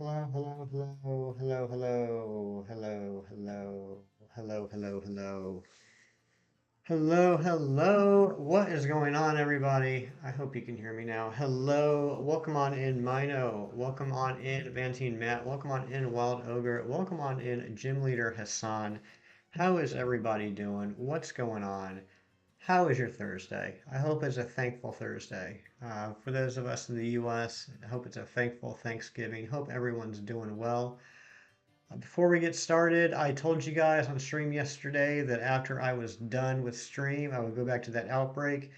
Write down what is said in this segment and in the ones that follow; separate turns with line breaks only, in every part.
Hello, hello, hello, hello, hello, hello, hello, hello, hello, hello. Hello, hello. What is going on, everybody? I hope you can hear me now. Hello, welcome on in, Mino. Welcome on in, Vantine Matt. Welcome on in, Wild Ogre. Welcome on in, Gym Leader Hassan. How is everybody doing? What's going on? How is your Thursday? I hope it's a thankful Thursday. For those of us in the US, I hope it's a thankful Thanksgiving. Hope everyone's doing well. Before we get started, I told you guys on stream yesterday that after I was done with stream, I would go back to that outbreak.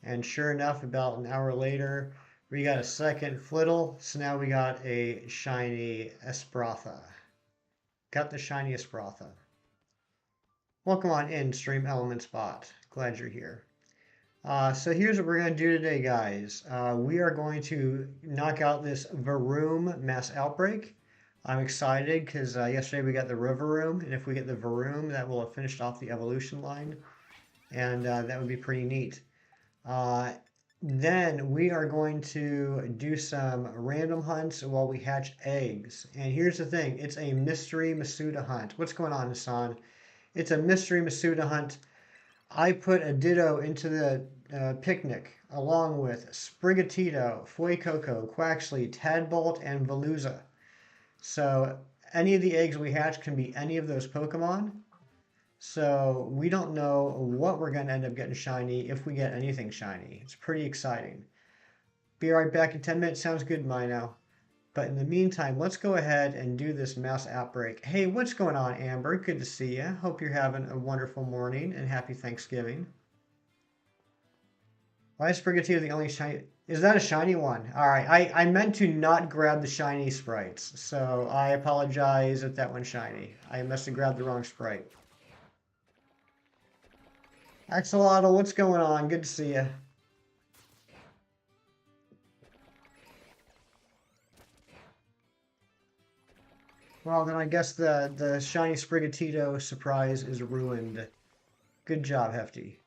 And sure enough, about an hour later, we got a second Flittle. So now we got a shiny Espratha. Got the shiny Espratha. Welcome on in, Stream Element Spot. Glad you're here. So here's what we're going to do today, guys. We are going to knock out this Varoom Mass Outbreak. I'm excited because yesterday we got the Rivaroom, and if we get the Varoom, that will have finished off the evolution line, and that would be pretty neat. Uh, then we are going to do some random hunts while we hatch eggs. And here's the thing, it's a Mystery Masuda hunt. What's going on, Hassan? It's a Mystery Masuda hunt. I put a Ditto into the picnic along with Sprigatito, Fuecoco, Quaxley, Tadbolt, and Veluza. So any of the eggs we hatch can be any of those Pokemon. So we don't know what we're going to end up getting shiny if we get anything shiny. It's pretty exciting. Be right back in 10 minutes. Sounds good, Mino. But in the meantime, let's go ahead and do this mass outbreak. Hey, what's going on, Amber? Good to see you. Hope you're having a wonderful morning and happy Thanksgiving. Why is Sprigatito the only shiny? Is that a shiny one? All right, I meant to not grab the shiny sprites, so I apologize if that one's shiny. I must have grabbed the wrong sprite. Axolotl, what's going on? Good to see you. Well, then I guess the shiny Sprigatito surprise is ruined. Good job, Hefty.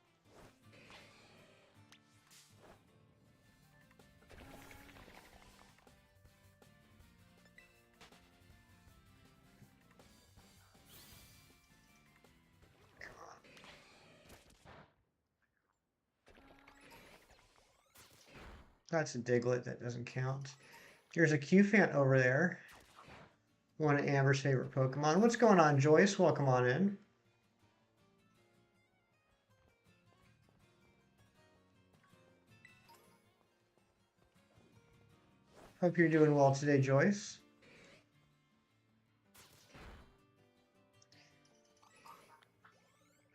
That's a Diglett. That doesn't count. There's a Q-Fant over there. One of Amber's favorite Pokemon. What's going on, Joyce? Welcome on in. Hope you're doing well today, Joyce.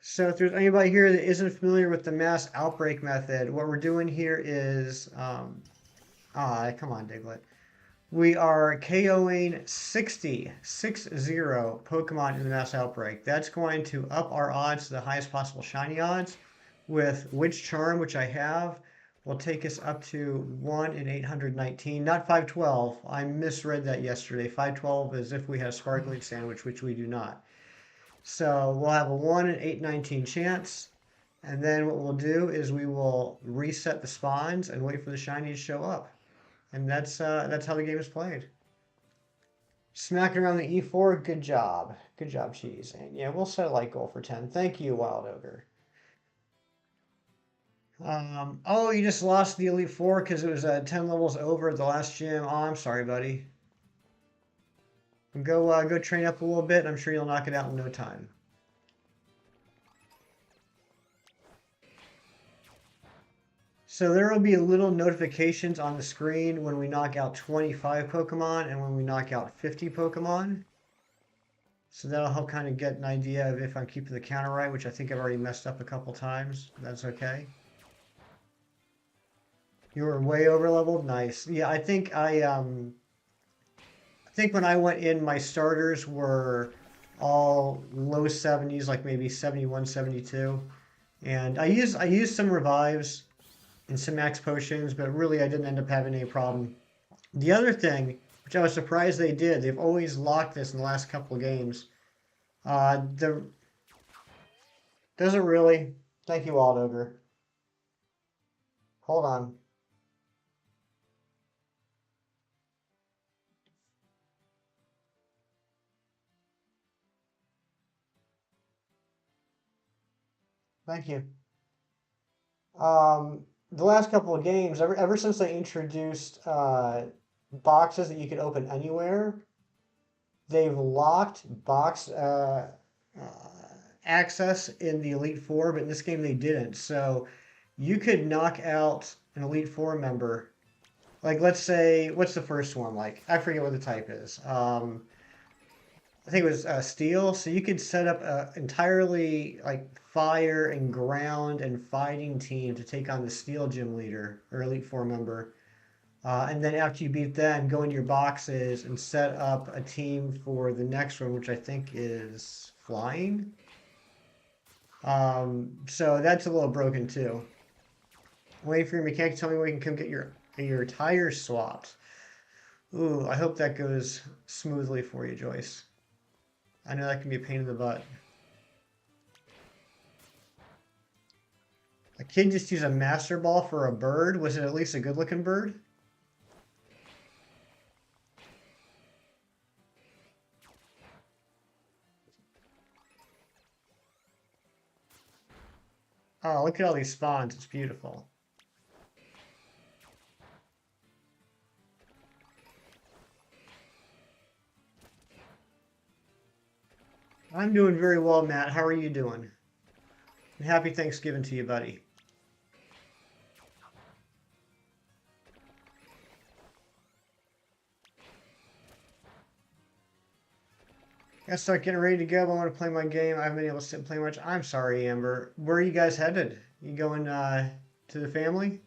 So if there's anybody here that isn't familiar with the mass outbreak method, what we're doing here is, come on, Diglett. We are KOing 60 Pokemon in the mass outbreak. That's going to up our odds to the highest possible shiny odds. With Witch Charm, which I have, will take us up to 1 in 819, not 512. I misread that yesterday. 512 is if we have Sparkling Sandwich, which we do not. So we'll have a 1 in 819 chance. And then what we'll do is we will reset the spawns and wait for the shiny to show up. And that's how the game is played. Smacking around the E4, good job. Good job, Cheese. And yeah, we'll set a light goal for 10. Thank you, Wild Ogre. Oh, you just lost the Elite Four because it was 10 levels over at the last gym. Oh, I'm sorry, buddy. Go train up a little bit. I'm sure you'll knock it out in no time. So there will be little notifications on the screen when we knock out 25 Pokemon and when we knock out 50 Pokemon. So that'll help kind of get an idea of if I'm keeping the counter right, which I think I've already messed up a couple times. That's okay. You were way over leveled. Nice. Yeah, I think when I went in, my starters were all low 70s, like maybe 71, 72. And I used some revives and some max potions, but really I didn't end up having any problem. The other thing, which I was surprised they did, they've always locked this in the last couple of games. The does it really? Thank you, Wild Ogre. Hold on. Thank you. The last couple of games, ever since they introduced boxes that you could open anywhere, they've locked box uh, access in the Elite Four, but in this game they didn't. So you could knock out an Elite Four member. Like, let's say, what's the first one like? I forget what the type is. I think it was steel. So you could set up a entirely like fire and ground and fighting team to take on the steel gym leader or Elite Four member. And then after you beat them, go in your boxes and set up a team for the next one, which I think is flying. So that's a little broken too. Waiting for your mechanic to tell me when you can come get your tires swapped. Ooh, I hope that goes smoothly for you, Joyce. I know that can be a pain in the butt. A kid just used a master ball for a bird. Was it at least a good looking bird? Oh, look at all these spawns. It's beautiful. I'm doing very well, Matt. How are you doing? And happy Thanksgiving to you, buddy. Gotta start getting ready to go. I want to play my game. I haven't been able to sit and play much. I'm sorry, Amber. Where are you guys headed? You going to the family?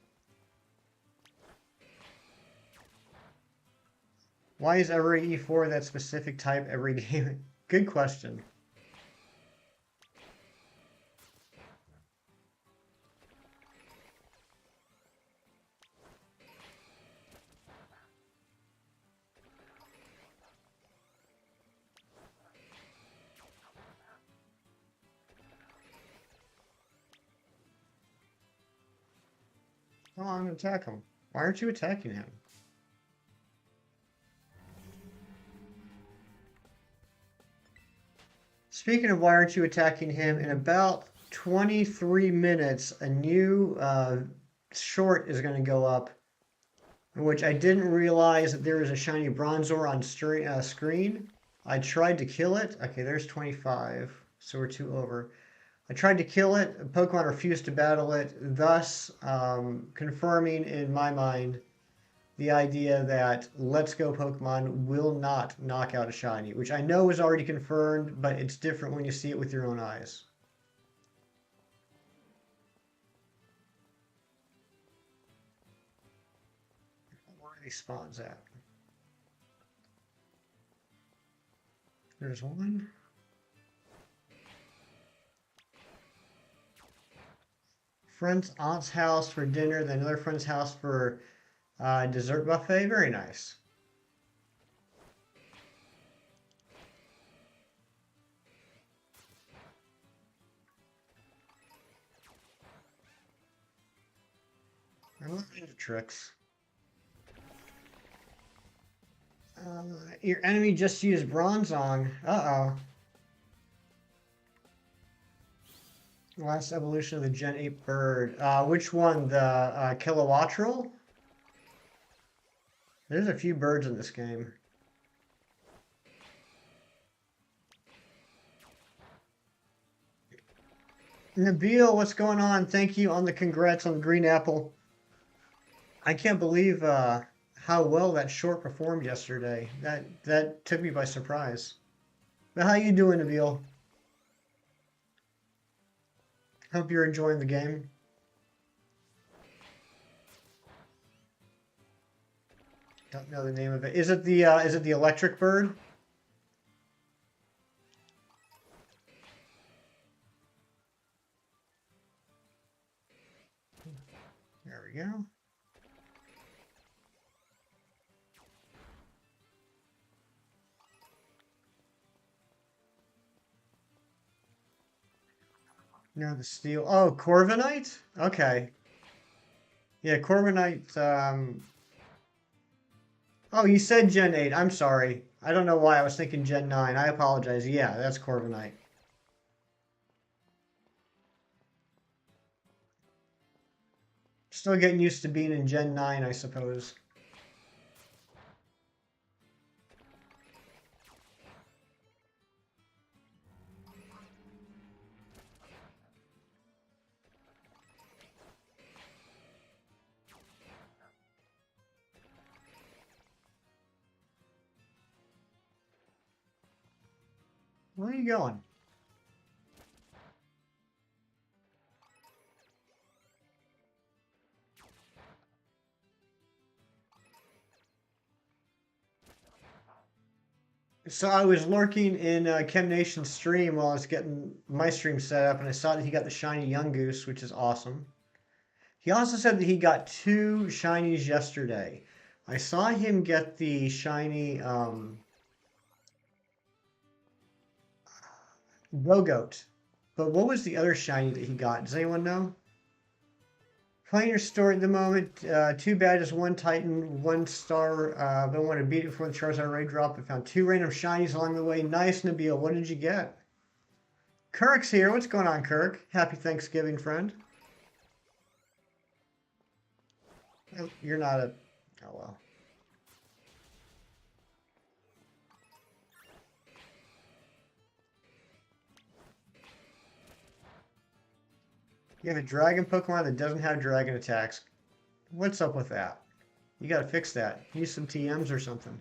Why is every E4 that specific type every game? Good question. Come on, attack him. Why aren't you attacking him? Speaking of why aren't you attacking him, in about 23 minutes, a new short is going to go up, in which I didn't realize that there was a shiny Bronzor on screen. I tried to kill it. Okay, there's 25, so we're 2 over. I tried to kill it. Pokemon refused to battle it, thus confirming in my mind the idea that Let's Go Pokemon will not knock out a shiny, which I know is already confirmed, but it's different when you see it with your own eyes. Where are these spawns at? There's one. Friend's aunt's house for dinner, then another friend's house for dessert buffet. Very nice. I'm not into tricks. Your enemy just used Bronzong. Uh-oh. Last evolution of the Gen 8 bird. Which one? The Kilowattrel? There's a few birds in this game. Nabil, what's going on? Thank you on the congrats on the green apple. I can't believe how well that short performed yesterday. That took me by surprise. But how you doing, Nabil? Hope you're enjoying the game. Don't know the name of it. Is it the electric bird? There we go. No, the steel. Oh, Corviknight? Okay. Yeah, Corviknight. Oh, you said Gen 8. I'm sorry. I don't know why I was thinking Gen 9. I apologize. Yeah, that's Corviknight. Still getting used to being in Gen 9, I suppose. Where are you going? So I was lurking in Chem Nation's stream while I was getting my stream set up, and I saw that he got the shiny Young Goose, which is awesome. He also said that he got two shinies yesterday. I saw him get the shiny Go-Goat. But what was the other shiny that he got? Does anyone know? Playing your story at the moment. Too bad, just one Titan, one star. Don't want to beat it before the Charizard raid drop. I found two random shinies along the way. Nice, Nabil. What did you get? Kirk's here. What's going on, Kirk? Happy Thanksgiving, friend. You're not a... Oh, well. You have a dragon Pokemon that doesn't have dragon attacks. What's up with that? You gotta fix that. Use some TMs or something.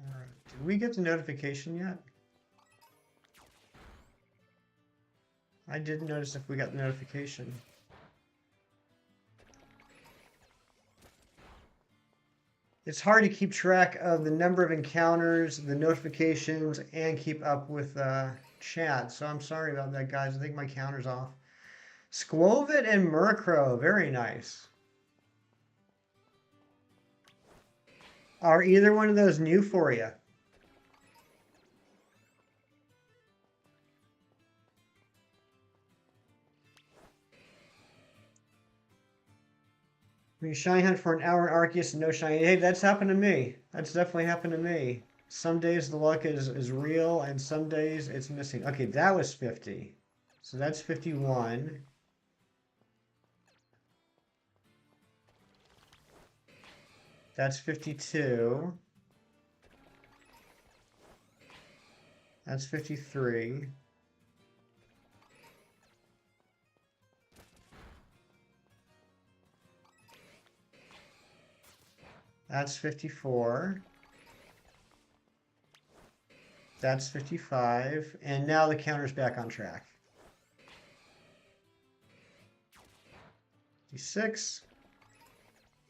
Alright. Did we get the notification yet? I didn't notice if we got the notification. It's hard to keep track of the number of encounters, the notifications, and keep up with chat. So I'm sorry about that, guys. I think my counter's off. Squovit and Murkrow. Very nice. Are either one of those new for you? We shiny hunt for an hour in Arceus and no shiny. Hey, that's happened to me. That's definitely happened to me. Some days the luck is real, and some days it's missing. Okay, that was 50. So that's 51. That's 52. That's 53. That's 54. That's 55. And now the counter's back on track. 56.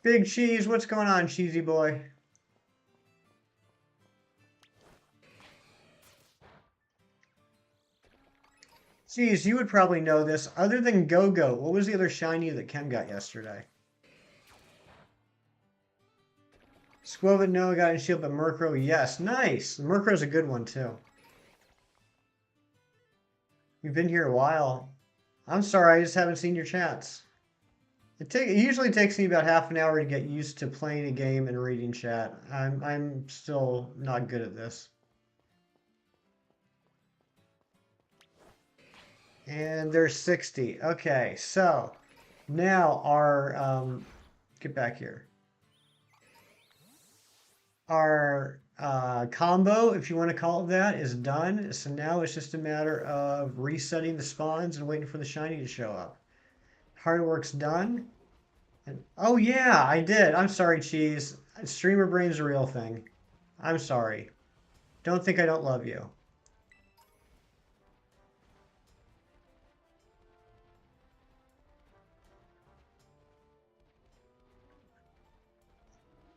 Big Cheese, what's going on, Cheesy boy? Geez, you would probably know this. Other than Go-Go, what was the other shiny that Ken got yesterday? Squovit, no, got in shield, but Murkrow, yes. Nice. Murkrow's a good one, too. You've been here a while. I'm sorry, I just haven't seen your chats. It usually takes me about half an hour to get used to playing a game and reading chat. I'm still not good at this. And there's 60. Okay, so now our get back here. Our combo, if you want to call it that, is done. So now it's just a matter of resetting the spawns and waiting for the shiny to show up. Hard work's done. And, oh yeah, I did. I'm sorry, Cheese. Streamer brain's a real thing. I'm sorry. Don't think I don't love you.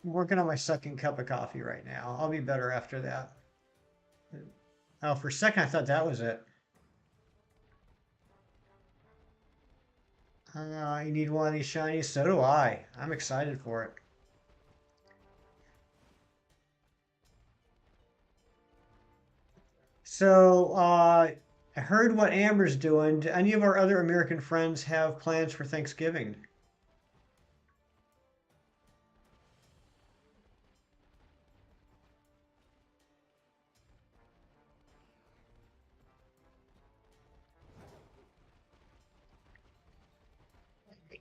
I'm working on my second cup of coffee right now. I'll be better after that. Oh, for a second I thought that was it. You need one of these shinies? So do I. I'm excited for it. So, I heard what Amber's doing. Do any of our other American friends have plans for Thanksgiving?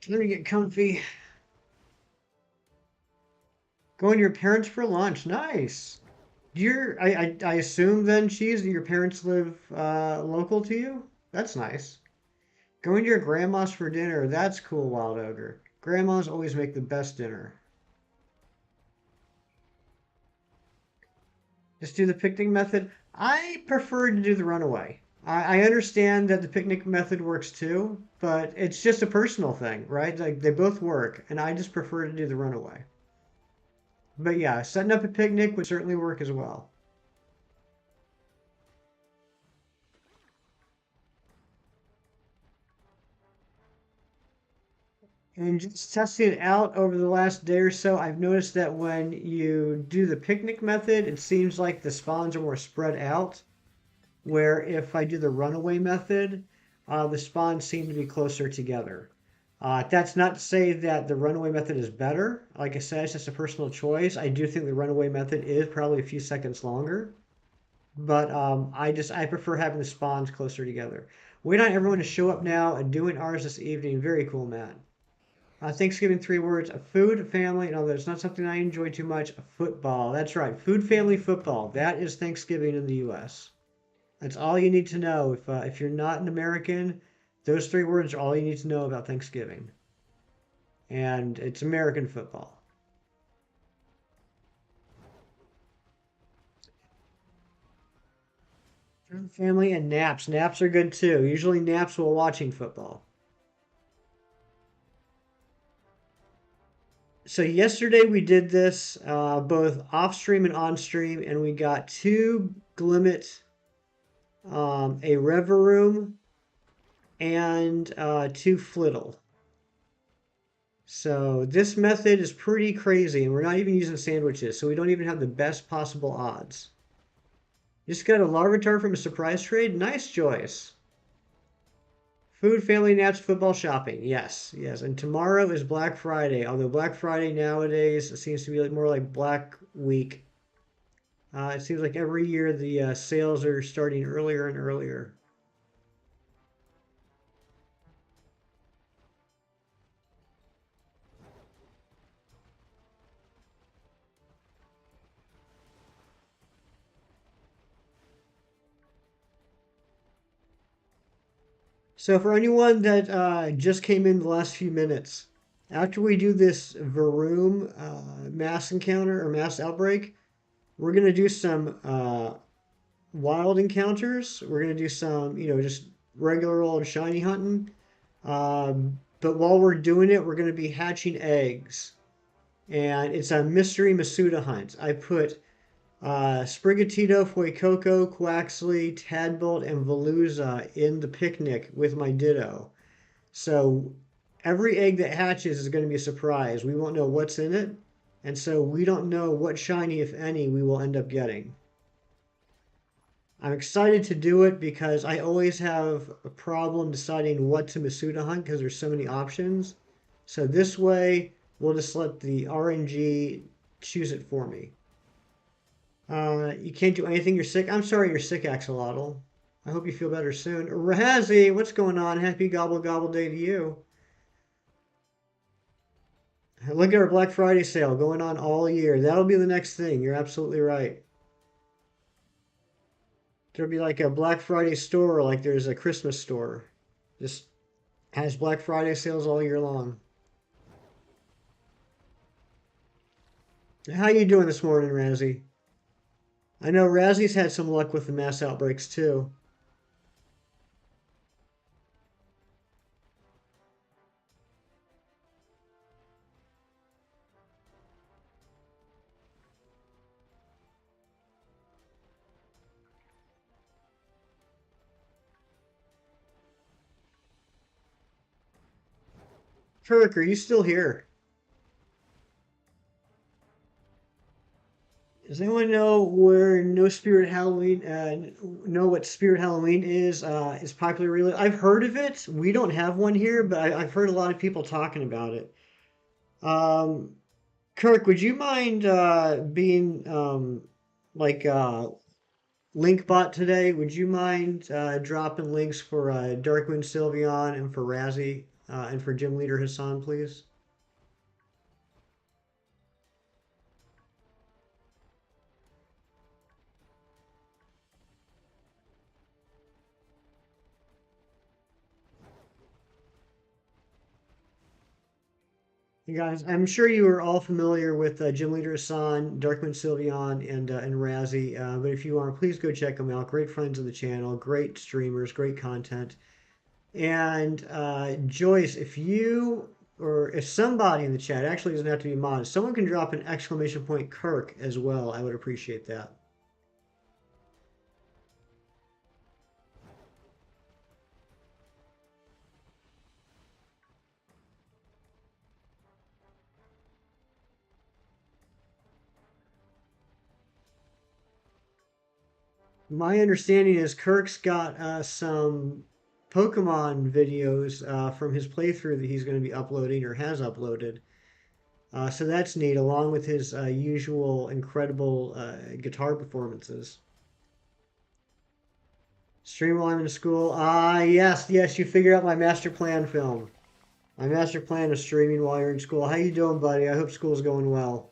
Let me get comfy. Going to your parents for lunch. Nice. I assume then, Cheese, that your parents live local to you? That's nice. Going to your grandma's for dinner. That's cool, Wild Ogre. Grandmas always make the best dinner. Just do the picnic method. I prefer to do the runaway. I understand that the picnic method works too, but it's just a personal thing, right? Like they both work, and I just prefer to do the runaway. But yeah, setting up a picnic would certainly work as well. And just testing it out over the last day or so, I've noticed that when you do the picnic method, it seems like the spawns are more spread out. Where if I do the runaway method, the spawns seem to be closer together. That's not to say that the runaway method is better. Like I said, it's just a personal choice. I do think the runaway method is probably a few seconds longer, but I prefer having the spawns closer together. Wait on everyone to show up now and doing ours this evening. Very cool, Matt. Thanksgiving, three words: food, family. No, that's not something I enjoy too much. Football. That's right. Food, family, football. That is Thanksgiving in the U.S. That's all you need to know. If you're not an American, those three words are all you need to know about Thanksgiving. And it's American football. Family and naps. Naps are good too. Usually naps while watching football. So yesterday we did this both off stream and on stream, and we got two Glimmet, a Reveroom, and two Flittle. So this method is pretty crazy, and we're not even using sandwiches, so we don't even have the best possible odds. Just got a Larvitar from a surprise trade. Nice, Joyce. Food, family, naps, football, shopping. Yes, yes. And tomorrow is Black Friday, although Black Friday nowadays seems to be more like Black Week. It seems like every year the sales are starting earlier and earlier. So for anyone that just came in the last few minutes, after we do this Varoom mass encounter or mass outbreak, we're gonna do some wild encounters. We're gonna do some, just regular old shiny hunting. But while we're doing it, we're gonna be hatching eggs, and it's a mystery Masuda hunt. I put Sprigatito, Fuecoco, Quaxley, Tadbolt, and Veluza in the picnic with my Ditto. So every egg that hatches is going to be a surprise. We won't know what's in it, and so we don't know what shiny, if any, we will end up getting. I'm excited to do it because I always have a problem deciding what to Masuda hunt because there's so many options. So this way, we'll just let the RNG choose it for me. You can't do anything. You're sick. I'm sorry you're sick, Axolotl. I hope you feel better soon. Razzie, what's going on? Happy Gobble Gobble Day to you. Look at our Black Friday sale going on all year. That'll be the next thing. You're absolutely right. There'll be like a Black Friday store, like there's a Christmas store. Just has Black Friday sales all year long. How you doing this morning, Razzie? I know Razzie's had some luck with the mass outbreaks too. Kirk, are you still here? Does anyone know where No Spirit Halloween? Know what Spirit Halloween is? Is popular really? I've heard of it. We don't have one here, but I've heard a lot of people talking about it. Um, Kirk, would you mind being like link bot today? Would you mind dropping links for Darkwind Sylveon and for Razzie And for Gym Leader Hassan, please. You guys, I'm sure you are all familiar with Gym Leader Hassan, Darkman Sylveon, and Razzie. But if you aren't, please go check them out. Great friends of the channel, great streamers, great content. And Joyce, if you or if somebody in the chat actually doesn't have to be mod, someone can drop an exclamation point Kirk as well. I would appreciate that. My understanding is Kirk's got some Pokemon videos from his playthrough that he's going to be uploading or has uploaded. So that's neat, along with his usual incredible guitar performances. Stream while I'm in school. Ah, yes, yes, you figured out my master plan film. My master plan is streaming while you're in school. How you doing, buddy? I hope school's going well.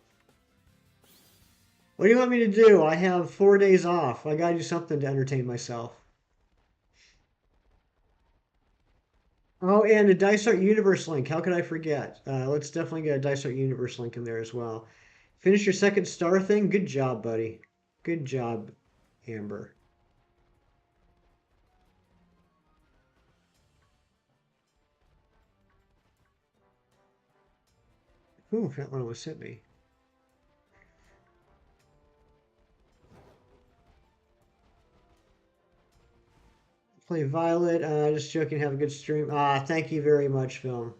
What do you want me to do? I have 4 days off. I gotta do something to entertain myself. Oh, and a Dice Art Universe link. How could I forget? Let's definitely get a Dice Art Universe link in there as well. Finish your second star thing. Good job, buddy. Good job, Amber. Ooh, that one almost hit me. Play Violet. Just joking. Have a good stream. Ah, thank you very much, Film.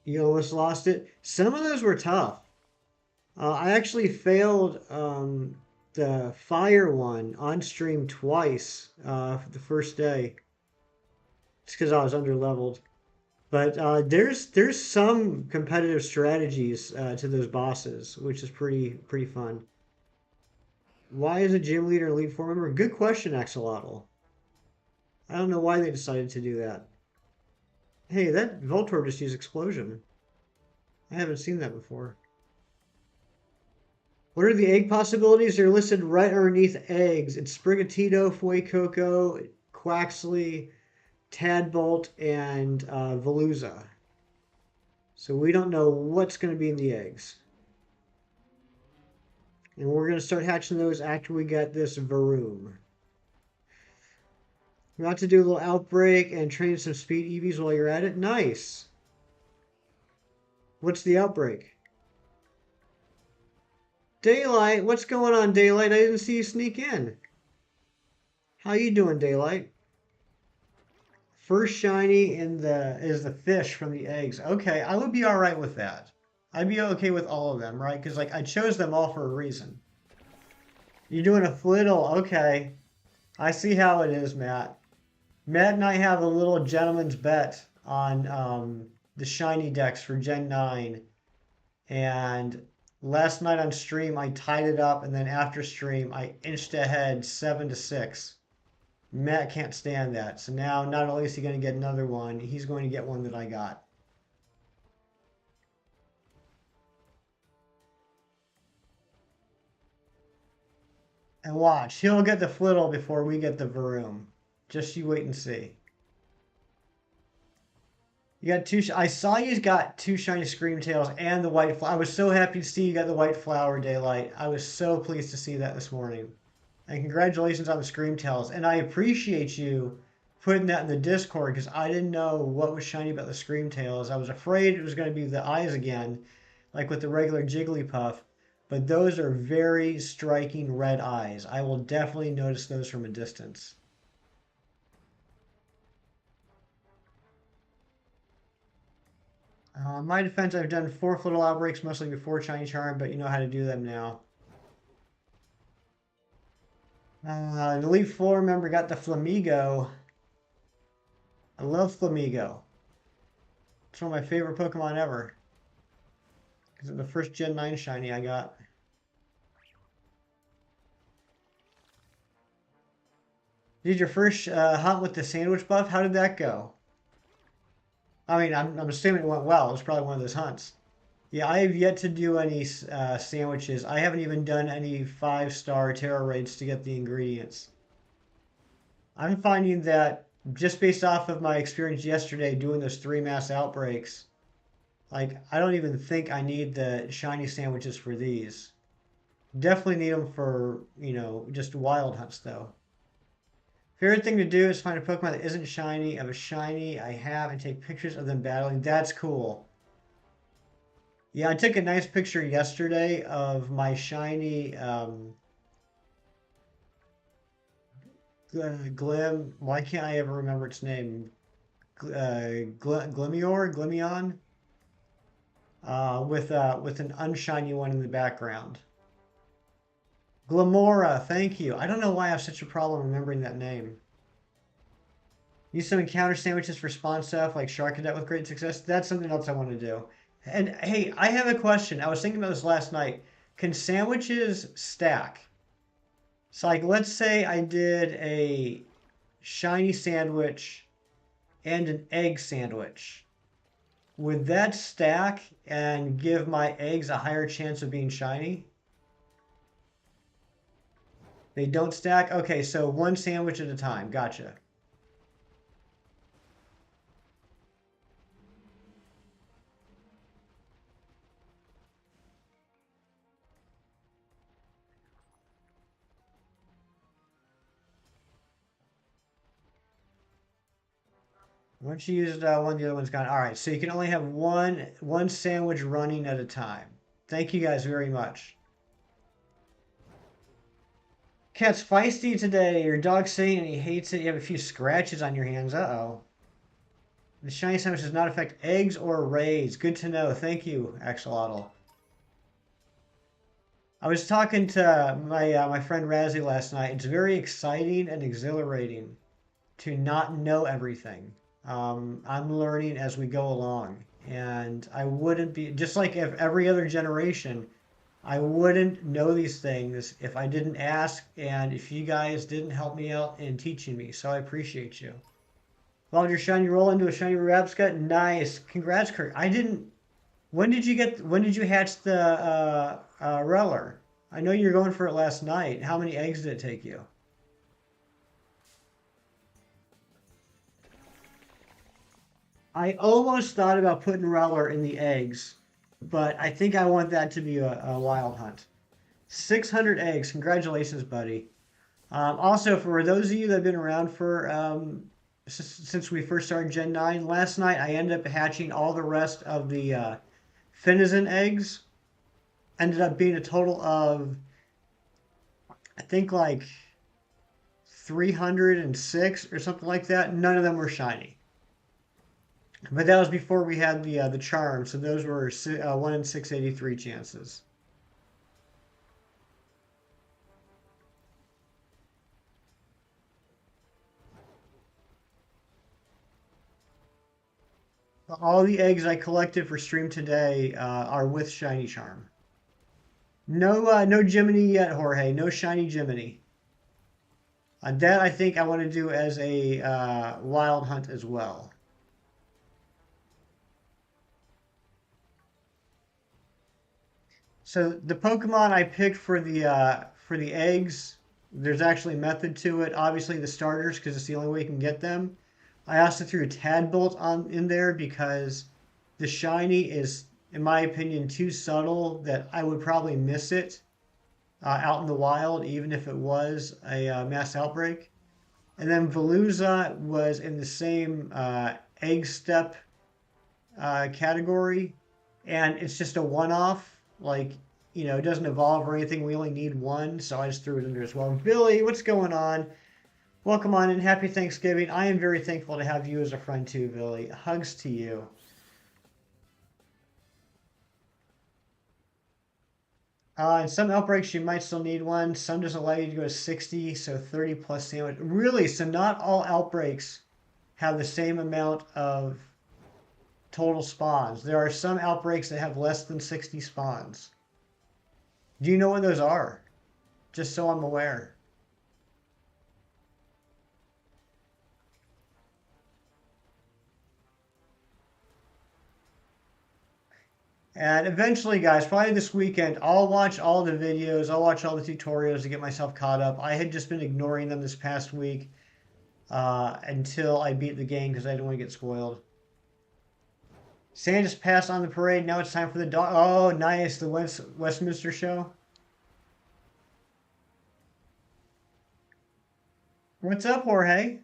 You almost lost it. Some of those were tough. I actually failed the fire one on stream twice for the first day. It's because I was under leveled. But there's some competitive strategies to those bosses, which is pretty fun. Why is a gym leader and Elite Four member? Good question, Axolotl. I don't know why they decided to do that. Hey, that Voltorb just used Explosion. I haven't seen that before. What are the egg possibilities? They're listed right underneath eggs. It's Sprigatito, Fuecoco, Quaxley, Tadbolt, and Veluza. So we don't know what's going to be in the eggs. And we're going to start hatching those after we get this Varoom. We're about to do a little outbreak and train some speed EVs while you're at it. Nice. What's the outbreak? Daylight, what's going on, Daylight? I didn't see you sneak in. How you doing, Daylight? First shiny is the fish from the eggs. Okay, I would be all right with that. I'd be okay with all of them, right? Because like I chose them all for a reason. You're doing a flittle, okay. I see how it is, Matt. Matt and I have a little gentleman's bet on the shiny decks for Gen 9. And last night on stream, I tied it up, and then after stream, I inched ahead 7-6. Matt can't stand that. So now, not only is he going to get another one, he's going to get one that I got. And watch, he'll get the Flittle before we get the Varoom. Just you wait and see. You got two. I saw you got two shiny Screamtails and the white. I was so happy to see you got the white flower, Daylight. I was so pleased to see that this morning. And congratulations on the Screamtails. And I appreciate you putting that in the Discord because I didn't know what was shiny about the Screamtails. I was afraid it was going to be the eyes again, like with the regular Jigglypuff. But those are very striking red eyes. I will definitely notice those from a distance. In my defense, I've done 4 Flittle outbreaks, mostly before Shiny Charm, but you know how to do them now. An Elite Four member got the Flamigo. I love Flamigo. It's one of my favorite Pokemon ever. Because it's the first Gen 9 shiny I got. Did your first hunt with the sandwich buff? How did that go? I mean, I'm assuming it went well. It was probably one of those hunts. Yeah, I have yet to do any sandwiches. I haven't even done any 5-star terror raids to get the ingredients. I'm finding that just based off of my experience yesterday doing those 3 mass outbreaks, like I don't even think I need the shiny sandwiches for these. Definitely need them for, just wild hunts though. Favorite thing to do is find a Pokemon that isn't shiny, of a shiny I have, and take pictures of them battling. That's cool. Yeah, I took a nice picture yesterday of my shiny Glim. Why can't I ever remember its name? Glimion, with an unshiny one in the background. Glamora, thank you. I don't know why I have such a problem remembering that name. Use some encounter sandwiches for spawn stuff like Shark Cadet with great success. That's something else I want to do. And hey, I have a question. I was thinking about this last night. Can sandwiches stack? So like let's say I did a shiny sandwich and an egg sandwich. Would that stack and give my eggs a higher chance of being shiny? They don't stack? Okay, so one sandwich at a time. Gotcha. Once you used one, the other one's gone. All right, so you can only have one sandwich running at a time. Thank you guys very much. Cat's feisty today. Your dog's saying he hates it. You have a few scratches on your hands. Uh-oh. The shiny sandwich does not affect eggs or rays. Good to know. Thank you, Axolotl. I was talking to my friend Razzie last night. It's very exciting and exhilarating to not know everything. I'm learning as we go along, and I wouldn't be just like if every other generation. I wouldn't know these things if I didn't ask and if you guys didn't help me out in teaching me. So I appreciate you. Followed your shiny roll into a shiny Rabscut. Nice. Congrats, Kirk. I didn't. When did you hatch the Reller? I know you were going for it last night. How many eggs did it take you? I almost thought about putting Reller in the eggs, but I think I want that to be a wild hunt. 600 eggs. Congratulations, buddy. Also, for those of you that have been around for since we first started Gen 9, last night I ended up hatching all the rest of the Finizen eggs. Ended up being a total of, I think, like 306 or something like that. None of them were shiny. But that was before we had the charm, so those were 1 in 683 chances. All the eggs I collected for stream today are with shiny charm. No Jiminy yet, Jorge. No shiny Jiminy. That I think I want to do as a wild hunt as well. So the Pokemon I picked for the eggs, there's actually a method to it. Obviously the starters, because it's the only way you can get them. I also threw a Tadbolt on in there because the shiny is, in my opinion, too subtle that I would probably miss it out in the wild, even if it was a mass outbreak. And then Veluza was in the same egg step category, and it's just a one-off. Like, it doesn't evolve or anything. We only need one, so I just threw it in there as well. Billy, what's going on? Welcome on and happy Thanksgiving. I am very thankful to have you as a friend too, Billy. Hugs to you. In some outbreaks, you might still need one. Some just allow you to go to 60, so 30 plus sandwich. Really? So not all outbreaks have the same amount of total spawns. There are some outbreaks that have less than 60 spawns. Do you know what those are? Just so I'm aware. And eventually, guys, probably this weekend, I'll watch all the videos, I'll watch all the tutorials to get myself caught up. I had just been ignoring them this past week until I beat the game because I didn't want to get spoiled. Santa just passed on the parade. Now it's time for the dog. Oh, nice. The Westminster show. What's up, Jorge?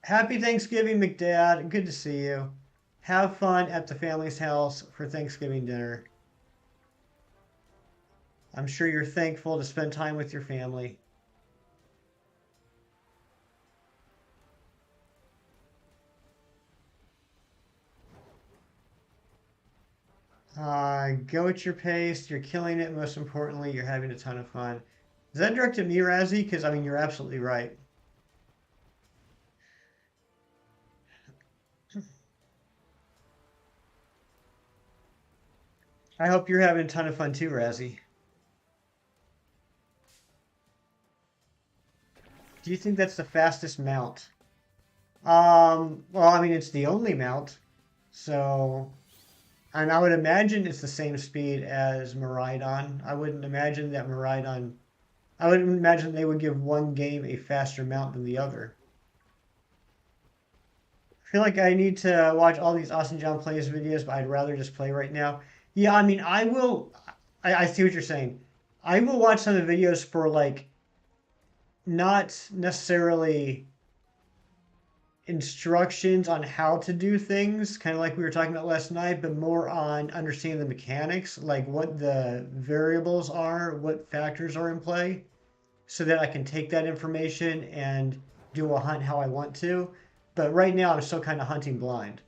Happy Thanksgiving, McDad. Good to see you. Have fun at the family's house for Thanksgiving dinner. I'm sure you're thankful to spend time with your family. Go at your pace. You're killing it. Most importantly, you're having a ton of fun. Is that directed at me, Razzie? Because, I mean, you're absolutely right. I hope you're having a ton of fun too, Razzie. Do you think that's the fastest mount? Well, I mean, it's the only mount. So, and I would imagine it's the same speed as Miraidon. I wouldn't imagine that Miraidon. I wouldn't imagine they would give one game a faster mount than the other. I feel like I need to watch all these Austin John Plays videos, but I'd rather just play right now. Yeah, I mean, I will. I see what you're saying. I will watch some of the videos for like not necessarily instructions on how to do things, kind of like we were talking about last night, but more on understanding the mechanics, like what the variables are, what factors are in play, so that I can take that information and do a hunt how I want to. But right now, I'm still kind of hunting blind.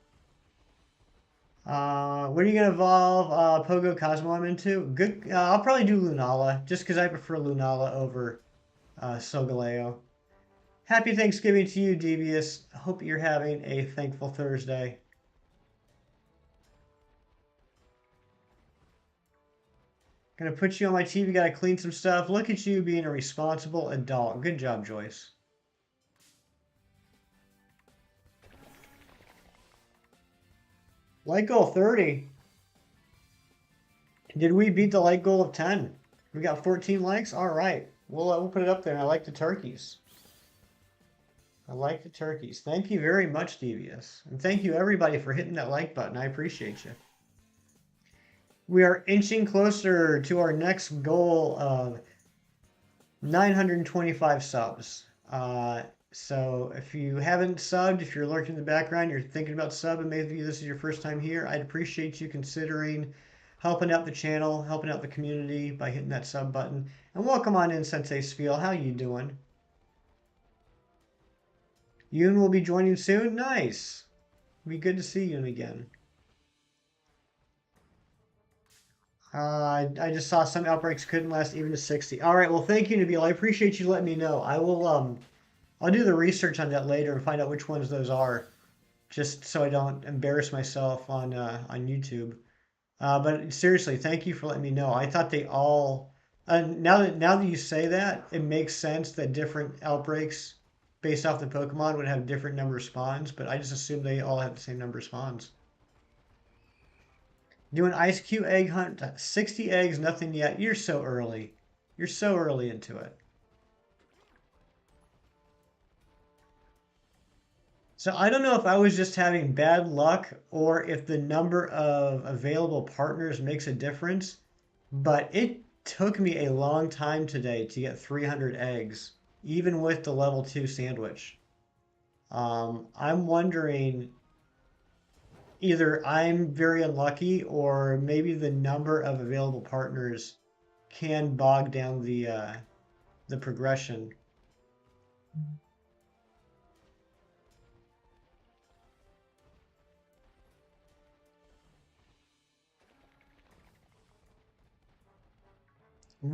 What are you gonna evolve? Pogo Cosmo I'm into. Good. I'll probably do Lunala, just because I prefer Lunala over Solgaleo. Happy Thanksgiving to you, Devious. Hope you're having a thankful Thursday. Gonna put you on my TV. Gotta clean some stuff. Look at you being a responsible adult. Good job, Joyce. Light goal 30. Did we beat the light goal of 10? We got 14 likes? All right. We'll put it up there. I like the turkeys. I like the turkeys. Thank you very much, Devious. And thank you, everybody, for hitting that like button. I appreciate you. We are inching closer to our next goal of 925 subs. So if you haven't subbed, if you're lurking in the background, you're thinking about subbing, maybe this is your first time here, I'd appreciate you considering helping out the channel, helping out the community by hitting that sub button. And welcome on in, Sensei Spiel. How you doing? Yoon will be joining soon. Nice. It'll be good to see Yoon again. I just saw some outbreaks couldn't last even to 60. All right. Well, thank you, Nabil. I appreciate you letting me know. I will I'll do the research on that later and find out which ones those are, just so I don't embarrass myself on YouTube. But seriously, thank you for letting me know. I thought they all. Now that you say that, it makes sense that different outbreaks based off the Pokemon would have different number of spawns, but I just assumed they all have the same number of spawns. Do an Ice Cube egg hunt, 60 eggs, nothing yet. You're so early. You're so early into it. So I don't know if I was just having bad luck or if the number of available partners makes a difference, but it took me a long time today to get 300 eggs, even with the level 2 sandwich. I'm wondering either I'm very unlucky or maybe the number of available partners can bog down the progression.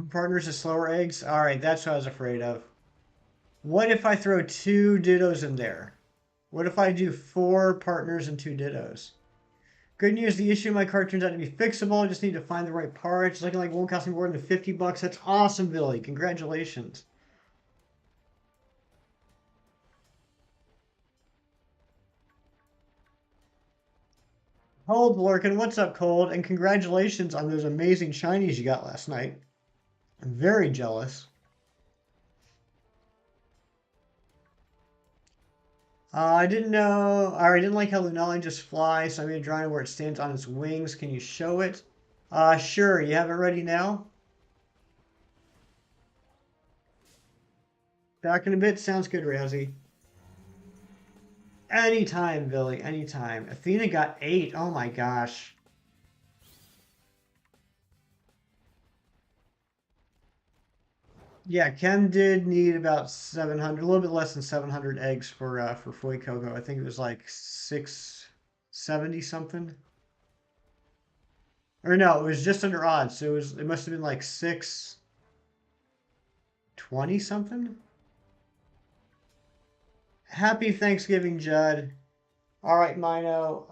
Partners of slower eggs? All right, that's what I was afraid of. What if I throw 2 Dittos in there? What if I do 4 partners and 2 Dittos? Good news, the issue of my card turns out to be fixable. I just need to find the right parts. It's looking like it won't cost me more than 50 bucks. That's awesome, Billy. Congratulations. Cold Lurkin, what's up, Cold? And congratulations on those amazing shinies you got last night. I'm very jealous. I didn't know, or I didn't like how Lunala just flies, so I made a drawing where it stands on its wings. Can you show it? Sure, you have it ready now? Back in a bit, sounds good, Razzie. Anytime, Billy, anytime. Athena got 8, oh my gosh. Yeah, Ken did need about 700, a little bit less than 700 eggs for Foy Coco. I think it was like 670 something. Or no, it was just under odds. So it must have been like 620 something. Happy Thanksgiving, Judd. All right, Mino.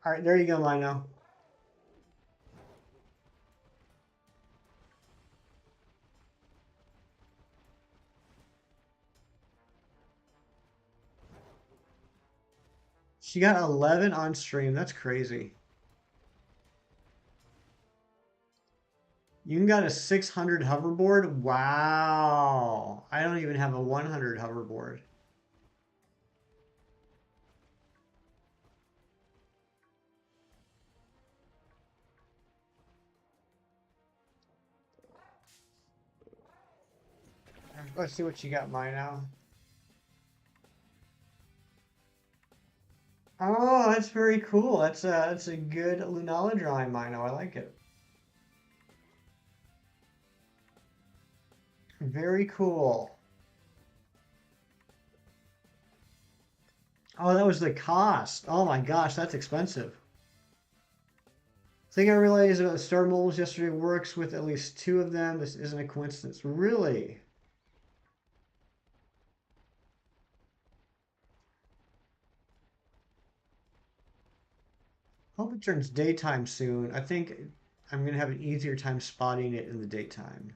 All right, there you go, Mino. She got 11 on stream. That's crazy. You got a 600 hoverboard? Wow. I don't even have a 100 hoverboard. Let's see what you got, Mino. Oh, that's very cool. That's a good Lunala drawing, Mino. I like it. Very cool. Oh, that was the cost. Oh my gosh, that's expensive. Thing I realized about the star molds yesterday works with at least 2 of them. This isn't a coincidence. Really? Hope it turns daytime soon. I think I'm going to have an easier time spotting it in the daytime.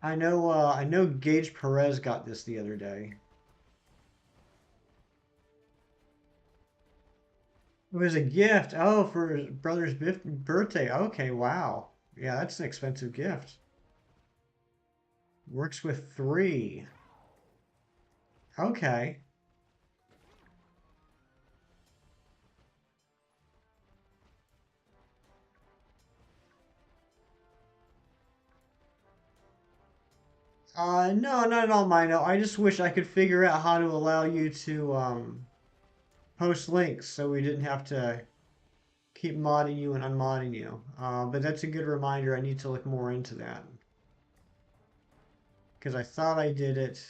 I know Gage Perez got this the other day. It was a gift. Oh, for his brother's birthday. Okay, wow. Yeah, that's an expensive gift. Works with 3. Okay. No, not at all, Mino. I just wish I could figure out how to allow you to post links so we didn't have to keep modding you and unmodding you. But that's a good reminder. I need to look more into that. Because I thought I did it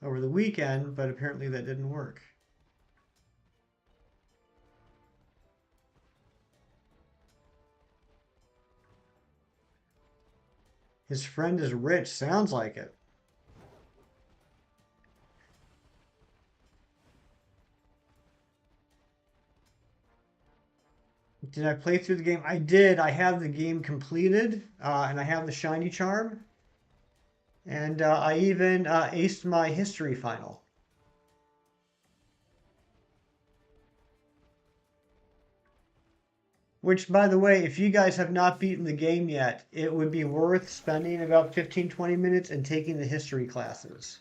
over the weekend, but apparently that didn't work. His friend is rich. Sounds like it. Did I play through the game? I did. I have the game completed, and I have the shiny charm. And I even aced my history final. Which, by the way, if you guys have not beaten the game yet, it would be worth spending about 15-20 minutes and taking the history classes.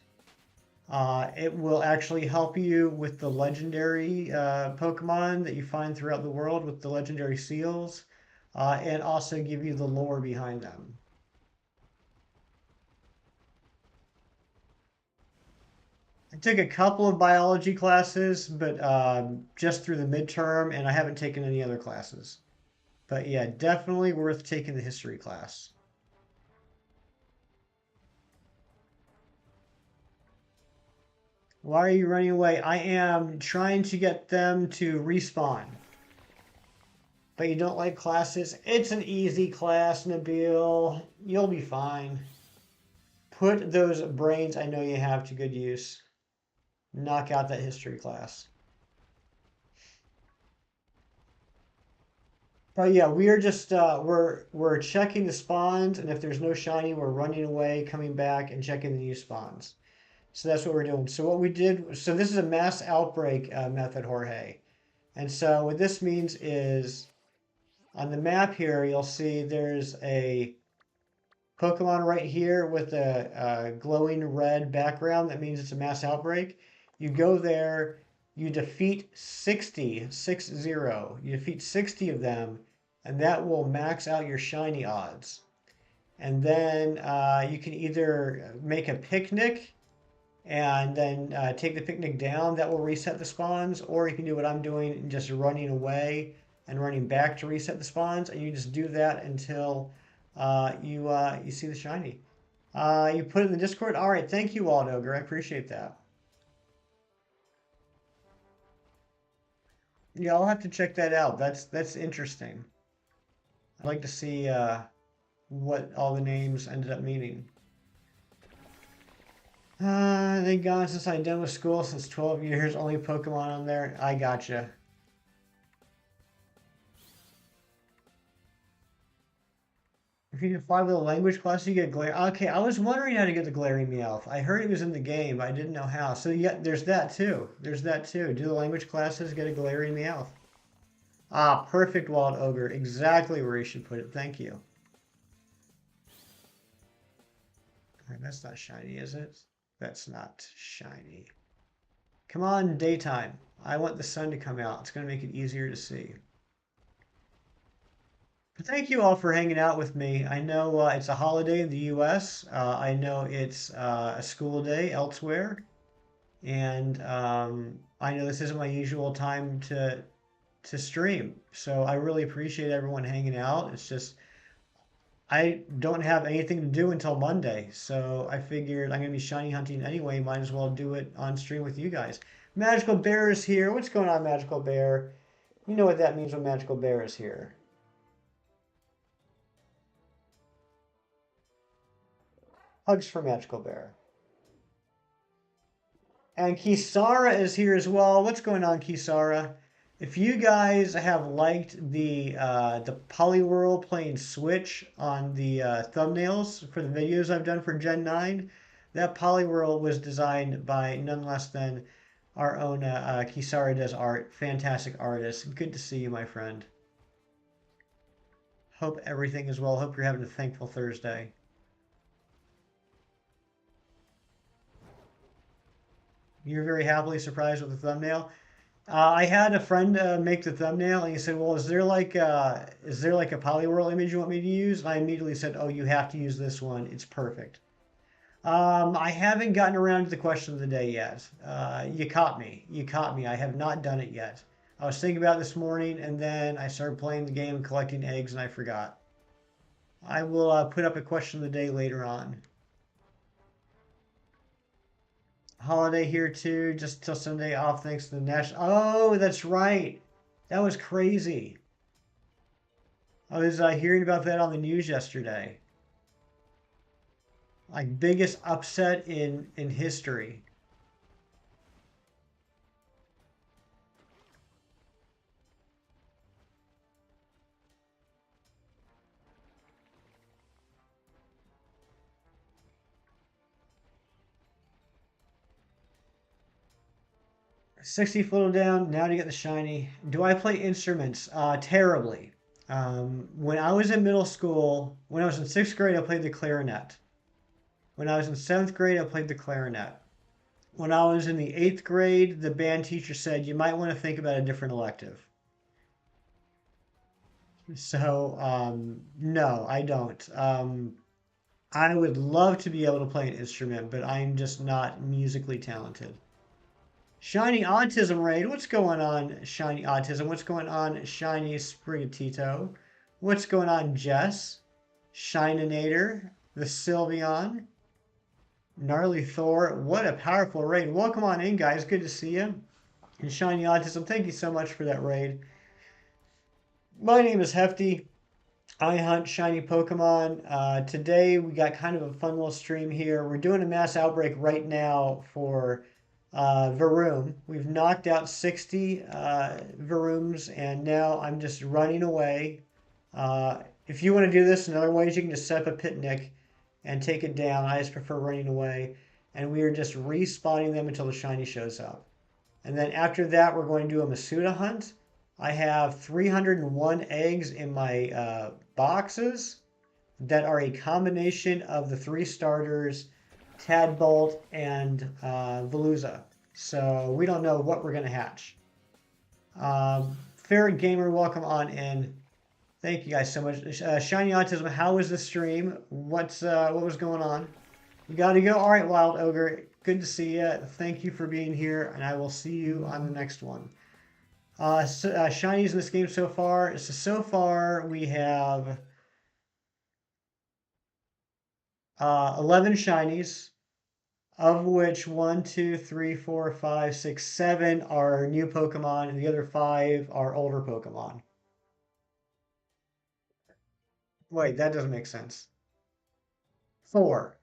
It will actually help you with the legendary Pokemon that you find throughout the world with the legendary seals, and also give you the lore behind them. I took a couple of biology classes, but just through the midterm, and I haven't taken any other classes. But yeah, definitely worth taking the history class. Why are you running away? I am trying to get them to respawn. But you don't like classes? It's an easy class, Nabil. You'll be fine. Put those brains I know you have to good use. Knock out that history class. But yeah, we are just we're checking the spawns, and if there's no shiny, we're running away, coming back, and checking the new spawns. So that's what we're doing. So what we did, so this is a mass outbreak method, Jorge. And so what this means is on the map here, you'll see there's a Pokemon right here with a glowing red background. That means it's a mass outbreak. You go there, you defeat 60, 6-0. You defeat 60 of them, and that will max out your shiny odds. And then you can either make a picnic and then take the picnic down. That will reset the spawns. Or you can do what I'm doing and just running away and running back to reset the spawns. And you just do that until you see the shiny. You put it in the Discord. All right, thank you, Ogre. I appreciate that. Yeah, I'll have to check that out. That's interesting. I'd like to see what all the names ended up meaning. They've gone since I've done with school since 12 years. Only Pokemon on there. I gotcha. If you do 5 little language classes, you get glare. Okay, I was wondering how to get the glaring Meowth. I heard it was in the game, but I didn't know how. So yeah, there's that too. There's that too. Do the language classes get a glaring Meowth? Ah, perfect, Wild Ogre. Exactly where you should put it. Thank you. All right, that's not shiny, is it? That's not shiny. Come on, daytime. I want the sun to come out. It's going to make it easier to see. But thank you all for hanging out with me. I know it's a holiday in the U.S. I know it's a school day elsewhere. And I know this isn't my usual time to stream. So I really appreciate everyone hanging out. It's just I don't have anything to do until Monday, so I figured I'm gonna be shiny hunting anyway. Might as well do it on stream with you guys. Magical Bear is here. What's going on, Magical Bear? You know what that means when Magical Bear is here. Hugs for Magical Bear. And Kisara is here as well. What's going on, Kisara? If you guys have liked the Poliwhirl playing Switch on the thumbnails for the videos I've done for Gen 9, that Poliwhirl was designed by none less than our own Kisara does art. Fantastic artist. Good to see you, my friend. Hope everything is well. Hope you're having a thankful Thursday. You're very happily surprised with the thumbnail. I had a friend make the thumbnail, and he said, "Well, is there like a Poliwhirl image you want me to use?" And I immediately said, "Oh, you have to use this one. It's perfect." I haven't gotten around to the question of the day yet. You caught me. You caught me. I have not done it yet. I was thinking about it this morning, and then I started playing the game, collecting eggs, and I forgot. I will put up a question of the day later on. Holiday here too, just till Sunday off thanks to the national. Oh, that's right. That was crazy. I was hearing about that on the news yesterday. Like biggest upset in history. $60 floated down. Now to get the shiny. Do I play instruments? Terribly. When I was in middle school, when I was in 6th grade, I played the clarinet. When I was in 7th grade, I played the clarinet. When I was in the 8th grade, the band teacher said, you might want to think about a different elective. So, no, I don't. I would love to be able to play an instrument, but I'm just not musically talented. Shiny Autism Raid. What's going on, Shiny Autism? What's going on, Shiny Sprigatito? What's going on, Jess? Shininator. The Sylveon. Gnarly Thor. What a powerful raid. Welcome on in, guys. Good to see you. And Shiny Autism, thank you so much for that raid. My name is Hefty. I hunt shiny Pokemon. Today we got kind of a fun little stream here. We're doing a mass outbreak right now for Varoom. We've knocked out 60 Varooms, and now I'm just running away If you want to do this, another way is you can just set up a picnic and take it down. I just prefer running away. And we are just respawning them until the shiny shows up. And then after that, we're going to do a Masuda hunt. I have 301 eggs in my boxes that are a combination of the three starters, Tadbolt, and Veluza. So we don't know what we're going to hatch. Ferret Gamer, welcome on in. Thank you guys so much. Shiny Autism, how was the stream? What was going on? You got to go. All right, Wild Ogre. Good to see you. Thank you for being here, and I will see you on the next one. Shinies in this game so far. So far we have 11 shinies, of which 1, 2, 3, 4, 5, 6, 7 are new Pokemon, and the other 5 are older Pokemon. Wait, that doesn't make sense. 4.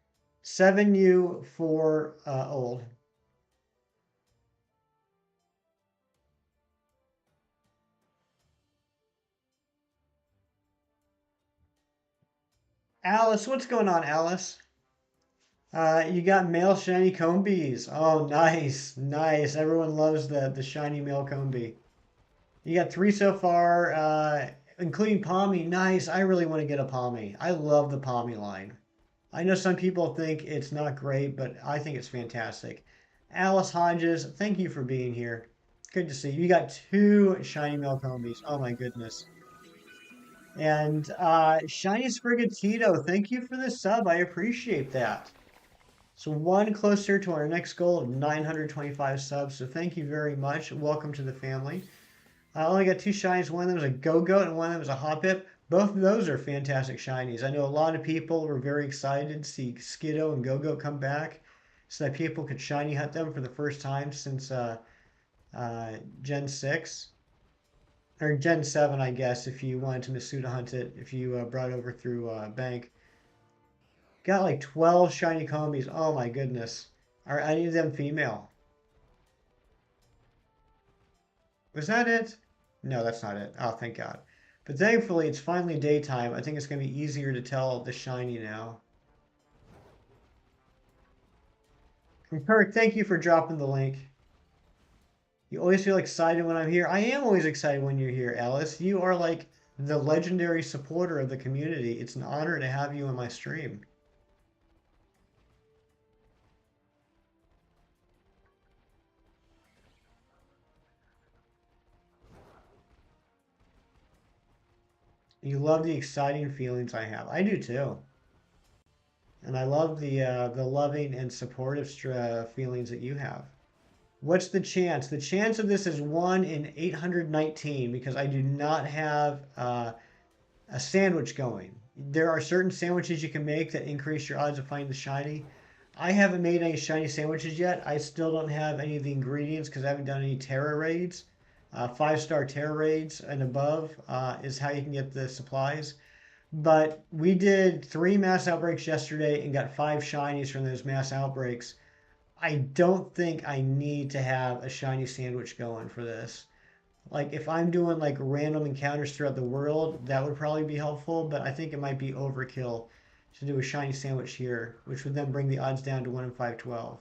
7 new, 4 old. Alice, what's going on, Alice? You got male shiny Combees. Oh, nice, nice. Everyone loves the shiny male Combee. You got 3 so far, including Palmy. Nice. I really want to get a Palmy. I love the Palmy line. I know some people think it's not great, but I think it's fantastic. Alice Hodges, thank you for being here. Good to see you. You got 2 shiny male Combees. Oh my goodness. And Shiny Sprigatito, thank you for the sub. I appreciate that. So one closer to our next goal of 925 subs. So thank you very much. Welcome to the family. I only got 2 shinies. One of them is a Go-Goat and one of them is a Hoppip. Both of those are fantastic shinies. I know a lot of people were very excited to see Skiddo and Go-Goat come back so that people could shiny hunt them for the first time since Gen 6. Or Gen 7, I guess, if you wanted to Masuda hunt it, if you brought it over through Bank. Got like 12 shiny combies. Oh my goodness. Are any of them female? Was that it? No, that's not it. Oh, thank God. But thankfully, it's finally daytime. I think it's going to be easier to tell the shiny now. And Kirk, thank you for dropping the link. You always feel excited when I'm here. I am always excited when you're here, Alice. You are like the legendary supporter of the community. It's an honor to have you on my stream. You love the exciting feelings I have. I do too. And I love the loving and supportive feelings that you have. What's the chance? The chance of this is 1 in 819 because I do not have a sandwich going. There are certain sandwiches you can make that increase your odds of finding the shiny. I haven't made any shiny sandwiches yet. I still don't have any of the ingredients because I haven't done any Terra raids. 5-star Terra raids and above is how you can get the supplies. But we did 3 mass outbreaks yesterday and got 5 shinies from those mass outbreaks. I don't think I need to have a shiny sandwich going for this. Like if I'm doing like random encounters throughout the world, that would probably be helpful, but I think it might be overkill to do a shiny sandwich here, which would then bring the odds down to 1 in 512.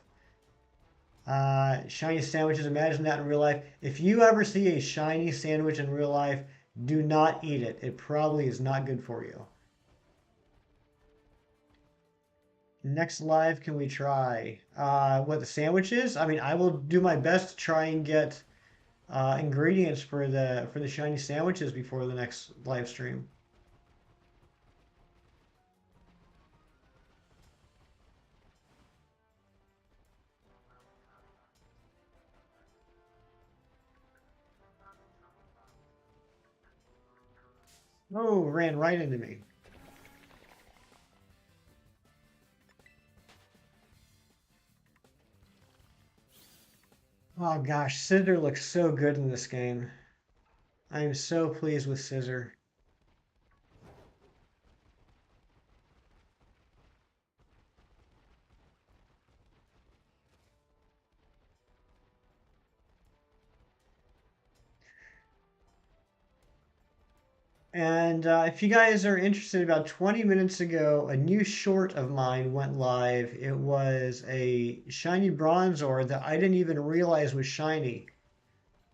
Shiny sandwiches, imagine that in real life. If you ever see a shiny sandwich in real life, do not eat it. It probably is not good for you. Next live, can we try what the sandwich is? I mean, I will do my best to try and get ingredients for the shiny sandwiches before the next live stream. Oh, ran right into me. Oh gosh, Scissor looks so good in this game. I am so pleased with Scissor. And if you guys are interested, about 20 minutes ago, a new short of mine went live. It was a shiny Bronzor that I didn't even realize was shiny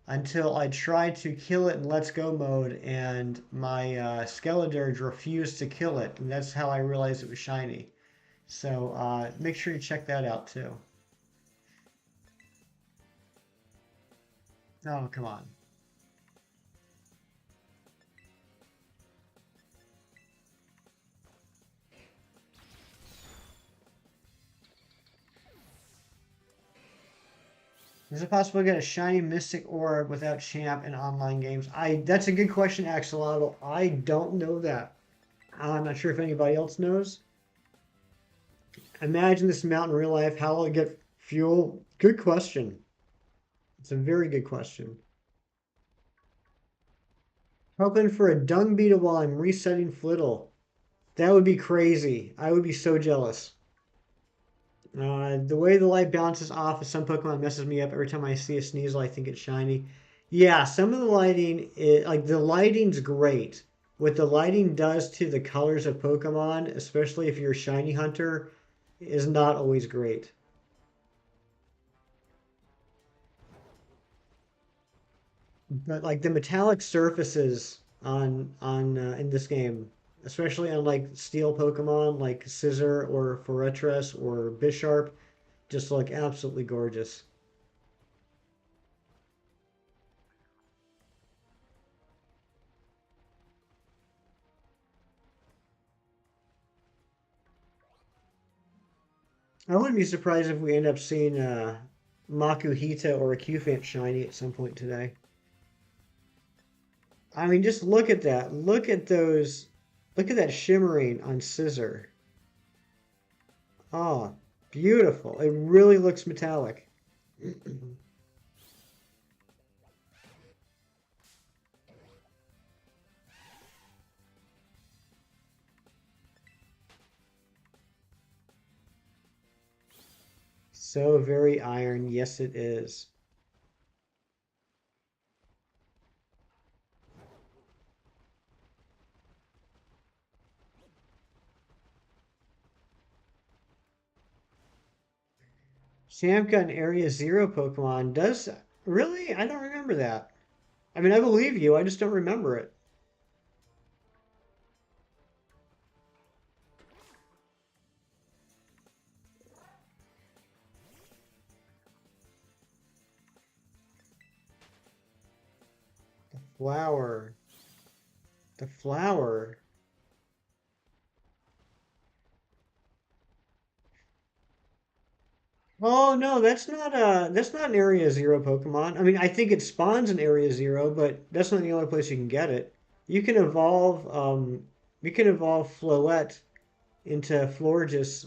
until I tried to kill it in Let's Go mode, and my Skeledirge refused to kill it, and that's how I realized it was shiny. So make sure you check that out too. Oh, come on. Is it possible to get a shiny Mystic Orb without Champ in online games? That's a good question, Axolotl. I don't know that. I'm not sure if anybody else knows. Imagine this amount in real life. How will I get fuel? Good question. It's a very good question. Hoping for a dung beetle while I'm resetting Flittle. That would be crazy. I would be so jealous. The way the light bounces off of some Pokemon messes me up. Every time I see a Sneasel, I think it's shiny. Yeah, some of the lighting, like the lighting's great. What the lighting does to the colors of Pokemon, especially if you're a shiny hunter, is not always great. But like the metallic surfaces on in this game, especially on like steel Pokemon like Scizor or Forretress or Bisharp, just look absolutely gorgeous. I wouldn't be surprised if we end up seeing Makuhita or a Cufant shiny at some point today. I mean, just look at that. Look at those. Look at that shimmering on Scissor. Oh, beautiful. It really looks metallic. So very iron. Yes, it is. Shamka in Area Zero Pokemon does really? I don't remember that. I mean, I believe you. I just don't remember it. The flower. The flower. Oh no, that's not an Area Zero Pokemon. I mean, I think it spawns in Area Zero, but that's not the only place you can get it. You can evolve you can evolve Floette into Florges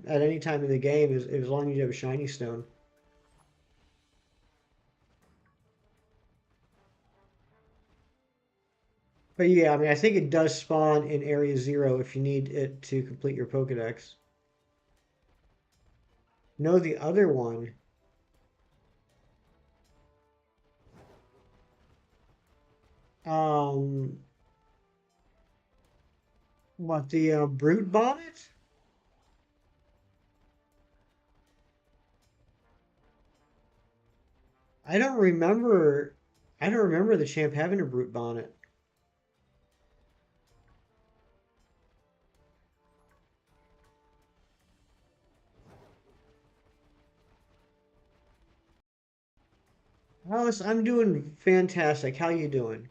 at any time in the game as long as you have a shiny stone. But yeah, I mean, I think it does spawn in Area Zero if you need it to complete your Pokedex. No, the other one. Um, what the Brute Bonnet? I don't remember. I don't remember the champ having a Brute Bonnet. Alice, I'm doing fantastic. How you doing?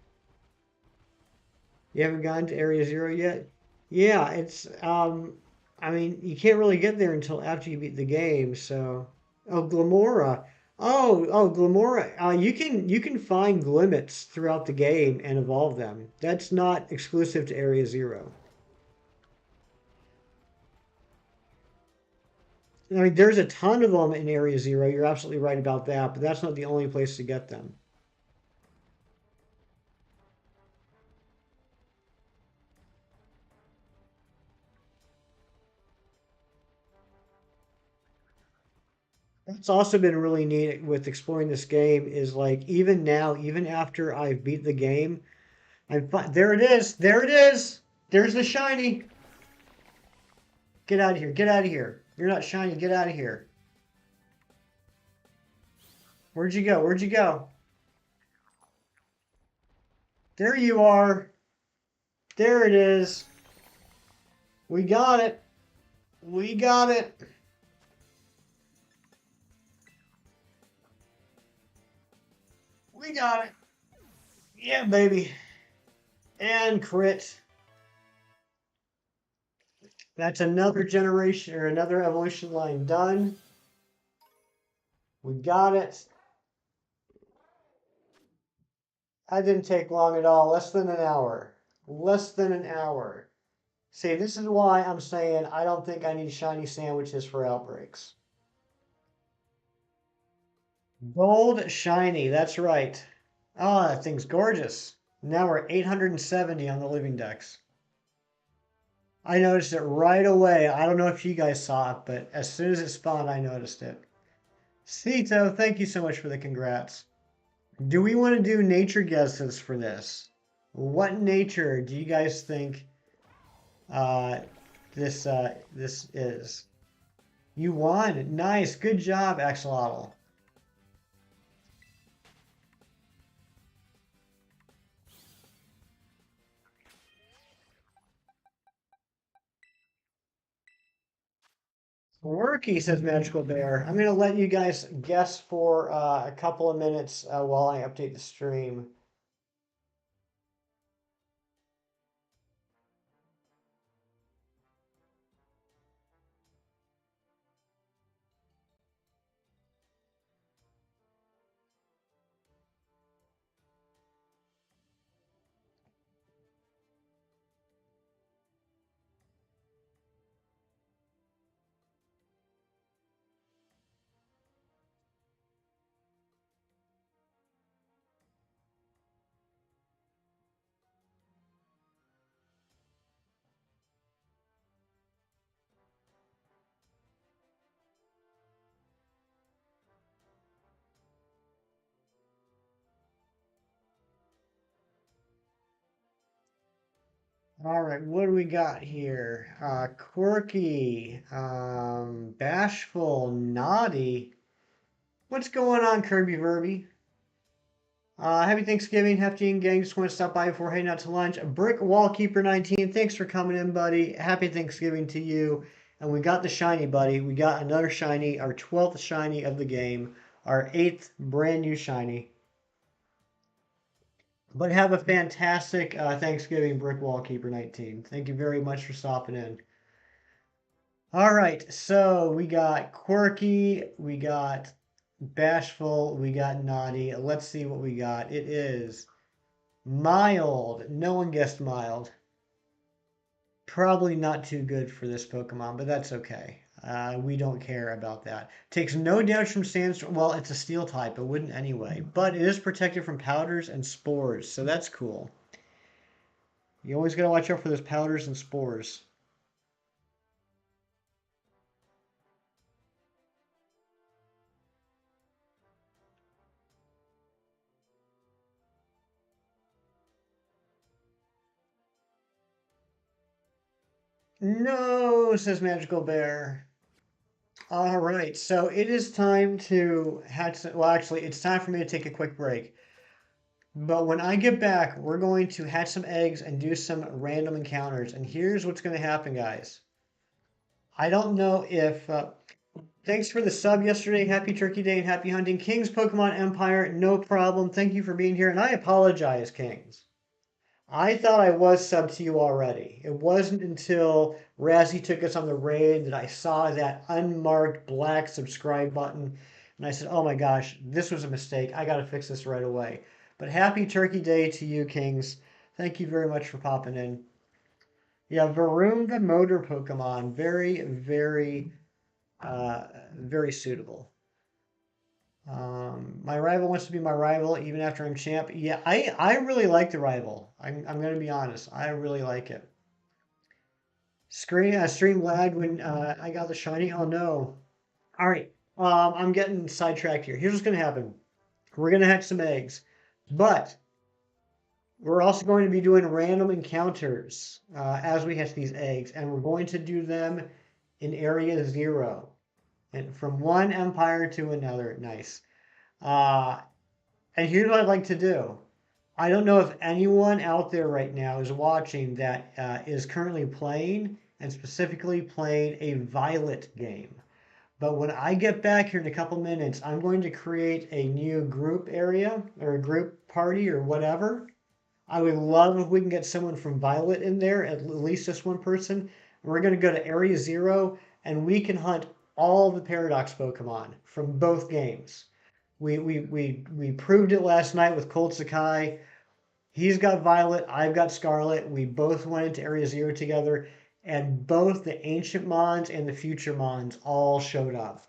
You haven't gotten to Area Zero yet? Yeah, it's I mean, you can't really get there until after you beat the game, so oh, Glamora. Oh, Glamora. You can find Glimmets throughout the game and evolve them. That's not exclusive to Area Zero. I mean, there's a ton of them in Area Zero. You're absolutely right about that, but that's not the only place to get them. That's also been really neat with exploring this game is like even now, even after I've beat the game, I'm fine. There it is. There it is. There's the shiny. Get out of here. Get out of here. You're not shiny. Get out of here. Where'd you go? Where'd you go? There you are. There it is. We got it. We got it. We got it. Yeah, baby. And crit. That's another generation or another evolution line done. We got it. That didn't take long at all. Less than an hour. Less than an hour. See, this is why I'm saying I don't think I need shiny sandwiches for outbreaks. Gold shiny, that's right. Oh, that thing's gorgeous. Now we're 870 on the living dex. I noticed it right away. I don't know if you guys saw it, but as soon as it spawned, I noticed it. Cito, thank you so much for the congrats. Do we want to do nature guesses for this? What nature do you guys think uh, this is? You won. Nice. Good job, Axolotl. Worky, says Magical Bear. I'm going to let you guys guess for a couple of minutes while I update the stream. All right, what do we got here? Quirky, bashful, naughty. What's going on, Kirby Verby? Happy Thanksgiving, Hefty and Gang. Just want to stop by before heading out to lunch. Brick Wallkeeper 19, thanks for coming in, buddy. Happy Thanksgiving to you. And we got the shiny, buddy. We got another shiny, our 12th shiny of the game, our 8th brand new shiny. But have a fantastic Thanksgiving, Brick Wallkeeper 19. Thank you very much for stopping in. All right, so we got Quirky, we got Bashful, we got Naughty. Let's see what we got. It is Mild. No one guessed Mild. Probably not too good for this Pokemon, but that's okay. We don't care about that. Takes no damage from Sandstorm. Well, it's a Steel type. It wouldn't anyway. But it is protected from powders and spores, so that's cool. You always got to watch out for those powders and spores. No, says Magical Bear. All right, so it is time to hatch. Well, actually, it's time for me to take a quick break. But when I get back, we're going to hatch some eggs and do some random encounters. And here's what's going to happen, guys. I don't know if. Thanks for the sub yesterday. Happy Turkey Day and happy hunting. Kings Pokemon Empire, no problem. Thank you for being here. And I apologize, Kings. I thought I was sub to you already. It wasn't until Razzie took us on the raid that I saw that unmarked black subscribe button. And I said, oh my gosh, this was a mistake. I got to fix this right away. But happy Turkey Day to you, Kings. Thank you very much for popping in. Yeah, Varoom the motor Pokemon. Very, very suitable. My rival wants to be my rival even after I'm champ. Yeah, I really like the rival. I'm going to be honest. I really like it. Stream lagged when I got the shiny. Oh no. All right. I'm getting sidetracked here. Here's what's going to happen. We're going to hatch some eggs. But We're also going to be doing random encounters as we hatch these eggs, and we're going to do them in Area Zero, and from one empire to another. Nice. Uh, and here's what I'd like to do. I don't know if anyone out there right now is watching that is currently playing and specifically playing a Violet game. But when I get back here in a couple minutes, I'm going to create a new group area or a group party or whatever. I would love if we can get someone from Violet in there, at least just one person. We're going to go to Area Zero and we can hunt all the Paradox Pokemon from both games. We proved it last night with Colt Sakai. He's got Violet, I've got Scarlet. We both went into Area Zero together, and both the Ancient Mons and the Future Mons all showed up.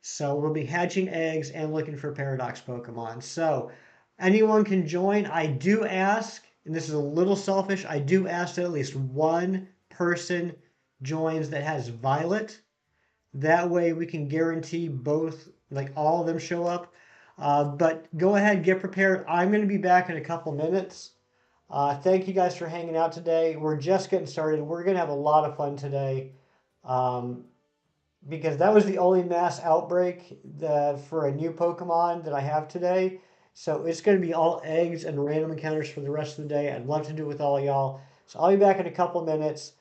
So we'll be hatching eggs and looking for Paradox Pokemon. So anyone can join. I do ask, and this is a little selfish, I do ask that at least one person joins that has Violet. That way we can guarantee both, like all of them show up. But go ahead, get prepared. I'm going to be back in a couple minutes. Thank you guys for hanging out today. We're just getting started. We're going to have a lot of fun today. Um, because that was the only mass outbreak for a new Pokemon that I have today. So it's going to be all eggs and random encounters for the rest of the day. I'd love to do it with all y'all. So I'll be back in a couple of minutes.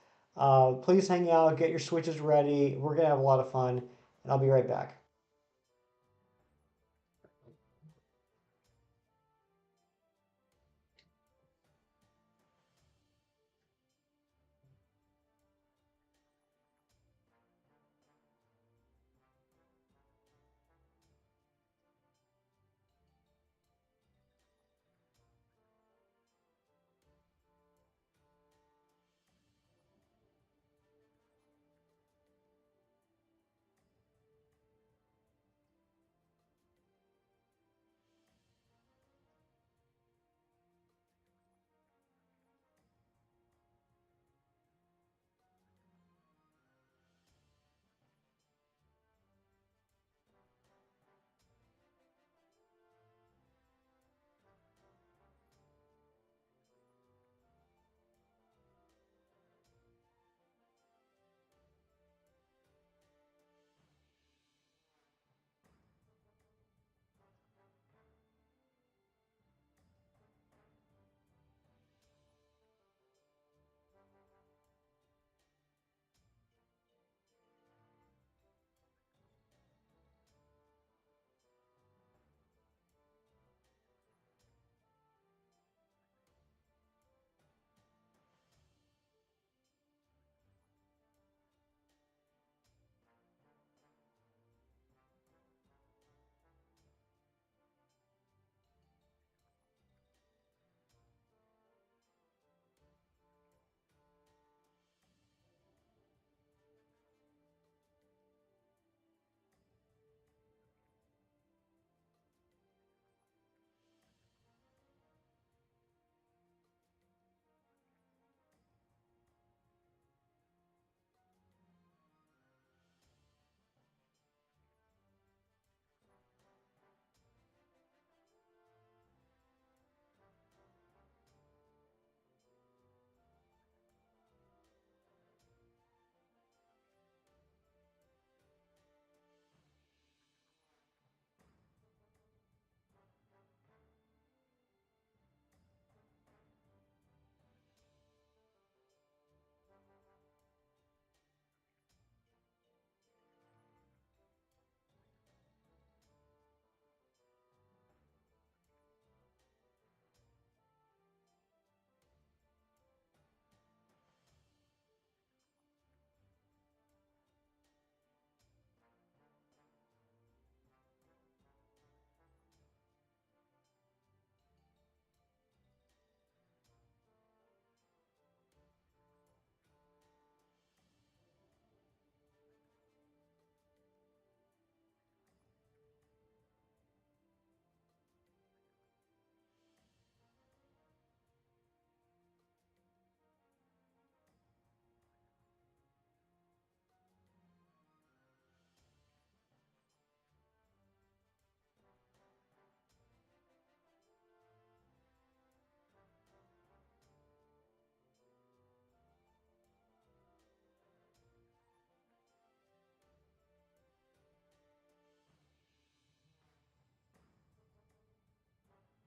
Please hang out, get your switches ready. We're going to have a lot of fun, and I'll be right back.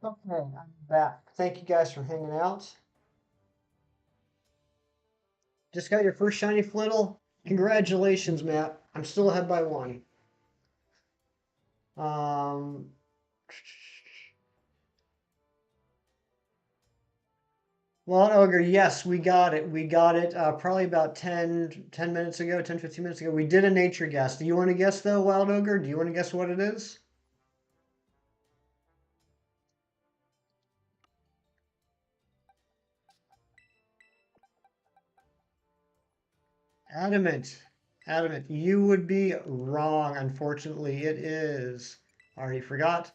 Okay, I'm back. Thank you guys for hanging out. Just got your first shiny Flittle. Congratulations, Matt. I'm still ahead by one. Um, Wild Ogre, yes, we got it. We got it probably about 10 minutes ago, 10, 15 minutes ago. We did a nature guess. Do you want to guess, though, Wild Ogre? Do you want to guess what it is? Adamant. Adamant. You would be wrong, unfortunately. It is. Already forgot.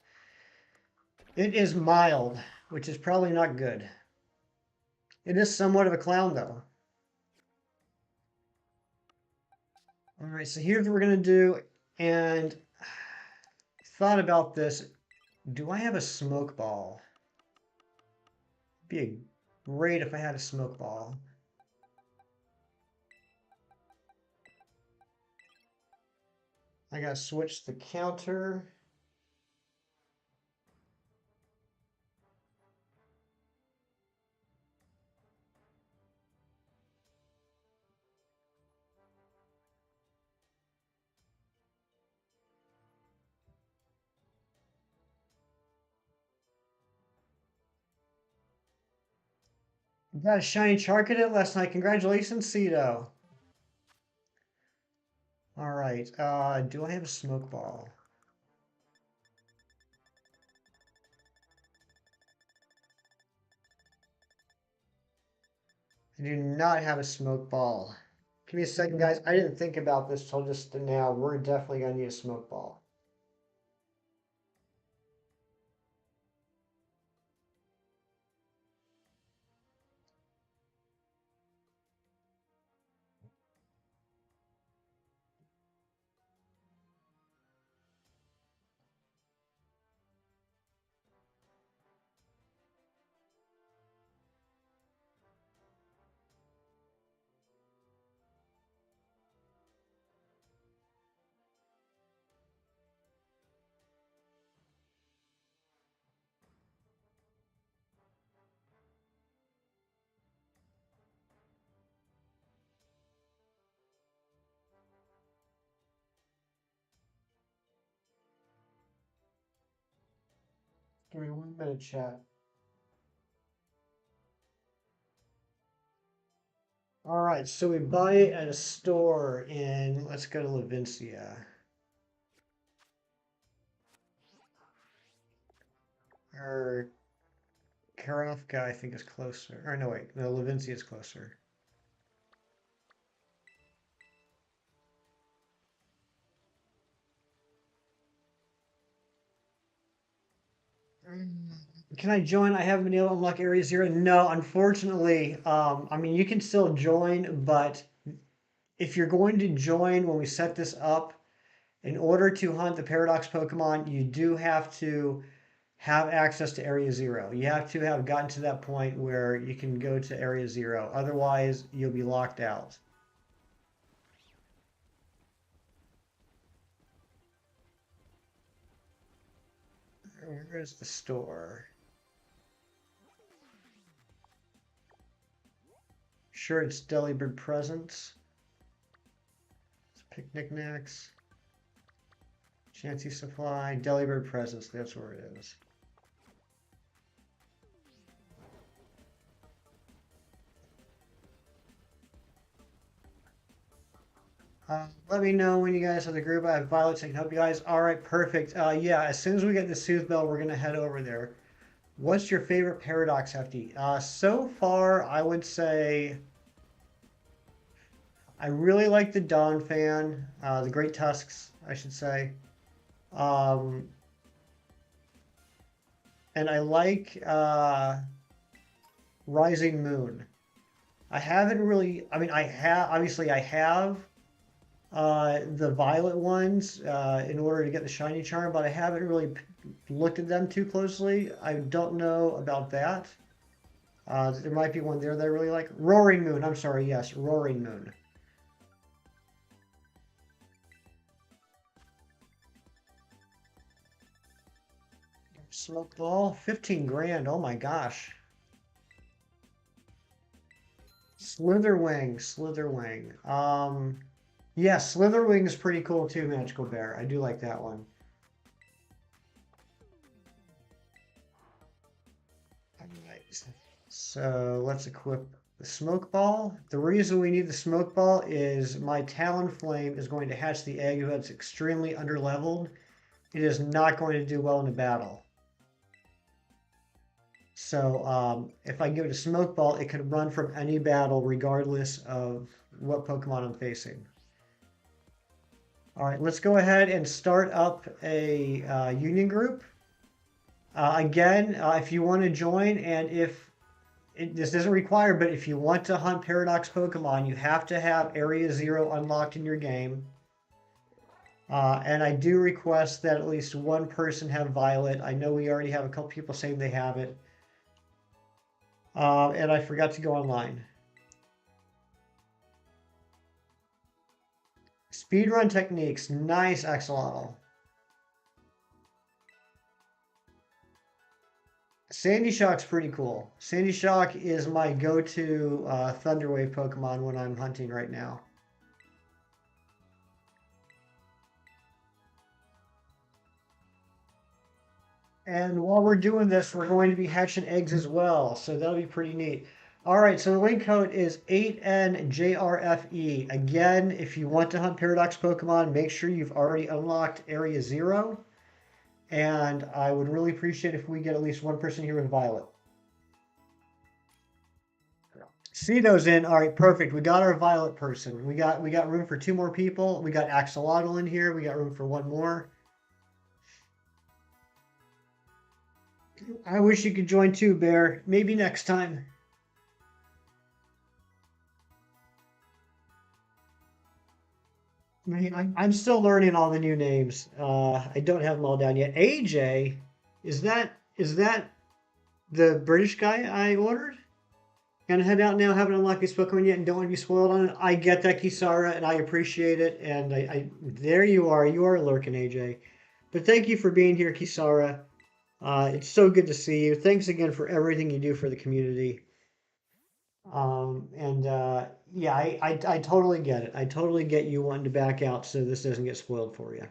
It is mild, which is probably not good. It is somewhat of a clown, though. All right, so here's what we're going to do. And thought about this. Do I have a smoke ball? It'd be great if I had a smoke ball. I got to switch the counter. You got a shiny Charcadet last night. Congratulations, Cedo. All right. Do I have a smoke ball? I do not have a smoke ball. Give me a second, guys. I didn't think about this till just now. We're definitely going to need a smoke ball. Give me 1 minute, chat. All right, so we buy it at a store in, let's go to Levincia. Or Karofka, I think, is closer. Or no, wait, no, Levincia is closer. Can I join? I haven't been able to unlock Area Zero. No, unfortunately. I mean, you can still join, but if you're going to join when we set this up, in order to hunt the Paradox Pokemon, you do have to have access to Area Zero. You have to have gotten to that point where you can go to Area Zero. Otherwise, you'll be locked out. Where is the store? Sure, it's Delibird Presents. It's Picnic Knicks. Chancy Supply, Delibird Presents, that's where it is. Let me know when you guys have the group. I have Violet, so I can help you guys. All right, perfect. Yeah, as soon as we get the Sooth Bell, we're going to head over there. What's your favorite Paradox Hefty? So far, I would say I really like the Dawn Fan, the Great Tusks, I should say. And I like Rising Moon. I haven't really, I mean, I have, obviously I have the violet ones in order to get the shiny charm, but I haven't really looked at them too closely. I don't know about that. There might be one there that I really like. Roaring Moon, I'm sorry, yes, Roaring Moon. Smoke ball, 15 grand. Oh my gosh. Slitherwing, Slitherwing. Yeah, Slitherwing is pretty cool too, Magical Bear. I do like that one. Alright. So let's equip the smoke ball. The reason we need the smoke ball is my Talonflame is going to hatch the egg that's extremely underleveled. It is not going to do well in a battle. So if I give it a smoke ball, it can run from any battle regardless of what Pokemon I'm facing. All right, let's go ahead and start up a union group. Again, if you want to join, and if this isn't required, but if you want to hunt Paradox Pokemon, you have to have Area 0 unlocked in your game. And I do request that at least one person have Violet. I know we already have a couple people saying they have it. And I forgot to go online. Speedrun techniques. Nice, Axolotl. Sandy Shock's pretty cool. Sandy Shock is my go-to Thunderwave Pokemon when I'm hunting right now. And while we're doing this, we're going to be hatching eggs as well, so that'll be pretty neat. All right, so the link code is 8NJRFE. Again, if you want to hunt Paradox Pokemon, make sure you've already unlocked Area 0. And I would really appreciate if we get at least one person here with Violet. Cito's in. All right, perfect. We got our Violet person. We got room for 2 more people. We got Axolotl in here. We got room for 1 more. I wish you could join too, Bear. Maybe next time. I mean, I'm still learning all the new names. I don't have them all down yet. AJ, is that the British guy I ordered? Gonna head out now, haven't unlocked this Pokemon yet, and don't want to be spoiled on it. I get that, Kisara, and I appreciate it. And there you are. You are lurking, AJ. But thank you for being here, Kisara. It's so good to see you. Thanks again for everything you do for the community. Yeah, I totally get it. I totally get you wanting to back out so this doesn't get spoiled for you.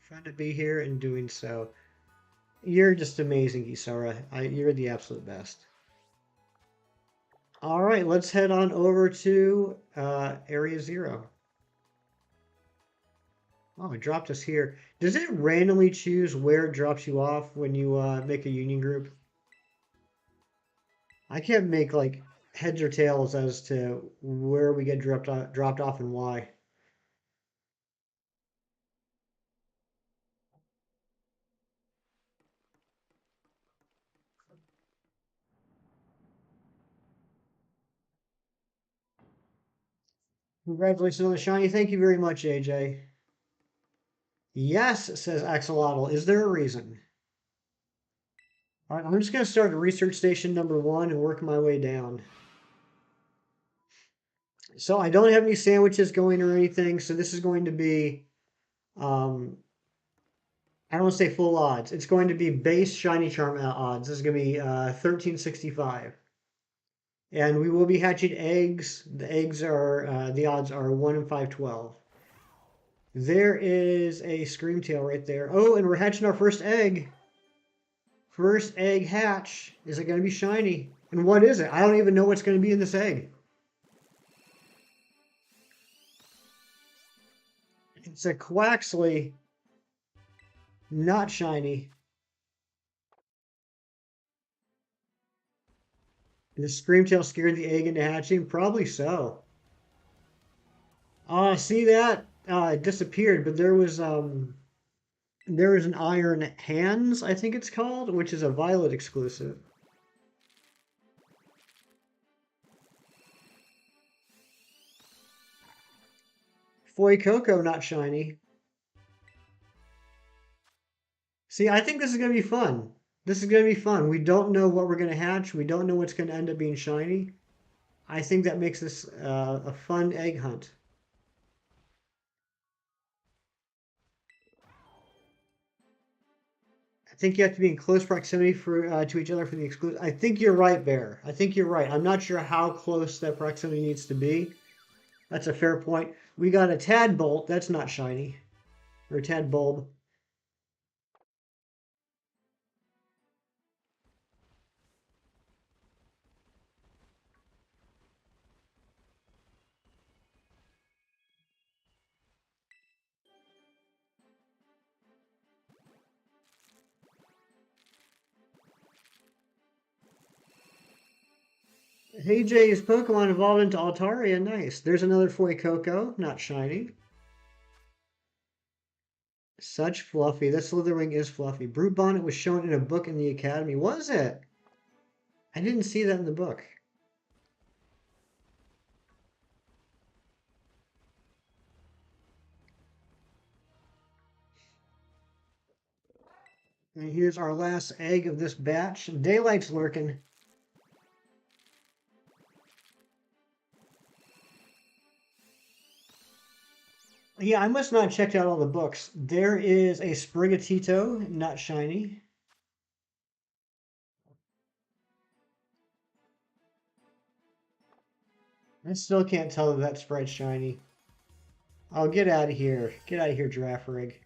Trying to be here and doing so. You're just amazing, Isara. You're the absolute best. All right, let's head on over to Area 0. Oh, it dropped us here. Does it randomly choose where it drops you off when you make a union group? I can't make like heads or tails as to where we get dropped off and why. Congratulations on the shiny. Thank you very much, AJ. Yes, says Axolotl. Is there a reason? All right, I'm just going to start at research station number 1 and work my way down. So I don't have any sandwiches going or anything, so this is going to be, I don't want to say full odds. It's going to be base shiny charm odds. This is going to be 1365. And we will be hatching eggs. The eggs are, the odds are 1 in 512. There is a Screamtail right there. Oh, and we're hatching our first egg. First egg hatch. Is it going to be shiny? And what is it? I don't even know what's going to be in this egg. It's a Quaxley. Not shiny. The Screamtail scared the egg into hatching? Probably so. See that? It disappeared, but there was an Iron Hands, I think it's called, which is a Violet exclusive. Foy Coco, not shiny. See, I think this is going to be fun. This is going to be fun. We don't know what we're going to hatch. We don't know what's going to end up being shiny. I think that makes this a fun egg hunt. I think you have to be in close proximity for to each other for the exclusive. I think you're right, Bear. I think you're right. I'm not sure how close that proximity needs to be. That's a fair point. We got a Tadbolt. That's not shiny. Or a Tadbulb. Hey Jay, is Pokemon evolved into Altaria? Nice. There's another Fuecoco. Not shiny. Such fluffy. That Slitherwing is fluffy. Brute Bonnet was shown in a book in the Academy. Was it? I didn't see that in the book. And here's our last egg of this batch. Daylight's lurking. Yeah, I must not have checked out all the books. There is a Sprigatito, not shiny. I still can't tell if that sprite's shiny. Oh, get out of here. Get out of here, Giraffe Rig.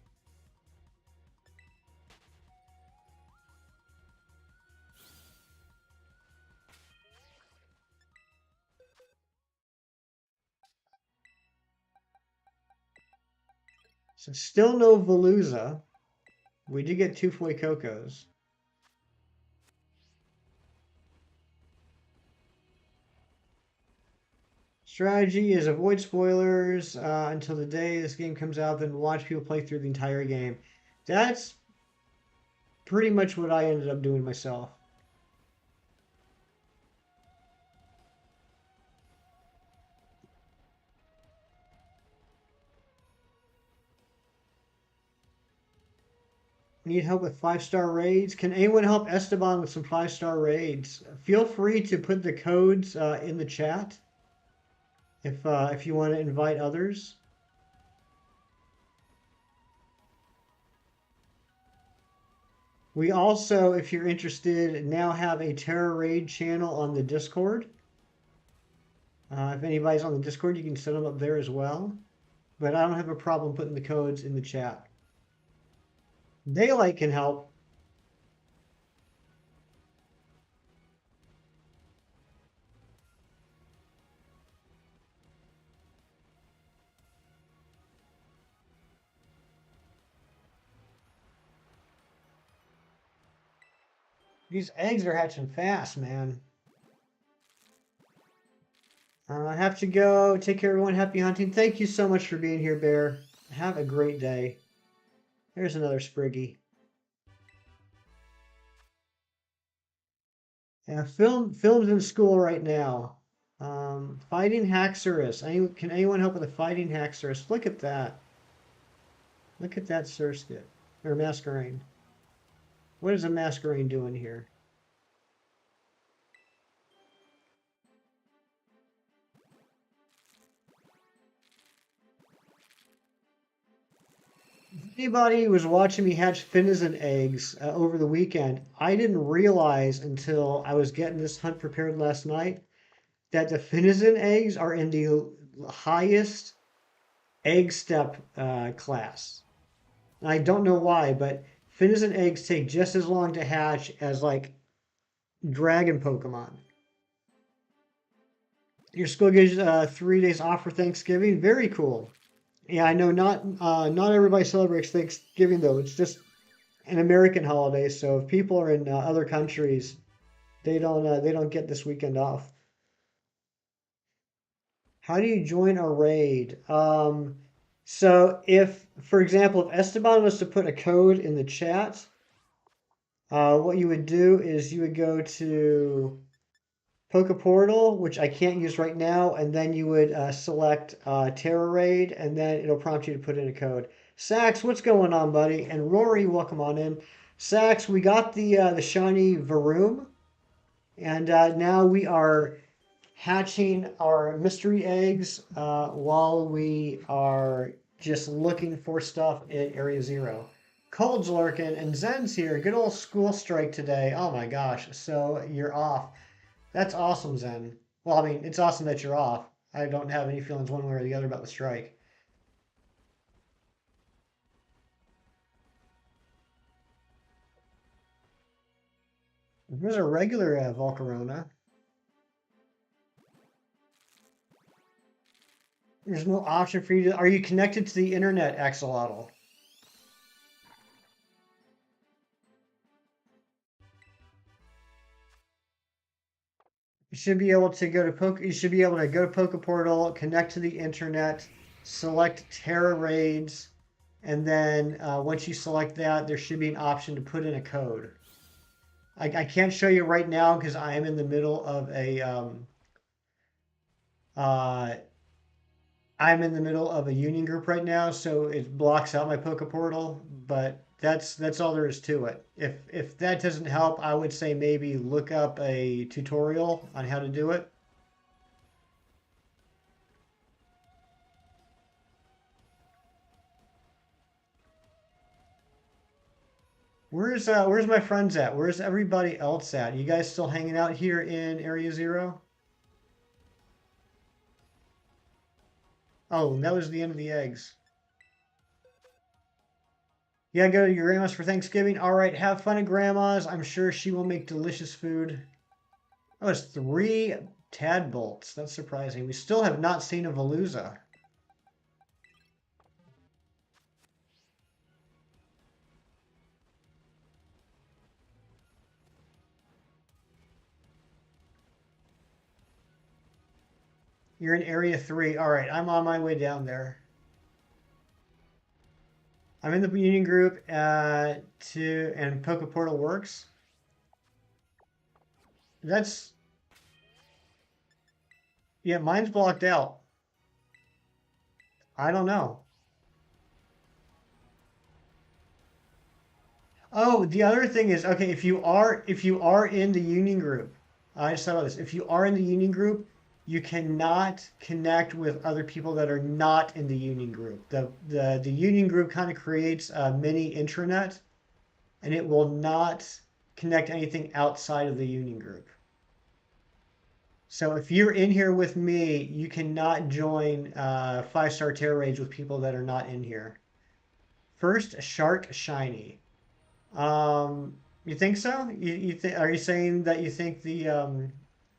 So still no Veluza. We did get two Fuecocos. Strategy is avoid spoilers until the day this game comes out, then watch people play through the entire game. That's pretty much what I ended up doing myself. Need help with 5-star raids? Can anyone help Esteban with some 5-star raids? Feel free to put the codes in the chat if you want to invite others. We also, if you're interested, now have a Terra Raid channel on the Discord. If anybody's on the Discord, you can set them up there as well. But I don't have a problem putting the codes in the chat. Daylight can help. These eggs are hatching fast, man. I have to go. Take care, everyone. Happy hunting. Thank you so much for being here, Bear. Have a great day. There's another Spriggy. Yeah, films in school right now. Fighting Haxorus. Can anyone help with a fighting Haxorus? Look at that. Look at that Surskit. Or Masquerain. What is a Masquerain doing here? Anybody who was watching me hatch Finizen eggs over the weekend, I didn't realize until I was getting this hunt prepared last night that the Finizen eggs are in the highest egg step class. And I don't know why, but Finizen eggs take just as long to hatch as like dragon Pokemon. Your school gives 3 days off for Thanksgiving. Very cool. Yeah, I know not everybody celebrates Thanksgiving though. It's just an American holiday. So if people are in other countries, they don't get this weekend off. How do you join a raid? So if, for example, if Esteban was to put a code in the chat, what you would do is you would go to Pokeportal, which I can't use right now, and then you would select Terra Raid, and then it'll prompt you to put in a code. Sax, what's going on, buddy? And Rory, welcome on in. Sax, we got the shiny Varoom, and now we are hatching our mystery eggs while we are just looking for stuff in Area Zero. Cold's lurking, and Zen's here. Good old school strike today. Oh my gosh, so you're off. That's awesome, Zen. Well, I mean, it's awesome that you're off. I don't have any feelings one way or the other about the strike. There's a regular Volcarona. There's no option for you to. Are you connected to the internet, Axolotl? You should be able to go to You should be able to go to Pokeportal, connect to the internet, select Terra raids, and then once you select that, there should be an option to put in a code. I can't show you right now because I am in the middle of uh, I'm in the middle of a union group right now, so it blocks out my Pokeportal. But that's all there is to it. If that doesn't help, I would say maybe look up a tutorial on how to do it. Where's my friends at? Where's everybody else at? You guys still hanging out here in Area Zero? Oh, that was the end of the eggs. Yeah, go to your grandma's for Thanksgiving. All right, have fun at grandma's. I'm sure she will make delicious food. Oh, it's 3 tadbolts. That's surprising. We still have not seen a Veluza. You're in Area 3. All right, I'm on my way down there. I'm in the Union group and Pokeportal works. That's Yeah, mine's blocked out. I don't know. Oh, the other thing is, okay, if you are in the union group, I just thought about this. If you are in the union group, you cannot connect with other people that are not in the union group. The union group kind of creates a mini intranet, and it will not connect anything outside of the union group. So if you're in here with me, you cannot join 5-star terror raids with people that are not in here. First, Shark Shiny. You think so? Are you saying that you think the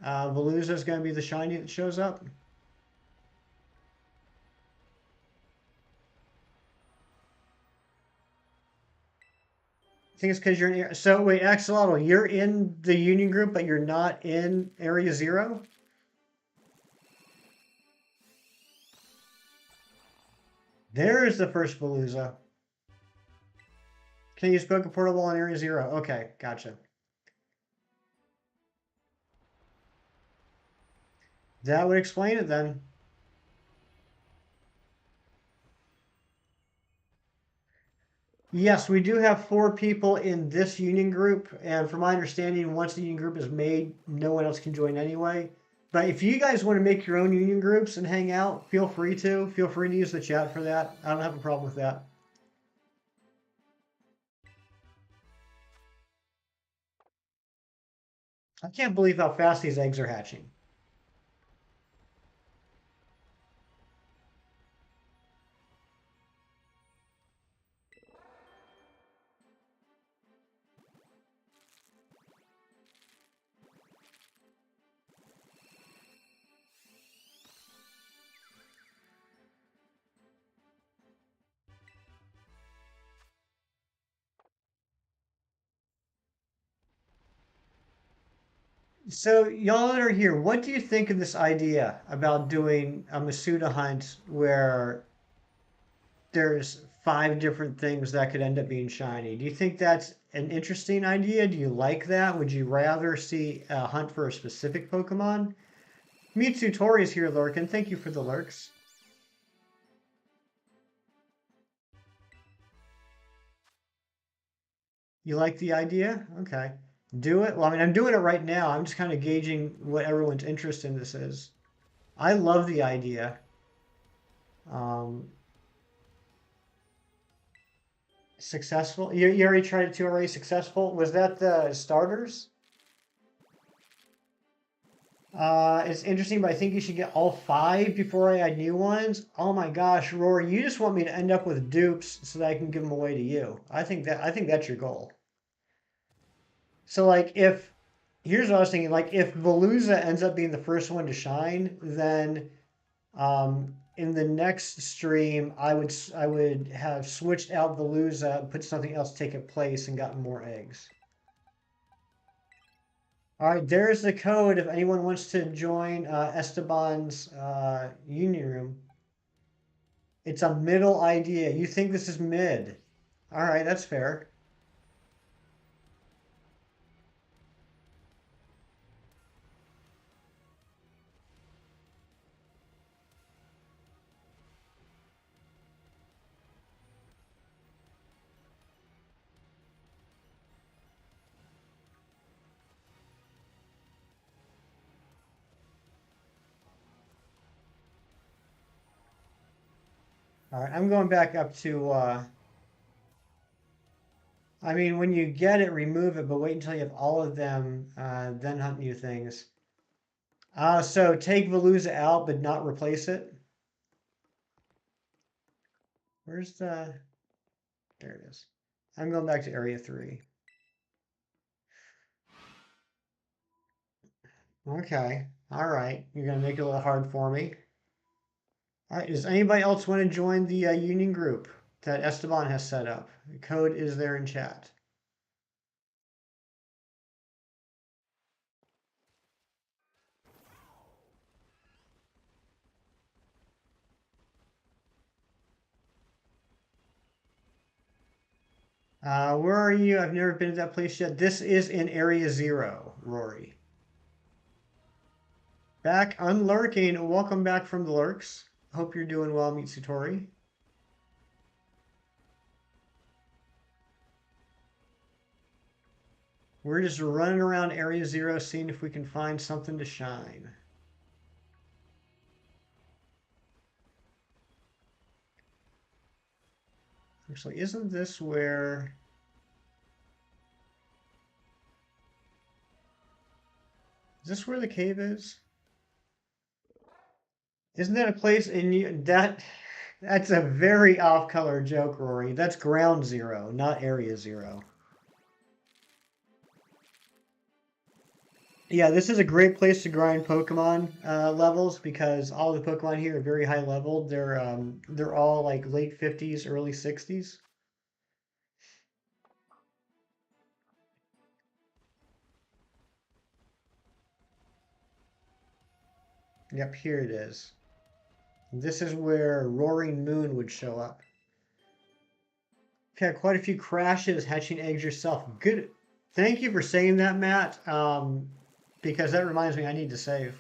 Veluza is going to be the shiny that shows up? I think it's because you're in. So wait, Axolotl, you're in the Union group, but you're not in Area Zero. There is the first Veluza. Can you use Poke Portable on Area Zero? Okay, gotcha. That would explain it then. Yes, we do have 4 people in this union group, and from my understanding, once the union group is made, no one else can join anyway. But if you guys want to make your own union groups and hang out, feel free to. Feel free to use the chat for that. I don't have a problem with that. I can't believe how fast these eggs are hatching. So y'all that are here, what do you think of this idea about doing a Masuda hunt where there's 5 different things that could end up being shiny? Do you think that's an interesting idea? Do you like that? Would you rather see a hunt for a specific Pokemon? Mewtwo Tori is here, Lurkin. Thank you for the lurks. You like the idea? Okay. Do it. Well, I mean, I'm doing it right now. I'm just kind of gauging what everyone's interest in this is. I love the idea. Um, Successful. You already tried it too already. Successful. Was that the starters? It's interesting, but I think you should get all five before I add new ones. Oh my gosh, Rory, you just want me to end up with dupes so that I can give them away to you. I think that's your goal. So like if here's what I was thinking, like if Veluza ends up being the first one to shine, then in the next stream I would have switched out Veluza, put something else take its place, and gotten more eggs. All right, there's the code if anyone wants to join Esteban's union room. It's a middle idea. You think this is mid. All right, that's fair. All right, I'm going back up to, I mean, when you get it, remove it, but wait until you have all of them, then hunt new things. So take Veluza out, but not replace it. Where's the, there it is. I'm going back to area 3. Okay, all right. You're going to make it a little hard for me. All right, does anybody else want to join the union group that Esteban has set up? The code is there in chat. Where are you? I've never been to that place yet. This is in Area 0, Rory. Back unlurking. Welcome back from the lurks. Hope you're doing well, Mitsutori. We're just running around Area 0 seeing if we can find something to shine. Actually, isn't this where... Is this where the cave is? Isn't that a place in you that's a very off-color joke, Rory. That's ground 0, not area 0. Yeah, this is a great place to grind Pokemon levels because all the Pokemon here are very high leveled. They're all like late 50s, early 60s. Yep, here it is. This is where Roaring Moon would show up. You've had quite a few crashes hatching eggs yourself. Good. Thank you for saying that, Matt. Because that reminds me I need to save.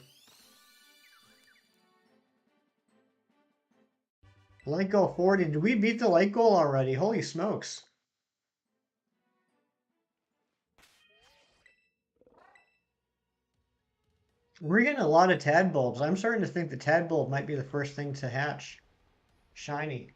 Light goal 40. Did we beat the light goal already? Holy smokes. We're getting a lot of Tadbulbs. I'm starting to think the Tadbulb might be the first thing to hatch. Shiny.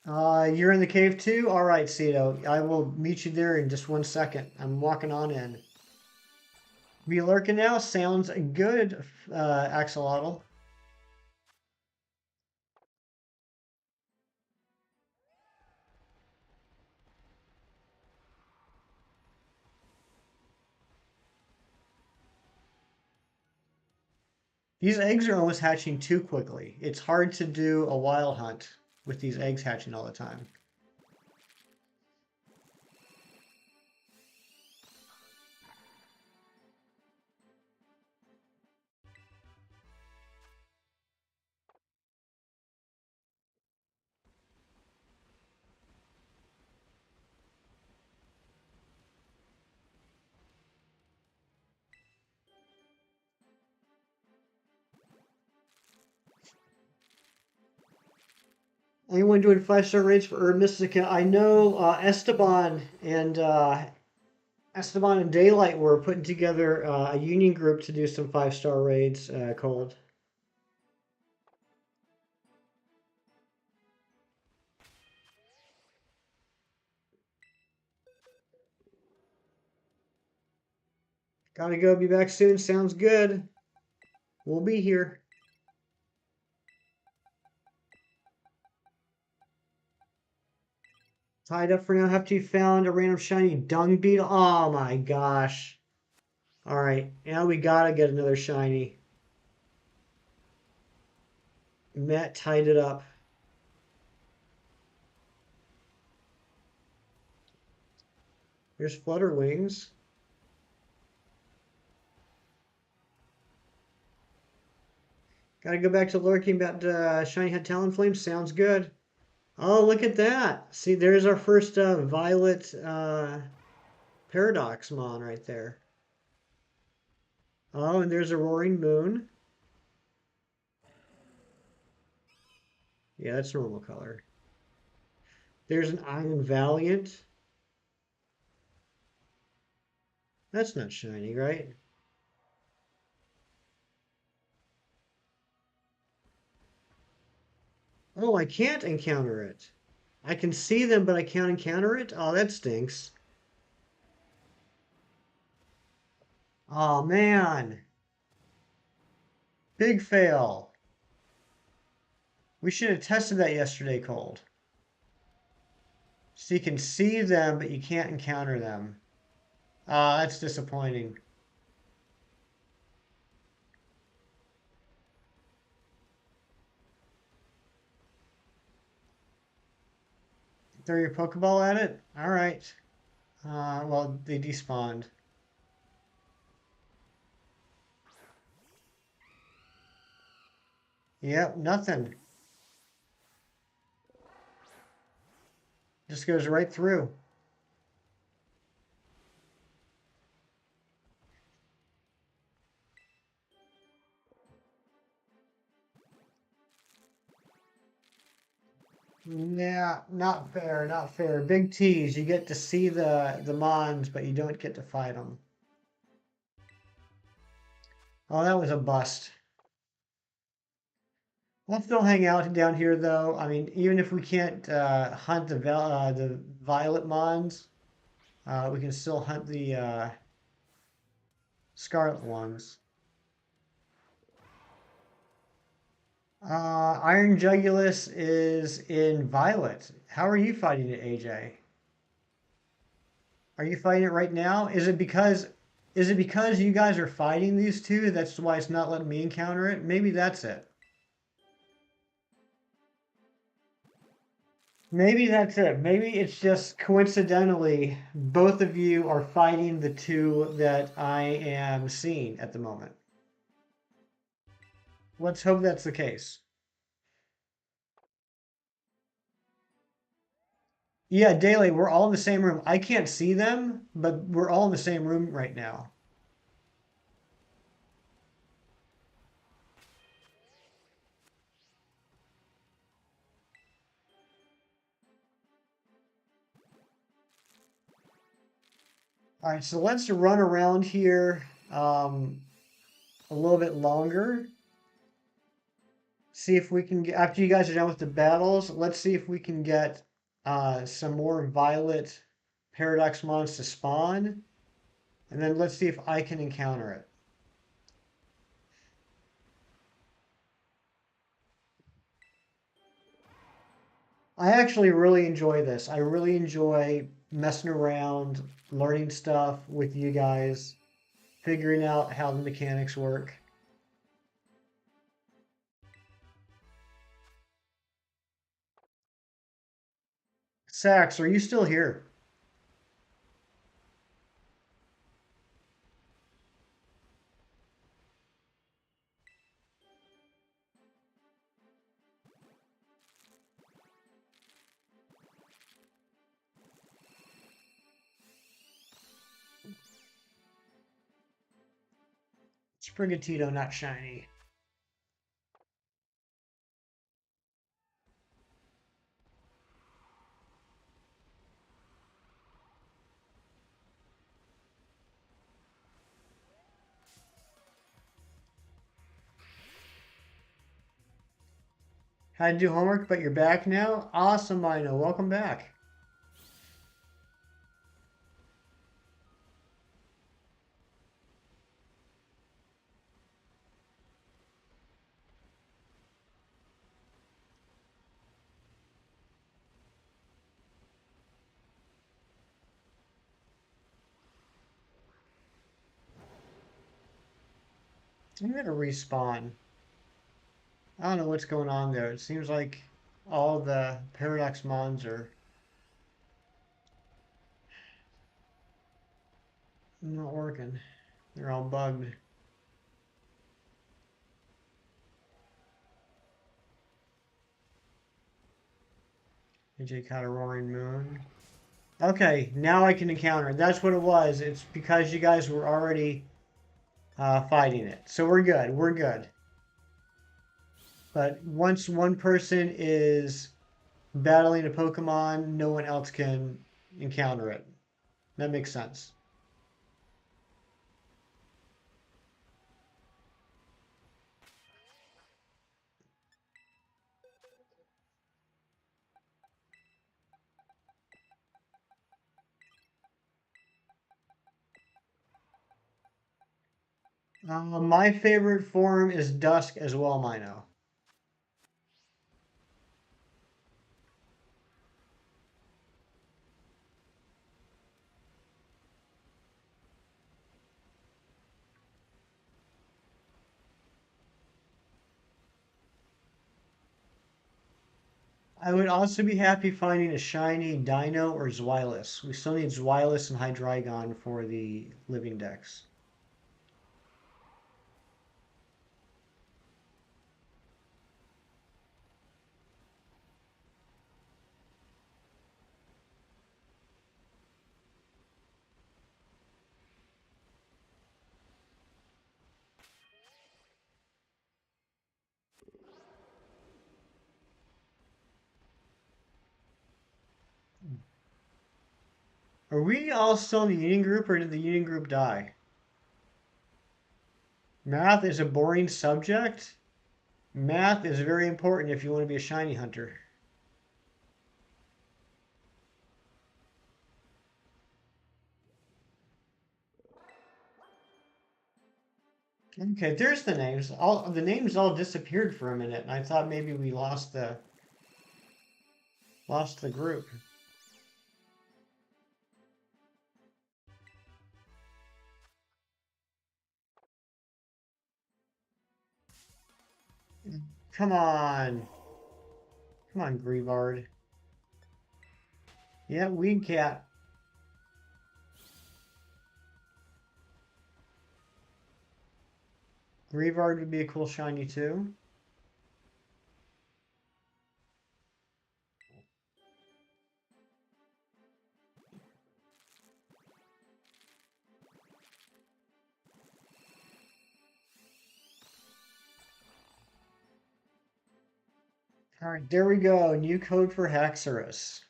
You're in the cave too? All right, Cito. I will meet you there in just 1 second. I'm walking on in. Be lurking now? Sounds good, Axolotl. These eggs are almost hatching too quickly. It's hard to do a wild hunt with these eggs hatching all the time. Anyone doing 5-star rates for Herb Mystica? I know Esteban and Daylight were putting together a union group to do some 5-star raids. Cold. Gotta go. Be back soon. Sounds good. We'll be here. Tied up for now. Have to found a random shiny dung beetle. Oh my gosh. All right. Now we gotta get another shiny. Matt tied it up. Here's Flutterwings. Gotta go back to lurking about shiny head Talonflame. Sounds good. Oh, look at that. See, there's our first Violet Paradox Mon right there. Oh, and there's a Roaring Moon. Yeah, that's normal color. There's an Iron Valiant. That's not shiny, right? Oh, I can't encounter it. I can see them, but I can't encounter it? Oh, that stinks. Oh, man. Big fail. We should have tested that yesterday, Cold. So you can see them, but you can't encounter them. Ah, that's disappointing. Throw your Pokeball at it? All right. Well, they despawned. Yep, nothing. Just goes right through. Yeah, not fair, not fair. Big T's, you get to see the Mons, but you don't get to fight them. Oh, that was a bust. We'll still hang out down here, though. I mean, even if we can't hunt the Violet Mons, we can still hunt the Scarlet ones. Iron Jugulus is in Violet. How are you fighting it, AJ? Are you fighting it right now? Is it because you guys are fighting these two? That's why it's not letting me encounter it? Maybe that's it. Maybe that's it. Maybe it's just coincidentally both of you are fighting the two that I am seeing at the moment. Let's hope that's the case. Yeah, Daily, we're all in the same room. I can't see them, but we're all in the same room right now. All right, so let's run around here a little bit longer. See if we can get, after you guys are done with the battles, let's see if we can get some more Violet Paradox Mons to spawn. And then let's see if I can encounter it. I actually really enjoy this. I really enjoy messing around, learning stuff with you guys, figuring out how the mechanics work. Sax, are you still here? Sprigatito, not shiny. Had to do homework, but you're back now? Awesome, Mino. Welcome back. I'm gonna respawn. I don't know what's going on there. It seems like all the Paradox Mons are not working. They're all bugged. AJ caught a roaring moon. Okay, now I can encounter it. That's what it was. It's because you guys were already fighting it. So we're good. We're good. But once one person is battling a Pokemon, no one else can encounter it. That makes sense. My favorite form is Dusk as well, Mino. I would also be happy finding a shiny Dino or Zweilous. We still need Zweilous and Hydreigon for the living decks. Are we all still in the Union Group or did the Union Group die? Math is a boring subject? Math is very important if you want to be a shiny hunter. Okay, there's the names. All the names all disappeared for a minute, and I thought maybe we lost the group. Come on. Come on, Grievard. Yeah, Weed Cat. Grievard would be a cool shiny too. All right, there we go. New code for Haxorus.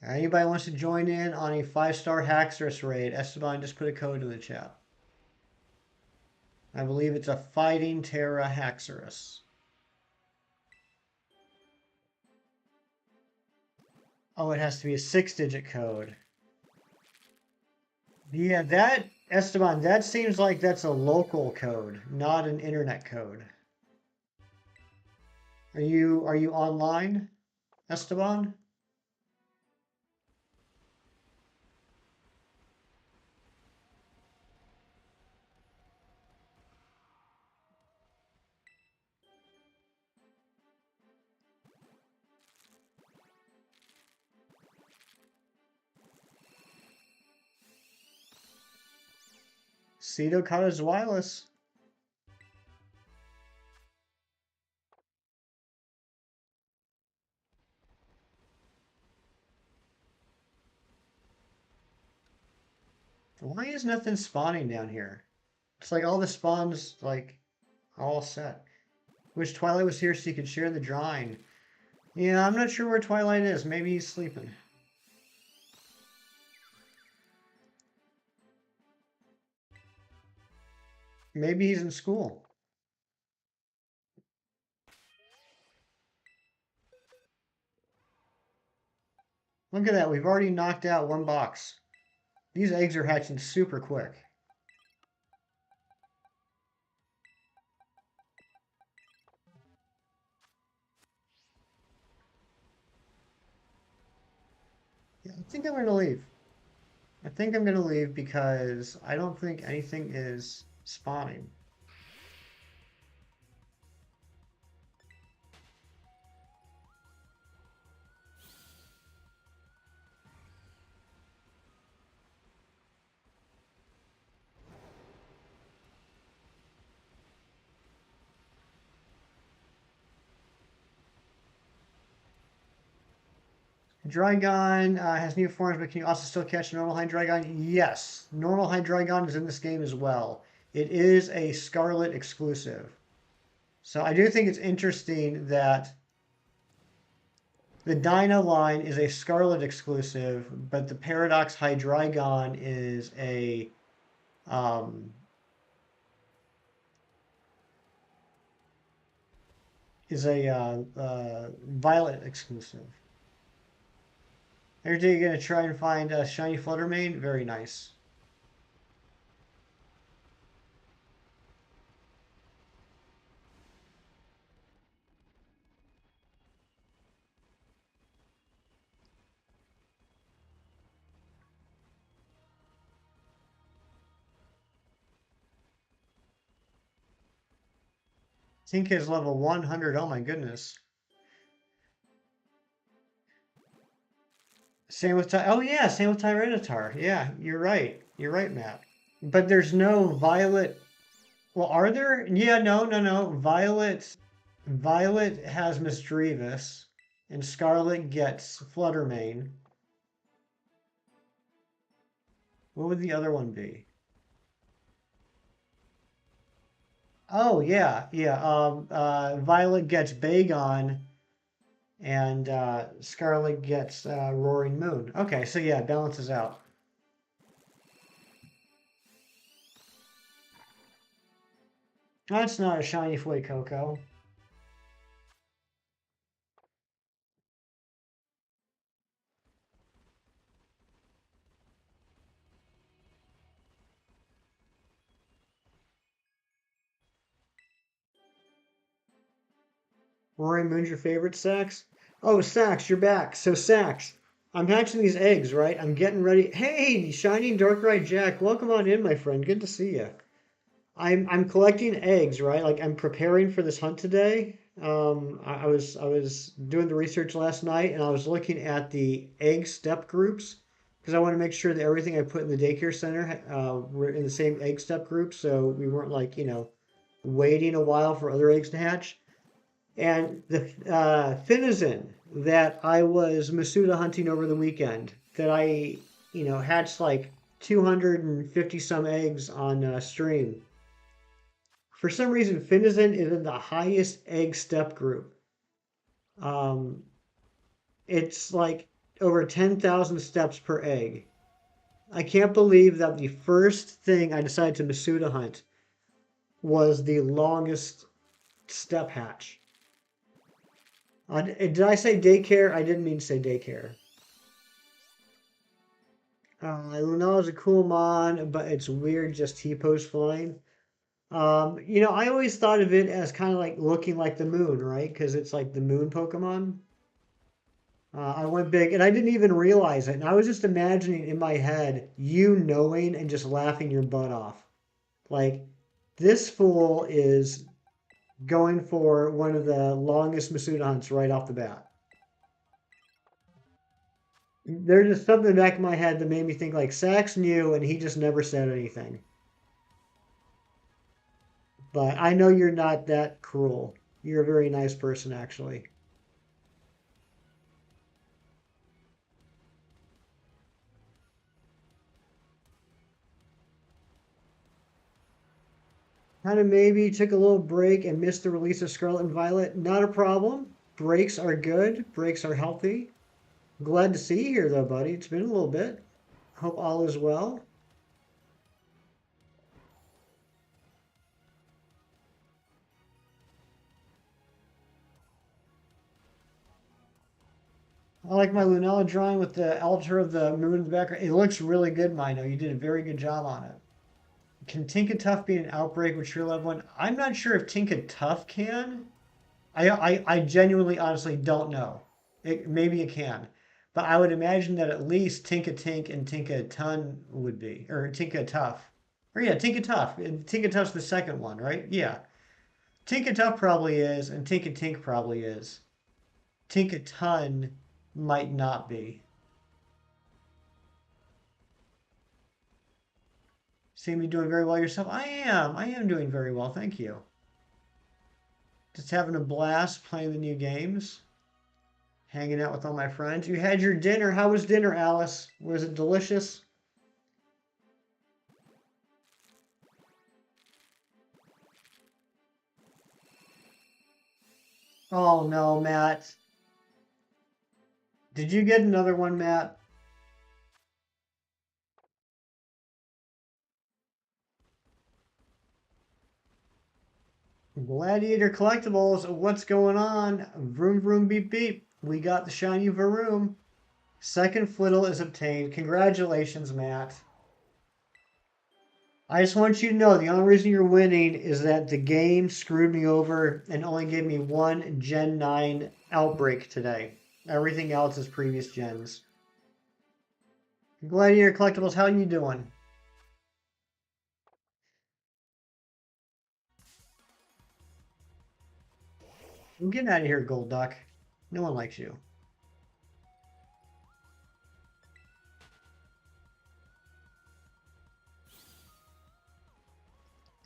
Anybody wants to join in on a 5-star Haxorus raid, Esteban just put a code in the chat. I believe it's a Fighting Terra Haxorus. Oh, it has to be a 6-digit code. Yeah, that, Esteban, that seems like that's a local code, not an internet code. Are you online, Esteban? Cedo caught his wireless. Why is nothing spawning down here? It's like all the spawns, like, all set. Wish Twilight was here so you could share the drawing. Yeah, I'm not sure where Twilight is. Maybe he's sleeping. Maybe he's in school. Look at that. We've already knocked out one box. These eggs are hatching super quick. Yeah, I think I'm going to leave. I think I'm going to leave because I don't think anything is spawning. Drygon has new forms, but can you also still catch normal Hydreigon? Yes, normal Hydreigon is in this game as well. It is a Scarlet exclusive. So I do think it's interesting that the Dyna line is a Scarlet exclusive, but the Paradox Hydreigon um, is a Violet exclusive. Every day you're gonna try and find a shiny Fluttermane. Very nice. Tinka is level 100. Oh my goodness. Same with oh yeah, same with Tyranitar. Yeah, you're right. You're right, Matt. But there's no Violet. Well, are there? Yeah, no. Violet has Misdreavus, and Scarlet gets Fluttermane. What would the other one be? Oh yeah. Violet gets Bagon, and Scarlet gets Roaring Moon. Okay, so yeah, it balances out. That's not a shiny Fuecoco. Roaring Moon's your favorite, Sax? Oh, Sax, you're back. So, Sax, I'm hatching these eggs, right? I'm getting ready. Hey, Shining Darkrai Jack, welcome on in, my friend. Good to see you. I'm collecting eggs, right? Like I'm preparing for this hunt today. I was doing the research last night, and I was looking at the egg step groups because I want to make sure that everything I put in the daycare center were in the same egg step group, so we weren't like waiting a while for other eggs to hatch. And the Finizen that I was Masuda hunting over the weekend, that I hatched like 250 some eggs on stream. For some reason, Finizen is in the highest egg step group. Um, it's like over 10,000 steps per egg. I can't believe that the first thing I decided to Masuda hunt was the longest step hatch. Did I say daycare? I didn't mean to say daycare. Lunala's a cool mon, but it's weird just T-pose flying. I always thought of it as kind of like looking like the moon, right? Because it's like the moon Pokemon. I went big, and I didn't even realize it. And I was just imagining in my head you knowing and just laughing your butt off. Like, this fool is going for one of the longest Masuda hunts right off the bat. There's just something in the back of my head that made me think like Sax knew, and he just never said anything. But I know you're not that cruel. You're a very nice person, actually. Kind of maybe took a little break and missed the release of Scarlet and Violet. Not a problem. Breaks are good. Breaks are healthy. Glad to see you here, though, buddy. It's been a little bit. Hope all is well. I like my Lunella drawing with the altar of the moon in the background. It looks really good, Mino. You did a very good job on it. Can Tinka Tough be an outbreak with your loved one? I'm not sure if Tinka Tough can. I genuinely, honestly don't know. Maybe it can. But I would imagine that at least Tinka Tink and Tinka Ton would be. Or Tinka Tough. Or yeah, Tinka Tough. And Tinka Tough's the second one, right? Yeah. Tinka Tough probably is, and Tinka Tink probably is. Tinka Ton might not be. Seem to be doing very well yourself. I am. I am doing very well. Thank you. Just having a blast playing the new games, hanging out with all my friends. You had your dinner. How was dinner, Alice? Was it delicious? Oh no, Matt. Did you get another one, Matt? Gladiator Collectibles, what's going on? Vroom vroom beep beep. We got the shiny Varoom. Second Flittle is obtained. Congratulations, Matt. I just want you to know the only reason you're winning is that the game screwed me over and only gave me one Gen 9 outbreak today. Everything else is previous gens. Gladiator Collectibles, how you doing? I'm getting out of here, Gold Duck. No one likes you.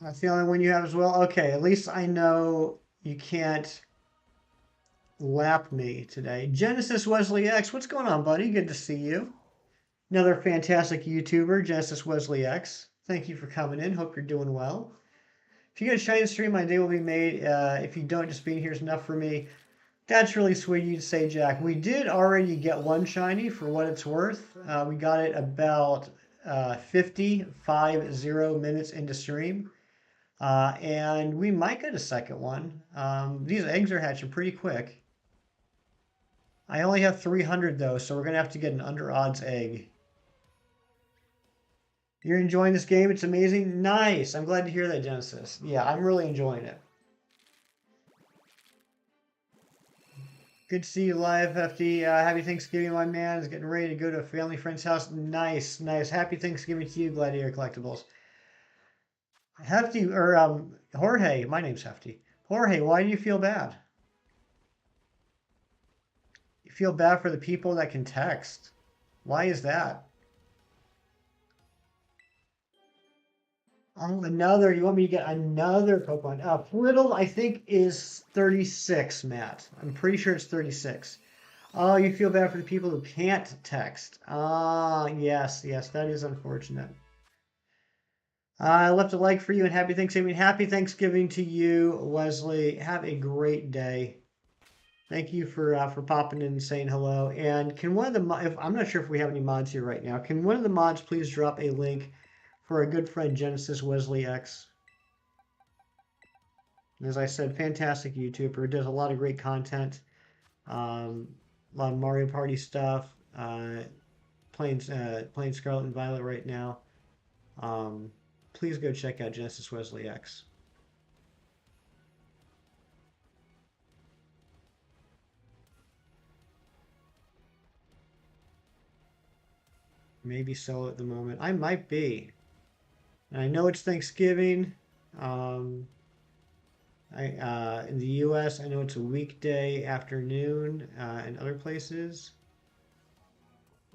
That's the only one you have as well? Okay, at least I know you can't lap me today. Genesis Wesley X, what's going on, buddy? Good to see you. Another fantastic YouTuber, Genesis Wesley X. Thank you for coming in. Hope you're doing well. If you get a shiny stream, my day will be made. If you don't, just being here is enough for me. That's really sweet of you to say, Jack. We did already get one shiny for what it's worth. We got it about 50 minutes into stream. And we might get a second one. These eggs are hatching pretty quick. I only have 300 though, so we're going to have to get an under odds egg. You're enjoying this game? It's amazing. Nice. I'm glad to hear that, Genesis. Yeah, I'm really enjoying it. Good to see you live, Hefty. Happy Thanksgiving, my man. Is getting ready to go to a family friend's house. Nice, nice. Happy Thanksgiving to you, Gladiator Collectibles. Hefty, or Jorge. My name's Hefty. Jorge, why do you feel bad? You feel bad for the people that can text. Why is that? Oh, another. You want me to get another Pokemon? Flittle, I think, is 36, Matt. I'm pretty sure it's 36. Oh, you feel bad for the people who can't text. Ah, yes, yes, that is unfortunate. I left a like for you and happy Thanksgiving. Happy Thanksgiving to you, Wesley. Have a great day. Thank you for popping in and saying hello. And can one of the if I'm not sure if we have any mods here right now. Can one of the mods please drop a link for our good friend Genesis Wesley X? As I said, fantastic YouTuber, does a lot of great content, a lot of Mario Party stuff, playing Scarlet and Violet right now. Um, please go check out Genesis Wesley X. Maybe solo at the moment. I might be. And I know it's Thanksgiving. Um, in the U.S., I know it's a weekday afternoon. In other places,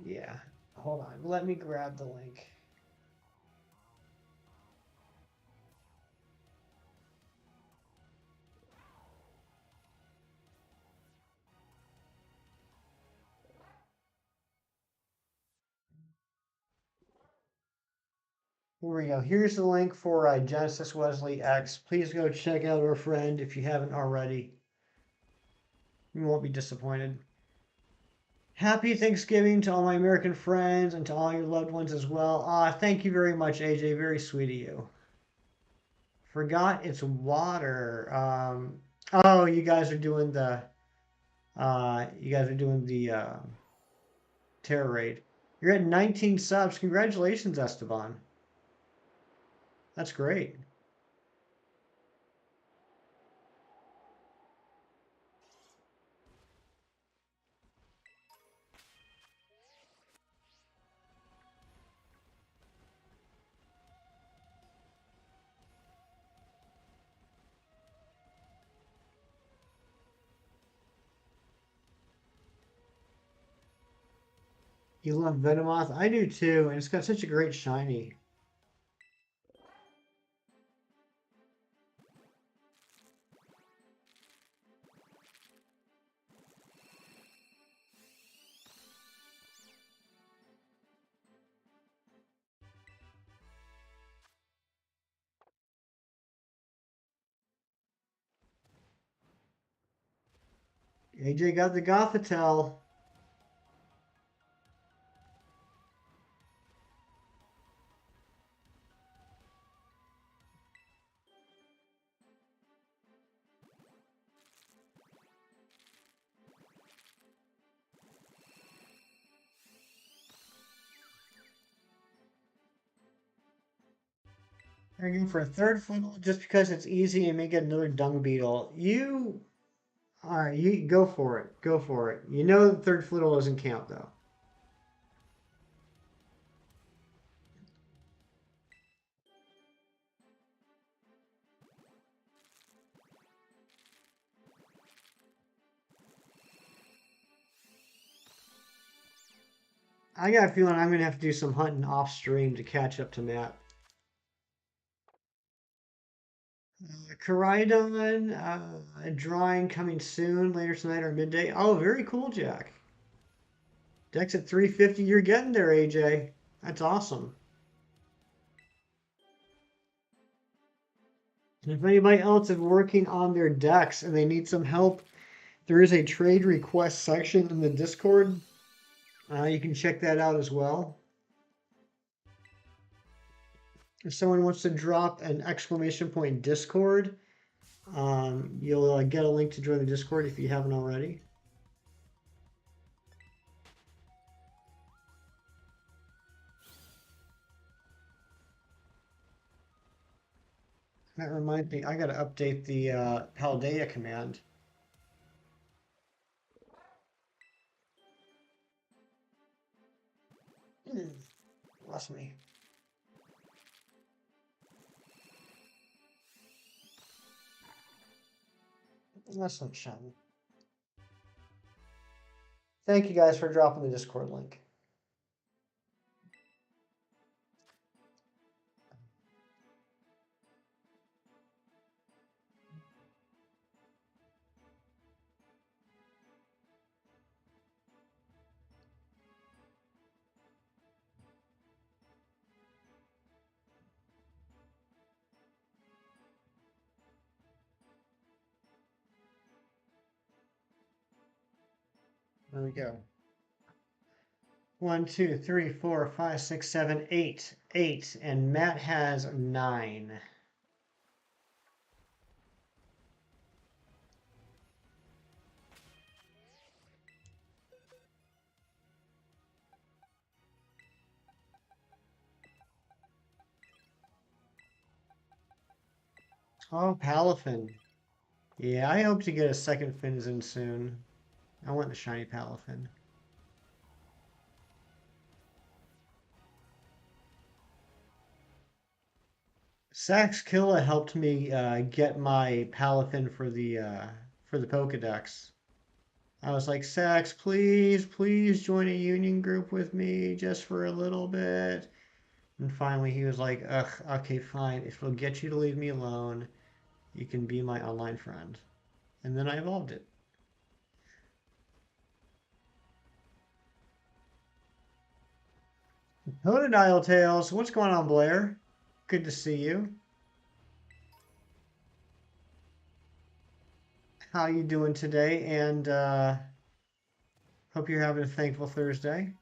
yeah. Hold on. Let me grab the link. Here we go. Here's the link for Genesis Wesley X. Please go check out our friend if you haven't already. You won't be disappointed. Happy Thanksgiving to all my American friends and to all your loved ones as well. Thank you very much, AJ. Very sweet of you. Forgot it's water. Oh, you guys are doing the You guys are doing the Terror Raid. You're at 19 subs. Congratulations, Esteban. That's great. You love Venomoth? I do too, and it's got such a great shiny. AJ got the Gothitelle. I'm going for a third funnel just because it's easy and may get another dung beetle. All right, you go for it. Go for it. You know the third flittle doesn't count though. I got a feeling I'm gonna have to do some hunting off stream to catch up to Matt. Koraidon, a drawing coming soon, later tonight or midday. Oh, very cool, Jack. Dex at 350. You're getting there, AJ. That's awesome. And if anybody else is working on their decks and they need some help, there is a trade request section in the Discord. You can check that out as well. If someone wants to drop an exclamation point Discord, you'll get a link to join the Discord if you haven't already. That reminds me, I got to update the Paldea command. Lost me. That's not shiny. Thank you guys for dropping the Discord link. There we go. 1, 2, 3, 4, 5, 6, 7, 8. 8. And Matt has 9. Oh, Palafin. Yeah, I hope to get a second Finzen soon. I want the shiny Palafin. Saxkilla helped me get my Palafin for the Pokedex. I was like, Sax, please, please join a union group with me just for a little bit. And finally he was like, ugh, okay, fine. If it'll get you to leave me alone, you can be my online friend. And then I evolved it. Totodile Tales, what's going on, Blair? Good to see you. How you doing today? And hope you're having a thankful Thursday.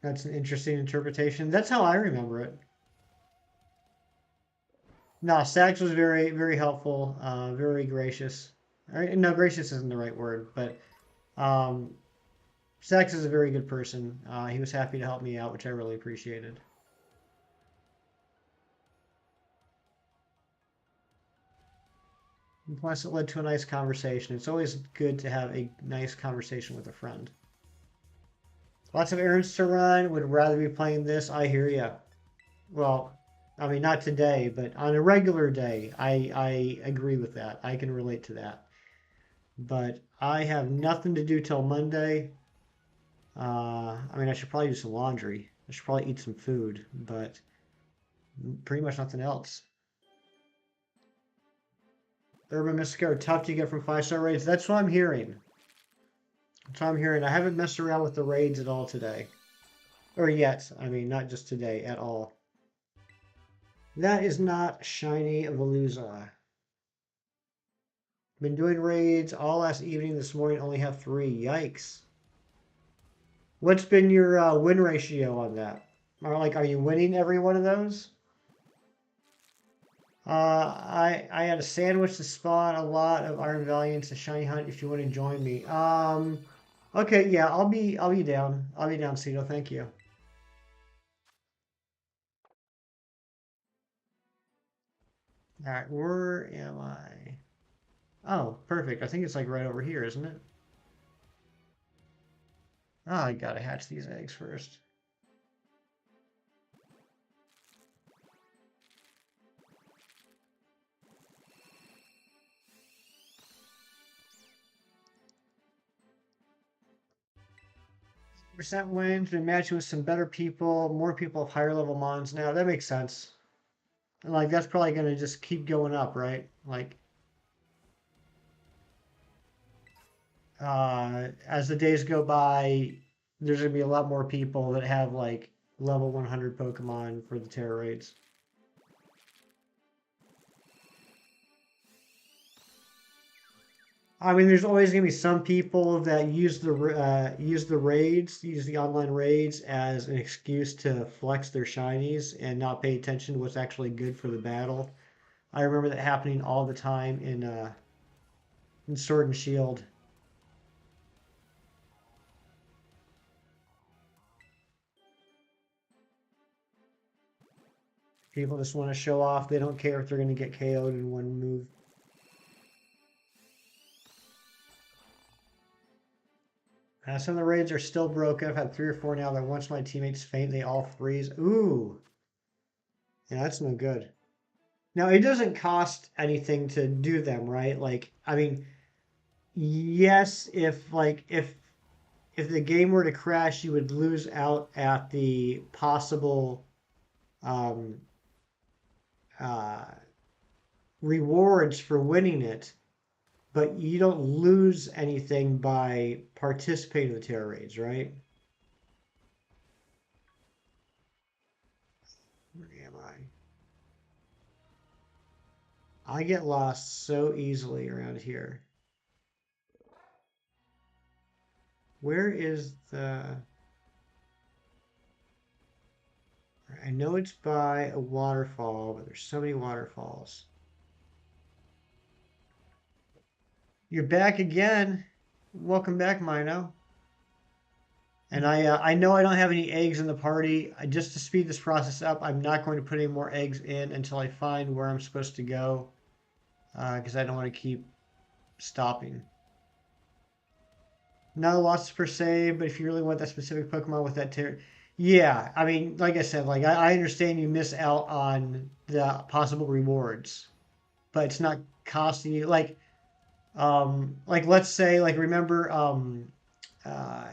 That's an interesting interpretation. That's how I remember it. No, Sax was very, very helpful, very gracious. No, gracious isn't the right word, but um, Sax is a very good person. He was happy to help me out, which I really appreciated. And plus, it led to a nice conversation. It's always good to have a nice conversation with a friend. Lots of errands to run. Would rather be playing this. I hear ya. Well, I mean, not today, but on a regular day, I agree with that. I can relate to that. But I have nothing to do till Monday. I mean, I should probably do some laundry. I should probably eat some food, but pretty much nothing else. Urban Mystics are tough to get from 5-star raids. That's what I'm hearing. That's what I'm hearing. I haven't messed around with the raids at all today. Or yet. I mean, not just today, at all. That is not shiny Veluza. Been doing raids all last evening. This morning only have 3. Yikes. What's been your win ratio on that? Are you winning every one of those? I had a sandwich to spawn a lot of Iron Valiants, a shiny hunt. If you want to join me, okay, yeah, I'll be down. I'll be down, Cito. Thank you. All right, where am I? Oh, perfect. I think it's like right over here, isn't it? Oh, I gotta hatch these eggs first. Percent wins. Been matching with some better people. More people have higher level mons now. That makes sense. And like that's probably gonna just keep going up, right? Like as the days go by, there's gonna be a lot more people that have like level 100 Pokemon for the Terra raids. I mean, there's always gonna be some people that use the online raids as an excuse to flex their shinies and not pay attention to what's actually good for the battle. I remember that happening all the time in Sword and Shield. People just want to show off. They don't care if they're going to get KO'd in one move. Some of the raids are still broken. I've had 3 or 4 now that once my teammates faint, they all freeze. Ooh, yeah, that's no good. Now, it doesn't cost anything to do them, right? Like, I mean, yes, if the game were to crash, you would lose out at the possible um, uh, rewards for winning it, but you don't lose anything by participating in the terror raids, right? Where am I get lost so easily around here. Where is the... I know it's by a waterfall, but there's so many waterfalls. You're back again. Welcome back, Mino. And I know I don't have any eggs in the party. Just to speed this process up, I'm not going to put any more eggs in until I find where I'm supposed to go, because I don't want to keep stopping. No loss per se, but if you really want that specific Pokemon with that tier, yeah. I mean, like I said, like I understand you miss out on the possible rewards, but it's not costing you like let's say like remember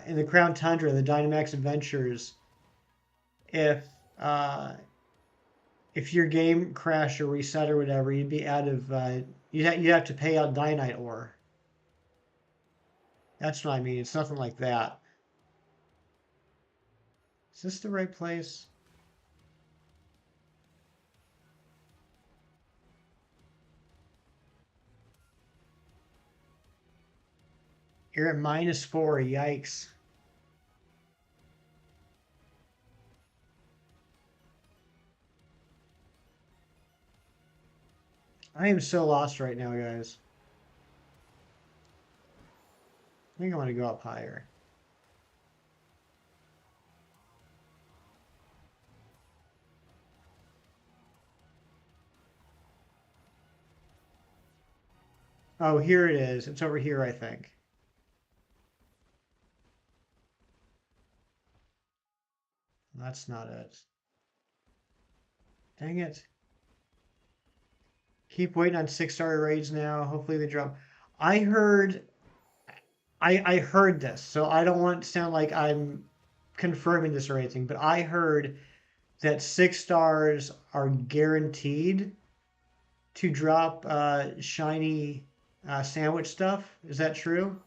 in the Crown Tundra, the Dynamax Adventures, if uh, if your game crashed or reset or whatever, you'd be out of you'd have to pay out Dynite ore. That's what I mean. It's nothing like that. Is this the right place? You're at -4. Yikes. I am so lost right now, guys. I think I want to go up higher. Oh, here it is. It's over here, I think. That's not it. Dang it. Keep waiting on 6-star raids now. Hopefully they drop. I heard I heard this, so I don't want to sound like I'm confirming this or anything, but I heard that 6 stars are guaranteed to drop shiny sandwich stuff. Is that true?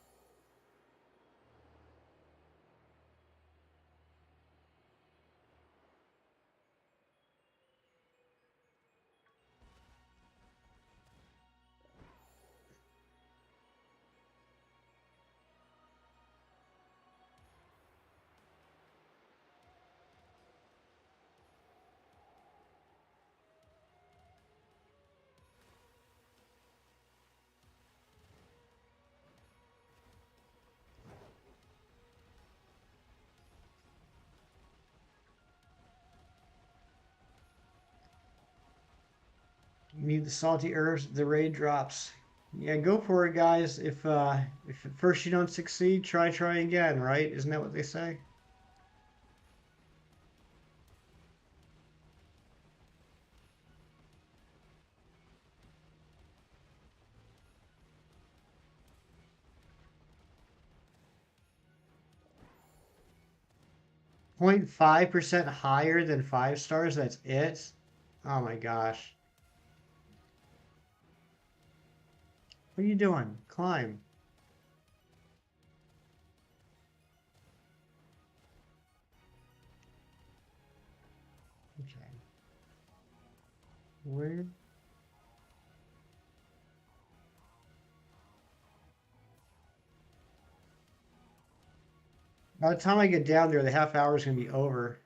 'You need the salty herbs, the raid drops. Yeah, go for it, guys. If at first you don't succeed, try again, right? Isn't that what they say? 0.5% higher than 5 stars, that's it? Oh my gosh. What are you doing? Climb. Okay. Where? By the time I get down there, the half hour is going to be over.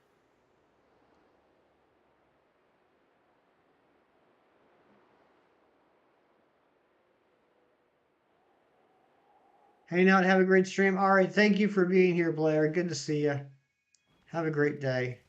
Hang out, have a great stream. All right, thank you for being here, Blair. Good to see you. Have a great day.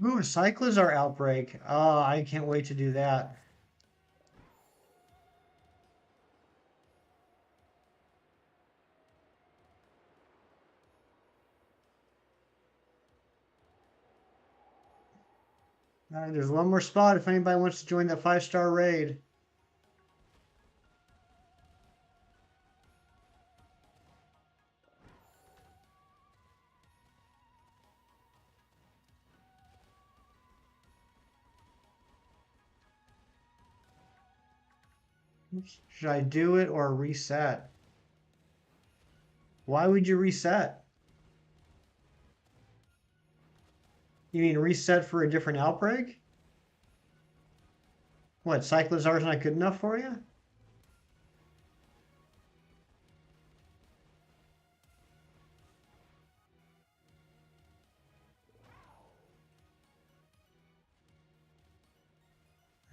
Ooh, Cyclizar outbreak. Oh, I can't wait to do that. All right, there's one more spot if anybody wants to join that 5-star raid. Oops. Should I do it or reset? Why would you reset? You mean reset for a different outbreak? What, Cyclizar's not good enough for you? All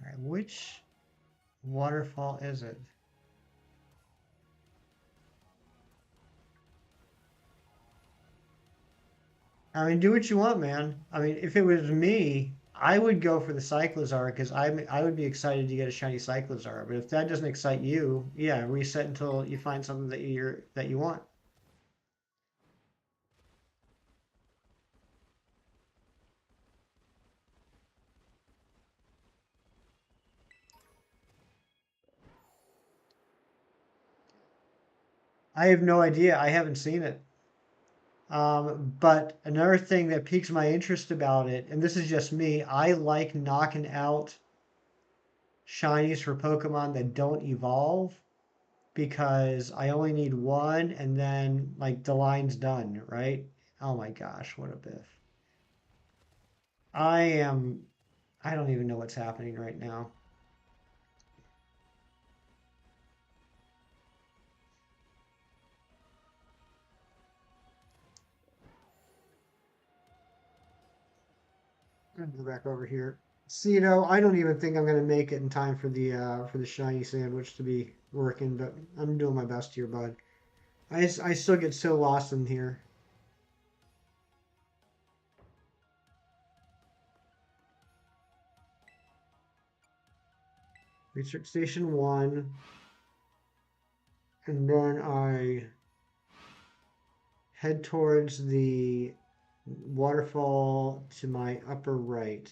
right, which waterfall is it? I mean, do what you want, man. I mean, if it was me, I would go for the Cyclizar because I would be excited to get a shiny Cyclizar. But if that doesn't excite you, yeah, reset until you find something that you want. I have no idea. I haven't seen it. But another thing that piques my interest about it, and this is just me, I like knocking out shinies for Pokemon that don't evolve because I only need one and then like the line's done, right? Oh my gosh, what a biff. I am, I don't even know what's happening right now. I'm gonna go back over here. See, I don't even think I'm gonna make it in time for the shiny sandwich to be working, but I'm doing my best here, bud. I still get so lost in here. Research Station 1, and then I head towards the waterfall to my upper right.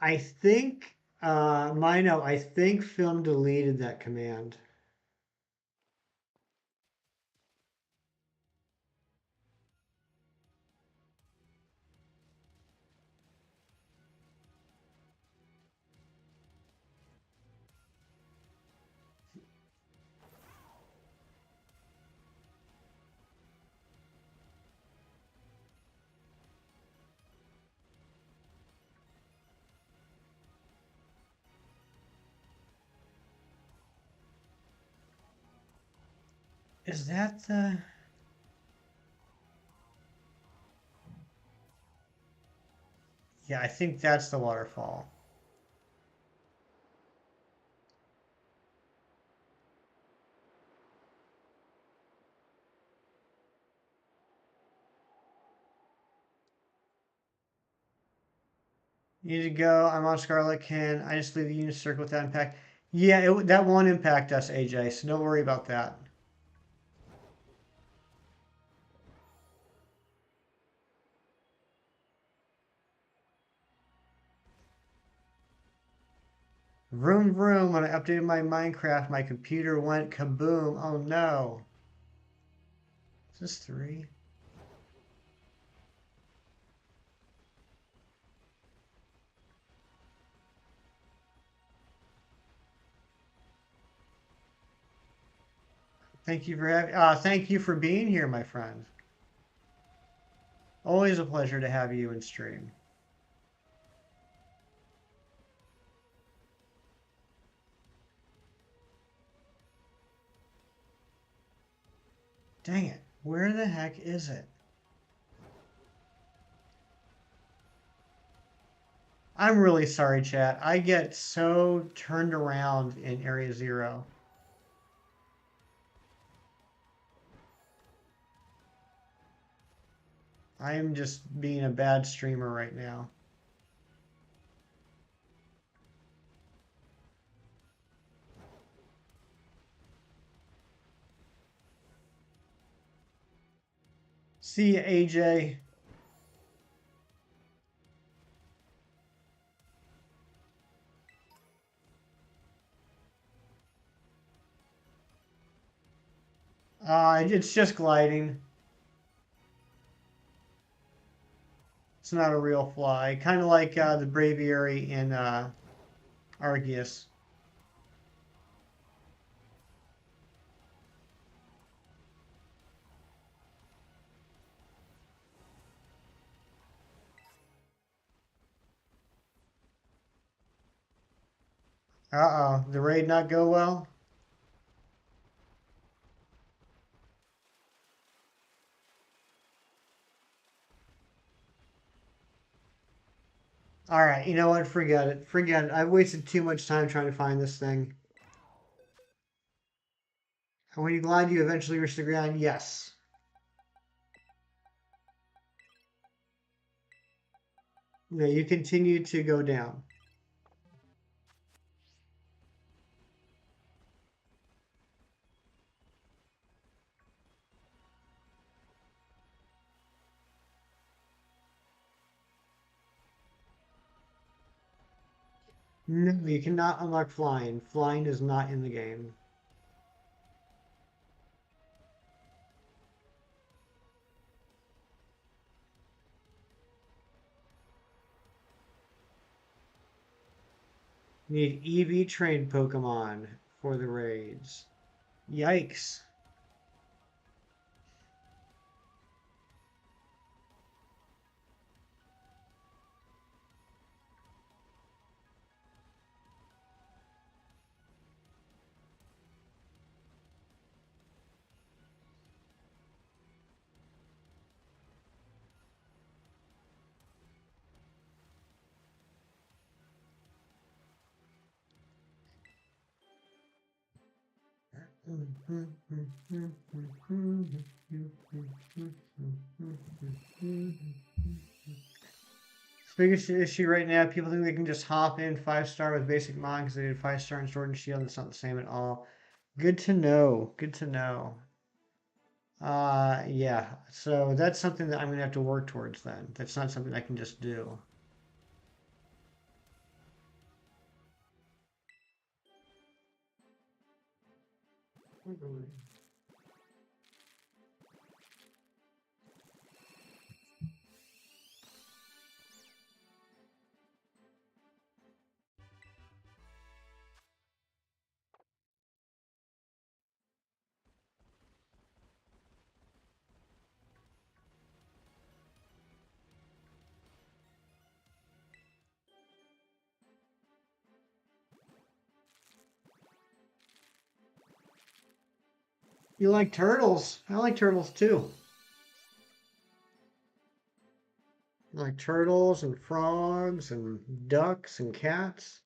I think, Mino, I think Film deleted that command. Is that the... Yeah, I think that's the waterfall. Need to go. I'm on Scarlet. Can I just leave the unit circle with that impact? Yeah, that won't impact us, AJ, so don't worry about that. Vroom vroom, when I updated my Minecraft, my computer went kaboom. Oh no. Is this 3? Thank you for being here, my friend. Always a pleasure to have you in stream. Dang it. Where the heck is it? I'm really sorry, chat. I get so turned around in Area Zero. I am just being a bad streamer right now. See ya, AJ. It's just gliding. It's not a real fly. Kind of like the Braviary in Arceus. Uh-oh. The raid not go well? All right, you know what? Forget it. Forget it. I've wasted too much time trying to find this thing. And when you glide, you eventually reach the ground? Yes. No, you continue to go down. No, you cannot unlock flying. Flying is not in the game. Need EV trained Pokemon for the raids. Yikes. Biggest issue right now, people think they can just hop in 5-star with basic mod because they did 5-star in Sword and Shield. It's not the same at all. Good to know. Good to know. Yeah. So that's something that I'm gonna have to work towards then. That's not something I can just do. You like turtles? I like turtles too. I like turtles and frogs and ducks and cats.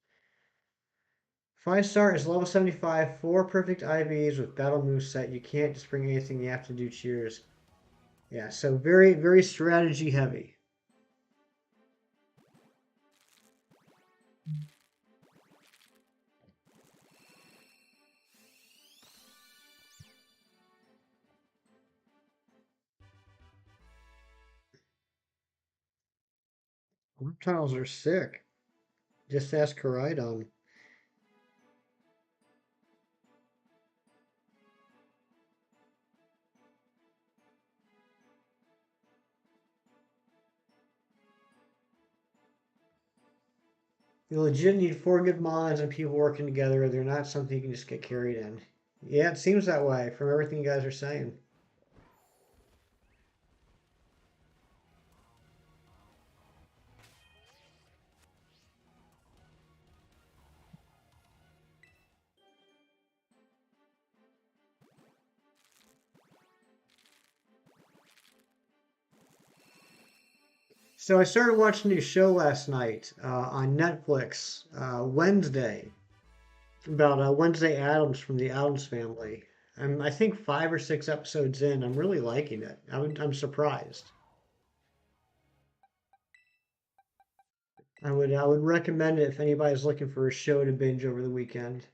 5-star is level 75, 4 perfect IVs with battle move set. You can't just bring anything, you have to do cheers. Yeah, so very, very strategy heavy. Reptiles are sick. Just ask Koraidon. You legit need 4 good mods and people working together. They're not something you can just get carried in. Yeah, it seems that way from everything you guys are saying. So I started watching a new show last night on Netflix, Wednesday, about Wednesday Addams from the Addams Family. I think 5 or 6 episodes in. I'm really liking it. I'm surprised. I would recommend it if anybody's looking for a show to binge over the weekend.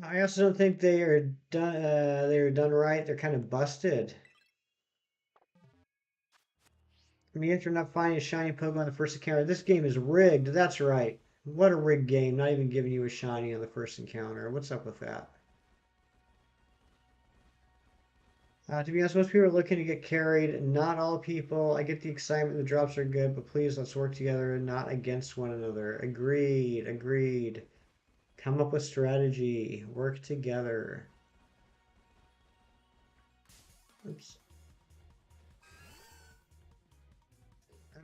I also don't think they are done. They are done right. They're kind of busted. I mean, if you're not finding a shiny Pokemon on the first encounter, this game is rigged. That's right. What a rigged game. Not even giving you a shiny on the first encounter. What's up with that? To be honest, most people are looking to get carried. Not all people. I get the excitement. The drops are good, but please let's work together and not against one another. Agreed. Agreed. Come up with strategy. Work together. Oops.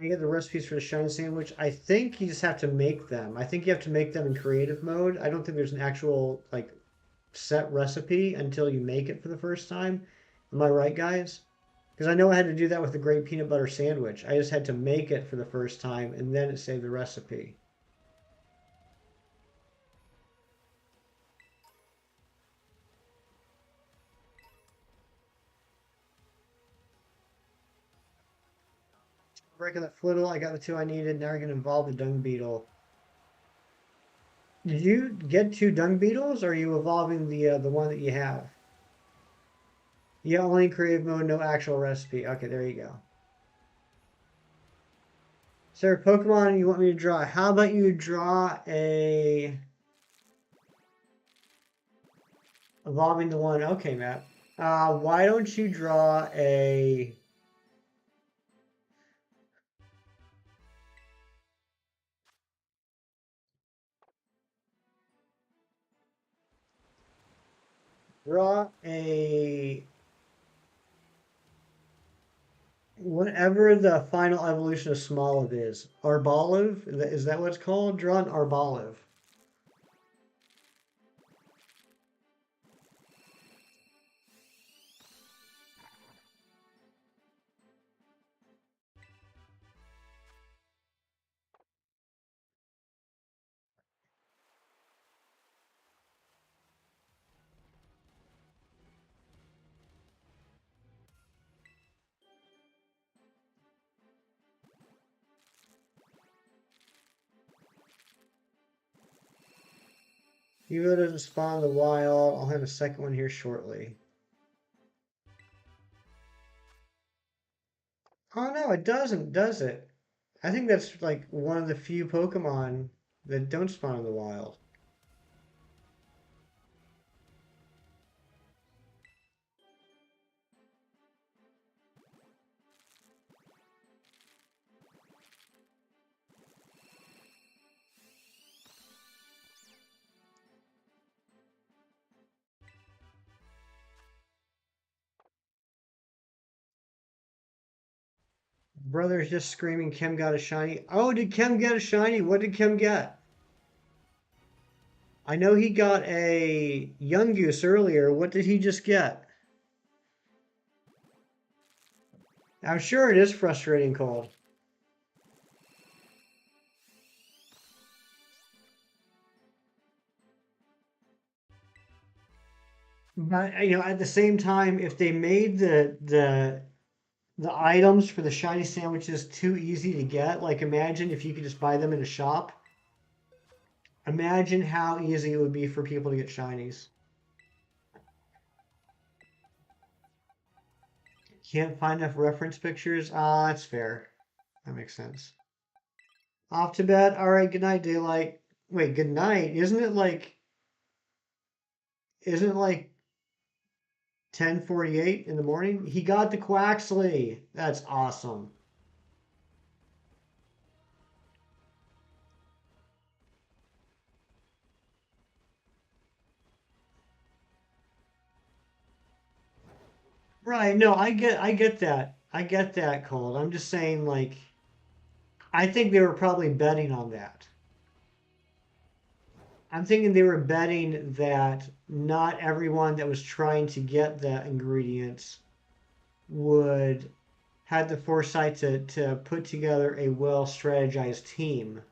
I get the recipes for the shiny sandwich. I think you just have to make them. I think you have to make them in creative mode. I don't think there's an actual like set recipe until you make it for the first time. Am I right, guys? Because I know I had to do that with the great peanut butter sandwich. I just had to make it for the first time and then it saved the recipe. Breaking that Flittle, I got the 2 I needed. Now we're going to evolve the dung beetle. Did you get 2 dung beetles, or are you evolving the one that you have? Yeah, only in creative mode, no actual recipe. Okay, there you go. Is there a Pokemon you want me to draw? How about you draw a evolving the one? Okay, Matt. Why don't you draw a Draw a whatever the final evolution of Smoliv is. Arbolive? Is that what it's called? Draw an Arbolive. Evo doesn't spawn in the wild. I'll have a second one here shortly. Oh no, it doesn't, does it? I think that's like one of the few Pokemon that don't spawn in the wild. Brother's just screaming, Kim got a shiny. Oh, did Kim get a shiny? What did Kim get? I know he got a Young Goose earlier. What did he just get? I'm sure it is frustrating, Cold. But you know, at the same time, if they made the items for the shiny sandwiches too easy to get, like imagine if you could just buy them in a shop. Imagine how easy it would be for people to get shinies. Can't find enough reference pictures? Ah, that's fair. That makes sense. Off to bed. All right, good night, daylight. Wait, good night. Isn't it like 10:48 in the morning? He got the Quaxley. That's awesome. Right. No, I get that. I get that, Cold. I'm just saying like I think they were probably betting on that. I'm thinking they were betting that not everyone that was trying to get the ingredients would had the foresight to put together a well strategized team,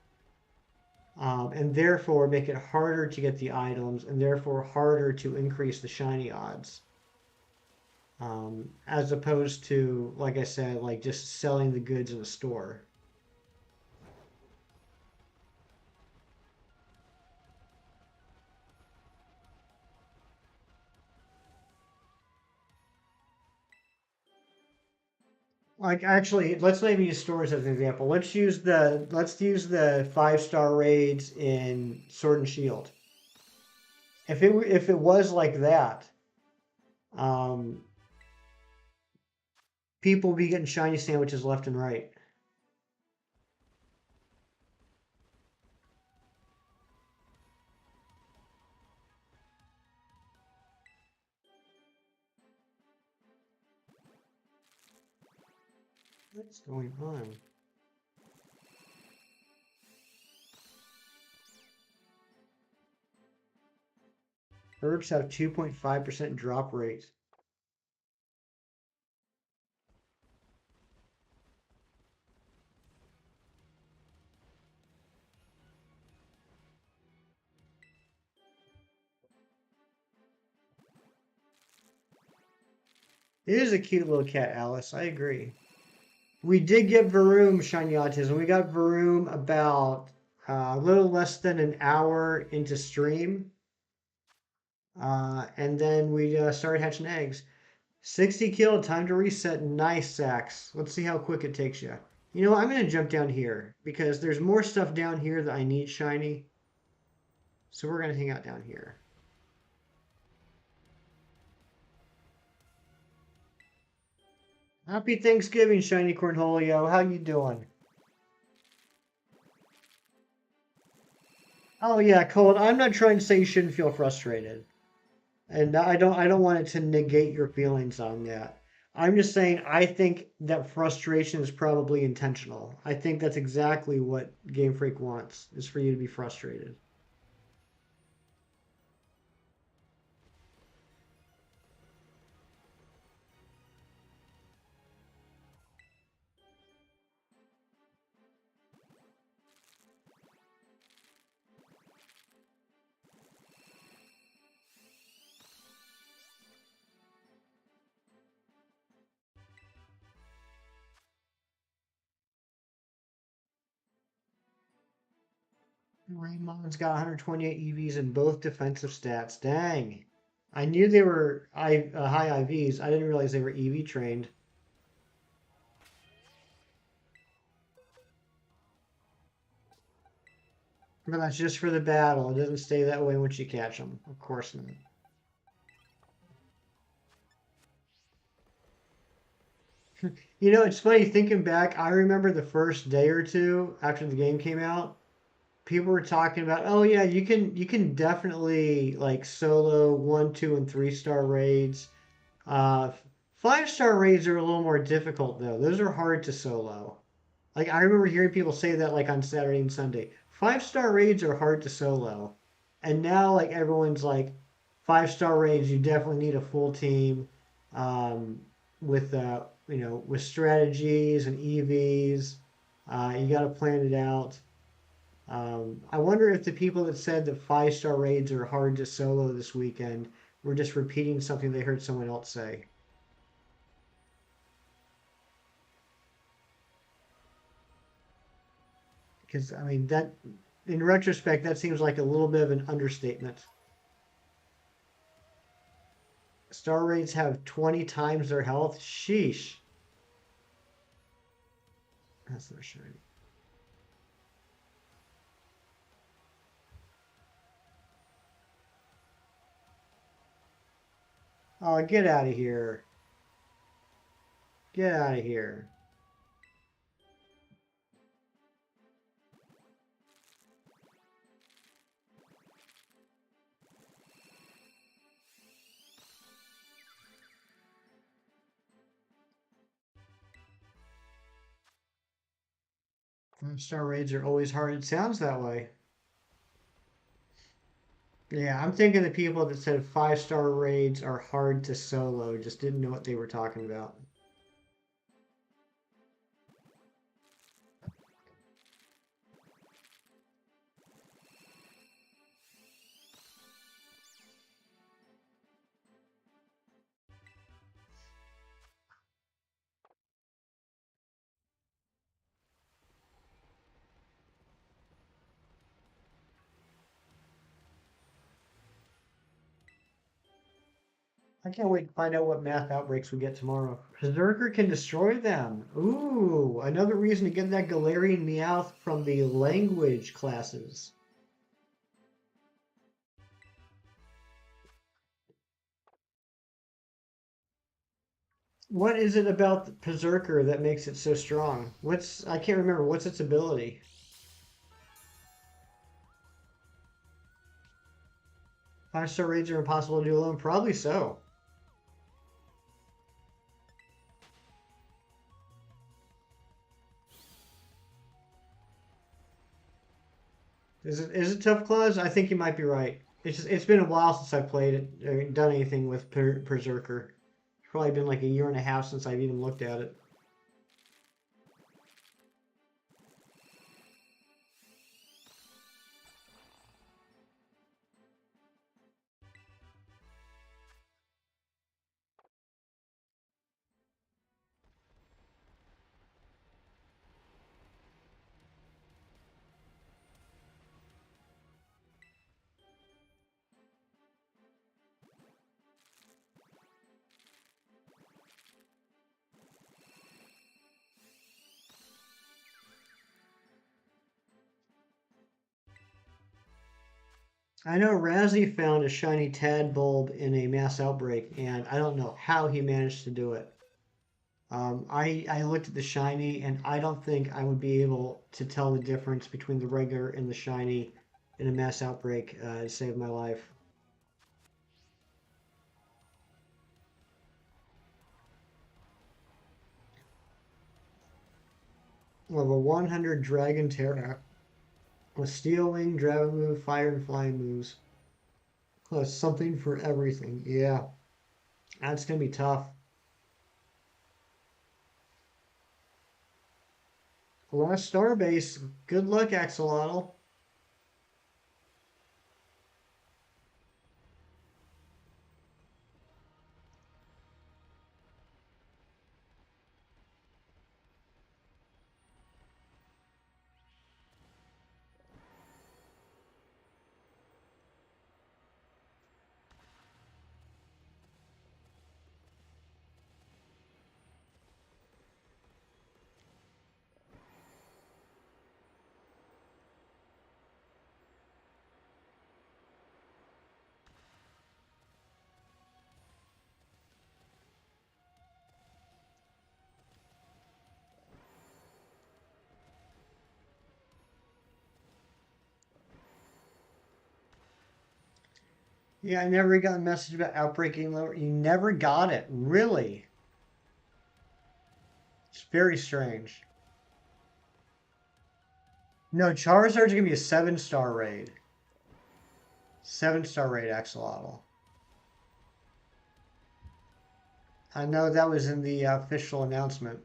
and therefore make it harder to get the items, and therefore harder to increase the shiny odds, as opposed to, like I said, like just selling the goods in a store. Like actually, let's maybe use stores as an example. Let's use the 5-star raids in Sword and Shield. If it was like that, um, people be getting shiny sandwiches left and right. What's going on? Herbs have 2.5% drop rate. It is a cute little cat, Alice. I agree. We did get Varoom shiny autism. We got Varoom about a little less than an hour into stream. And then we started hatching eggs. 60 killed, time to reset. Nice, Sax. Let's see how quick it takes you. You know what? I'm going to jump down here because there's more stuff down here that I need shiny. So we're going to hang out down here. Happy Thanksgiving, Shiny Cornholio. How you doing? Oh yeah, Cold. I'm not trying to say you shouldn't feel frustrated. And I don't want it to negate your feelings on that. I'm just saying I think that frustration is probably intentional. I think that's exactly what Game Freak wants, is for you to be frustrated. Ramon's got 128 EVs in both defensive stats. Dang. I knew they were high IVs. I didn't realize they were EV trained. But that's just for the battle. It doesn't stay that way once you catch them. Of course not. You know, it's funny thinking back. I remember the first day or two after the game came out, people were talking about, oh yeah, you can definitely like solo 1, 2, and 3 star raids. 5 star raids are a little more difficult though. Those are hard to solo. Like I remember hearing people say that like on Saturday and Sunday. 5 star raids are hard to solo. And now like everyone's like 5 star raids, you definitely need a full team um, with with strategies and EVs. You got to plan it out. I wonder if the people that said that 5 star raids are hard to solo this weekend were just repeating something they heard someone else say. Because I mean that, in retrospect, that seems like a little bit of an understatement. Star raids have 20 times their health. Sheesh. That's not shiny. Oh, get out of here. Get out of here. 5 star raids are always hard. It sounds that way. Yeah, I'm thinking the people that said 5 star raids are hard to solo just didn't know what they were talking about. I can't wait to find out what math outbreaks we get tomorrow. Berserker can destroy them. Ooh, another reason to get that Galarian Meowth from the language classes. What is it about Berserker that makes it so strong? I can't remember. What's its ability? 5 star raids are impossible to do alone? Probably so. Is it Tough Claws? I think you might be right. It's been a while since I've played it or done anything with Berserker. It's probably been like a year and a half since I've even looked at it. I know Razzie found a shiny Tad bulb in a mass outbreak, and I don't know how he managed to do it. I looked at the shiny, and I don't think I would be able to tell the difference between the regular and the shiny in a mass outbreak to save my life. Level 100 Dragon Terra. With Steel Wing, Dragon Move, Fire and Flying moves. Plus something for everything. Yeah, that's going to be tough. Last Starbase. Good luck, Axolotl. Yeah, I never got a message about outbreaking lower. You never got it. Really? It's very strange. No, Charizard's gonna be a 7-star raid. 7-star raid, Axolotl. I know that was in the official announcement.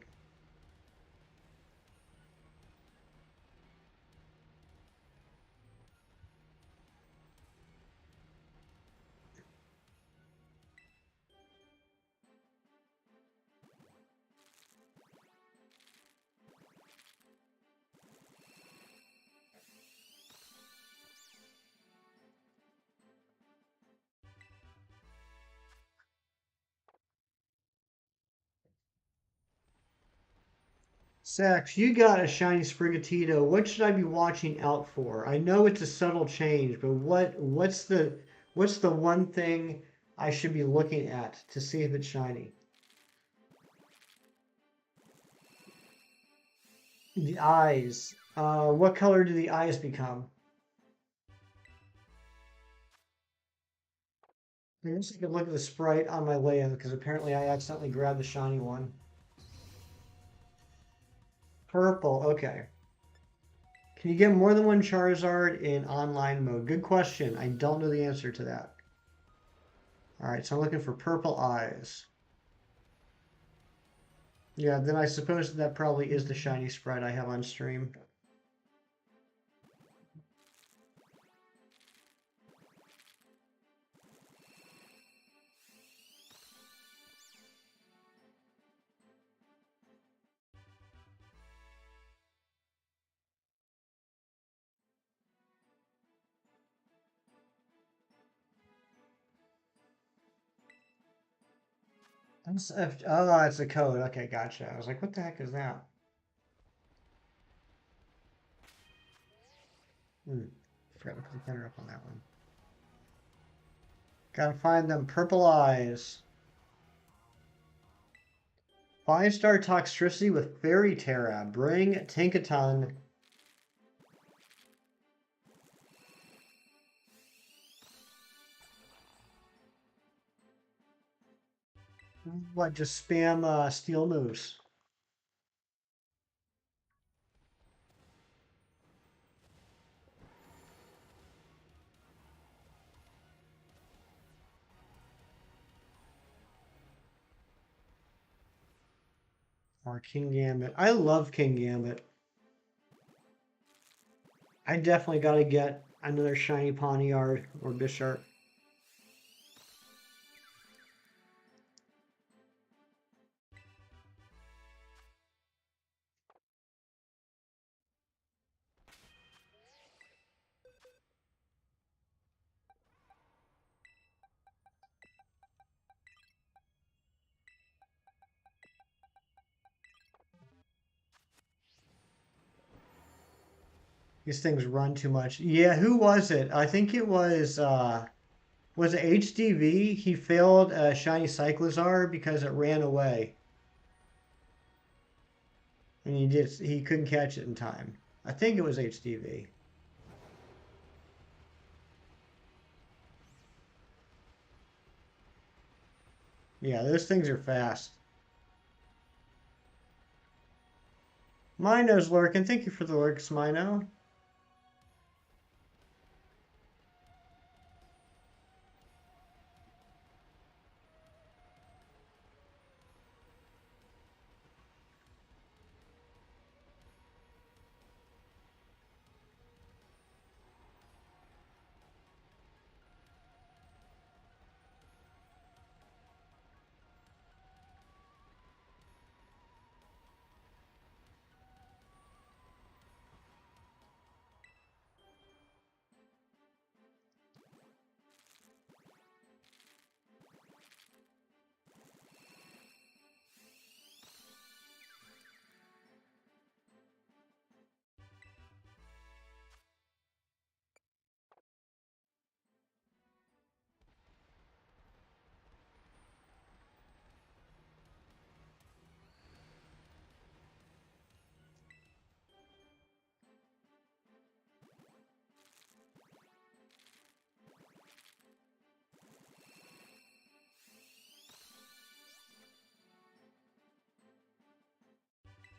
Sax, you got a shiny Sprigatito. What should I be watching out for? I know it's a subtle change, but what's the one thing I should be looking at to see if it's shiny? The eyes. What color do the eyes become? I guess I could look at the sprite on my way in because apparently I accidentally grabbed the shiny one. Purple, okay. Can you get more than one Charizard in online mode? Good question. I don't know the answer to that. All right, so I'm looking for purple eyes. Yeah, then I suppose that probably is the shiny sprite I have on stream. Oh, it's a code. Okay, gotcha. I was like, what the heck is that? Forgot to put the counter up on that one. Gotta find them purple eyes. 5-star Toxtricity with Fairy Terra. Bring Tinkaton. What, just spam steel moves? Or King Gambit. I love King Gambit. I definitely got to get another shiny Pawniard or Bisharp. These things run too much. Yeah, who was it? I think it was it HDV? He failed a shiny Cyclizar because it ran away. And he couldn't catch it in time. I think it was HDV. Yeah, those things are fast. Mino's lurking. Thank you for the lurks, Mino.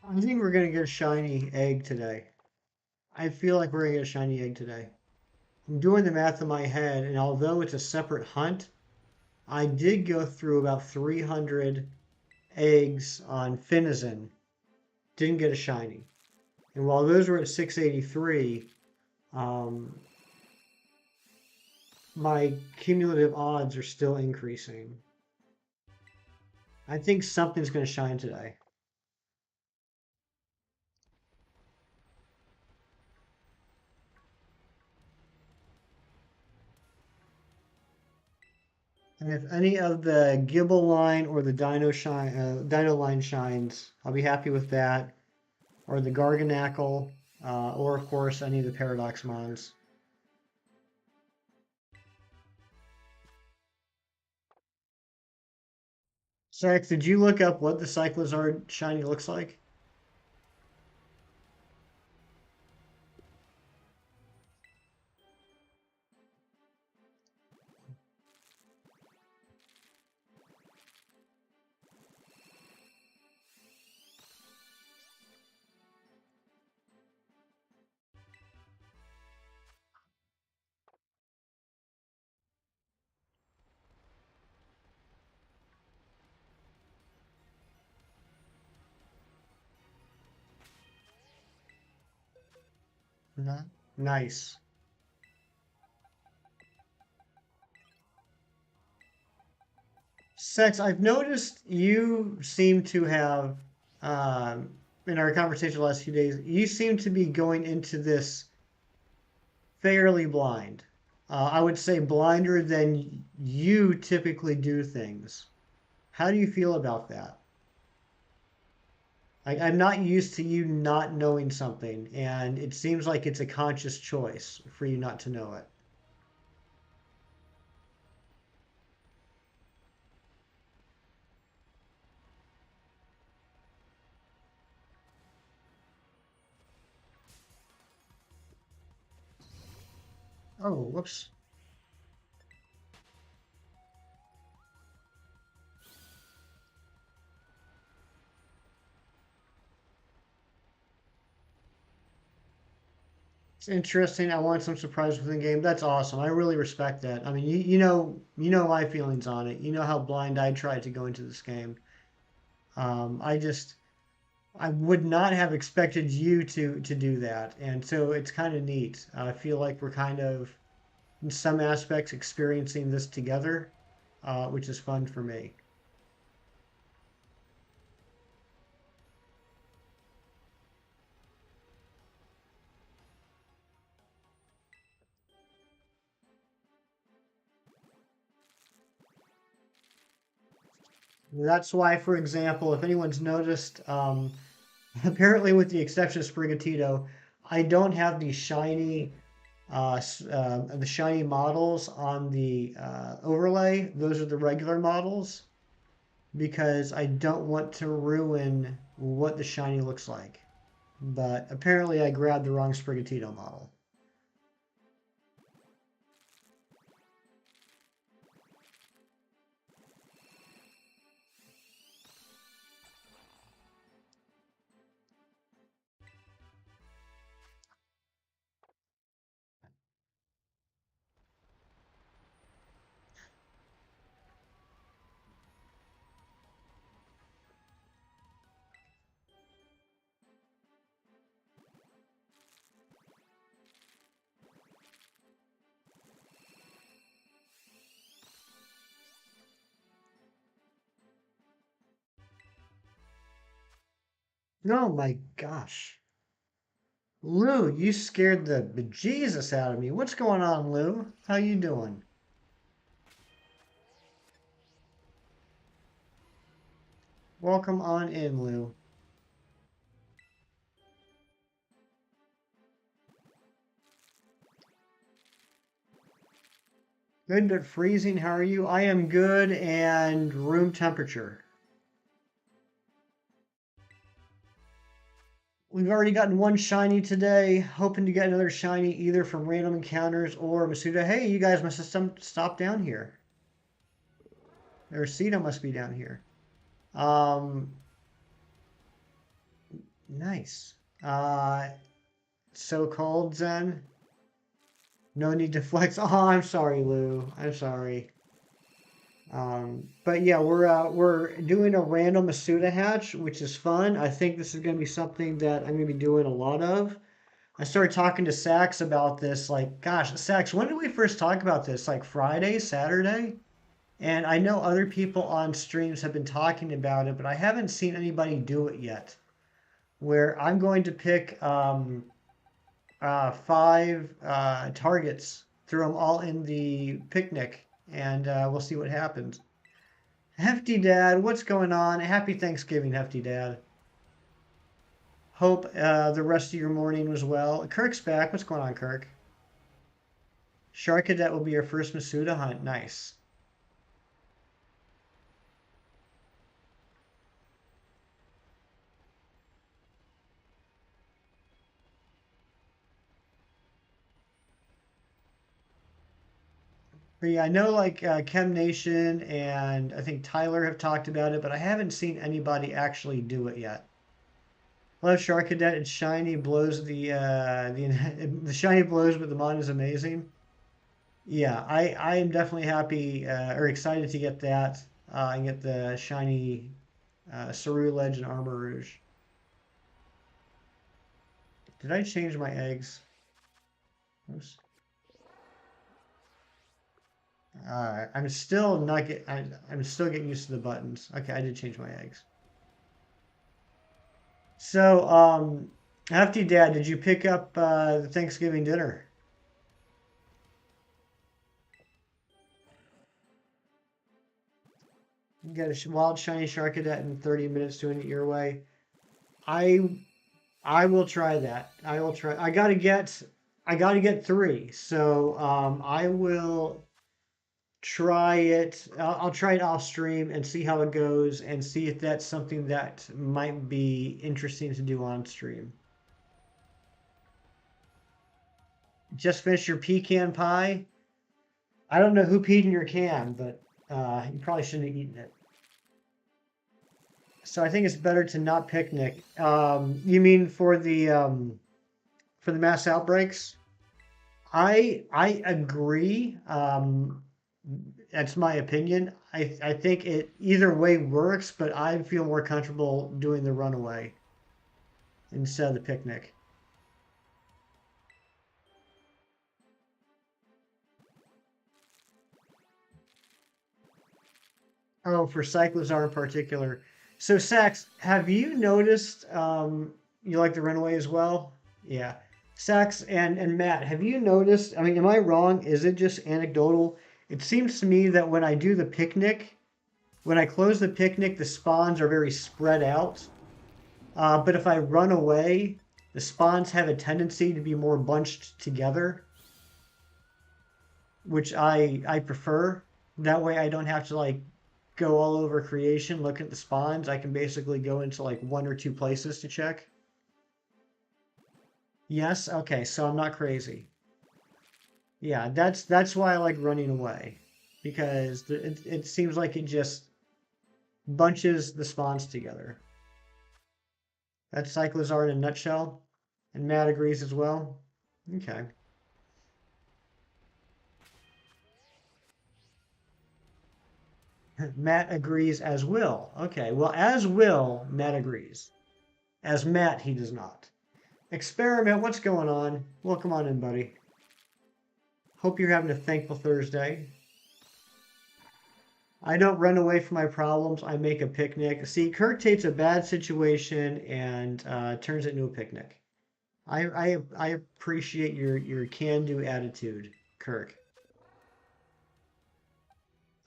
I think we're gonna get a shiny egg today. I feel like we're gonna get a shiny egg today. I'm doing the math in my head, and although it's a separate hunt, I did go through about 300 eggs on Finizen. Didn't get a shiny. And while those were at 683, um, my cumulative odds are still increasing. I think something's going to shine today. And if any of the Gibble line or the Dino line shines, I'll be happy with that. Or the Garganackle, or of course any of the Paradox mons. Sax, did you look up what the Cyclizard shiny looks like? No. Nice. Sex, I've noticed you seem to have, um, in our conversation the last few days, you seem to be going into this fairly blind. I would say blinder than you typically do things. How do you feel about that? I'm not used to you not knowing something, and it seems like it's a conscious choice for you not to know it. Oh, whoops. It's interesting. I want some surprise within the game. That's awesome. I really respect that. I mean, you know my feelings on it. You know how blind I tried to go into this game. I just I would not have expected you to do that, and so it's kind of neat. I feel like we're kind of in some aspects experiencing this together, which is fun for me. That's why, for example, if anyone's noticed, apparently with the exception of Sprigatito, I don't have the shiny models on the overlay. Those are the regular models because I don't want to ruin what the shiny looks like. But apparently I grabbed the wrong Sprigatito model. Oh my gosh. Lou, you scared the bejesus out of me. What's going on, Lou? How you doing? Welcome on in, Lou. Good but freezing. How are you? I am good and room temperature. We've already gotten one shiny today. Hoping to get another shiny either from random encounters or Masuda. Hey, you guys must have stopped down here. Or Ceta must be down here. Um, nice. So cold, Zen. No need to flex. Oh, I'm sorry, Lou. I'm sorry. But yeah, we're doing a random Masuda hatch, which is fun. I think this is going to be something that I'm going to be doing a lot of. I started talking to Sax about this, like, gosh, Sax, when did we first talk about this? Like Friday, Saturday? And I know other people on streams have been talking about it, but I haven't seen anybody do it yet. Where I'm going to pick five targets, throw them all in the picnic, and we'll see what happens. Hefty Dad, what's going on? Happy Thanksgiving, Hefty Dad. Hope the rest of your morning was well. Kirk's back. What's going on, Kirk? Shark Cadet will be your first Masuda hunt. Nice. But yeah, I know like Chem Nation and I think Tyler have talked about it, but I haven't seen anybody actually do it yet. Love Shark Cadet. It's shiny, blows the shiny blows, but the mod is amazing. Yeah, I am definitely happy or excited to get that and get the shiny Saru Legend Armor Rouge. Did I change my eggs? Oops. I'm still not get. I'm still getting used to the buttons. Okay, I did change my eggs. So, Hefty Dad, did you pick up the Thanksgiving dinner? You got a wild shiny Sharkadet in 30 minutes doing it your way. I I will try that. I will try. I gotta get three. So I will try it. I'll try it off stream and see how it goes and see if that's something that might be interesting to do on stream. Just finished your pecan pie. I don't know who peed in your can, but you probably shouldn't have eaten it. So I think it's better to not picnic. You mean for the mass outbreaks? I agree. That's my opinion. I think it either way works, but I feel more comfortable doing the runaway instead of the picnic. Oh, for Cyclozar in particular. So, Sax, have you noticed you like the runaway as well? Yeah. Sax and Matt, have you noticed? I mean, am I wrong? Is it just anecdotal? It seems to me that when I do the picnic, when I close the picnic, the spawns are very spread out. But if I run away, the spawns have a tendency to be more bunched together, which I prefer. That way I don't have to like go all over creation, look at the spawns. I can basically go into like one or two places to check. Yes, okay, so I'm not crazy. Yeah, that's why I like running away because it seems like it just bunches the spawns together. That's Cyclozar in a nutshell, and Matt agrees as well. Okay. Matt agrees as Will. Okay, well, as Will, Matt agrees. As Matt, he does not. Experiment, what's going on? Welcome on in, buddy. Hope you're having a thankful Thursday. I don't run away from my problems. I make a picnic. See, Kirk takes a bad situation and turns it into a picnic. I appreciate your can-do attitude, Kirk.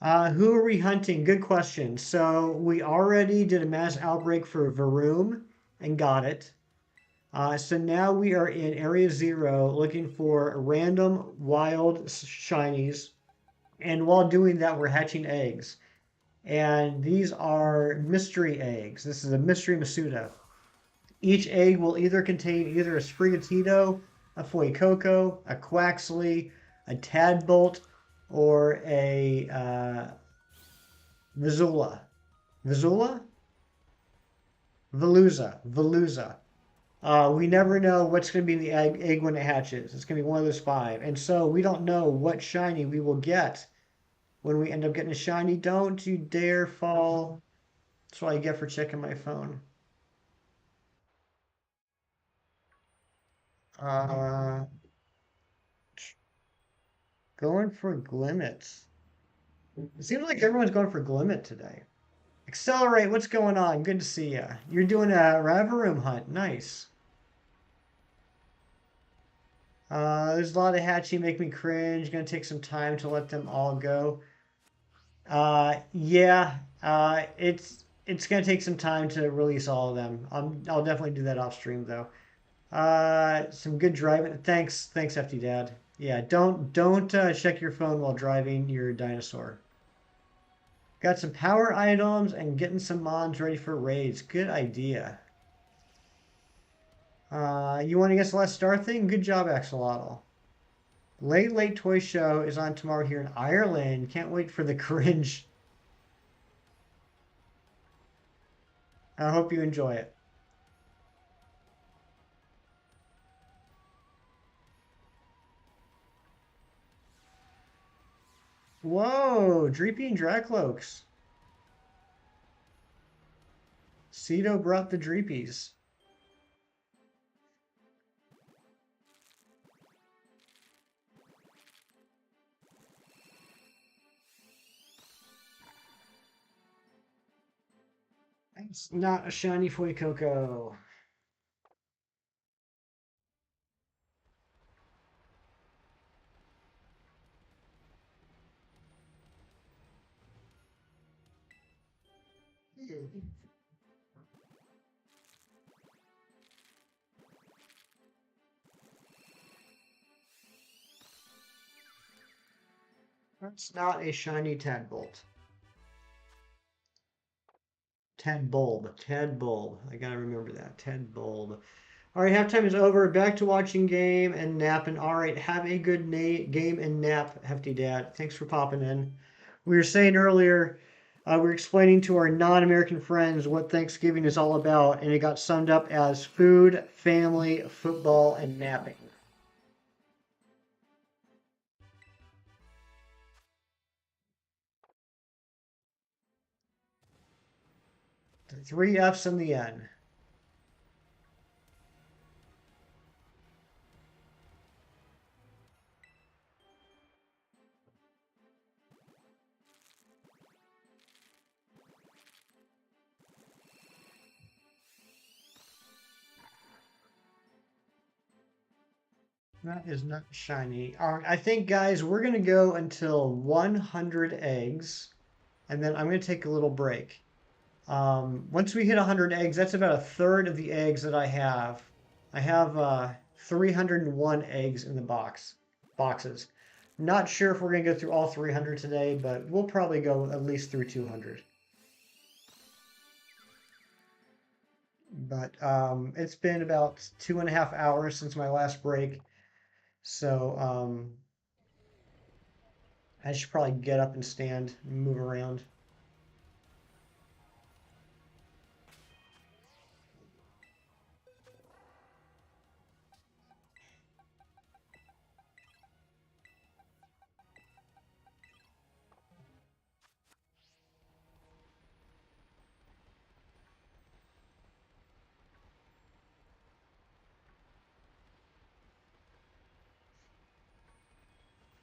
Who are we hunting? Good question. So we already did a mass outbreak for Varoom and got it. So now we are in Area Zero looking for random wild shinies. And while doing that, we're hatching eggs. And these are mystery eggs. This is a Mystery Masuda. Each egg will either contain either a Sprigatito, a Fuecoco, a Quaxley, a Tadbolt, or a Vizula. Vizula? Veluza. Veluza. We never know what's going to be in the egg when it hatches. It's going to be one of those five. And so we don't know what shiny we will get when we end up getting a shiny. Don't you dare fall. That's what I get for checking my phone. Uh, Going for Glimmet. It seems like everyone's going for Glimmet today. Accelerate, what's going on? Good to see you. You're doing a Ravaroom hunt. Nice. There's a lot of hatching, make me cringe. Gonna take some time to let them all go. Yeah, it's gonna take some time to release all of them. I'll definitely do that off stream though. Some good driving. Thanks, FT Dad. Yeah, don't check your phone while driving your dinosaur. Got some power items and getting some mons ready for raids. Good idea. You want to guess the last star thing? Good job, Axolotl. Late Toy Show is on tomorrow here in Ireland. Can't wait for the cringe. I hope you enjoy it. Whoa, Dreepy and Dracloaks. Cedo brought the Dreepies. It's not a shiny Fuecoco. That's not a shiny Tadbolt. Tadbulb. Tadbulb. I gotta remember that. Tadbulb. All right, halftime is over. Back to watching game and napping. All right, have a good game and nap, Hefty Dad. Thanks for popping in. We were saying earlier, we were explaining to our non-American friends what Thanksgiving is all about, and it got summed up as food, family, football, and napping. The three F's in the end. That is not shiny. All right, I think, guys, we're going to go until 100 eggs, and then I'm going to take a little break. Once we hit 100 eggs, that's about a third of the eggs that I have. I have 301 eggs in the boxes. Not sure if we're going to go through all 300 today, but we'll probably go at least through 200. But it's been about 2.5 hours since my last break, so I should probably get up and stand and move around.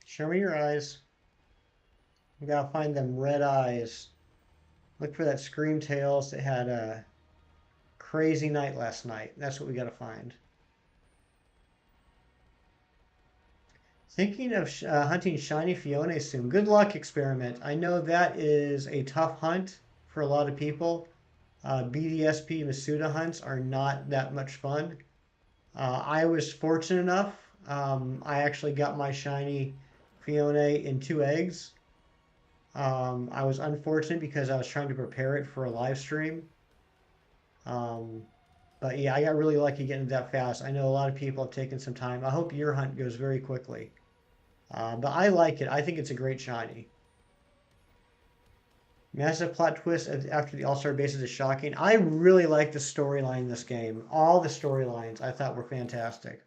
Show me your eyes. We gotta find them red eyes. Look for that Scream Tails that had a crazy night last night. That's what we gotta find. Thinking of hunting shiny Fione soon. Good luck, Experiment. I know that is a tough hunt for a lot of people. BDSP Masuda hunts are not that much fun. I was fortunate enough. I actually got my shiny Fione in 2 eggs. I was unfortunate because I was trying to prepare it for a live stream. Um, but yeah, I got really lucky getting it that fast. I know a lot of people have taken some time. I hope your hunt goes very quickly. But I like it. I think it's a great shiny. Massive plot twist after the All-Star bases is shocking. I really like the storyline in this game. All the storylines I thought were fantastic.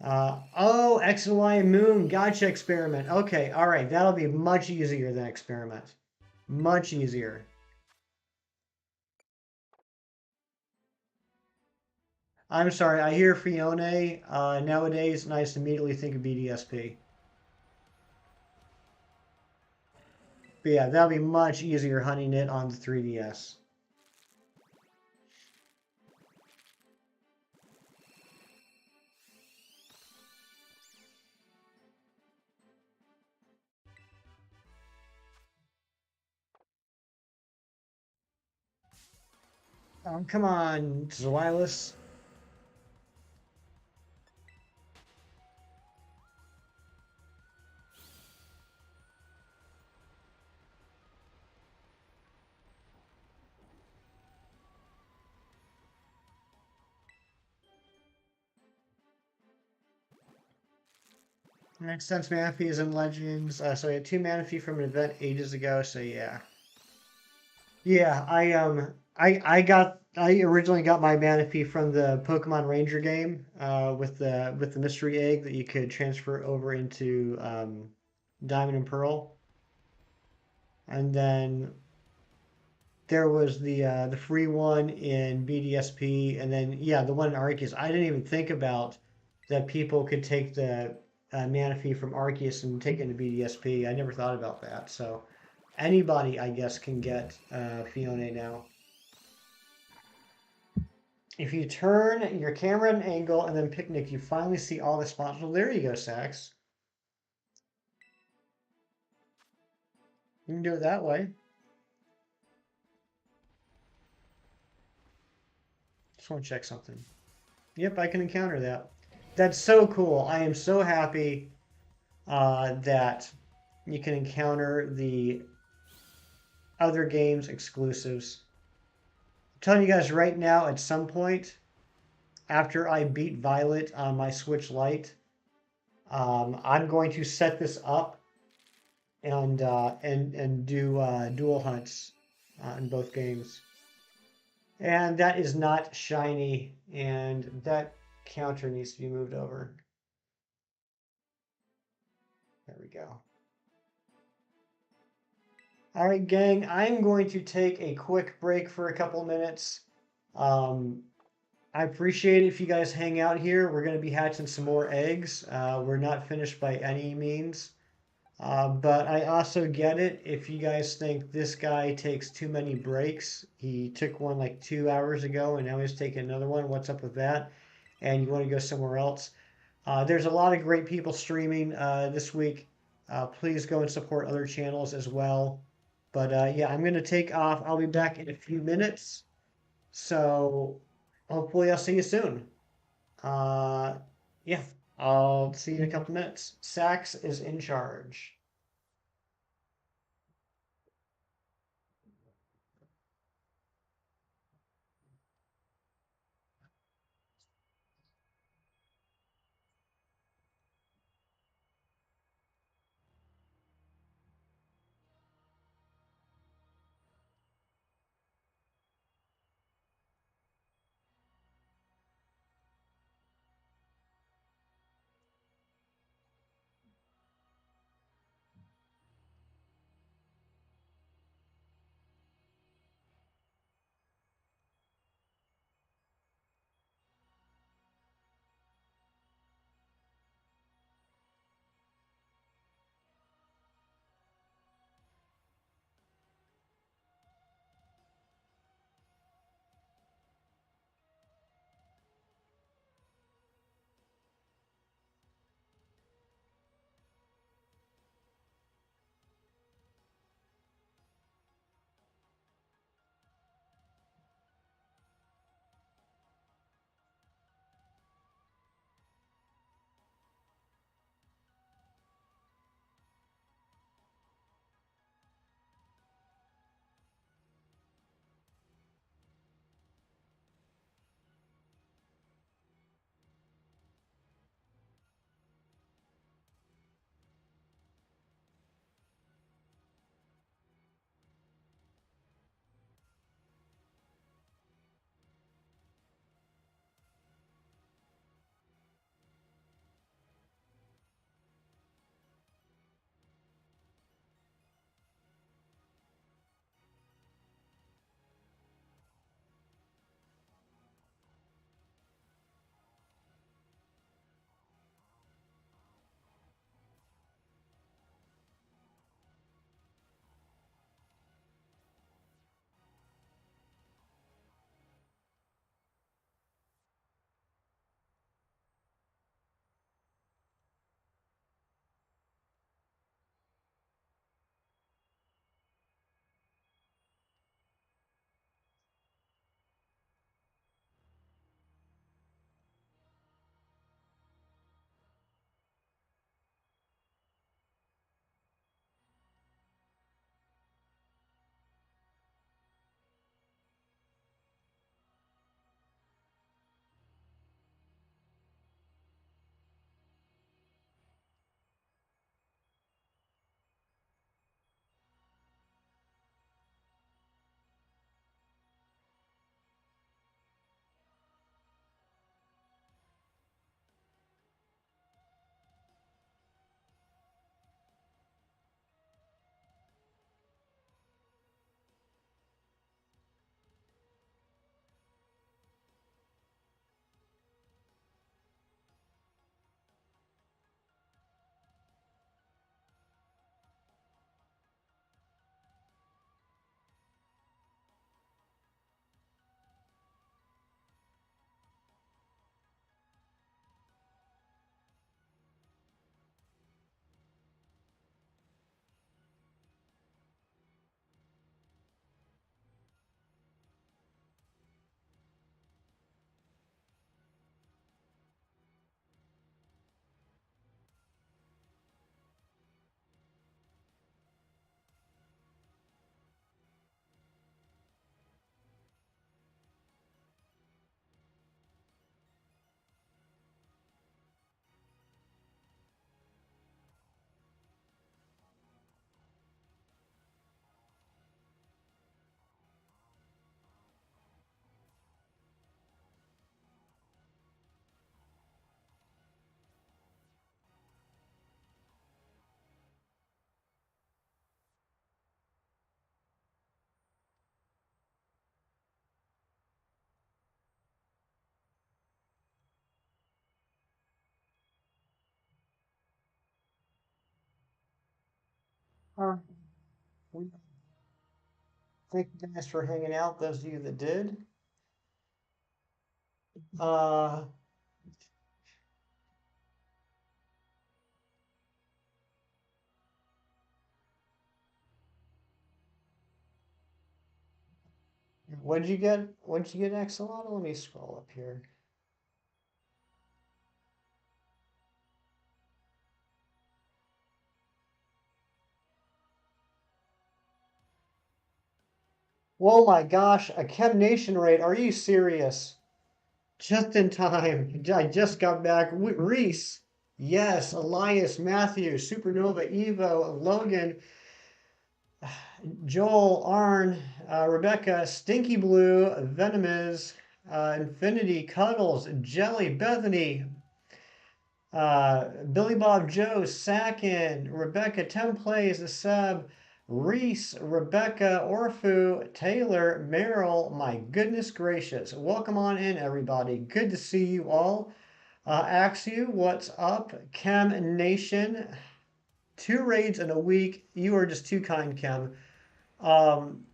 Oh, X and Y and Moon. Gotcha, Experiment. Okay, all right. That'll be much easier than Experiment. Much easier. I'm sorry. I hear Fione nowadays, and I just immediately think of BDSP. But yeah, that'll be much easier hunting it on the 3DS. Come on, Zweilous. Next sense Manaphy is in Legends. So I had 2 Manaphy from an event ages ago. So yeah, yeah. I originally got my Manaphy from the Pokemon Ranger game with the mystery egg that you could transfer over into Diamond and Pearl, and then there was the free one in BDSP, and then yeah, the one in Arceus. I didn't even think about that people could take the Manaphy from Arceus and take it into BDSP. I never thought about that. So anybody, I guess, can get Fione now. If you turn your camera at an angle and then picnic, you finally see all the spots. Well, there you go, Sax. You can do it that way. Just want to check something. Yep, I can encounter that. That's so cool. I am so happy that you can encounter the other games exclusives. I'm telling you guys right now, at some point, after I beat Violet on my Switch Lite, I'm going to set this up and do dual hunts in both games. And that is not shiny, and that counter needs to be moved over. There we go. All right, gang, I'm going to take a quick break for a couple of minutes. Um, I appreciate it if you guys hang out here. We're going to be hatching some more eggs. We're not finished by any means. But I also get it if you guys think this guy takes too many breaks. He took one like 2 hours ago and now he's taking another one. What's up with that? And you want to go somewhere else. There's a lot of great people streaming this week. Please go and support other channels as well. But yeah, I'm going to take off. I'll be back in a few minutes. So hopefully I'll see you soon. Uh, yeah, I'll see you in a couple minutes. Sax is in charge. Uh, we thank you guys for hanging out, those of you that did. Uh, what did you get? What did you get, Axolotl? Let me scroll up here. Oh my gosh, a Chem Nation raid. Are you serious? Just in time. I just got back. Reese. Yes. Elias, Matthew, Supernova, Evo, Logan, Joel, Arn, Rebecca, Stinky Blue, Venomous, Infinity, Cuddles, Jelly, Bethany, Billy Bob Joe, Sakin, Rebecca, Templays, the sub, Reese, Rebecca, Orfu, Taylor, Merrill. My goodness gracious. Welcome on in, everybody. Good to see you all. Axu, what's up? Chem Nation, 2 raids in a week. You are just too kind, Chem. Um,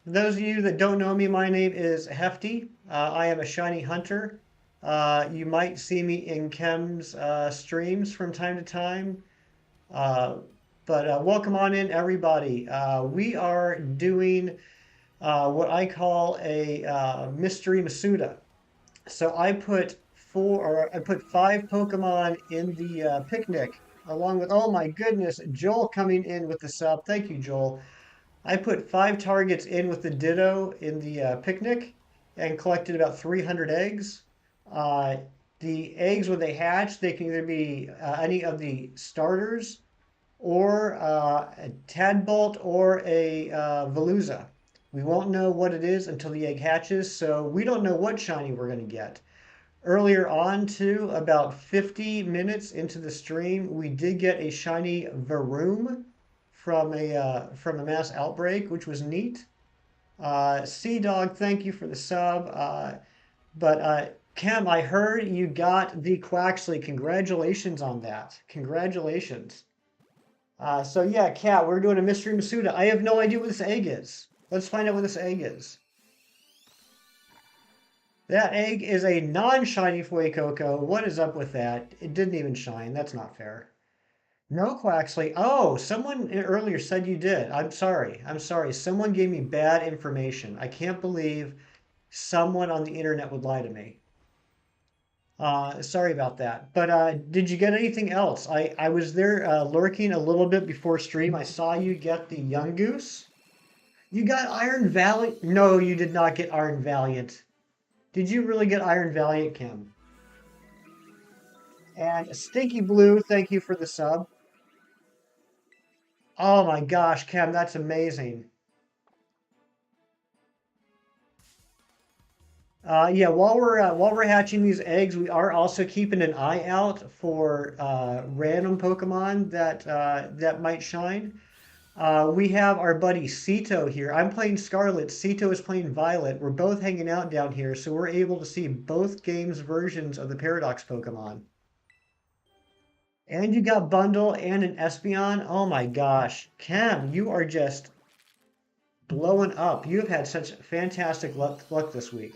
those of you that don't know me, my name is Hefty. I am a shiny hunter. You might see me in Chem's streams from time to time. Uh, but welcome on in, everybody. We are doing what I call a Mystery Masuda. So I put 5 Pokemon in the picnic, along with, oh my goodness, Joel coming in with the sub. Thank you, Joel. I put 5 targets in with the Ditto in the picnic and collected about 300 eggs. Uh, the eggs, when they hatch, they can either be any of the starters or a Tadbolt or a Veluza. We won't know what it is until the egg hatches, so we don't know what shiny we're going to get. Earlier on, too, about 50 minutes into the stream, we did get a shiny Varoom from a mass outbreak, which was neat. Sea Dog, thank you for the sub. But Cam, I heard you got the Quaxley. Congratulations on that. Congratulations. So yeah, Cat, we're doing a Mystery Masuda. I have no idea what this egg is. Let's find out what this egg is. That egg is a non-shiny Fuecoco. What is up with that? It didn't even shine. That's not fair. No, Quaxley. Oh, someone earlier said you did. I'm sorry. I'm sorry. Someone gave me bad information. I can't believe someone on the internet would lie to me. Sorry about that. But did you get anything else? I was there lurking a little bit before stream. I saw you get the Young Goose. You got Iron Valiant? No, you did not get Iron Valiant. Did you really get Iron Valiant, Kim? And Stinky Blue, thank you for the sub. Oh my gosh, Cam, that's amazing. Yeah, while we're hatching these eggs, we are also keeping an eye out for random Pokemon that might shine. We have our buddy Cito here. I'm playing Scarlet. Cito is playing Violet. We're both hanging out down here, so we're able to see both games' versions of the Paradox Pokemon. And you got Bundle and an Espeon. Oh my gosh, Cam, you are just blowing up. You have had such fantastic luck this week.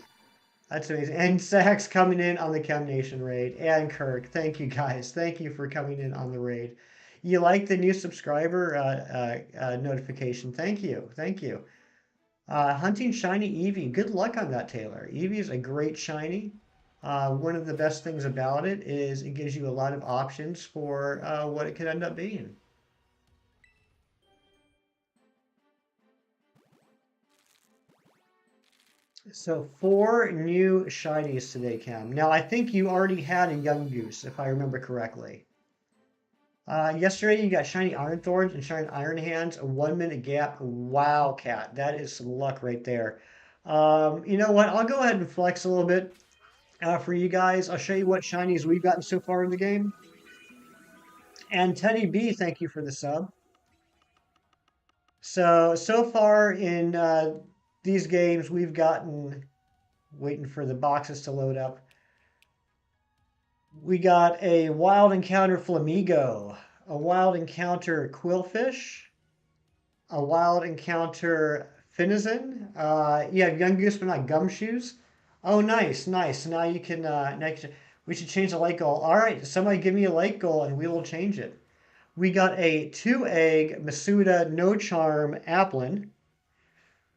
That's amazing. And Sax coming in on the Chem Nation raid. And Kirk, thank you guys. Thank you for coming in on the raid. You like the new subscriber notification? Thank you. Thank you. Hunting shiny Eevee. Good luck on that, Taylor. Eevee is a great shiny. One of the best things about it is it gives you a lot of options for what it could end up being. So 4 new shinies today, Cam. Now I think you already had a Young Goose, if I remember correctly. Yesterday you got shiny Iron Thorns and shiny Iron Hands, a 1 minute gap. Wow, Cat, that is some luck right there. You know what? I'll go ahead and flex a little bit for you guys. I'll show you what shinies we've gotten so far in the game. And Teddy B, thank you for the sub. So far in these games, we've gotten, waiting for the boxes to load up. We got a Wild Encounter Flamigo, a wild encounter quillfish, a wild encounter finizen. You have young goose but not gumshoes. Oh, nice, nice. So now you can, we should change the light goal. All right, somebody give me a light goal and we will change it. We got a 2-egg Masuda no charm Applin.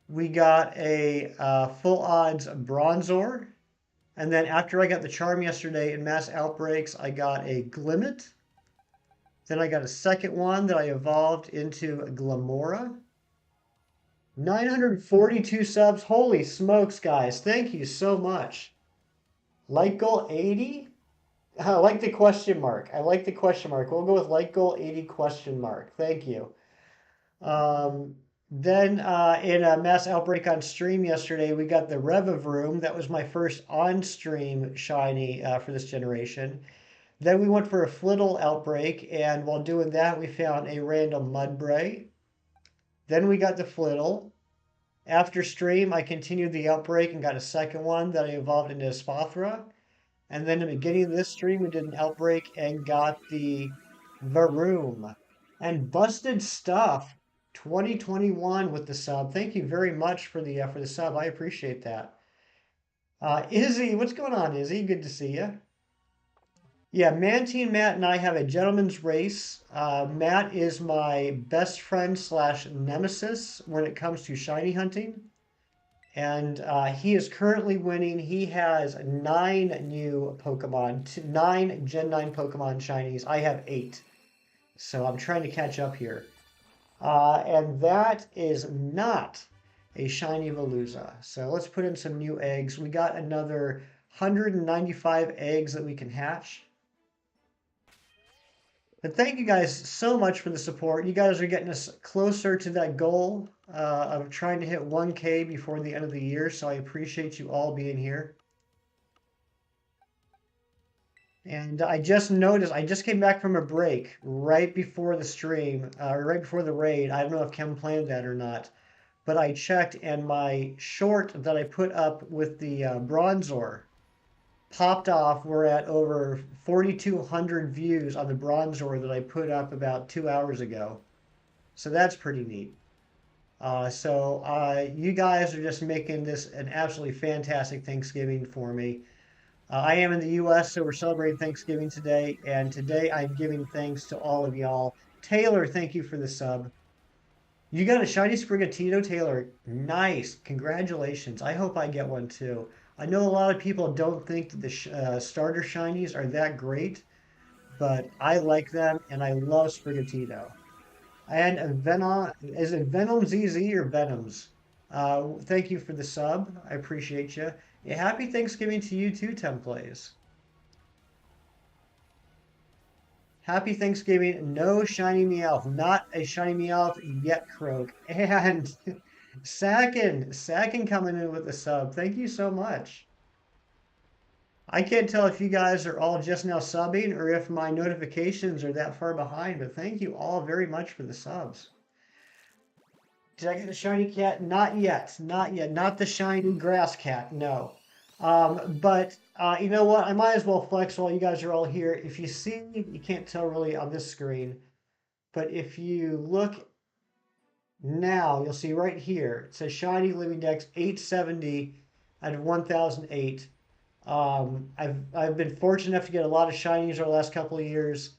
We got a full odds Bronzor. And then after I got the charm yesterday in Mass Outbreaks, I got a Glimmet. Then I got a second one that I evolved into a Glamora. 942 subs. Holy smokes, guys. Thank you so much. Light goal 80? I like the question mark. I like the question mark. We'll go with light goal 80 question mark. Thank you. Then in a Mass Outbreak on stream yesterday, we got the Varoom. That was my first on-stream shiny for this generation. Then we went for a Flittle Outbreak, and while doing that, we found a random Mudbray. Then we got the Flittle. After stream, I continued the Outbreak and got a second one that I evolved into a Spathra. And then in the beginning of this stream, we did an Outbreak and got the Varoom. And Busted Stuff 2021 with the sub. Thank you very much for the sub. I appreciate that. Izzy, what's going on, Izzy? Good to see you. Yeah, Mantine Matt and I have a gentleman's race. Matt is my best friend slash nemesis when it comes to shiny hunting. And he is currently winning. He has 9 new Pokemon, 9 Gen 9 Pokemon shinies. I have 8. So I'm trying to catch up here. And that is not a shiny Veluza. So let's put in some new eggs. We got another 195 eggs that we can hatch. But thank you guys so much for the support. You guys are getting us closer to that goal of trying to hit 1K before the end of the year. So I appreciate you all being here. And I just noticed, I just came back from a break right before the stream, right before the raid. I don't know if Kim planned that or not, but I checked and my short that I put up with the Bronzor popped off. We're at over 4,200 views on the Bronzor that I put up about 2 hours ago. So that's pretty neat. You guys are just making this an absolutely fantastic Thanksgiving for me. I am in the U.S., so we're celebrating Thanksgiving today, and today I'm giving thanks to all of y'all. Taylor, thank you for the sub. You got a shiny Sprigatito, Taylor. Nice. Congratulations. I hope I get one too. I know a lot of people don't think that the starter shinies are that great, but I like them, and I love Sprigatito. And Venom, is it Venom ZZ or Venoms? Thank you for the sub. I appreciate you. Yeah, happy Thanksgiving to you too, Templays. Happy Thanksgiving. No shiny Meowth. Not a shiny Meowth yet, Croak. And Sakin coming in with a sub. Thank you so much. I can't tell if you guys are all just now subbing or if my notifications are that far behind, but thank you all very much for the subs. Did I get a shiny cat? Not yet. Not yet. Not the shiny grass cat. No. You know what? I might as well flex while you guys are all here. If you see, you can't tell really on this screen, but if you look now, you'll see right here, it says shiny living dex 870 out of 1008. I've been fortunate enough to get a lot of shinies over the last couple of years.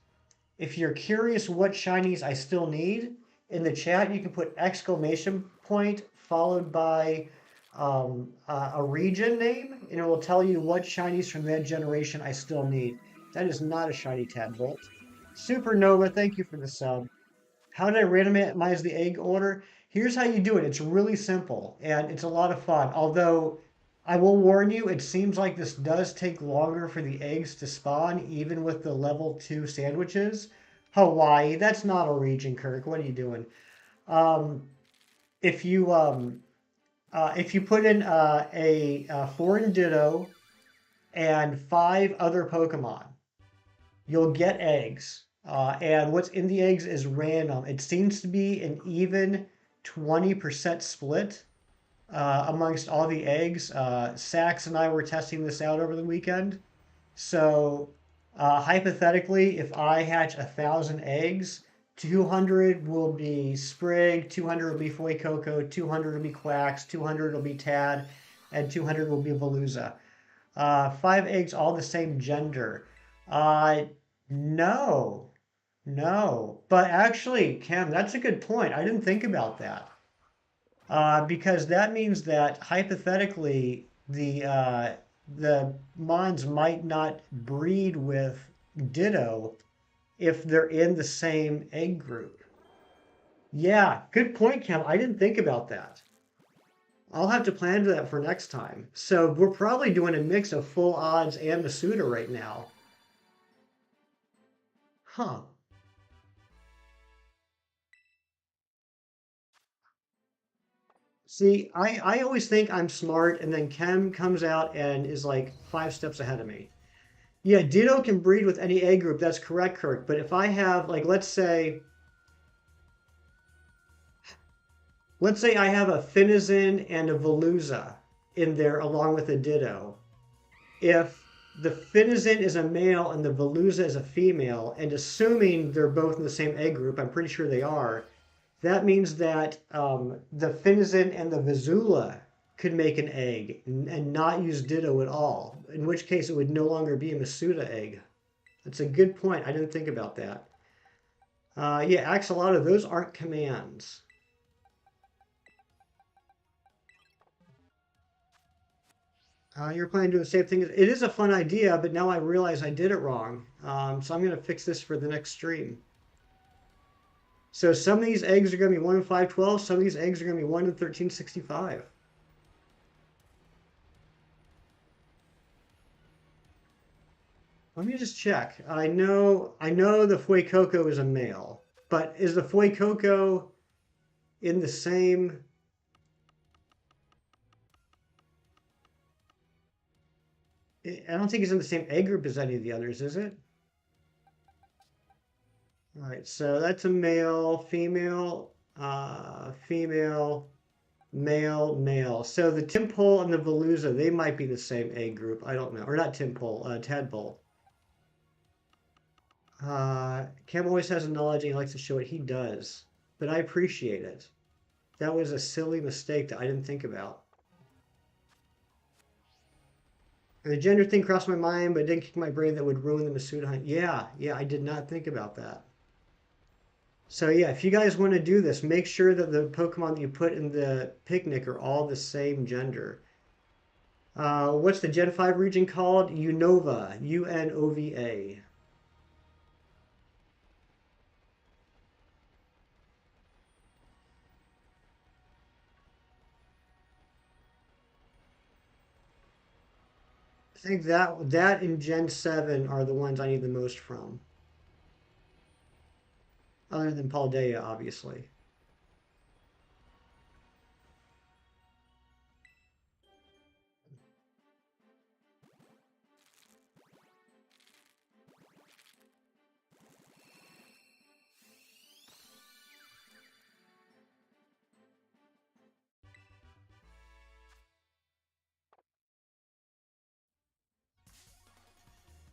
If you're curious what shinies I still need, in the chat you can put exclamation point followed by a region name, and it will tell you what shinies from that generation I still need. That is not a shiny Tadbolt. Supernova, thank you for the sub. How did I randomize the egg order? Here's how you do it. It's really simple, and it's a lot of fun. Although, I will warn you, it seems like this does take longer for the eggs to spawn, even with the level 2 sandwiches. Hawaii, that's not a region, Kirk. What are you doing? If you put in a foreign ditto and 5 other Pokemon, you'll get eggs. And what's in the eggs is random. It seems to be an even 20% split amongst all the eggs. Sax and I were testing this out over the weekend. So Hypothetically, if I hatch 1,000 eggs, 200 will be Sprig, 200 will be Fuecoco, 200 will be Quacks, 200 will be Tad, and 200 will be Veluza. 5 eggs, all the same gender. Uh, no, no. But actually, Cam, that's a good point. I didn't think about that. Because that means that hypothetically the Mons might not breed with Ditto if they're in the same egg group. Yeah, good point, Cam. I didn't think about that. I'll have to plan for that for next time. So we're probably doing a mix of full odds and Masuda right now. Huh. See, I always think I'm smart, and then Kem comes out and is like 5 steps ahead of me. Yeah, Ditto can breed with any egg group. That's correct, Kirk. But if I have, like, let's say I have a Finizen and a Veluza in there along with a Ditto. If the Finizen is a male and the Veluza is a female, and assuming they're both in the same egg group, I'm pretty sure they are, that means that the Finizen and the Vizula could make an egg and not use Ditto at all, in which case it would no longer be a Masuda egg. That's a good point. I didn't think about that. Yeah, Axolotl, those aren't commands. You're planning to do the same thing. It is a fun idea, but now I realize I did it wrong. So I'm going to fix this for the next stream. So some of these eggs are going to be 1 in 512. Some of these eggs are going to be 1 in 1365. Let me just check. I know the Fuecoco is a male, but is the Fuecoco in the same? I don't think it's in the same egg group as any of the others, is it? All right, so that's a male, female, female, male, male. So the Timpole and the Veluza, they might be the same egg group. I don't know. Or not Timpole, Tadpole. Cam always has a knowledge and he likes to show it. He does. But I appreciate it. That was a silly mistake that I didn't think about. And the gender thing crossed my mind, but it didn't kick my brain that would ruin the Masuda hunt. Yeah, I did not think about that. So yeah, if you guys want to do this, make sure that the Pokemon that you put in the picnic are all the same gender. What's the Gen 5 region called? Unova. Unova. I think that and Gen 7 are the ones I need the most from. Other than Paldea, obviously.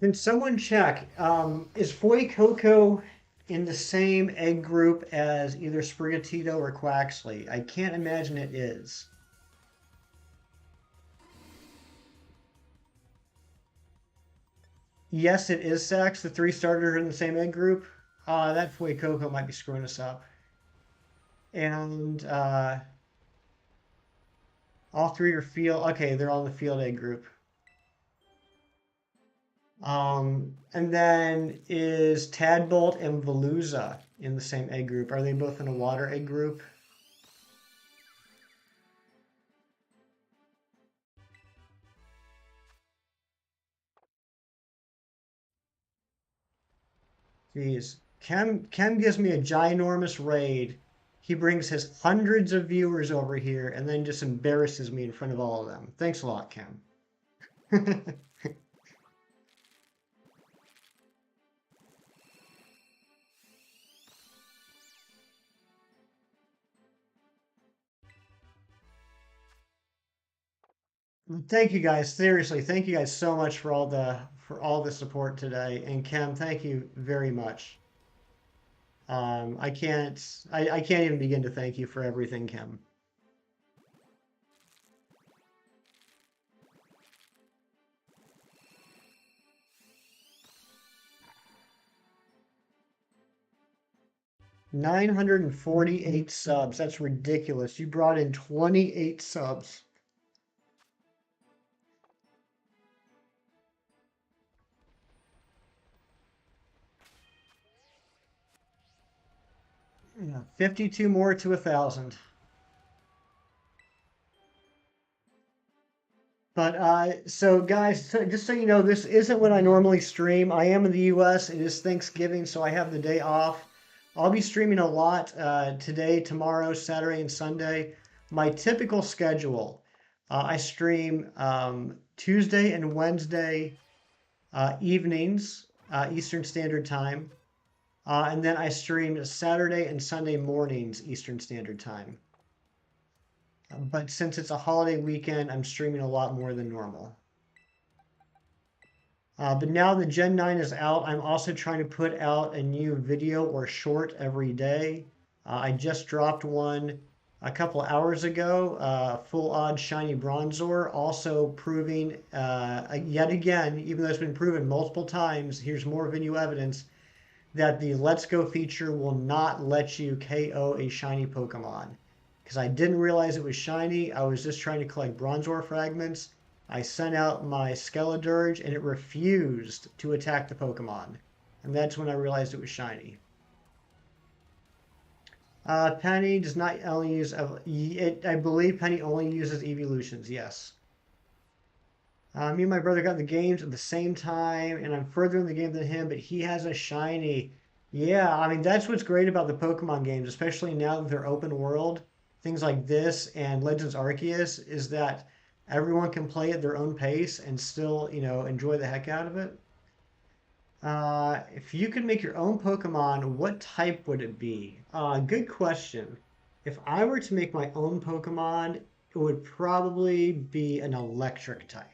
Can someone check? Is Fuecoco in the same egg group as either Sprigatito or Quaxley? I can't imagine it is. Yes, it is Sax. The three starters are in the same egg group. That Fuecoco might be screwing us up. And all three are field. Okay, they're all in the field egg group. And then is Tadbolt and Veluza in the same egg group? Are they both in a water egg group? Jeez. Kem gives me a ginormous raid. He brings his hundreds of viewers over here and then just embarrasses me in front of all of them. Thanks a lot, Kem. Thank you guys. Seriously, thank you guys so much for all for all the support today. And Kim, thank you very much. I can't even begin to thank you for everything, Kim. $948 subs. That's ridiculous. You brought in 28 subs. Yeah, 52 more to 1,000. But so guys, just so you know, this isn't what I normally stream. I am in the US. It is Thanksgiving, so I have the day off. I'll be streaming a lot today, tomorrow, Saturday, and Sunday. My typical schedule, I stream Tuesday and Wednesday evenings, Eastern Standard Time. And then I stream Saturday and Sunday mornings, Eastern Standard Time. But since it's a holiday weekend, I'm streaming a lot more than normal. But now the Gen 9 is out, I'm also trying to put out a new video or short every day. I just dropped one a couple hours ago, full odd shiny Bronzor, also proving yet again, even though it's been proven multiple times, here's more video evidence that the Let's Go feature will not let you KO a shiny Pokemon. Because I didn't realize it was shiny, I was just trying to collect Bronzor fragments. I sent out my Skeledirge and it refused to attack the Pokemon. And that's when I realized it was shiny. Penny does not only use, I believe Penny only uses evolutions, yes. Me and my brother got the games at the same time, and I'm further in the game than him, but he has a shiny. Yeah, I mean, that's what's great about the Pokemon games, especially now that they're open world. Things like this and Legends Arceus is that everyone can play at their own pace and still, enjoy the heck out of it. If you could make your own Pokemon, what type would it be? Good question. If I were to make my own Pokemon, it would probably be an electric type.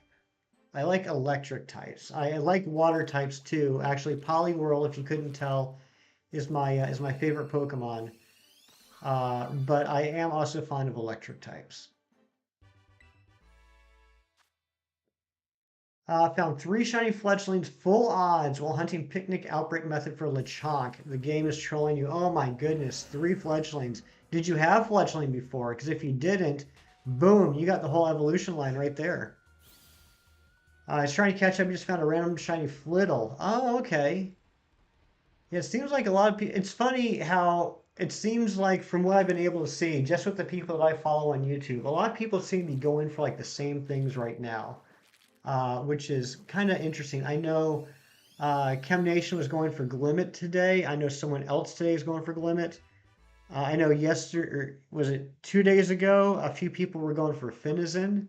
I like electric types. I like water types too. Actually, Poliwhirl, if you couldn't tell, is my favorite Pokemon. But I am also fond of electric types. Found 3 shiny fletchlings, full odds, while hunting picnic outbreak method for Lechonk. The game is trolling you. Oh my goodness, 3 fletchlings. Did you have fletchling before? Because if you didn't, boom, you got the whole evolution line right there. I was trying to catch up, just found a random shiny Flittle. Oh, okay. Yeah, it seems like a lot of people. It's funny how it seems like, from what I've been able to see, just with the people that I follow on YouTube, a lot of people seem to be going for like the same things right now, which is kind of interesting. I know Chem Nation was going for Glimmet today. I know someone else today is going for Glimmet. I know yesterday, or was it 2 days ago, a few people were going for Finizen.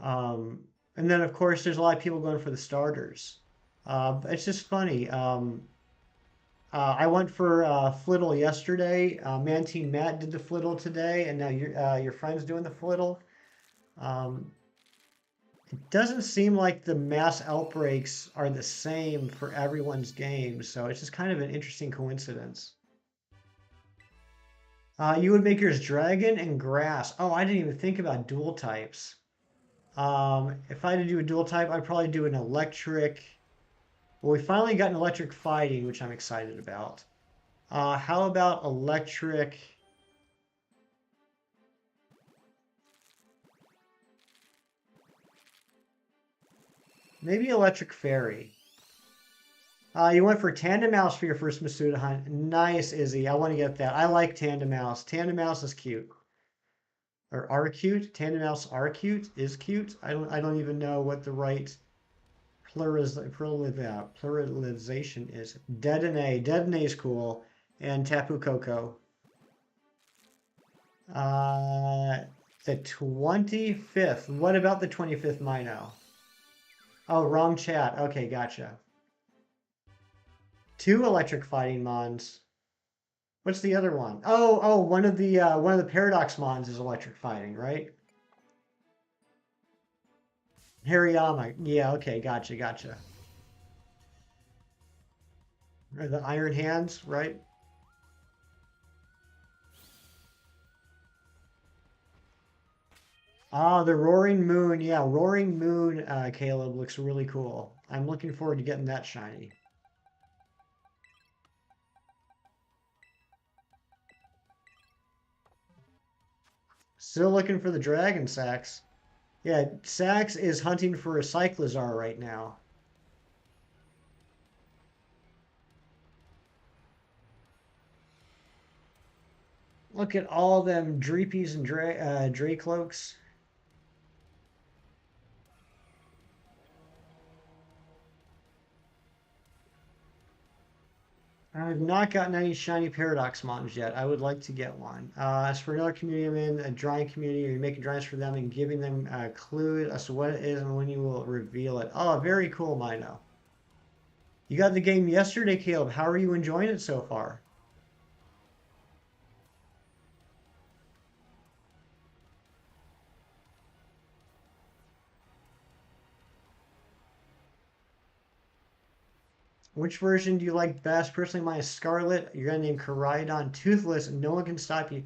Um, and then, of course, there's a lot of people going for the starters. It's just funny. I went for Flittle yesterday. Mantine Matt did the Flittle today, and now your friend's doing the Flittle. It doesn't seem like the mass outbreaks are the same for everyone's games, so it's just kind of an interesting coincidence. You would make yours Dragon and Grass. Oh, I didn't even think about dual types. If I had to do a dual type, I'd probably do an electric. Well, we finally got an electric fighting, which I'm excited about. How about electric? Maybe electric fairy. You went for Tandem Mouse for your first Masuda hunt. Nice, Izzy. I want to get that. I like Tandem Mouse. Tandem Mouse is cute. Or are cute. Tandem Mouse are cute. Is cute. I don't even know what the right pluralization is. Dedenne. Dedenne is cool. And Tapu Koko. The 25th. What about the 25th Mino? Oh, wrong chat. Okay, gotcha. 2 electric fighting mons. What's the other one? Oh, one of the paradox mons is electric fighting, right? Hariyama. Yeah, okay, gotcha, gotcha. Or the Iron Hands, right? Ah, the Roaring Moon. Yeah, Roaring Moon, Caleb, looks really cool. I'm looking forward to getting that shiny. Still looking for the Dragon Sax. Yeah, Sax is hunting for a Cyclizar right now. Look at all them Dreepies and Dracloaks. I've not gotten any shiny Paradox Mons yet. I would like to get one. As for another community I'm in, a drawing community, you're making drawings for them and giving them clues as to what it is and when you will reveal it. Oh, very cool, Mino. You got the game yesterday, Caleb. How are you enjoying it so far? Which version do you like best? Personally, mine is Scarlet. You're gonna name Koraidon Toothless, and no one can stop you.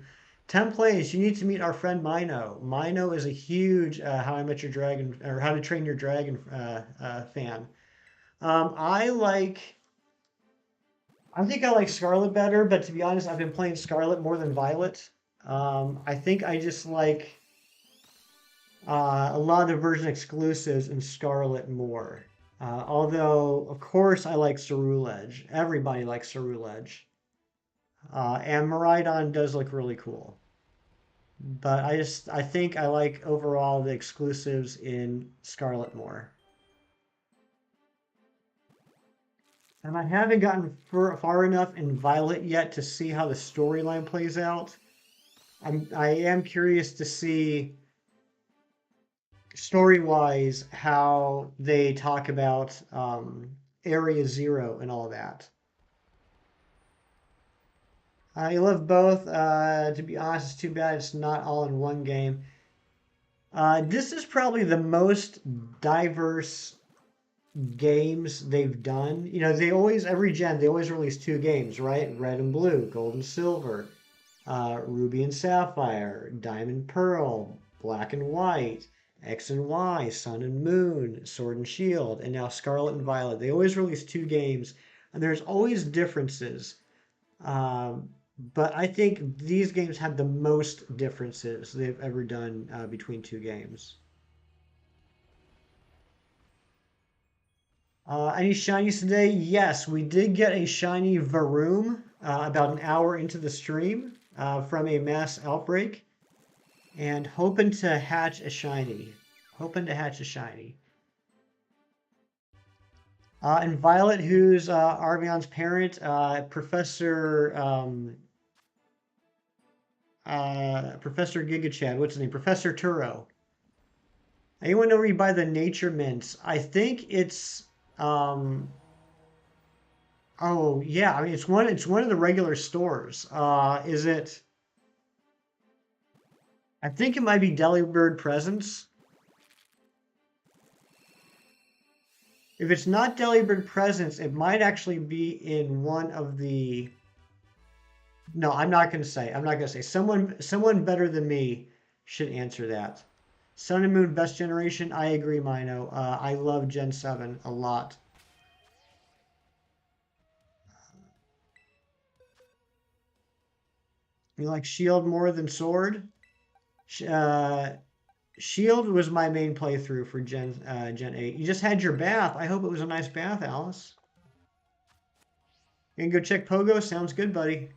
10 plays. You need to meet our friend Mino. Mino is a huge How I Met Your Dragon or How to Train Your Dragon fan. I like. I think I like Scarlet better, but to be honest, I've been playing Scarlet more than Violet. I think I just like a lot of the version exclusives in Scarlet more. Although, of course, I like Ceruledge. Everybody likes Ceruledge. And Miraidon does look really cool. But I think I like overall the exclusives in Scarlet more. And I haven't gotten far enough in Violet yet to see how the storyline plays out. I am curious to see story-wise how they talk about Area Zero and all that. I love both. To be honest, it's too bad it's not all in one game. This is probably the most diverse games they've done. You know, they always, every gen, they always release two games, right? Red and Blue, Gold and Silver, Ruby and Sapphire, Diamond Pearl, Black and White, X and Y, Sun and Moon, Sword and Shield, and now Scarlet and Violet. They always release two games, and there's always differences. Um, but I think these games have the most differences they've ever done between two games. Any shinies today? Yes, we did get a shiny Varoom about an hour into the stream from a mass outbreak, and hoping to hatch a shiny. Hoping to hatch a shiny. And Violet, who's Arvion's parent, Professor Gigachad. What's his name? Professor Turo. Anyone know where you buy the nature mints? I think it's um oh yeah, I mean it's one of the regular stores. Is it I think it might be Delibird Presents. If it's not Delibird Presents, it might actually be in one of the No, I'm not gonna say. I'm not gonna say. Someone better than me should answer that. Sun and Moon best generation. I agree, Mino. I love Gen 7 a lot. You like Shield more than Sword? Uh, Shield was my main playthrough for Gen 8. You just had your bath. I hope it was a nice bath, Alice. You can go check Pogo? Sounds good, buddy.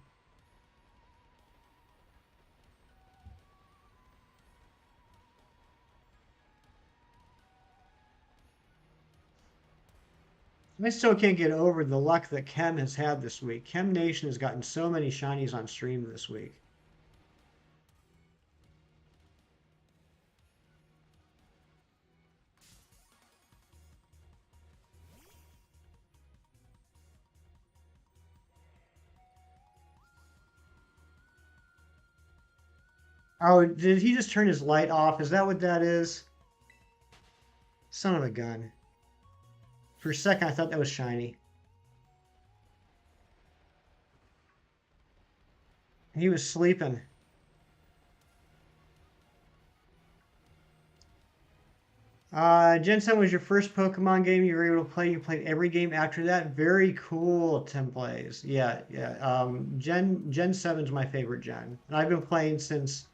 I still can't get over the luck that Chem has had this week. Chem Nation has gotten so many shinies on stream this week. Oh, did he just turn his light off? Is that what that is? Son of a gun. For a second, I thought that was shiny. He was sleeping. Gen 7 was your first Pokemon game you were able to play. You played every game after that. Very cool, Tim plays. Yeah, yeah. Gen 7 is my favorite gen. And I've been playing since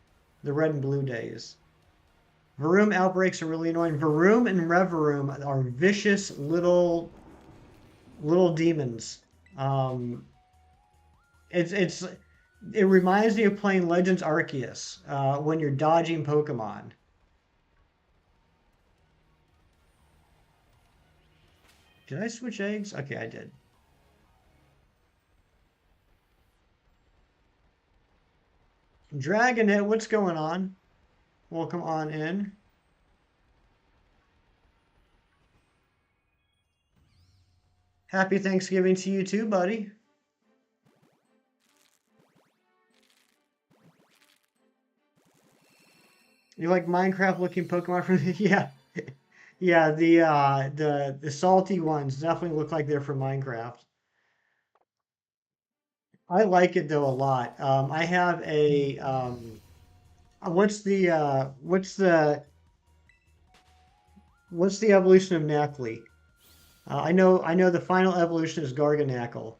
the Red and Blue days. Varoom outbreaks are really annoying. Varoom and Revaroom are vicious little demons. Um, it reminds me of playing Legends Arceus when you're dodging Pokemon. Did I switch eggs? Okay, I did. Dragonette, what's going on? Welcome on in. Happy Thanksgiving to you too, buddy. You like Minecraft looking Pokemon from the yeah. Yeah, the salty ones definitely look like they're from Minecraft. I like it though a lot. I have a what's the evolution of Nacli? I know the final evolution is Garganacl.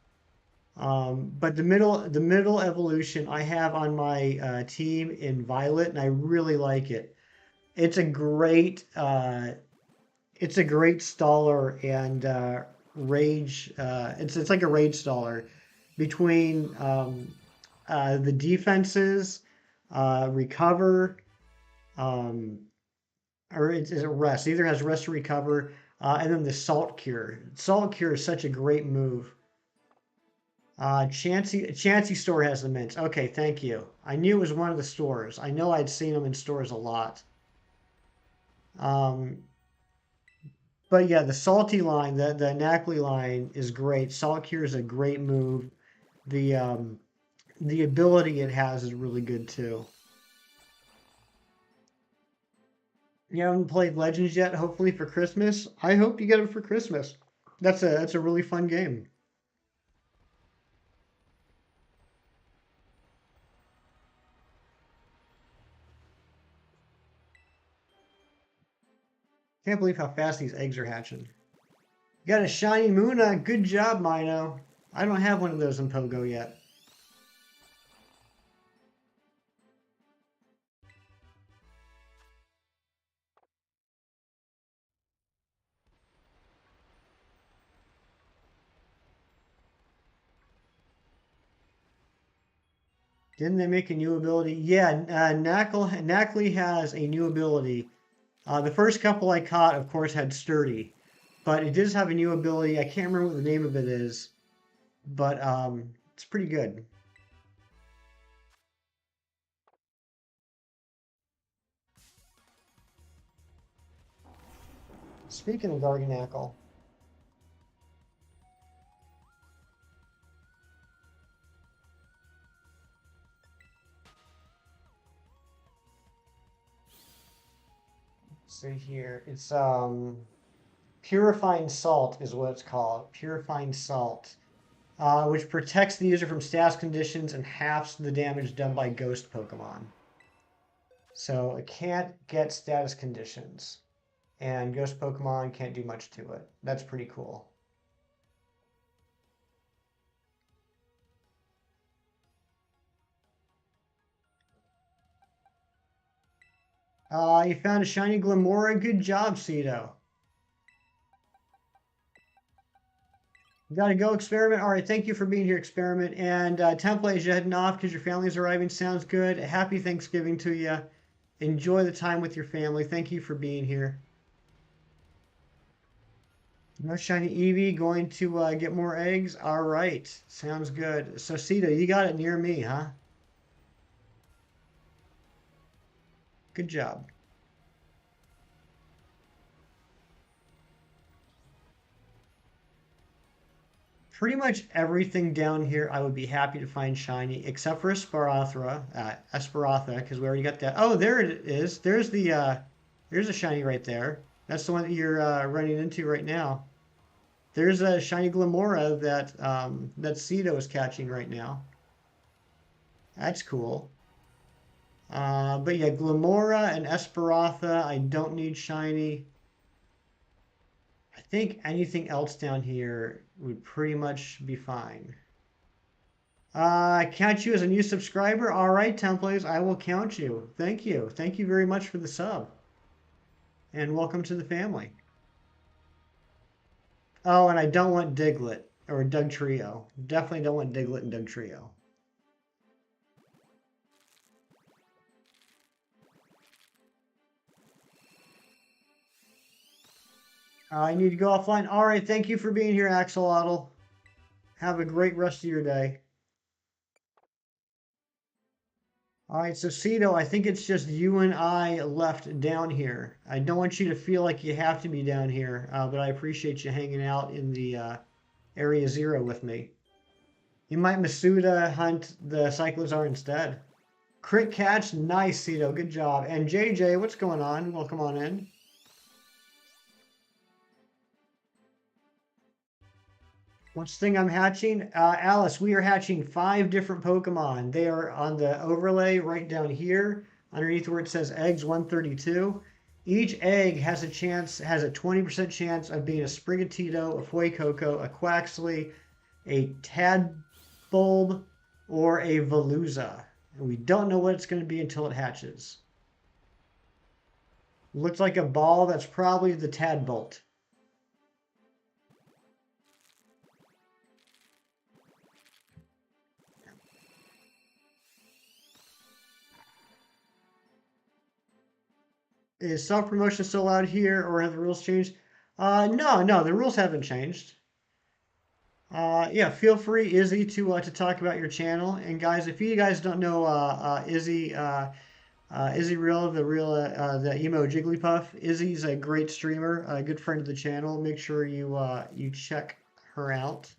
But the middle evolution I have on my team in Violet, and I really like it. It's a great it's a great staller and rage. It's like a rage staller between the defenses, recover, um, or it's a rest. It either has rest or recover, and then the salt cure. Salt cure is such a great move. Chansey store has the mints. Okay, thank you. I knew it was one of the stores. I know I'd seen them in stores a lot. Um, but yeah, the salty line, the Nacli line is great. Salt cure is a great move. The ability it has is really good too. You haven't played Legends yet, hopefully for Christmas. I hope you get it for Christmas. That's a really fun game. Can't believe how fast these eggs are hatching. You got a shiny Muna. Good job, Mino. I don't have one of those in Pogo yet. Didn't they make a new ability? Yeah, Nacli has a new ability. The first couple I caught, of course, had Sturdy, but it does have a new ability. I can't remember what the name of it is, but it's pretty good. Speaking of Garganacl, see here, it's Purifying Salt is what it's called. Purifying Salt, which protects the user from status conditions and halves the damage done by ghost Pokemon. So it can't get status conditions, and ghost Pokemon can't do much to it. That's pretty cool. You found a shiny Glamora. Good job, Cedo. You got to go, Experiment. All right, thank you for being here, Experiment. And Template, you're heading off because your family's arriving. Sounds good. Happy Thanksgiving to you. Enjoy the time with your family. Thank you for being here. No shiny Eevee. Going to get more eggs. All right, sounds good. So, Cedo, you got it near me, huh? Good job. Pretty much everything down here I would be happy to find shiny, except for Esperatha, because we already got that. Oh, there it is. There's a shiny right there. That's the one that you're running into right now. There's a shiny Glamora that Cedo is catching right now. That's cool. But yeah, Glamora and Esperatha, I don't need shiny. I think anything else down here would pretty much be fine. Count you as a new subscriber. All right, Templates, I will count you. Thank you. Thank you very much for the sub. And welcome to the family. Oh, and I don't want Diglett or Dugtrio. Definitely don't want Diglett and Dugtrio. I need to go offline. All right, thank you for being here, Axolotl. Have a great rest of your day. All right, so Cedo, I think it's just you and I left down here. I don't want you to feel like you have to be down here, but I appreciate you hanging out in the Area 0 with me. You might Masuda hunt the Cyclozar instead. Crit catch, nice, Cedo, good job. And JJ, what's going on? Welcome on in. What's the thing I'm hatching? Alice, we are hatching 5 different Pokemon. They are on the overlay right down here, underneath where it says eggs 132. Each egg has a 20% chance of being a Sprigatito, a Fuecoco, a Quaxley, a Tadbulb, or a Veluza. And we don't know what it's going to be until it hatches. Looks like a ball. That's probably the Tadbolt. Is self-promotion still allowed here, or have the rules changed? No, the rules haven't changed. Yeah, feel free, Izzy, to talk about your channel. And guys, if you guys don't know Izzy, Izzy Real, the emo Jigglypuff, Izzy's a great streamer, a good friend of the channel. Make sure you check her out.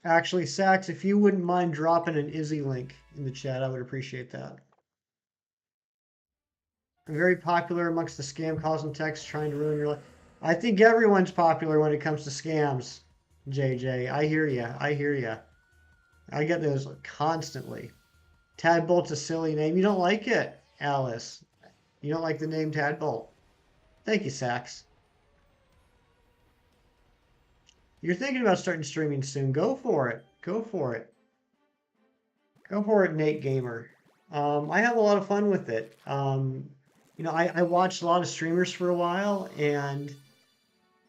Actually, Sax, if you wouldn't mind dropping an Izzy link in the chat, I would appreciate that. Very popular amongst the scam calls and texts trying to ruin your life. I think everyone's popular when it comes to scams, JJ. I hear ya. I hear ya. I get those constantly. Tadbolt's a silly name. You don't like it, Alice. You don't like the name Tadbolt. Thank you, Sax. You're thinking about starting streaming soon. Go for it. Go for it. Go for it, Nate Gamer. I have a lot of fun with it. I watched a lot of streamers for a while, and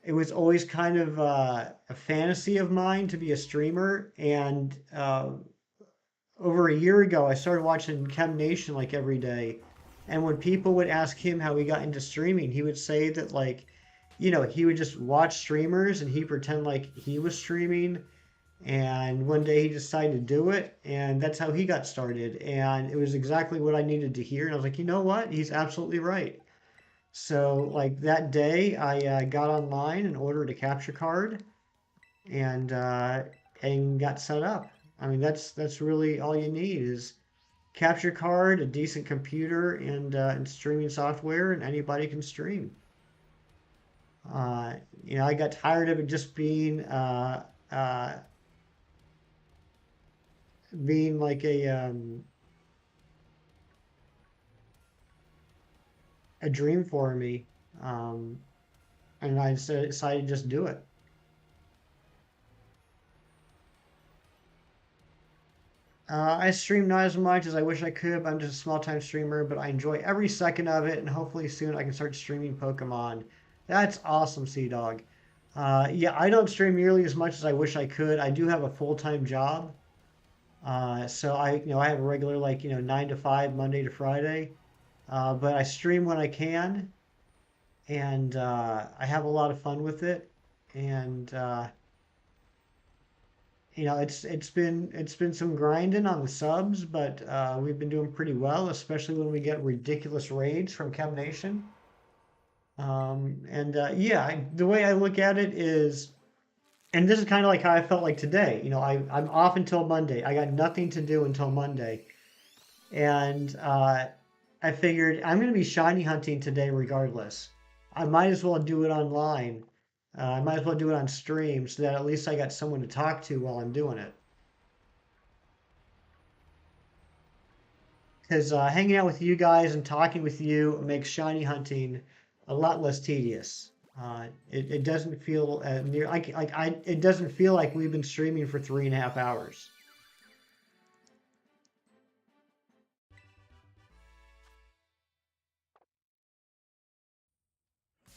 it was always kind of a fantasy of mine to be a streamer. And over a year ago, I started watching Chem Nation like every day. And when people would ask him how he got into streaming, he would say that he would just watch streamers and he pretend like he was streaming. And one day he decided to do it, and that's how he got started. And it was exactly what I needed to hear. And I was like, you know what? He's absolutely right. So like that day, I got online and ordered a capture card, and got set up. I mean, that's really all you need is capture card, a decent computer, and streaming software, and anybody can stream. I got tired of it just being like a dream for me, and I decided to just do it. I stream not as much as I wish I could. I'm just a small-time streamer, but I enjoy every second of it, and hopefully soon I can start streaming Pokemon. That's awesome, Sea Dog. Yeah, I don't stream nearly as much as I wish I could. I do have a full-time job. So I have a regular 9 to 5 Monday to Friday, but I stream when I can, and I have a lot of fun with it, and it's been some grinding on the subs, but we've been doing pretty well, especially when we get ridiculous raids from Chem Nation. The way I look at it is. And this is kind of like how I felt like today. I'm off until Monday. I got nothing to do until Monday. And I figured I'm going to be shiny hunting today regardless. I might as well do it online. I might as well do it on stream so that at least I got someone to talk to while I'm doing it. Because hanging out with you guys and talking with you makes shiny hunting a lot less tedious. It doesn't feel it doesn't feel like we've been streaming for 3.5 hours.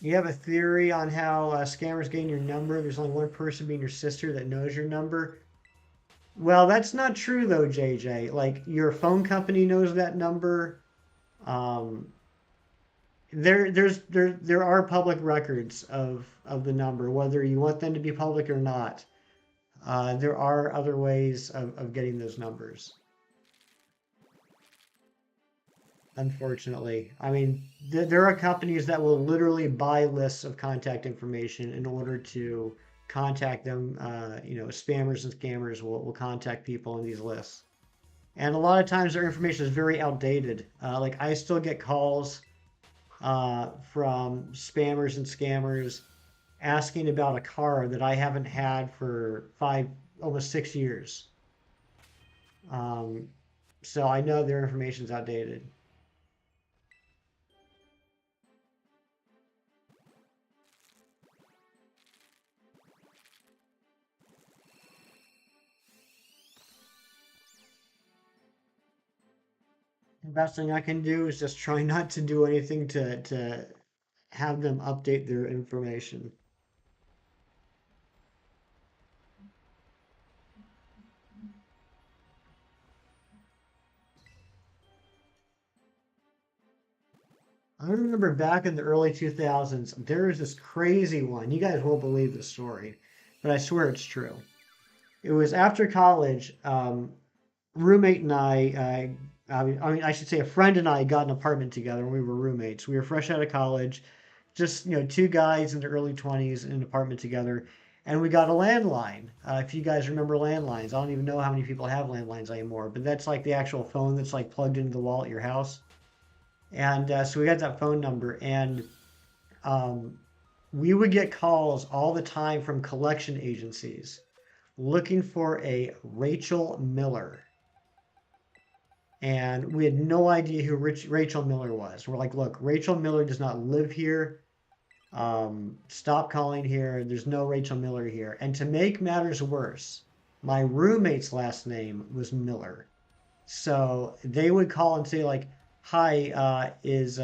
You have a theory on how scammers gain your number? There's only one person, being your sister, that knows your number. Well, that's not true though, JJ. Like your phone company knows that number. Um, there are public records of the number, whether you want them to be public or not. There are other ways of getting those numbers. Unfortunately, I mean, there are companies that will literally buy lists of contact information in order to contact them. Spammers and scammers will contact people in these lists. And a lot of times their information is very outdated. Like I still get calls from spammers and scammers asking about a car that I haven't had for almost 6 years. Um, so I know their information is outdated. The best thing I can do is just try not to do anything to have them update their information. I remember back in the early 2000s, there was this crazy one. You guys won't believe this story, but I swear it's true. It was after college. Roommate and I should say a friend and I got an apartment together when we were roommates. We were fresh out of college, just, two guys in their early 20s in an apartment together. And we got a landline. If you guys remember landlines, I don't even know how many people have landlines anymore, but that's like the actual phone that's like plugged into the wall at your house. And so we got that phone number, and um, we would get calls all the time from collection agencies looking for a Rachel Miller. And we had no idea who Rachel Miller was. We're like, look, Rachel Miller does not live here. Stop calling here. There's no Rachel Miller here. And to make matters worse, my roommate's last name was Miller. So they would call and say like, "Hi, is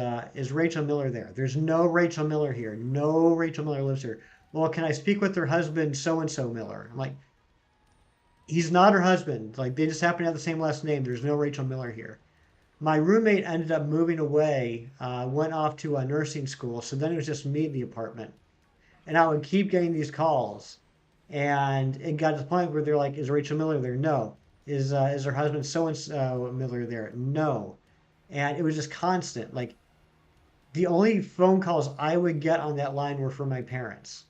Rachel Miller there? There's no Rachel Miller here. No Rachel Miller lives here. Well, can I speak with her husband, so and so Miller?" I'm like, "He's not her husband. Like they just happen to have the same last name. There's no Rachel Miller here." My roommate ended up moving away, went off to a nursing school. So then it was just me in the apartment. And I would keep getting these calls. And it got to the point where they're like, "Is Rachel Miller there?" No. Is her husband so and so Miller there? No. And it was just constant. Like the only phone calls I would get on that line were from my parents.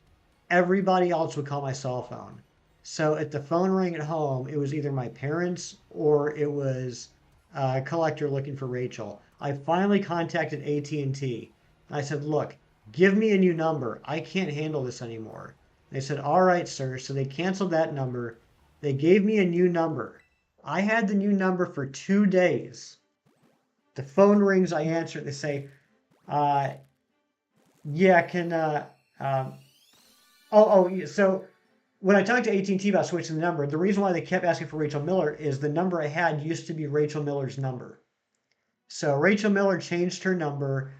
Everybody else would call my cell phone. So if the phone rang at home, it was either my parents or it was a collector looking for Rachel. I finally contacted AT&T and T. I said, "Look, give me a new number. I can't handle this anymore." They said, "All right, sir." So they canceled that number. They gave me a new number. I had the new number for 2 days. The phone rings, I answer it. They say, uh, "Yeah, can um, so when I talked to AT&T about switching the number, the reason why they kept asking for Rachel Miller is the number I had used to be Rachel Miller's number. So Rachel Miller changed her number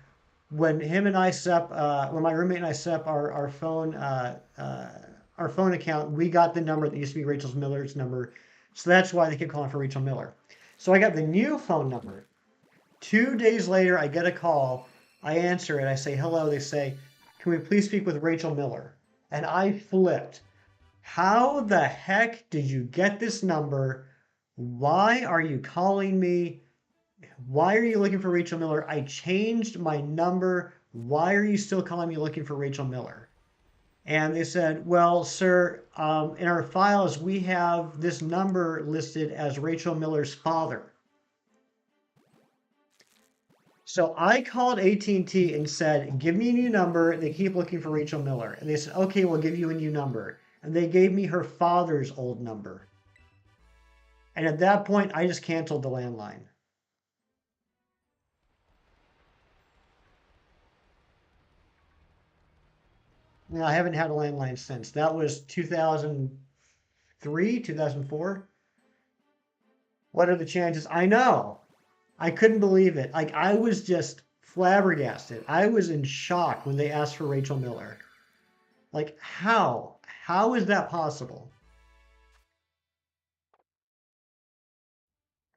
when when my roommate and I set up our phone account. We got the number that used to be Rachel Miller's number, so that's why they kept calling for Rachel Miller. So I got the new phone number. 2 days later, I get a call. I answer it. I say hello. They say, "Can we please speak with Rachel Miller?" And I flipped. How the heck did you get this number? Why are you calling me? Why are you looking for Rachel Miller? I changed my number. Why are you still calling me looking for Rachel Miller? And they said, "Well, sir, in our files, we have this number listed as Rachel Miller's father." So I called AT&T and said, give me a new number. They keep looking for Rachel Miller. And they said, okay, we'll give you a new number. And they gave me her father's old number. And at that point, I just canceled the landline. You know, I haven't had a landline since. That was 2003, 2004. What are the chances? I know. I couldn't believe it. Like, I was just flabbergasted. I was in shock when they asked for Rachel Miller. Like, how? How is that possible?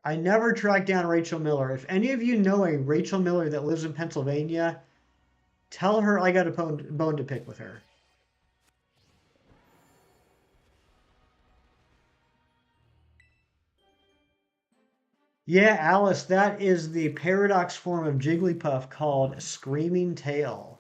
I never tracked down Rachel Miller. If any of you know a Rachel Miller that lives in Pennsylvania, tell her I got a bone to pick with her. Yeah, Alice, that is the paradox form of Jigglypuff called Screaming Tail.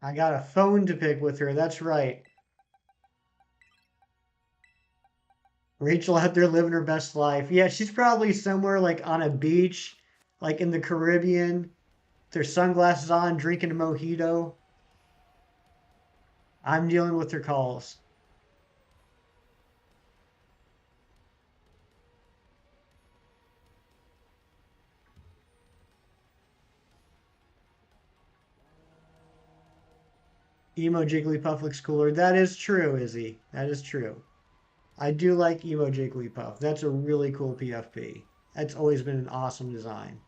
I got a phone to pick with her. That's right. Rachel out there living her best life. Yeah, she's probably somewhere like on a beach, like in the Caribbean, with her sunglasses on, drinking a mojito. I'm dealing with her calls. Emo Jigglypuff looks cooler. That is true, Izzy. That is true. I do like Emo Jigglypuff. That's a really cool PFP. That's always been an awesome design.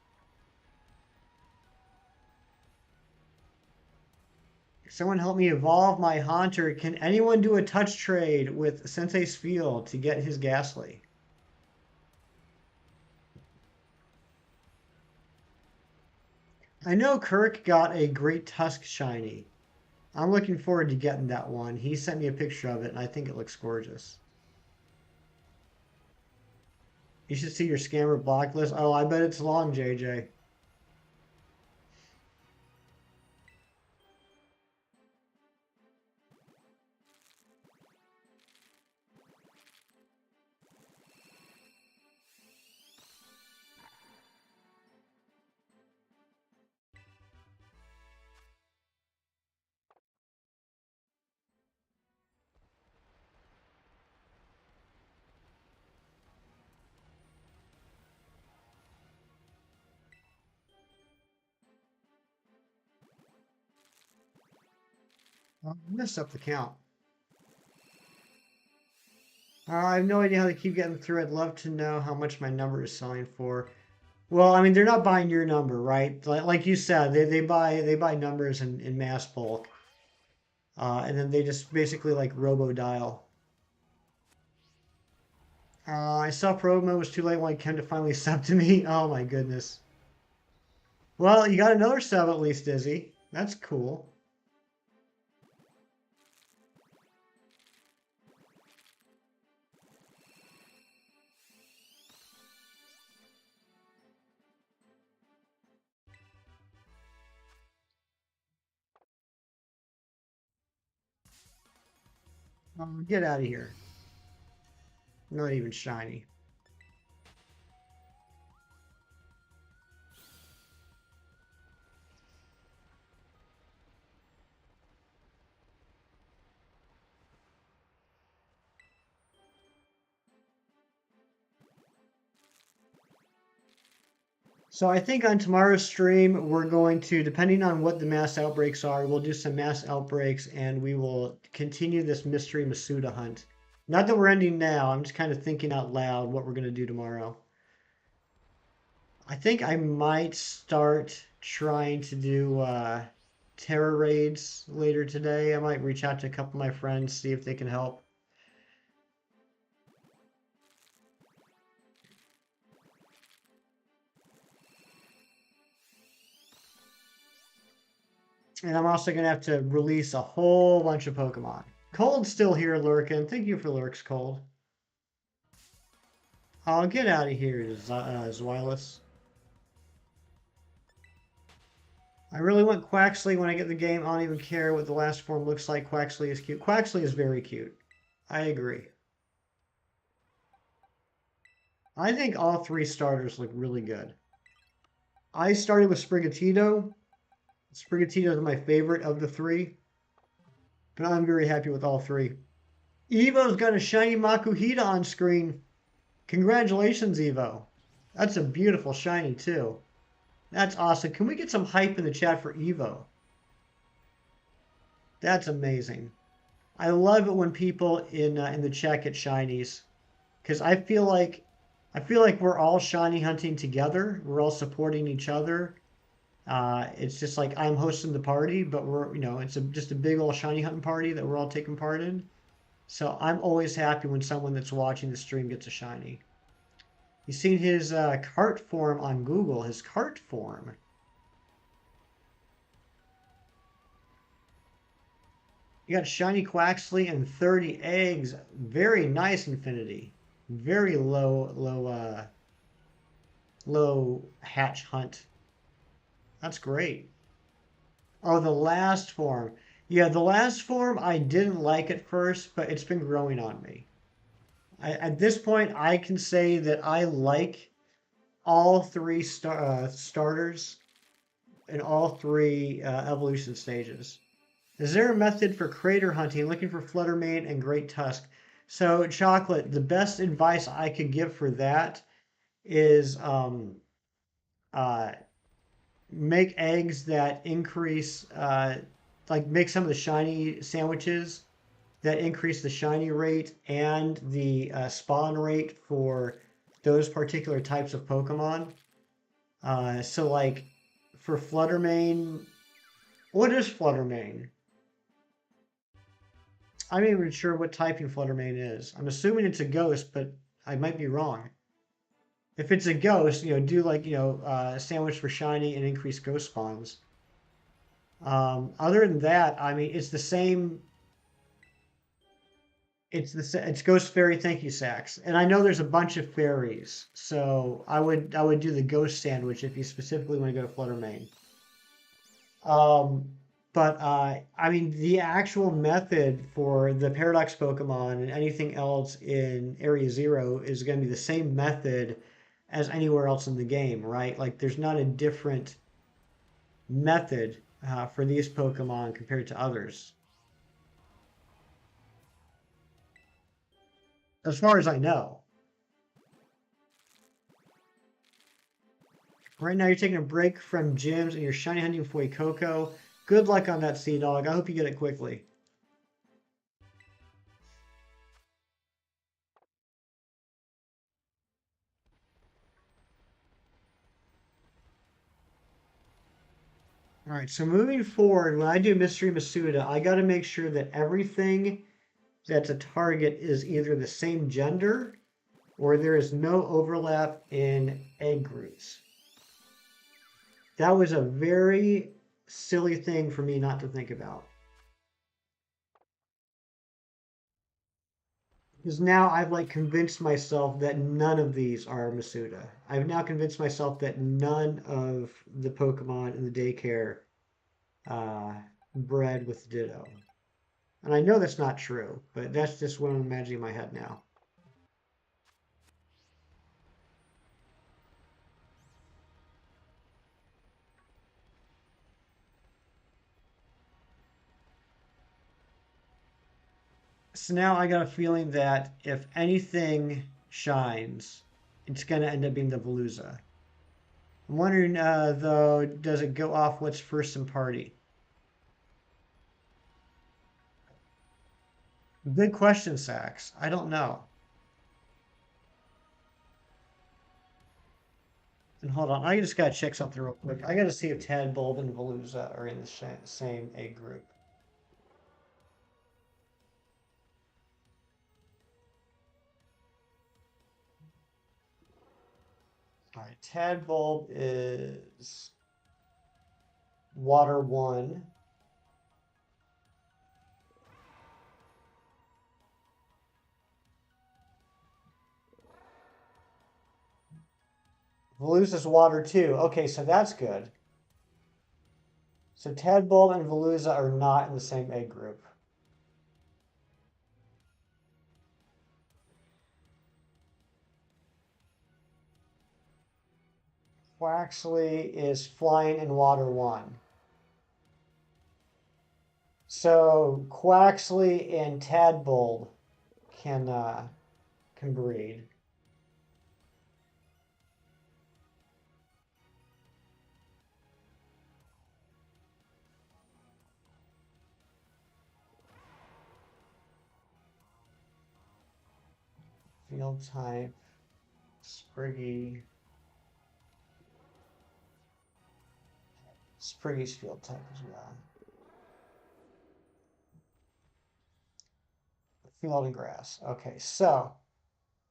Someone help me evolve my Haunter. Can anyone do a touch trade with Sensei Spiel to get his Ghastly? I know Kirk got a Great Tusk Shiny. I'm looking forward to getting that one. He sent me a picture of it, and I think it looks gorgeous. You should see your scammer block list. Oh, I bet it's long, JJ. I messed up the count. I have no idea how they keep getting through. I'd love to know how much my number is selling for. Well, I mean, they're not buying your number, right? Like you said, they buy numbers in mass bulk, and then they just basically like robo dial. I saw promo was too late when I came to finally sub to me. Oh my goodness. Well, you got another sub at least, Izzy. That's cool. Get out of here. Not even shiny. So I think on tomorrow's stream, we're going to, depending on what the mass outbreaks are, we'll do some mass outbreaks and we will continue this Mystery Masuda hunt. Not that we're ending now, I'm just kind of thinking out loud what we're going to do tomorrow. I think I might start trying to do terror raids later today. I might reach out to a couple of my friends, see if they can help. And I'm also going to have to release a whole bunch of Pokemon. Cold's still here lurking. Thank you for lurks, Cold. I'll get out of here, Zwilus. I really want Quaxley when I get the game. I don't even care what the last form looks like. Quaxley is cute. Quaxley is very cute. I agree. I think all three starters look really good. I started with Sprigatito. Sprigatito is my favorite of the three, but I'm very happy with all three. Evo's got a shiny Makuhita on screen. Congratulations, Evo. That's a beautiful shiny, too. That's awesome. Can we get some hype in the chat for Evo? That's amazing. I love it when people in the chat get shinies, because I feel like we're all shiny hunting together. We're all supporting each other. It's just like I'm hosting the party, but it's just a big old shiny hunting party that we're all taking part in. So I'm always happy when someone that's watching the stream gets a shiny. You seen his cart form on Google? His cart form. You got shiny Quaxley and 30 eggs. Very nice, Infinity. Very low hatch hunt. That's great. Oh, the last form. Yeah, the last form I didn't like at first, but it's been growing on me. At this point, I can say that I like all three starters in all three evolution stages. Is there a method for crater hunting, looking for Fluttermane and Great Tusk? So, Chocolate, the best advice I could give for that is uh, make eggs that increase, like make some of the shiny sandwiches that increase the shiny rate and the spawn rate for those particular types of Pokemon. So, like for Fluttermane, what is Fluttermane? I'm not even sure what typing Fluttermane is. I'm assuming it's a ghost, but I might be wrong. If it's a ghost, do like, sandwich for shiny and increase ghost spawns. Other than that, I mean, it's the same. It's Ghost Fairy Thank You Sacks, and I know there's a bunch of fairies, so I would do the ghost sandwich if you specifically want to go to Fluttermane. Um, but I mean, the actual method for the Paradox Pokemon and anything else in Area Zero is going to be the same method as anywhere else in the game, right? Like, there's not a different method for these Pokemon compared to others, as far as I know. Right now, you're taking a break from gyms and you're shiny hunting for a Coco. Good luck on that, Sea Dog. I hope you get it quickly. All right, so moving forward, when I do Mystery Masuda, I got to make sure that everything that's a target is either the same gender or there is no overlap in egg groups. That was a very silly thing for me not to think about. Because now I've like convinced myself that none of these are Masuda. I've now convinced myself that none of the Pokemon in the daycare uh, bred with Ditto. And I know that's not true, but that's just what I'm imagining in my head now. So now I got a feeling that if anything shines, it's going to end up being the Veluza. I'm wondering, though, does it go off what's first in party? Good question, Sax. I don't know. And hold on, I just gotta check something real quick. I gotta see if Tadbulb and Veluza are in the same egg group. All right, Tadbulb is Water 1. Veluza's Water 2. Okay, so that's good. So Tadbulb and Veluza are not in the same egg group. Quaxley is flying in water 1. So Quaxley and Tadbulb can breed. Field type, Spriggy. Spriggy's field type as well. Field and grass. Okay, so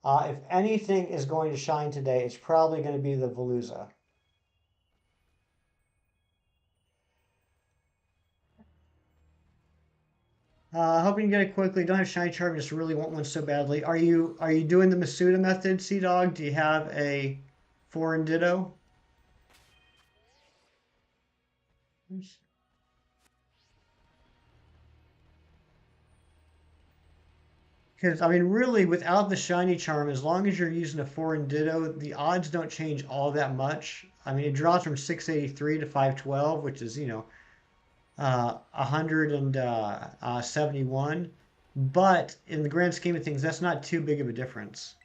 if anything is going to shine today, it's probably going to be the Veluza. Hoping to get it quickly. Don't have shiny charm. Just really want one so badly. Are you doing the Masuda method, Sea Dog? Do you have a foreign ditto? Because, I mean, really, without the shiny charm, as long as you're using a foreign ditto, the odds don't change all that much. I mean, it drops from 683 to 512, which is, 171. But in the grand scheme of things, that's not too big of a difference.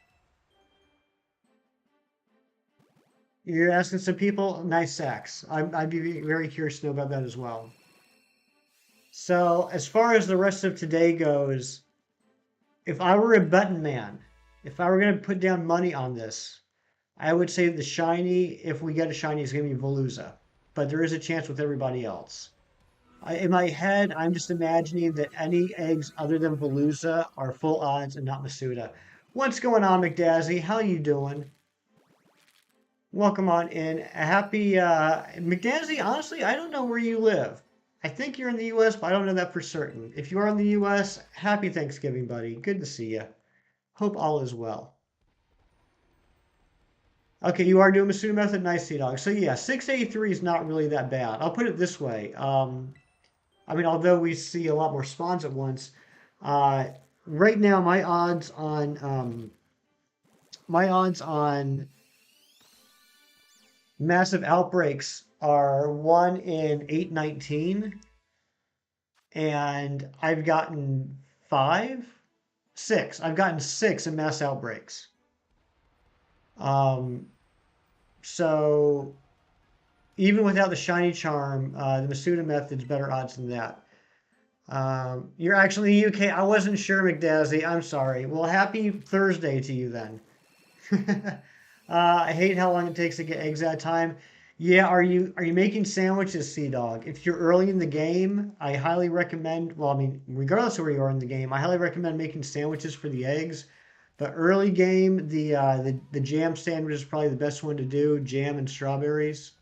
You're asking some people, nice sex. I'd be very curious to know about that as well. So, as far as the rest of today goes, if I were a button man, if I were going to put down money on this, I would say the shiny, if we get a shiny, is going to be Veluza. But there is a chance with everybody else. In my head, I'm just imagining that any eggs other than Veluza are full odds and not Masuda. What's going on, McDazzy? How you doing? Welcome on in. Happy McDazzy, honestly, I don't know where you live. I think you're in the US, but I don't know that for certain. If you are in the US, happy Thanksgiving, buddy. Good to see you. Hope all is well. Okay, you are doing Masuda method. Nice, Sea Dog. So yeah, 683 is not really that bad. I'll put it this way. I mean, although we see a lot more spawns at once, uh, right now my odds on massive outbreaks are 1 in 819, and I've gotten five, six. I've gotten six in mass outbreaks. Um, so even without the shiny charm, the Masuda method's better odds than that. You're actually in the UK. I wasn't sure, McDazzy. I'm sorry. Well, happy Thursday to you then. I hate how long it takes to get eggs at a time. Yeah, are you making sandwiches, Sea Dog? If you're early in the game, I highly recommend. Well, I mean, regardless of where you are in the game, I highly recommend making sandwiches for the eggs. But early game, the jam sandwich is probably the best one to do. Jam and strawberries.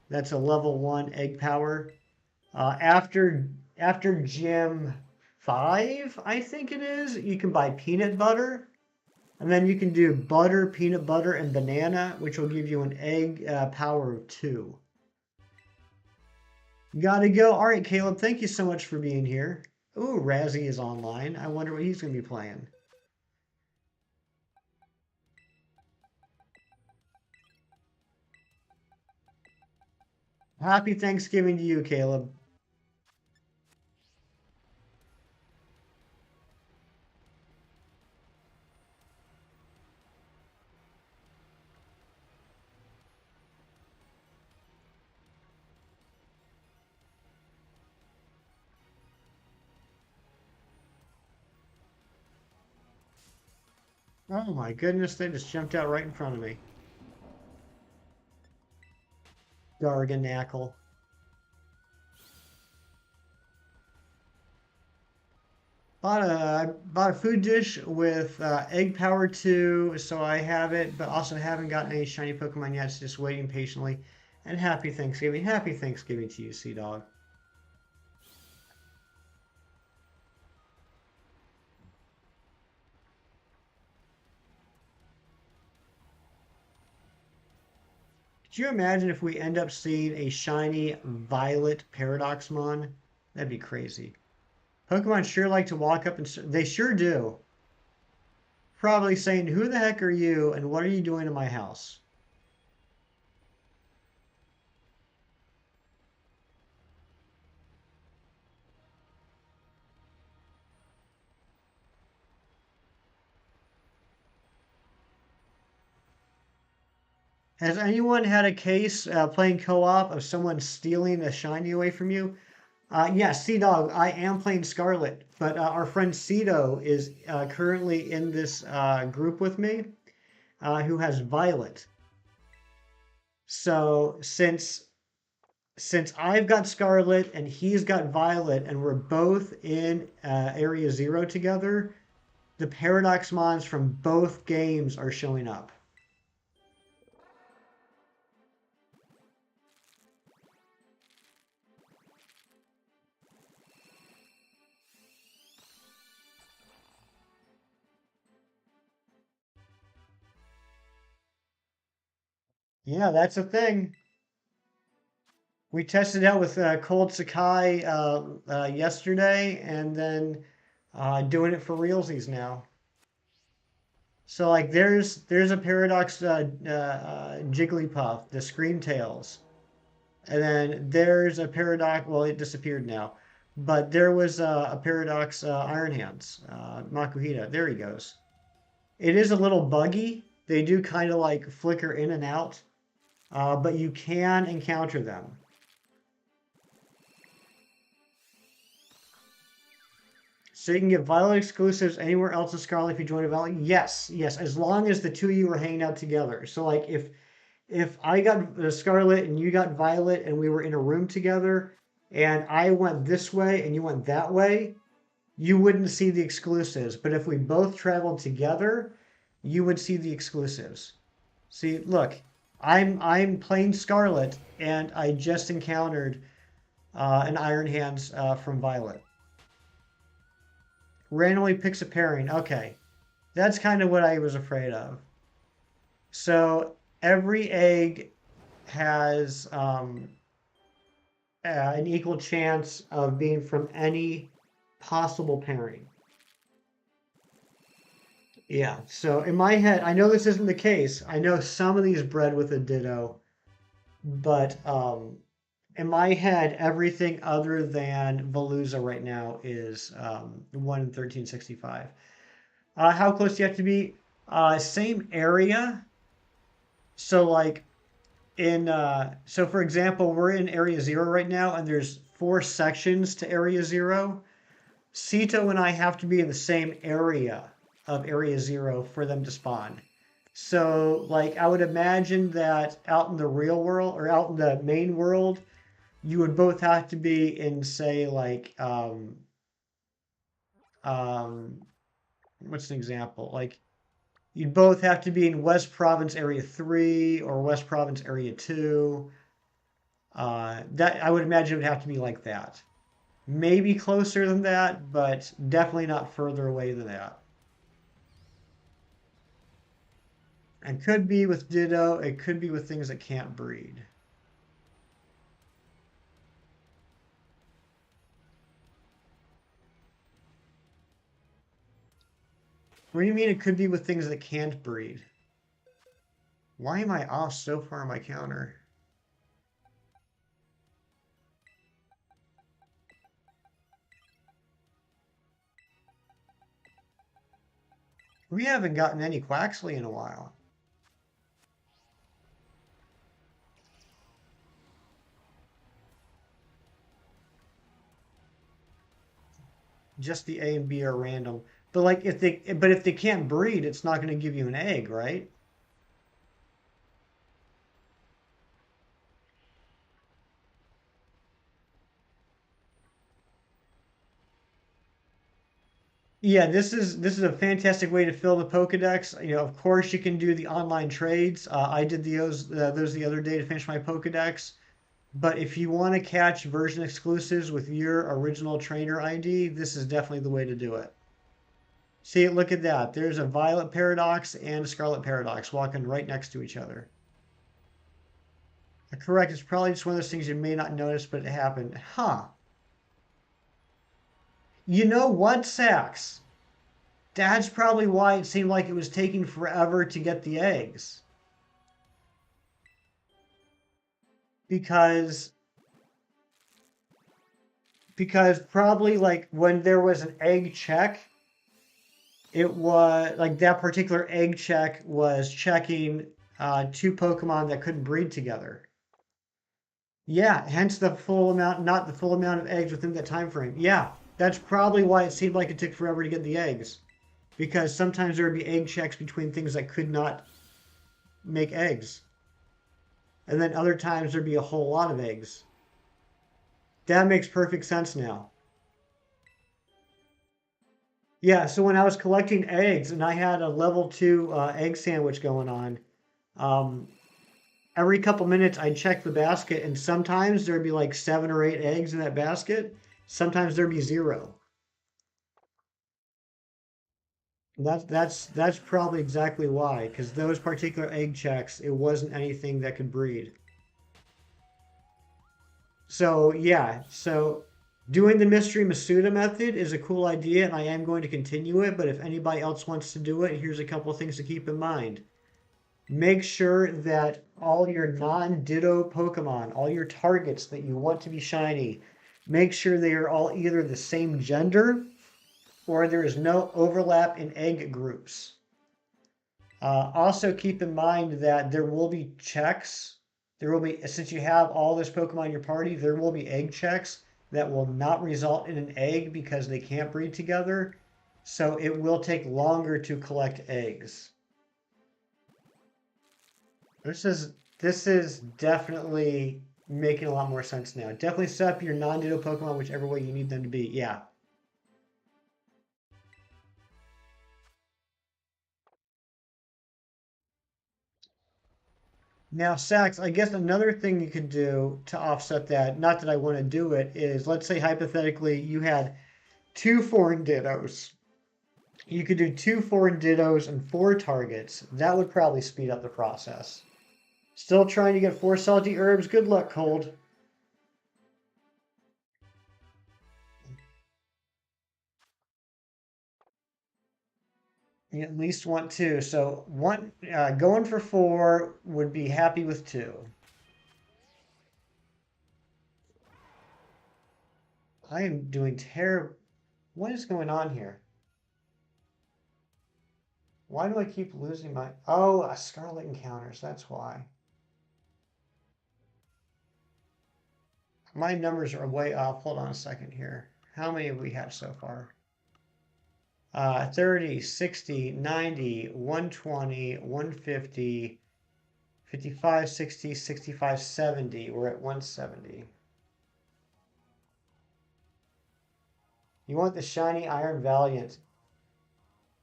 That's a level 1 egg power. After gym 5, I think it is, you can buy peanut butter. And then you can do butter, peanut butter, and banana, which will give you an egg power of 2. Gotta go. All right, Caleb, thank you so much for being here. Ooh, Razzie is online. I wonder what he's going to be playing. Happy Thanksgiving to you, Caleb. Oh my goodness, they just jumped out right in front of me. Garganackle. I bought a food dish with egg power 2, so I have it, but also haven't gotten any shiny Pokemon yet, so just waiting patiently. And happy Thanksgiving. Happy Thanksgiving to you, Sea Dog. Could you imagine if we end up seeing a shiny Violet Paradoxmon? That'd be crazy. Pokemon sure like to walk up and they sure do. Probably saying, "Who the heck are you, and what are you doing in my house?" Has anyone had a case playing co-op of someone stealing a shiny away from you? Yes, Sea Dog, I am playing Scarlet, but our friend Cedo is currently in this group with me, who has Violet. So since I've got Scarlet and he's got Violet, and we're both in Area Zero together, the Paradox Mons from both games are showing up. Yeah, that's a thing. We tested out with Cold Sakai yesterday, and then doing it for realsies now. So like, there's a Paradox Jigglypuff, the Scream Tails, and then there's a Paradox. Well, it disappeared now, but there was a Paradox Iron Hands, Makuhita. There he goes. It is a little buggy. They do kind of like flicker in and out, but you can encounter them. So you can get Violet exclusives anywhere else in Scarlet if you join a Violet. Yes, yes, as long as the two of you are hanging out together. So like if I got Scarlet and you got Violet and we were in a room together and I went this way and you went that way, you wouldn't see the exclusives. But if we both traveled together, you would see the exclusives. See, look, I'm playing Scarlet and I just encountered an Iron Hands from Violet. Randomly picks a pairing. Okay, that's kind of what I was afraid of. So every egg has an equal chance of being from any possible pairing. Yeah, so in my head, I know this isn't the case. I know some of these bred with a Ditto, but in my head, everything other than Veluza right now is 1 in 1365. How close do you have to be? Same area. So like so for example, we're in Area Zero right now, and there's 4 sections to Area Zero. Sito and I have to be in the same area of Area Zero for them to spawn. So like I would imagine that out in the real world or out in the main world, you would both have to be in, say, like um what's an example? Like you'd both have to be in West Province Area 3 or West Province Area 2. That I would imagine it would have to be like that. Maybe closer than that, but definitely not further away than that. And could be with Ditto, it could be with things that can't breed. What do you mean it could be with things that can't breed? Why am I off so far on my counter? We haven't gotten any Quaxley in a while. Just the A and B are random. But like if they can't breed, it's not going to give you an egg, right? Yeah, this is a fantastic way to fill the Pokedex. You know, of course you can do the online trades. I did those the other day to finish my Pokedex. But if you want to catch version exclusives with your original trainer ID, this is definitely the way to do it. See, look at that. There's a Violet Paradox and a Scarlet Paradox walking right next to each other. Correct. It's probably just one of those things you may not notice, but it happened. Huh. You know what, Sax? That's probably why it seemed like it was taking forever to get the eggs. Because probably like when there was an egg check, it was like that particular egg check was checking two Pokemon that couldn't breed together. Yeah, hence the full amount, not the full amount of eggs within that time frame. Yeah, that's probably why it seemed like it took forever to get the eggs. Because sometimes there would be egg checks between things that could not make eggs. And then other times there'd be a whole lot of eggs. That makes perfect sense now. Yeah, so when I was collecting eggs and I had a level 2 egg sandwich going on, um, every couple minutes I'd check the basket and sometimes there'd be like 7 or 8 eggs in that basket. Sometimes there'd be zero. That's probably exactly why, because those particular egg checks, it wasn't anything that could breed. So yeah, so doing the Mystery Masuda method is a cool idea, and I am going to continue it. But if anybody else wants to do it, here's a couple of things to keep in mind. Make sure that all your non-ditto Pokemon, all your targets that you want to be shiny, make sure they are all either the same gender or there is no overlap in egg groups. Also keep in mind that there will be checks. There will be, since you have all this Pokemon in your party, there will be egg checks that will not result in an egg because they can't breed together. So it will take longer to collect eggs. This is this is definitely making a lot more sense now. Definitely set up your non-ditto Pokemon whichever way you need them to be. Yeah. Now, Sax, I guess another thing you could do to offset that, not that I want to do it, is let's say hypothetically you had two foreign dittos. You could do two foreign dittos and 4 targets. That would probably speed up the process. Still trying to get 4 salty herbs? Good luck, Cold. You at least want two. So one going for 4 would be happy with 2. I am doing terrible. What is going on here? Why do I keep losing my... Oh, Scarlet encounters. That's why. My numbers are way off. Hold on a second here. How many have we had so far? 30, 60, 90, 120, 150, 55, 60, 65, 70. We're at 170. You want the shiny Iron Valiant.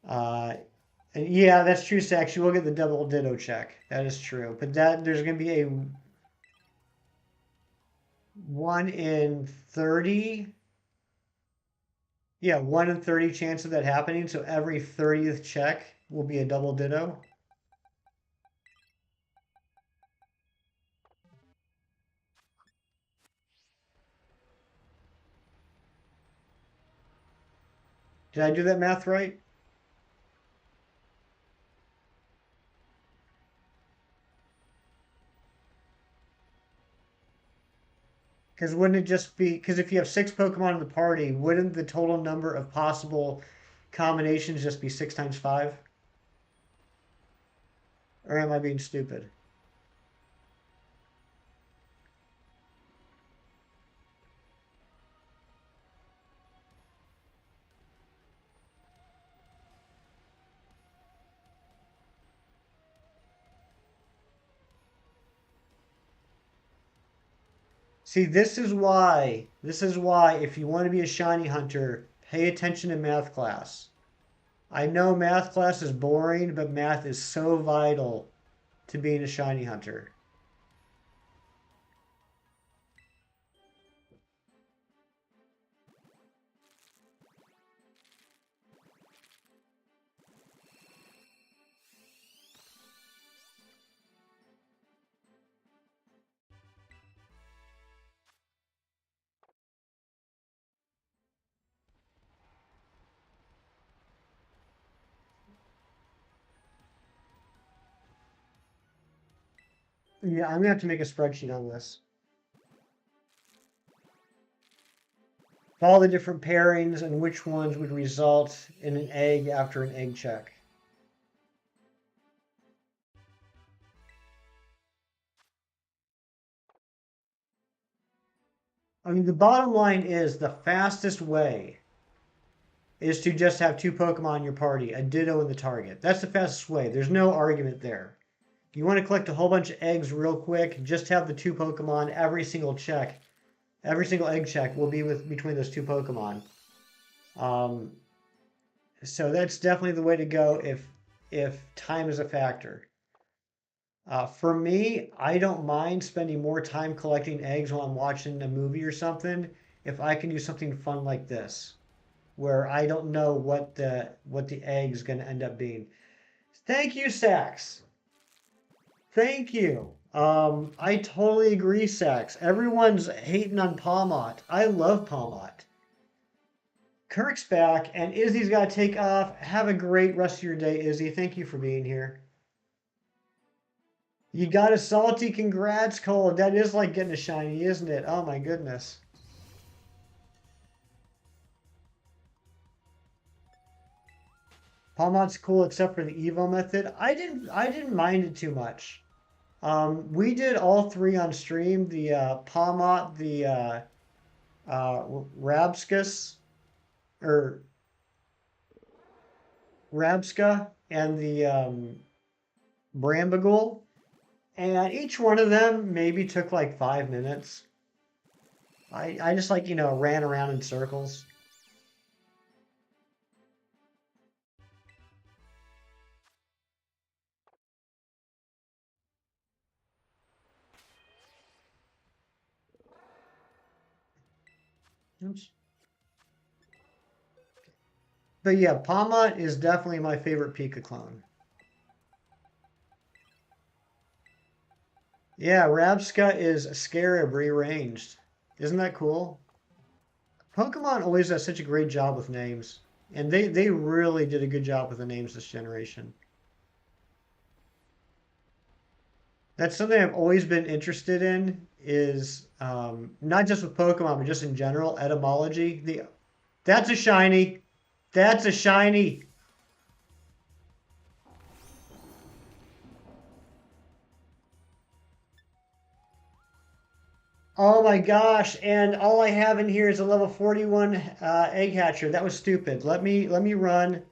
Uh, and yeah, that's true, Sax. You will get the double ditto check. That is true. But that there's going to be a 1 in 30. Yeah, 1 in 30 chance of that happening. So every 30th check will be a double ditto. Did I do that math right? Because wouldn't it just be, because if you have 6 Pokemon in the party, wouldn't the total number of possible combinations just be 6 times 5? Or am I being stupid? See, this is why if you want to be a shiny hunter, pay attention to math class. I know math class is boring, but math is so vital to being a shiny hunter. Yeah, I'm gonna have to make a spreadsheet on this. All the different pairings and which ones would result in an egg after an egg check. I mean, the bottom line is the fastest way is to just have two Pokemon in your party, a Ditto and the target. That's the fastest way. There's no argument there. You want to collect a whole bunch of eggs real quick, just have the two Pokemon every single check. Every single egg check will be with between those two Pokemon. Um, so that's definitely the way to go if time is a factor. For me, I don't mind spending more time collecting eggs while I'm watching a movie or something if I can do something fun like this, where I don't know what the egg's going to end up being. Thank you, Sax. Thank you. I totally agree, Sax. Everyone's hating on Palmot. I love Palmot. Kirk's back, and Izzy's got to take off. Have a great rest of your day, Izzy. Thank you for being here. You got a salty congrats, Cole. That is like getting a shiny, isn't it? Oh my goodness. Palmot's cool except for the Evo method. I didn't mind it too much. We did all three on stream. The Palmot, the Rabscus or Rabska, and the Brambagool. And each one of them maybe took like 5 minutes. I just like, ran around in circles. Oops. But yeah, Palmot is definitely my favorite Pika clone. Yeah, Rabska is Scarab rearranged. Isn't that cool? Pokemon always does such a great job with names. And they really did a good job with the names this generation. That's something I've always been interested in is not just with Pokemon, but just in general, etymology. That's a shiny. That's a shiny. Oh my gosh! And all I have in here is a level 41 egg hatcher. That was stupid. Let me run.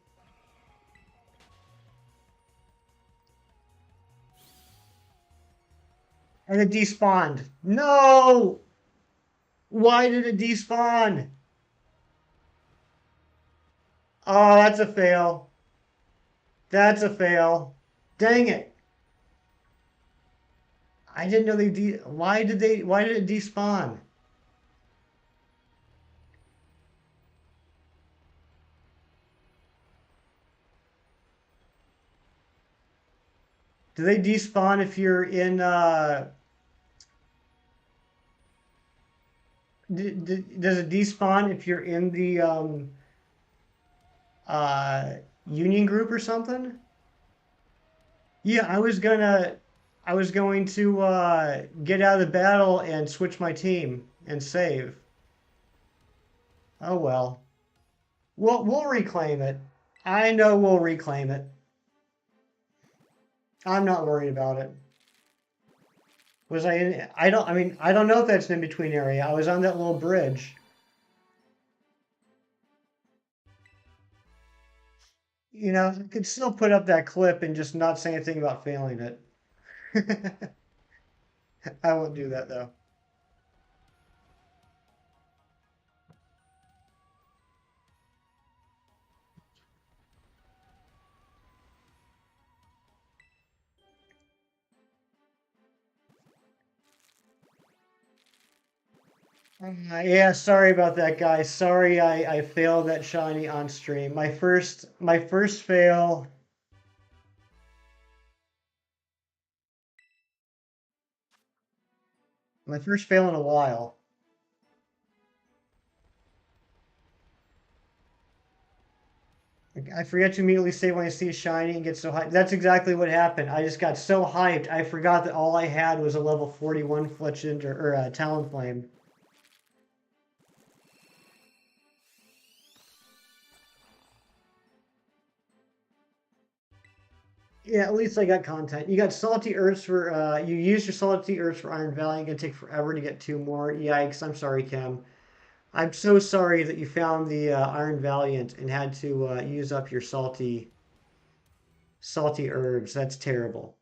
And it despawned. No! Why did it despawn? Oh, that's a fail. That's a fail. Dang it. I didn't know why did it despawn? Do they despawn if you're in does it despawn if you're in the uh union group or something? Yeah, I was going to get out of the battle and switch my team and save. Oh well. We'll reclaim it. I know we'll reclaim it. I'm not worried about it. Was I in I don't know if that's an in-between area. I was on that little bridge. I could still put up that clip and just not say anything about failing it. I won't do that though. Yeah, sorry about that, guys. Sorry, I failed that shiny on stream. My first fail. My first fail in a while. I forget to immediately say when I see a shiny and get so hyped. That's exactly what happened. I just got so hyped, I forgot that all I had was a level 41 Fletchend or Talonflame. Yeah, at least I got content. You got salty earths for you used your salty earths for Iron Valley. Gonna take forever to get two more. Yikes! I'm sorry, Kim. I'm so sorry that you found the Iron Valiant and had to use up your salty herbs. That's terrible.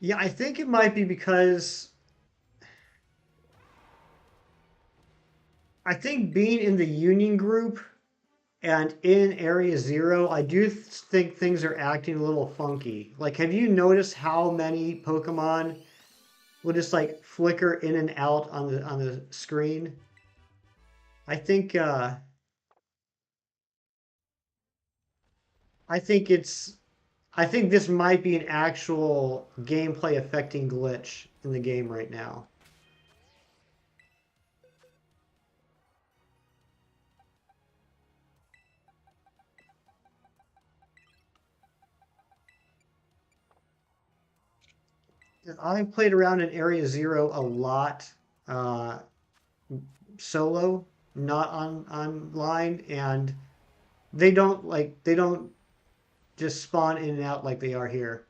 Yeah, I think it might be because I think being in the Union group and in Area Zero, I do think things are acting a little funky. Like, have you noticed how many Pokemon will just like flicker in and out on the screen? I think uh, I think it's I think this might be an actual gameplay affecting glitch in the game right now. I played around in Area Zero a lot, uh, solo, not online, and they don't just spawn in and out like they are here.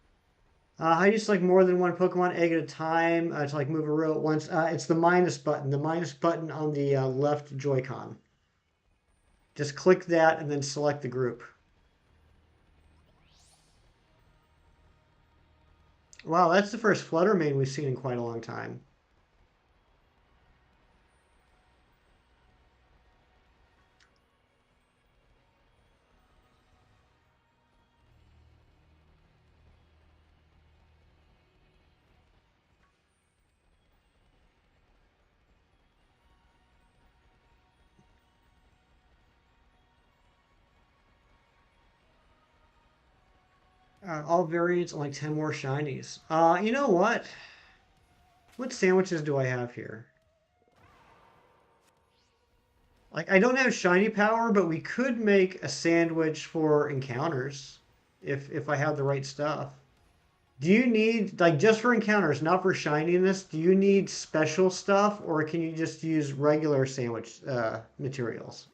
I use like more than one Pokemon egg at a time to like move a row at once. It's the minus button on the left Joy-Con. Just click that and then select the group. Wow, that's the first Flutter Mane we've seen in quite a long time. All variants and like 10 more shinies. You know what? What sandwiches do I have here? Like, I don't have shiny power, but we could make a sandwich for encounters if I have the right stuff. Do you need, like, just for encounters, not for shininess, do you need special stuff or can you just use regular sandwich materials?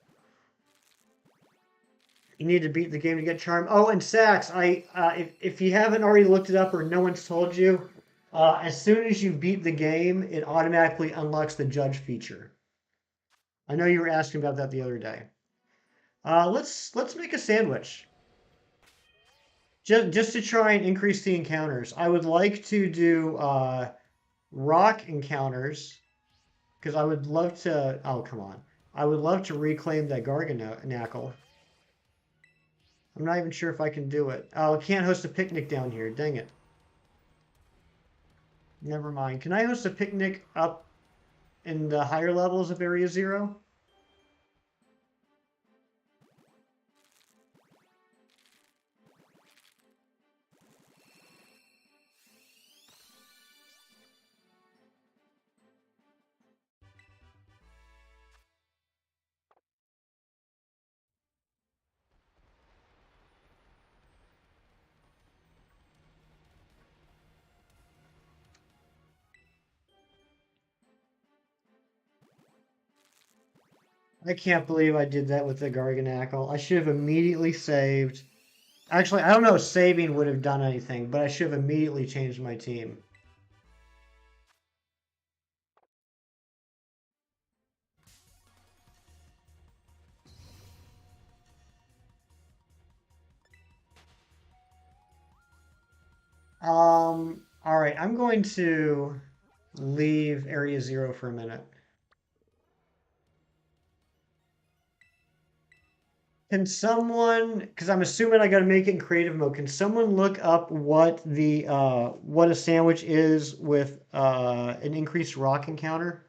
You need to beat the game to get charm. Oh, and Sax, if you haven't already looked it up or no one's told you, as soon as you beat the game, it automatically unlocks the judge feature. I know you were asking about that the other day. Let's make a sandwich just to try and increase the encounters. I would like to do rock encounters because I would love to. Oh, come on! I would love to reclaim that Garganackle. I'm not even sure if I can do it. Oh, I can't host a picnic down here. Dang it. Never mind. Can I host a picnic up in the higher levels of Area Zero? I can't believe I did that with the Garganackle. I should have immediately saved. Actually, I don't know if saving would have done anything, but I should have immediately changed my team. All right, I'm going to leave Area Zero for a minute. Can someone, because I'm assuming I got to make it in creative mode, can someone look up what a sandwich is with an increased rock encounter?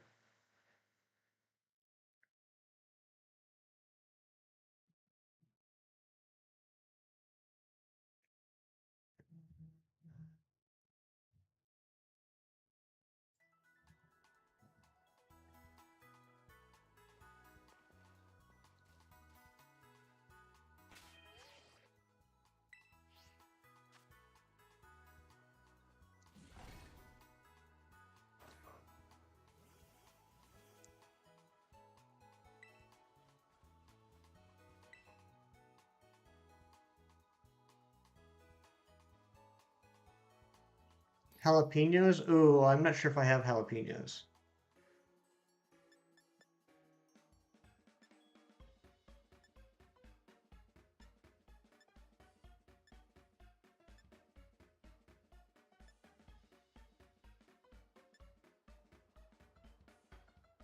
Jalapenos? Ooh, I'm not sure if I have jalapenos.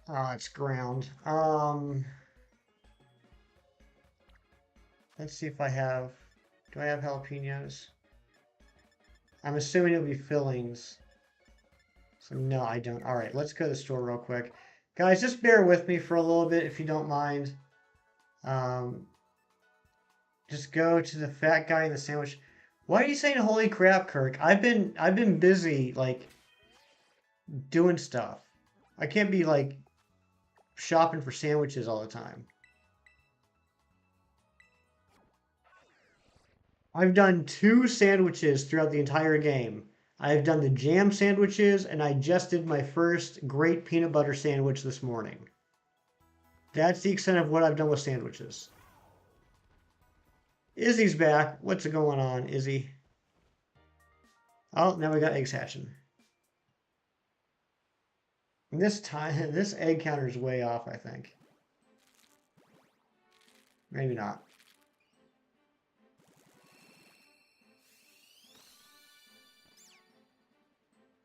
Oh, it's ground. Let's see if I have. Do I have jalapenos? I'm assuming it'll be fillings. So no, I don't. All right, let's go to the store real quick. Guys, just bear with me for a little bit if you don't mind. Um, just go to the fat guy in the sandwich. Why are you saying holy crap, Kirk? I've been busy like doing stuff. I can't be like shopping for sandwiches all the time. I've done 2 sandwiches throughout the entire game. I've done the jam sandwiches, and I just did my first great peanut butter sandwich this morning. That's the extent of what I've done with sandwiches. Izzy's back. What's going on, Izzy? Oh, now we got eggs hatching. And this time, this egg counter is way off, I think. Maybe not.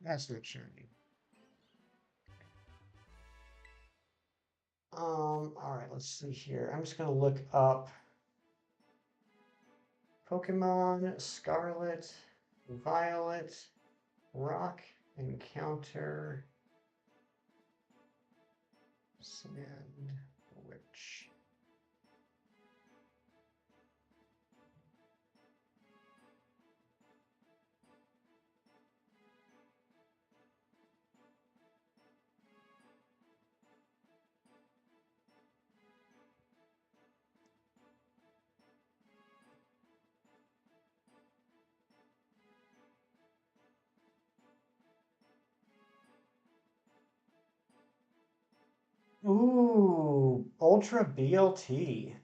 That's not shiny. All right, let's see here. I'm just gonna look up Pokemon Scarlet, Violet, Rock Encounter, Sand Witch. Ooh, Ultra BLT.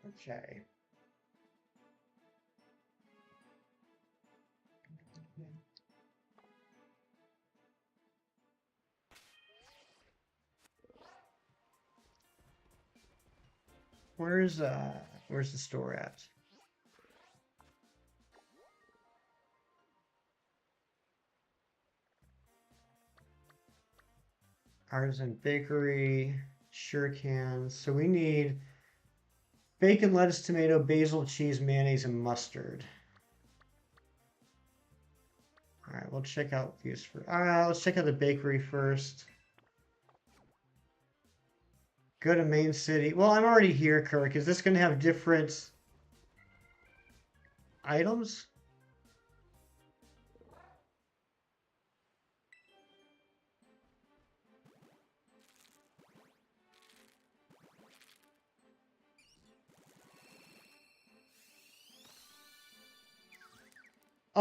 Okay. Where's the store at? Artisan Bakery, sure can. So we need bacon, lettuce, tomato, basil, cheese, mayonnaise, and mustard. All right, we'll check out these for. Let's check out the bakery first. Go to main city. Well, I'm already here, Kirk. Is this going to have different items?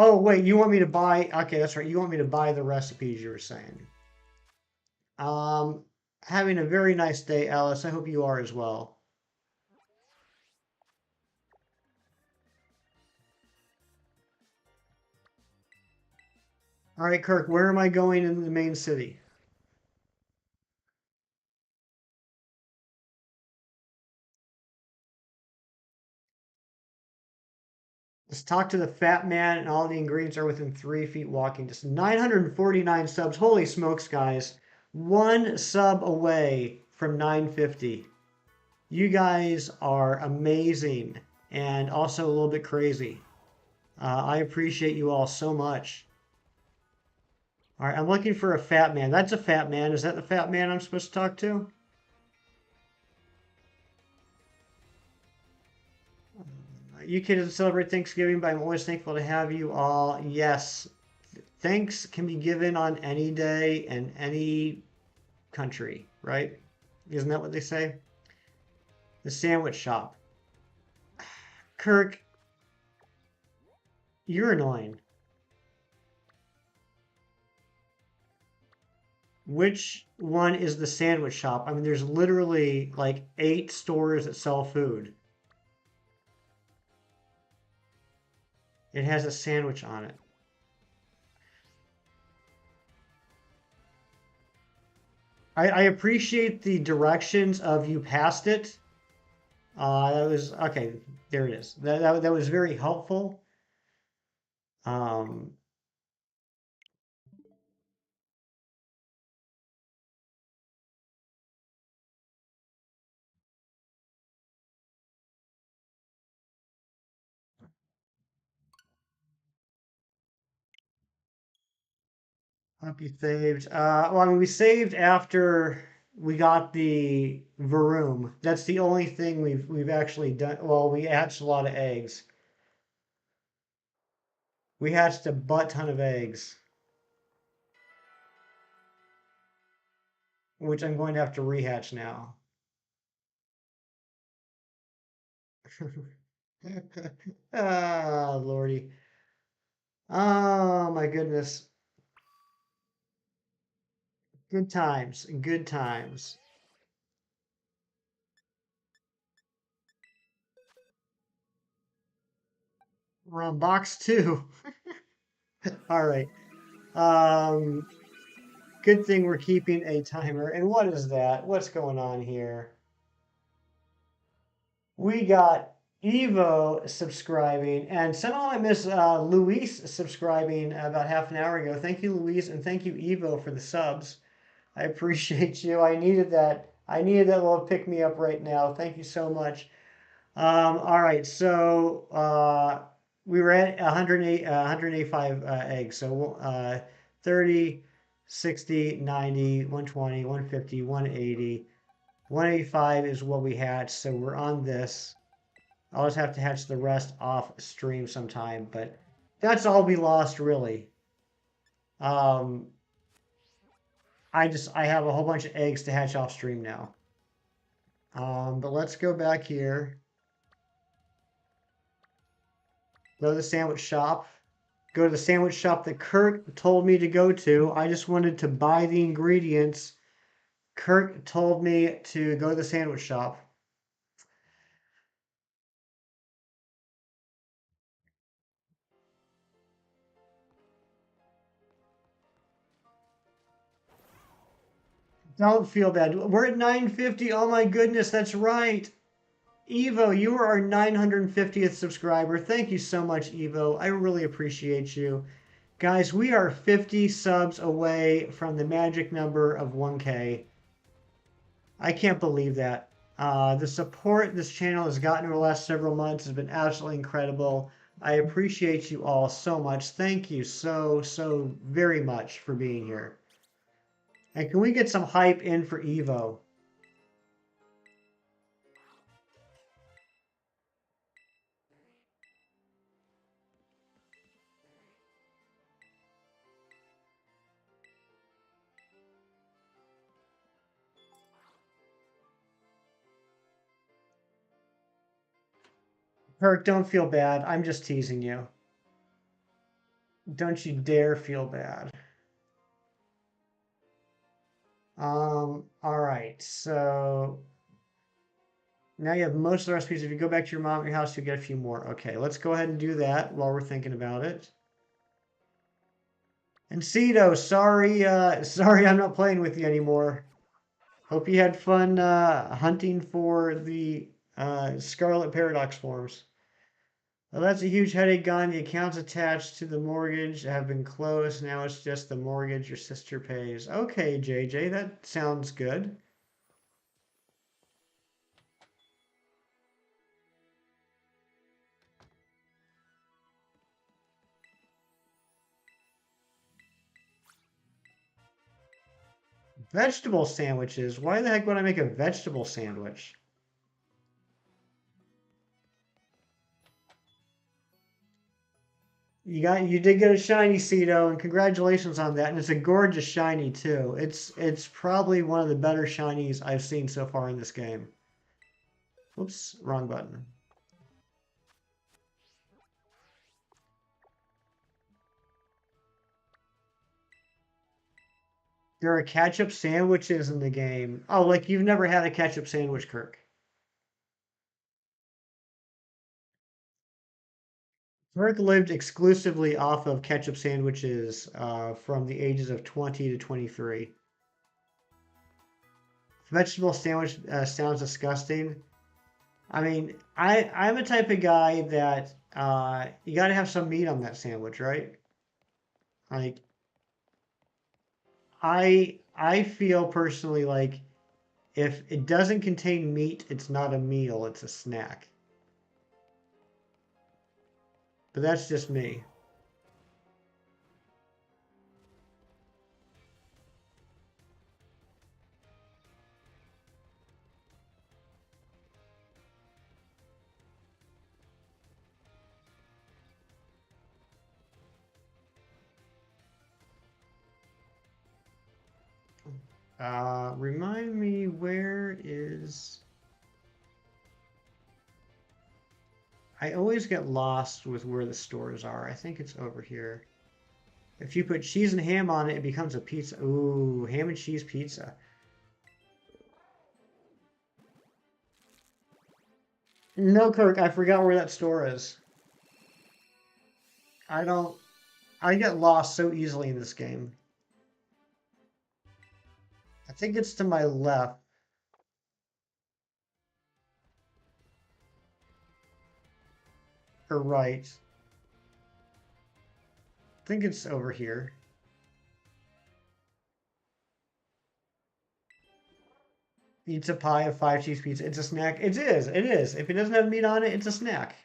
Oh, wait, you want me to buy? Okay, that's right. You want me to buy the recipes you were saying. Um, Having a very nice day, Alice. I hope you are as well. All right, Kirk, where am I going in the main city? Let's talk to the fat man, and all the ingredients are within 3 feet walking distance. 949 subs. Holy smokes, guys. 1 sub away from 950. You guys are amazing and also a little bit crazy. I appreciate you all so much. All right, I'm looking for a fat man. That's a fat man. Is that the fat man I'm supposed to talk to? You kids celebrate Thanksgiving, but I'm always thankful to have you all. Yes, thanks can be given on any day and any country, right? Isn't that what they say? The sandwich shop. Kirk, you're annoying. Which one is the sandwich shop? I mean, there's literally like 8 stores that sell food. It has a sandwich on it. I appreciate the directions of you passed it. That was okay. There it is. That was very helpful. Um, Hope you saved. Well, I mean, we saved after we got the Varoom. That's the only thing we've actually done. Well, we hatched a lot of eggs. We hatched a butt ton of eggs, which I'm going to have to rehatch now. Ah, Lordy. Oh my goodness. Good times. Good times. We're on box two. All right. Um, Good thing we're keeping a timer. And what is that? What's going on here? We got Evo subscribing, and somehow I miss Luis subscribing about half an hour ago. Thank you, Luis, and thank you, Evo, for the subs. I appreciate you. I needed that. I needed that little pick me up right now. Thank you so much. All right, so we were at 108, 185 eggs. So 30, 60, 90, 120, 150, 180, 185 is what we hatched. So we're on this. I'll just have to hatch the rest off stream sometime, but that's all we lost really. Um, I have a whole bunch of eggs to hatch off stream now. But let's go back here. Go to the sandwich shop. Go to the sandwich shop that Kurt told me to go to. I just wanted to buy the ingredients. Kurt told me to go to the sandwich shop. Don't feel bad. We're at 950. Oh my goodness, that's right. Evo, you are our 950th subscriber. Thank you so much, Evo. I really appreciate you. Guys, we are 50 subs away from the magic number of 1K. I can't believe that. The support this channel has gotten over the last several months has been absolutely incredible. I appreciate you all so much. Thank you so very much for being here. And can we get some hype in for Evo? Herc, don't feel bad. I'm just teasing you. Don't you dare feel bad. All right. So now you have most of the recipes. If you go back to your mom at your house, you'll get a few more. Okay, let's go ahead and do that while we're thinking about it. And Cedo, sorry, sorry, I'm not playing with you anymore. Hope you had fun hunting for the Scarlet Paradox forms. Well, that's a huge headache gone. The accounts attached to the mortgage have been closed. Now it's just the mortgage your sister pays. Okay, JJ, that sounds good. Vegetable sandwiches. Why the heck would I make a vegetable sandwich? You did get a shiny Cedo, and congratulations on that. And it's a gorgeous shiny too. It's probably one of the better shinies I've seen so far in this game. Whoops, wrong button. There are ketchup sandwiches in the game. Oh, like you've never had a ketchup sandwich, Kirk. Kirk lived exclusively off of ketchup sandwiches from the ages of 20 to 23. Vegetable sandwich sounds disgusting. I mean, I'm a type of guy that you got to have some meat on that sandwich, right? Like I feel personally like if it doesn't contain meat, it's not a meal, it's a snack. But that's just me. Remind me where is I always get lost with where the stores are. I think it's over here. If you put cheese and ham on it, it becomes a pizza. Ooh, ham and cheese pizza. No, Kirk, I forgot where that store is. I don't. I get lost so easily in this game. I think it's to my left or right. I think it's over here. Pizza pie of 5 cheese pizza. It's a snack. It is. It is. If it doesn't have meat on it, it's a snack.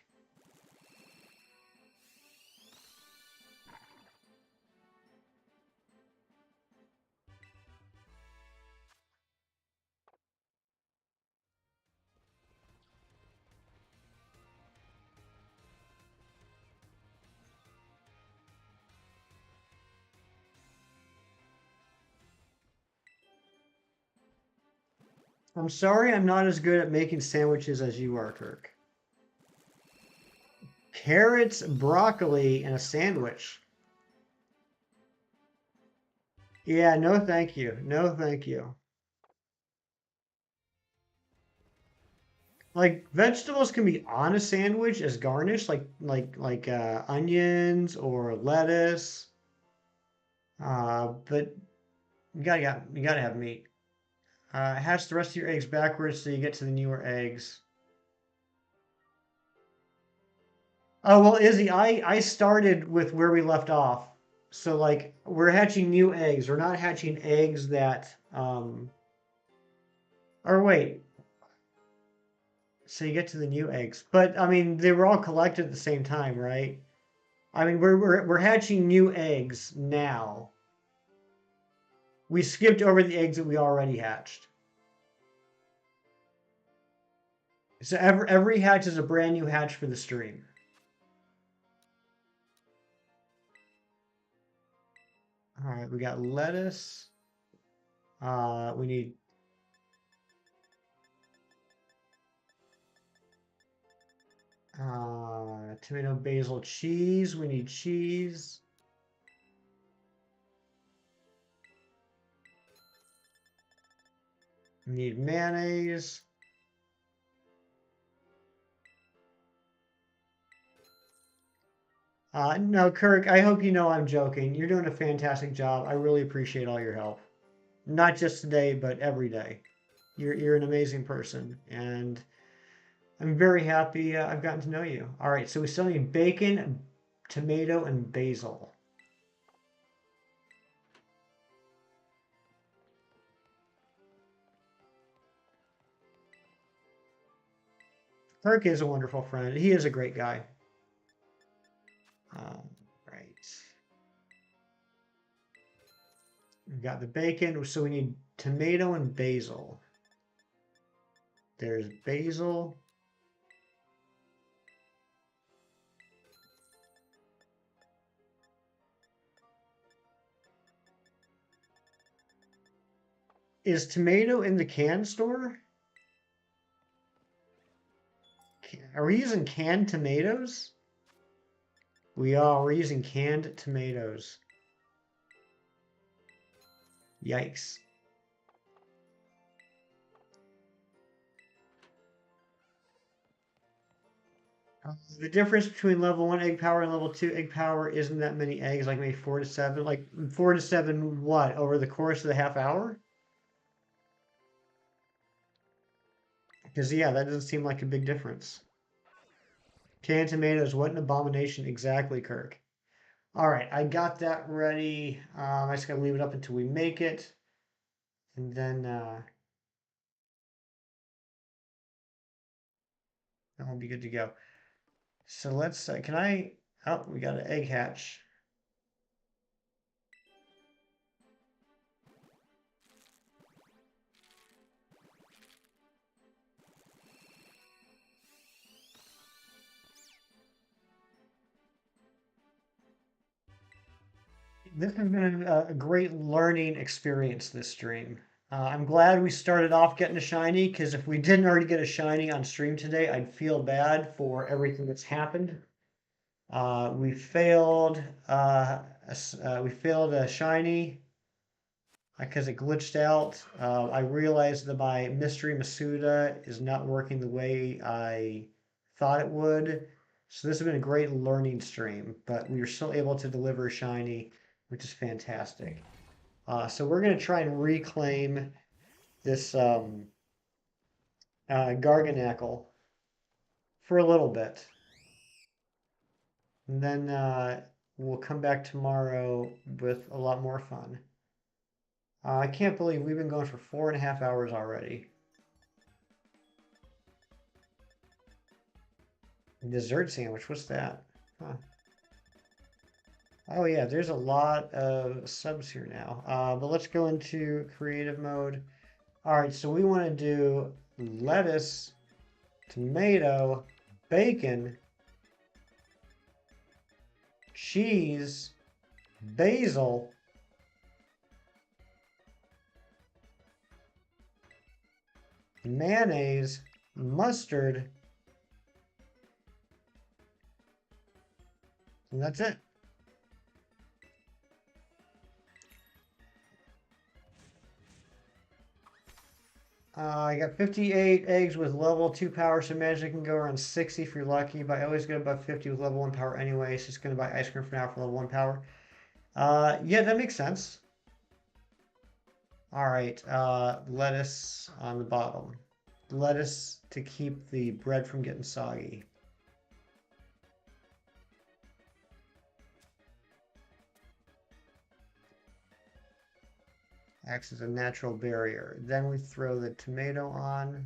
I'm sorry I'm not as good at making sandwiches as you are, Kirk. Carrots, broccoli, and a sandwich. Yeah, no thank you. No thank you. Like vegetables can be on a sandwich as garnish, like onions or lettuce. But you gotta have meat. Hatch the rest of your eggs backwards so you get to the newer eggs. Oh well, Izzy, I started with where we left off. So like we're hatching new eggs. We're not hatching eggs that or wait, so you get to the new eggs. But I mean they were all collected at the same time, right? I mean we're hatching new eggs now. We skipped over the eggs that we already hatched. So every hatch is a brand new hatch for the stream. All right, we got lettuce. We need tomato, basil, cheese. We need cheese. We need mayonnaise. No, Kirk, I hope you know I'm joking. You're doing a fantastic job. I really appreciate all your help. Not just today, but every day. You're an amazing person, and I'm very happy I've gotten to know you. All right, so we still need bacon, tomato, and basil. Kirk is a wonderful friend. He is a great guy. Right. We've got the bacon, so we need tomato and basil. There's basil. Is tomato in the can store? Are we using canned tomatoes? We are. We're using canned tomatoes. Yikes. The difference between level 1 egg power and level 2 egg power isn't that many eggs, like maybe 4 to 7. Like 4 to 7 what? Over the course of the half hour? Because, yeah, that doesn't seem like a big difference. Canned tomatoes, what an abomination exactly, Kirk. All right, I got that ready. I just gotta leave it up until we make it. And then that will be good to go. So let's, can I, oh, we got an egg hatch. This has been a great learning experience, this stream. I'm glad we started off getting a shiny, because if we didn't already get a shiny on stream today, I'd feel bad for everything that's happened. We failed. We failed a shiny because it glitched out. I realized that my Mystery Masuda is not working the way I thought it would. So this has been a great learning stream, but we were still able to deliver a shiny, which is fantastic. So we're going to try and reclaim this Garganackle for a little bit. And then we'll come back tomorrow with a lot more fun. I can't believe we've been going for 4.5 hours already. Dessert sandwich, what's that? Huh. Oh yeah, there's a lot of subs here now. But let's go into creative mode. All right, so we want to do lettuce, tomato, bacon, cheese, basil, mayonnaise, mustard, and that's it. I got 58 eggs with level 2 power, so imagine it can go around 60 if you're lucky, but I always get above 50 with level 1 power anyway, so just going to buy ice cream for now for level 1 power. Yeah, that makes sense. All right, lettuce on the bottom. Lettuce to keep the bread from getting soggy. Acts as a natural barrier. Then we throw the tomato on.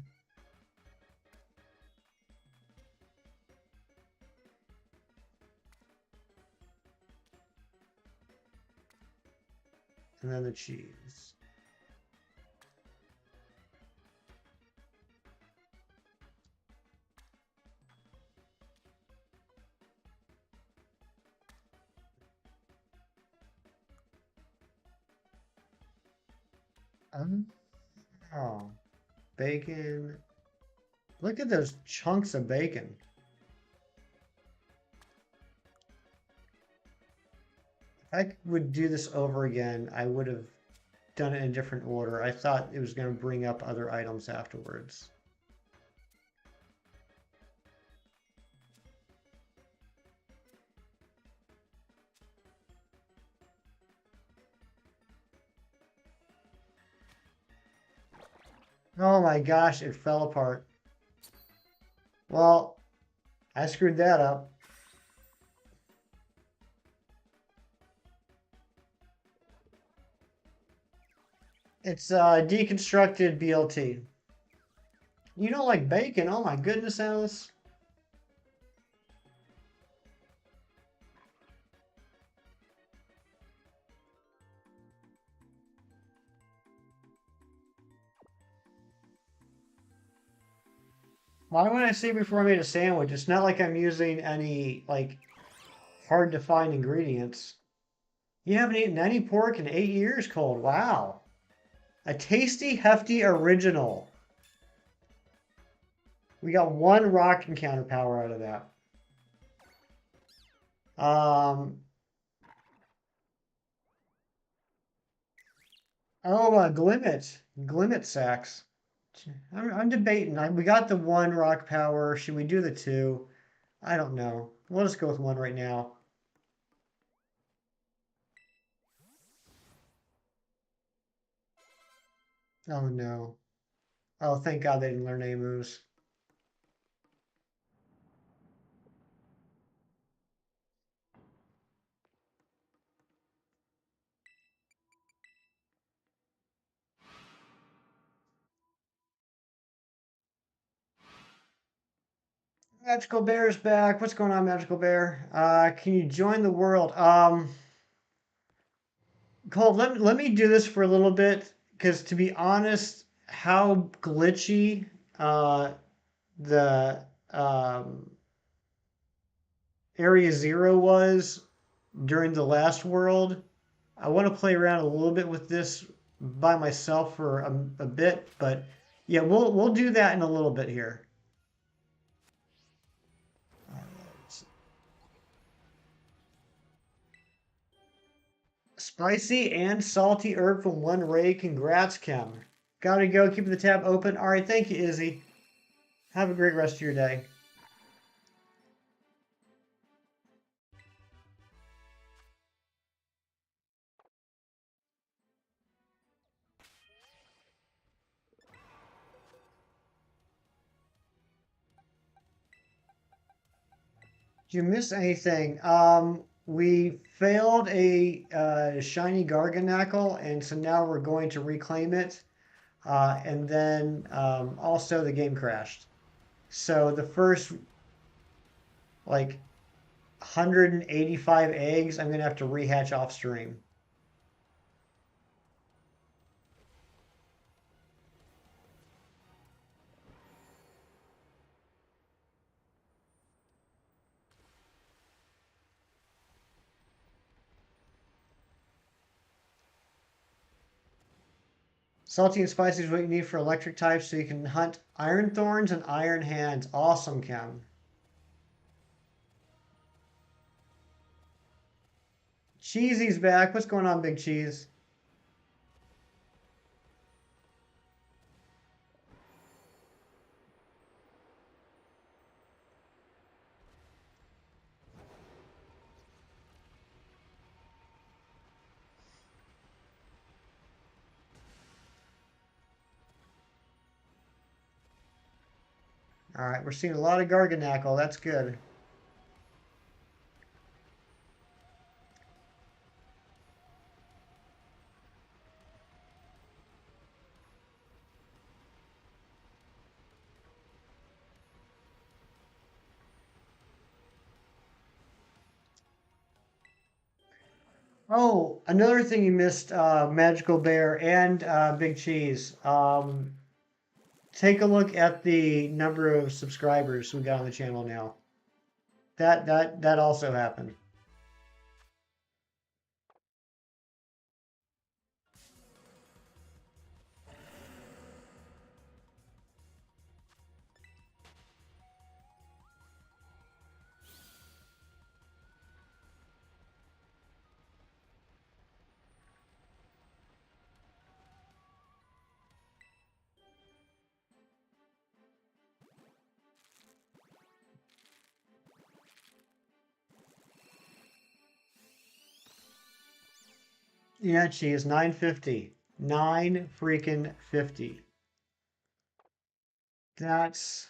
And then the cheese. Oh, bacon. Look at those chunks of bacon. If I would do this over again, I would have done it in a different order. I thought it was going to bring up other items afterwards. Oh my gosh, it fell apart. Well, I screwed that up. It's deconstructed BLT. You don't like bacon? Oh my goodness, Alice. Why would I say before I made a sandwich? It's not like I'm using any, like, hard to find ingredients. You haven't eaten any pork in 8 years, Cold. Wow. A tasty, hefty original. We got one rock encounter power out of that. Glimmet. Glimmet sacks. I'm debating. We got the one rock power. Should we do the two? I don't know. We'll just go with one right now. Oh no. Oh, thank God they didn't learn any moves. Magical Bear's back. What's going on, Magical Bear? Can you join the world? Cole, let me do this for a little bit, because to be honest, how glitchy uh, the Area Zero was during the last world. I want to play around a little bit with this by myself for a bit, but yeah, we'll do that in a little bit here. All right. Spicy and salty herb from one raid. Congrats, Kim. Gotta go. Keep the tab open. All right, thank you, Izzy. Have a great rest of your day. Did you miss anything? We failed a shiny Garganackle, and so now we're going to reclaim it. And then also the game crashed. So the first like 185 eggs, I'm gonna have to rehatch off stream. Salty and spicy is what you need for electric types, so you can hunt iron thorns and iron hands. Awesome, Cam. Cheesy's back. What's going on, Big Cheese? All right, we're seeing a lot of Garganackle. That's good. Oh, another thing you missed, Magical Bear and Big Cheese. Take a look at the number of subscribers we got on the channel now. That also happened. Yeah, Cheese, 950. 9 freaking 50. That's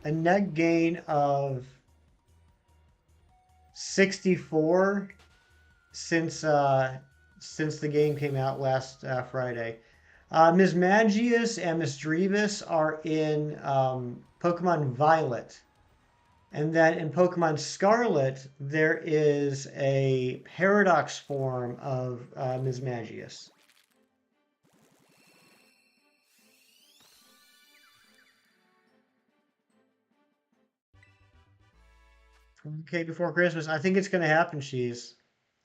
a net gain of 64 since the game came out last Friday. Ms. Magius and Miss Drevis are in Pokemon Violet. And then in Pokemon Scarlet, there is a paradox form of Ms. Magius. Okay, before Christmas. I think it's going to happen, Cheese.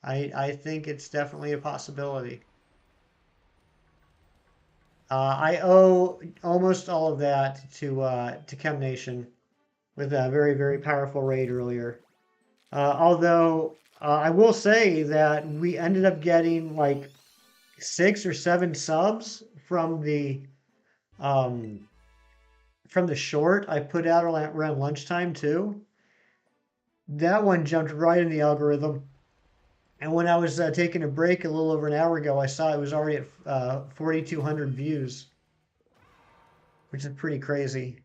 I think it's definitely a possibility. I owe almost all of that to Chem Nation with a very, very powerful raid earlier. Although I will say that we ended up getting like 6 or 7 subs um, from the short I put out around lunchtime too. That one jumped right in the algorithm. And when I was taking a break a little over an hour ago, I saw it was already at 4,200 views, which is pretty crazy.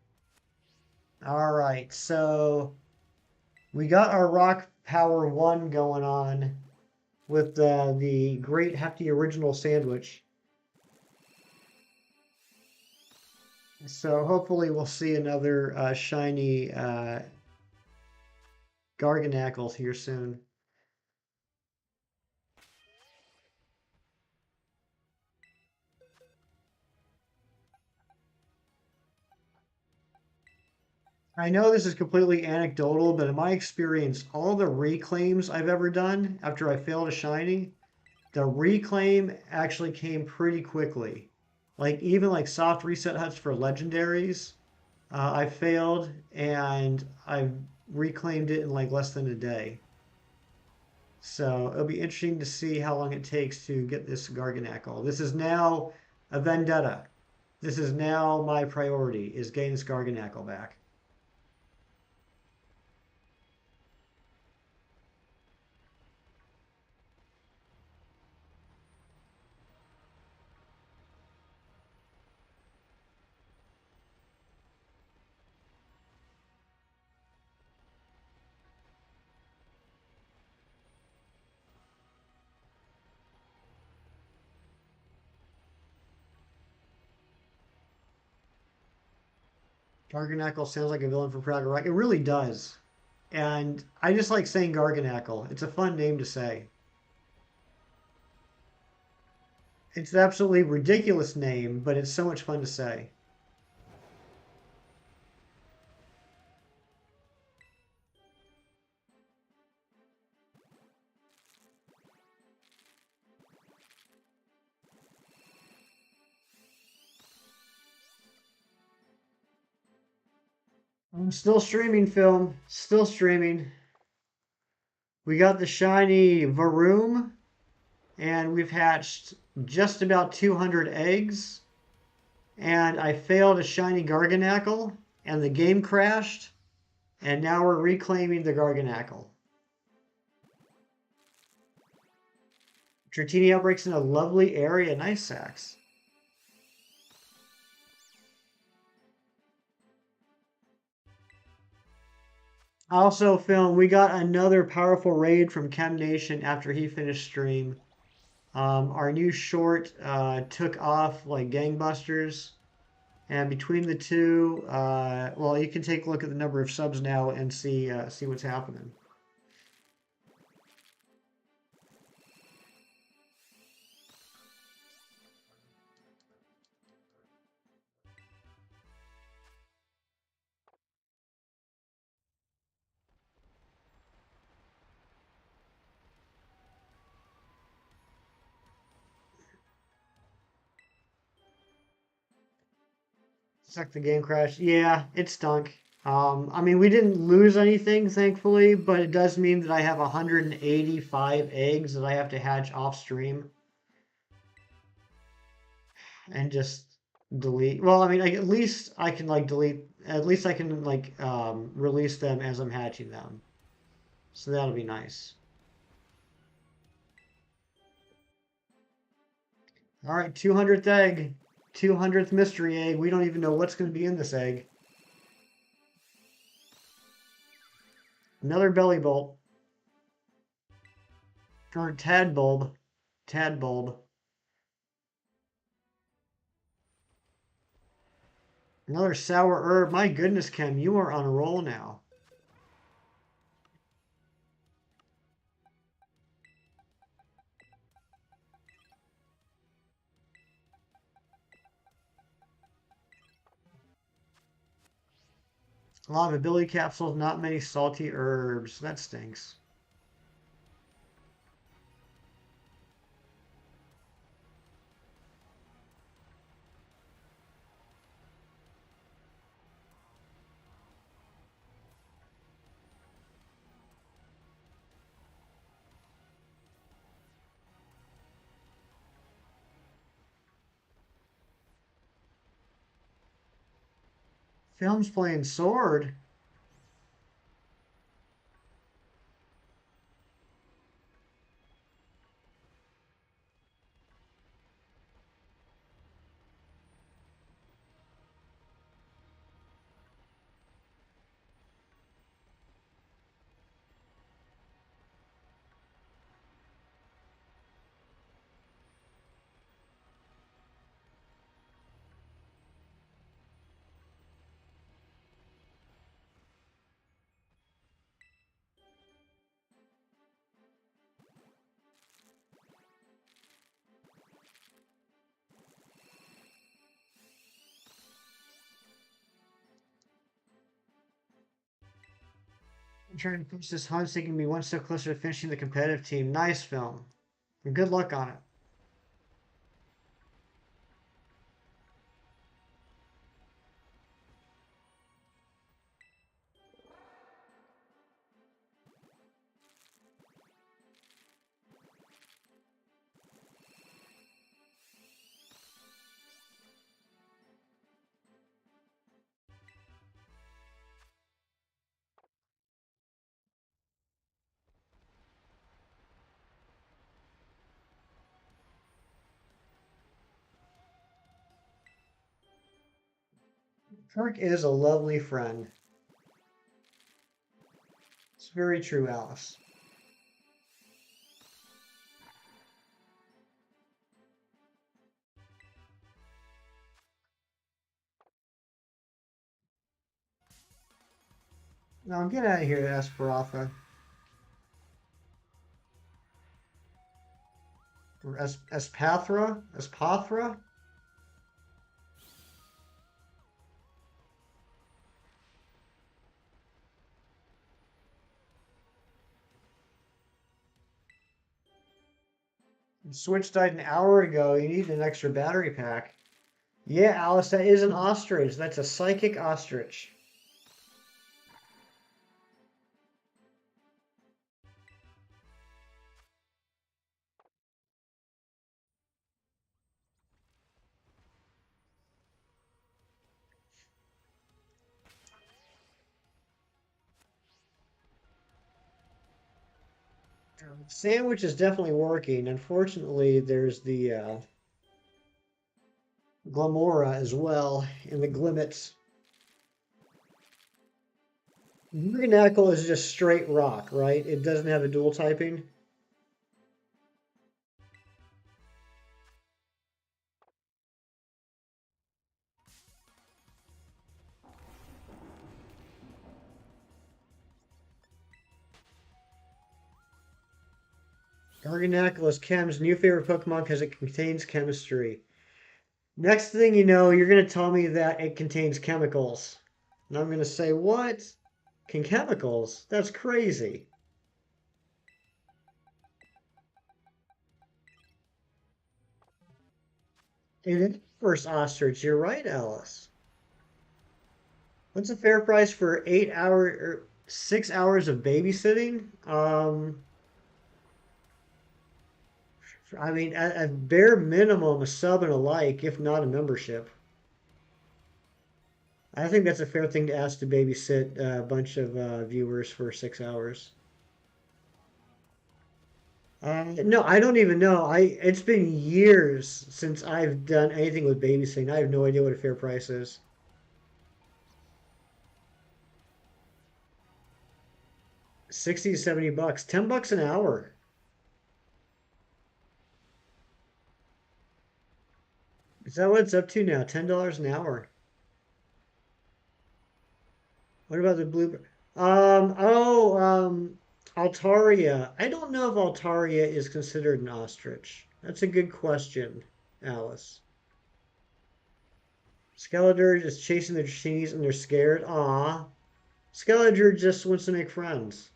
All right, so we got our Rock Power 1 going on with the Great Hefty Original Sandwich. So hopefully we'll see another shiny Garganacl here soon. I know this is completely anecdotal, but in my experience, all the reclaims I've ever done after I failed a shiny, the reclaim actually came pretty quickly. Like even like soft reset huts for legendaries, I failed and I reclaimed it in like less than a day. So it'll be interesting to see how long it takes to get this Garganacl. This is now a vendetta. This is now my priority, is getting this Garganacl back. Garganacl sounds like a villain from Praga Rock. It really does. And I just like saying Garganacl. It's a fun name to say. It's an absolutely ridiculous name, but it's so much fun to say. I'm still streaming, film. Still streaming. We got the shiny Varoom, and we've hatched just about 200 eggs. And I failed a shiny Garganacl, and the game crashed. And now we're reclaiming the Garganacl. Dratini outbreaks in a lovely area. Nice sacks. Also, film, we got another powerful raid from Chem Nation after he finished stream. Our new short took off like gangbusters. And between the two, well, you can take a look at the number of subs now and see what's happening. Suck the game crash. Yeah, it stunk. I mean, we didn't lose anything, thankfully, but it does mean that I have 185 eggs that I have to hatch off stream and just delete. Well, I mean, at least I can like delete. At least I can like release them as I'm hatching them. So that'll be nice. All right, 200th egg, 200th mystery egg. We don't even know what's going to be in this egg. Another belly bolt. Or tadbulb. Tadbulb. Another sour herb. My goodness, Ken, you are on a roll now. A lot of ability capsules, not many salty herbs. That stinks. Film's playing Sword. I'm trying to finish this hunt so you can be one step closer to finishing the competitive team. Nice film. And good luck on it. Kirk is a lovely friend. It's very true, Alice. Now get out of here, Esperatha. Or Espathra? Espathra? Switch died an hour ago. You need an extra battery pack. Yeah, Alice, that is an ostrich. That's a psychic ostrich. Sandwich is definitely working. Unfortunately, there's the Glamora as well in the Glimmets. Green is just straight rock, right? It doesn't have a dual typing. Garganacl is Chem's new favorite Pokemon because it contains chemistry. Next thing you know, you're going to tell me that it contains chemicals. And I'm going to say, what? Can chemicals? That's crazy. It is first ostrich. You're right, Alice. What's the fair price for 8 hour or 6 hours of babysitting? I mean, at bare minimum, a sub and a like, if not a membership. I think that's a fair thing to ask to babysit a bunch of viewers for 6 hours. No, I don't even know. It's been years since I've done anything with babysitting. I have no idea what a fair price is. 60 to 70 bucks. $10 an hour. Is that what it's up to now? $10 an hour. What about the blue? Altaria. I don't know if Altaria is considered an ostrich. That's a good question, Alice. Skeletor is chasing the Dracenies and they're scared. Aw. Skeletor just wants to make friends.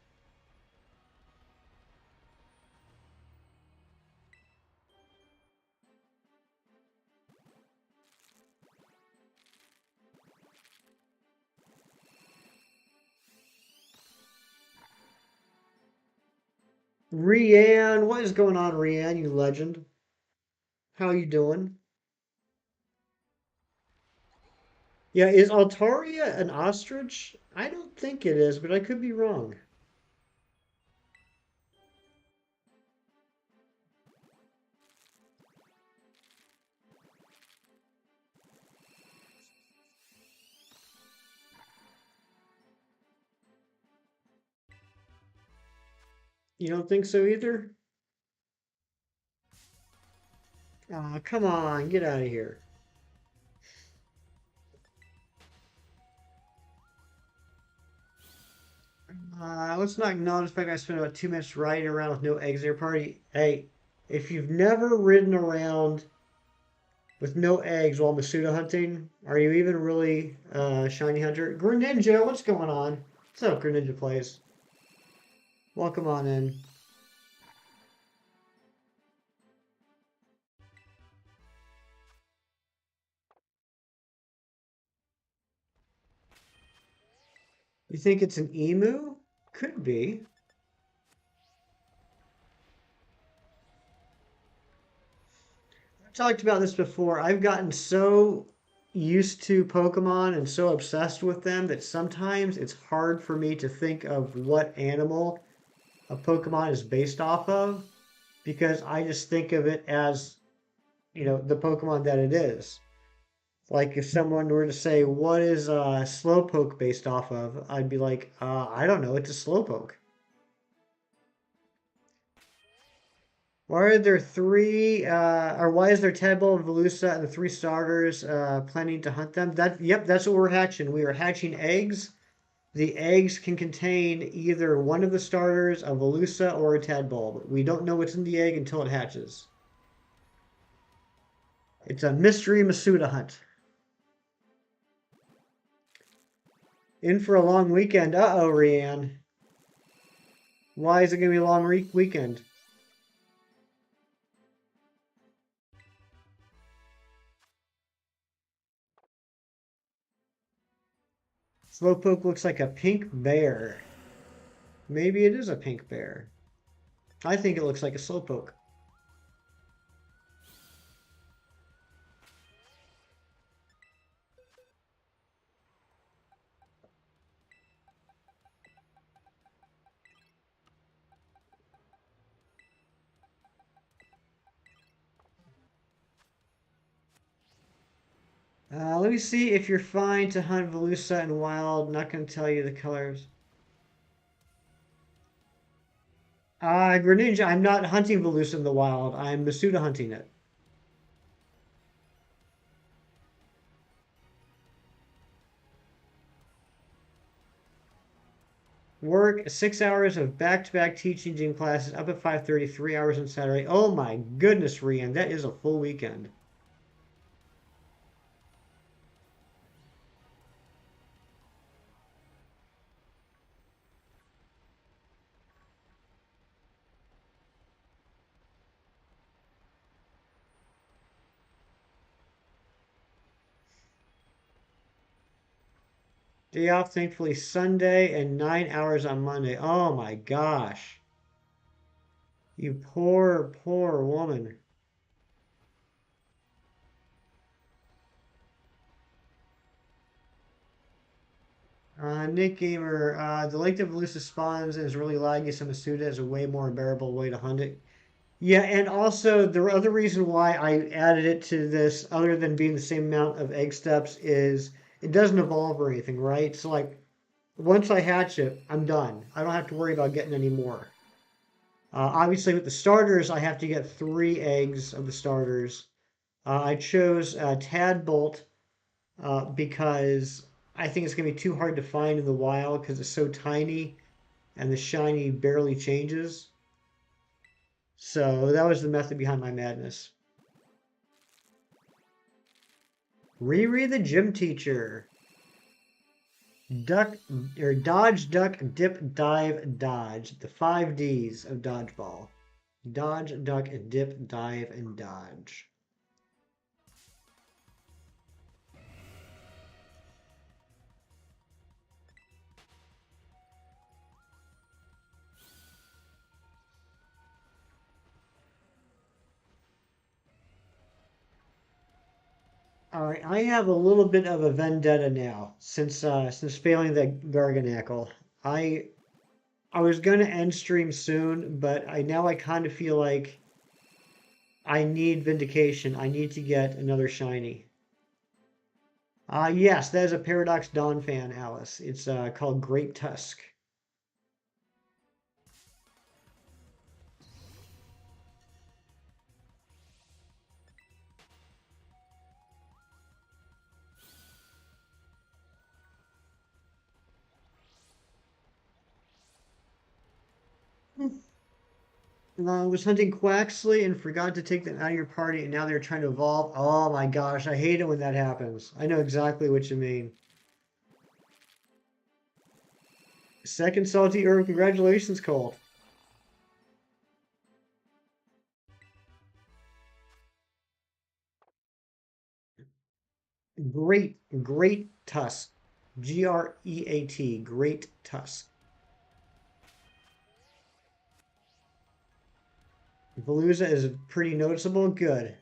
Rianne, what is going on, Rianne, you legend? How you doing? Yeah, is Altaria an ostrich? I don't think it is, but I could be wrong. You don't think so either? Oh, come on, get out of here. Let's not acknowledge the fact I spent about 2 minutes riding around with no eggs in your party. Hey, if you've never ridden around with no eggs while Masuda hunting, are you even really a shiny hunter? Greninja, what's going on? What's up, Greninja plays? Welcome on in. You think it's an emu? Could be. I talked about this before. I've gotten so used to Pokemon and so obsessed with them that sometimes it's hard for me to think of what animal a Pokemon is based off of because I just think of it as, the Pokemon that it is. Like if someone were to say, "What is Slowpoke based off of?" I'd be like, "I don't know. It's a Slowpoke." Why are there three, or why is there Tadpole and Velusa and the three starters planning to hunt them? Yep, that's what we're hatching. We are hatching eggs. The eggs can contain either one of the starters, a Velusa, or a Tadpole. But we don't know what's in the egg until it hatches. It's a Mystery Masuda hunt. In for a long weekend. Uh-oh, Rianne. Why is it going to be a long weekend? Slowpoke looks like a pink bear. Maybe it is a pink bear. I think it looks like a Slowpoke. Let me see if you're fine to hunt Velusa in wild. Not going to tell you the colors. Greninja, I'm not hunting Velusa in the wild. I'm Masuda hunting it. Work 6 hours of back-to-back teaching gym classes up at 5:30, 3 hours on Saturday. Oh my goodness, Rian, that is a full weekend. Day off, thankfully, Sunday and 9 hours on Monday. Oh my gosh. You poor, poor woman. Nick Gamer, the length of Elusive spawns is really laggy, so Masuda is a way more bearable way to hunt it. Yeah, and also the other reason why I added it to this, other than being the same amount of egg steps, is it doesn't evolve or anything, right? So like once I hatch it, I'm done. I don't have to worry about getting any more. Obviously, with the starters, I have to get 3 eggs of the starters. I chose Tadbolt because I think it's going to be too hard to find in the wild because it's so tiny and the shiny barely changes. So that was the method behind my madness. Riri the gym teacher. Duck or dodge, duck, dip, dive, dodge. The 5 Ds of dodgeball. Dodge, duck, dip, dive, and dodge. All right, I have a little bit of a vendetta now since failing the Garganackle. I I was gonna end stream soon, but I kind of feel like I need vindication. I need to get another shiny. Yes, that is a Paradox Dawn fan, Alice. It's called Great Tusk. Was hunting Quaxley and forgot to take them out of your party, and now they're trying to evolve. Oh my gosh, I hate it when that happens. I know exactly what you mean. Second salty herb, congratulations, Colt. Great Tusk. Great, Great Tusk. Veluza is pretty noticeable. Good.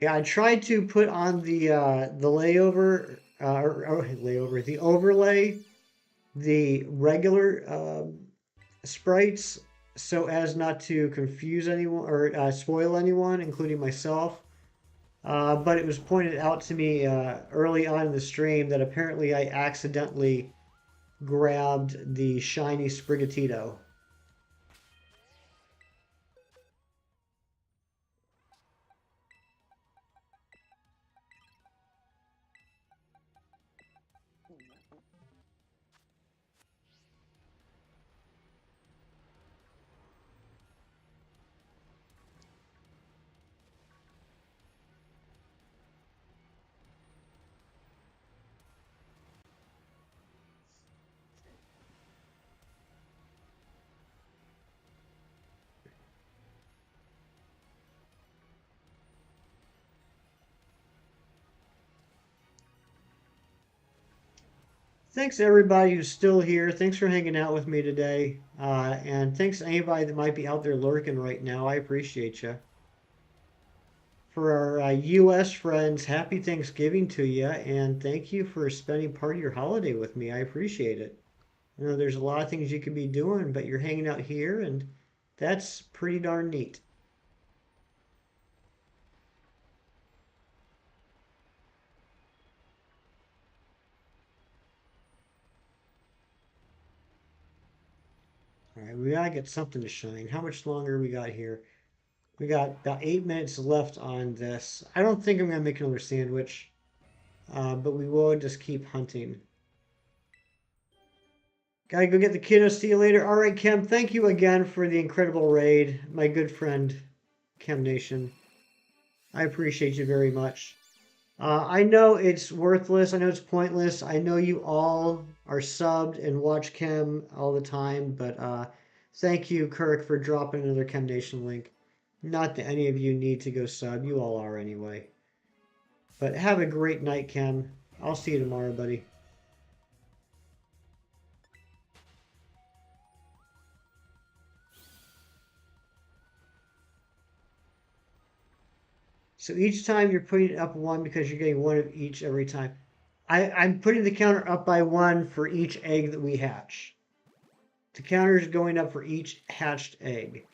Yeah, I tried to put on the layover or layover the overlay, the regular sprites, so as not to confuse anyone or spoil anyone, including myself. But it was pointed out to me early on in the stream that apparently I accidentally grabbed the shiny Sprigatito. Thanks everybody who's still here. Thanks for hanging out with me today. And thanks to anybody that might be out there lurking right now. I appreciate you. For our U.S. friends, happy Thanksgiving to you, and thank you for spending part of your holiday with me. I appreciate it. You know, there's a lot of things you could be doing, but you're hanging out here, and that's pretty darn neat. All right, we gotta get something to shine. How much longer we got here? We got about 8 minutes left on this. I don't think I'm gonna make another sandwich, but we will just keep hunting. Gotta go get the kiddos. See you later. All right, Kem, thank you again for the incredible raid, my good friend, Kem Nation. I appreciate you very much. I know it's worthless. I know it's pointless. I know you all are subbed and watch Chem all the time, but thank you, Kirk, for dropping another Chem Nation link. Not that any of you need to go sub. You all are anyway. But have a great night, Chem. I'll see you tomorrow, buddy. So each time you're putting it up one because you're getting one of each every time. I'm putting the counter up by one for each egg that we hatch. The counter is going up for each hatched egg.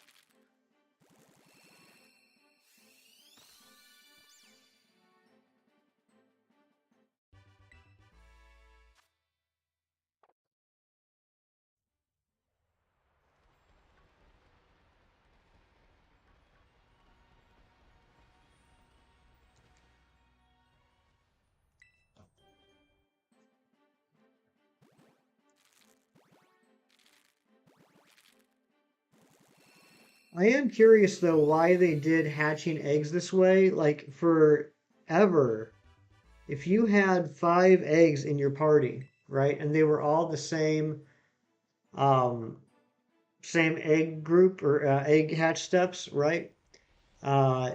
I am curious though why they did hatching eggs this way. Like forever, if you had 5 eggs in your party, right, and they were all the um, same egg group or egg hatch steps, right? Uh,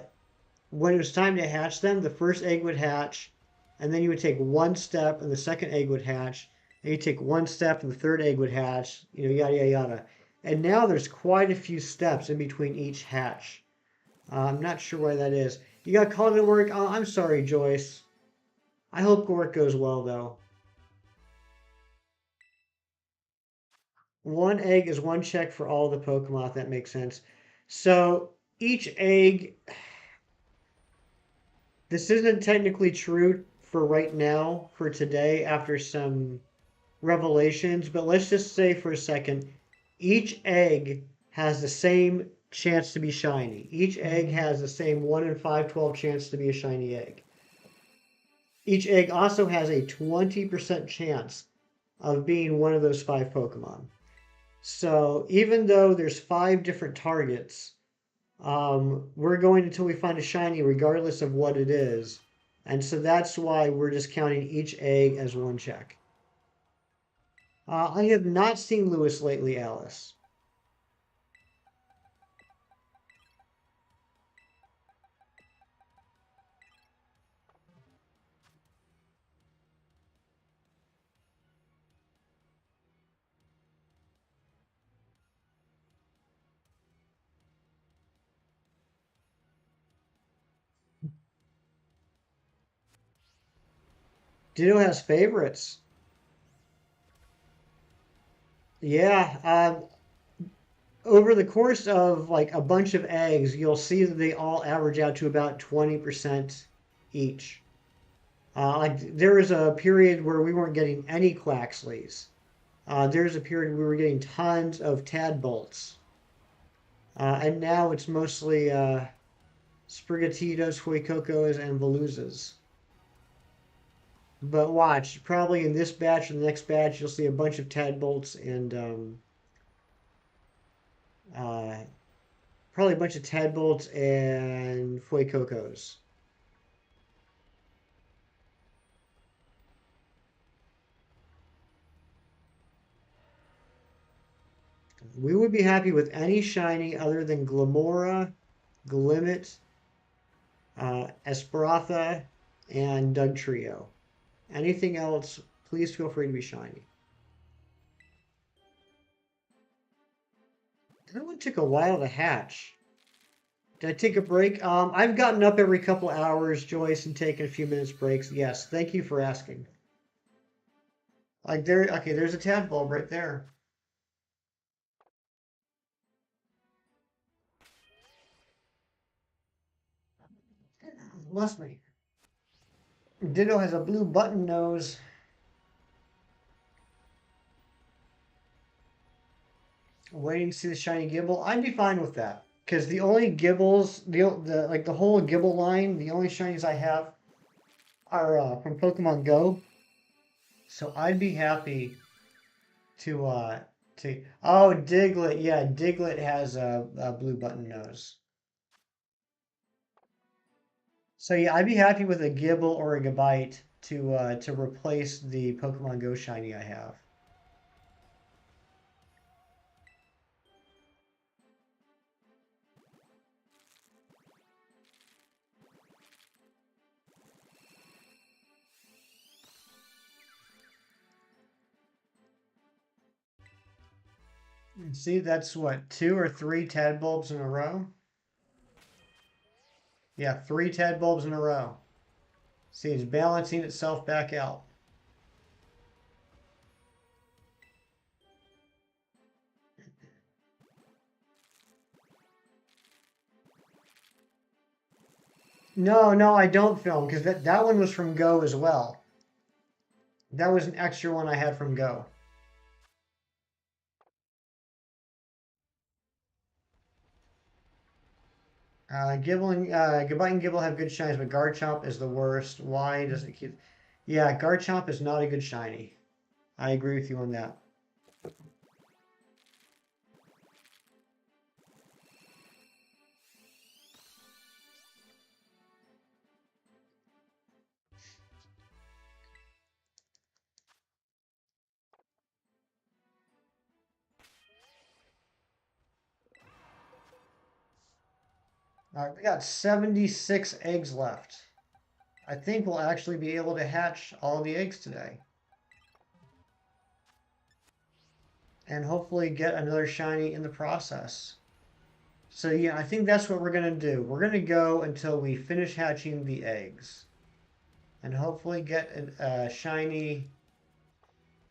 when it was time to hatch them, the first egg would hatch, and then you would take one step, and the second egg would hatch, and you take one step, and the third egg would hatch, you know, yada yada yada. And now there's quite a few steps in between each hatch. I'm not sure why that is. You got called at work? Oh, I'm sorry, Joyce. I hope work goes well, though. One egg is one check for all the Pokemon, if that makes sense. So each egg, this isn't technically true for right now, for today, after some revelations, but let's just say for a second, each egg has the same chance to be shiny. Each egg has the same 1 in 512 chance to be a shiny egg. Each egg also has a 20% chance of being one of those 5 Pokemon. So even though there's 5 different targets, we're going until we find a shiny regardless of what it is. And so that's why we're just counting each egg as one check. I have not seen Lewis lately, Alice. Ditto has favorites. Yeah, over the course of like a bunch of eggs, you'll see that they all average out to about 20% each. Like there was a period where we weren't getting any Quaxleys. There's a period we were getting tons of Tadbolts. And now it's mostly Sprigatititos, Fuecocos, and Veluzas. But watch, probably in this batch or the next batch, you'll see a bunch of Tadbolts and uh, probably a bunch of Tadbolts and Fuecocos. We would be happy with any shiny other than Glamora, Glimmet, Esperatha, and Dugtrio. Anything else, please feel free to be shiny. That one took a while to hatch. Did I take a break? I've gotten up every couple hours, Joyce, and taken a few minutes breaks. Yes, thank you for asking. Like there, okay, there's a tadpole right there. Bless me. Ditto has a blue button nose. Waiting to see the shiny Gibble. I'd be fine with that. Because the only Gibbles, the like the whole Gibble line, the only shinies I have are from Pokemon Go. So I'd be happy to oh Diglett, yeah, Diglett has a blue button nose. So yeah, I'd be happy with a Gibble or a Gabite to replace the Pokemon Go shiny I have. See, that's what, 2 or 3 Tadbulbs in a row? Yeah, 3 Tadbulbs in a row. See, it's balancing itself back out. No, no, I don't film because that one was from Go as well. That was an extra one I had from Go. Gabite and Gibble have good shinies, but Garchomp is the worst. Why does it keep? Yeah, Garchomp is not a good shiny. I agree with you on that. All right, we got 76 eggs left. I think we'll actually be able to hatch all the eggs today. And hopefully get another shiny in the process. So yeah, I think that's what we're gonna do. We're gonna go until we finish hatching the eggs, and hopefully get a shiny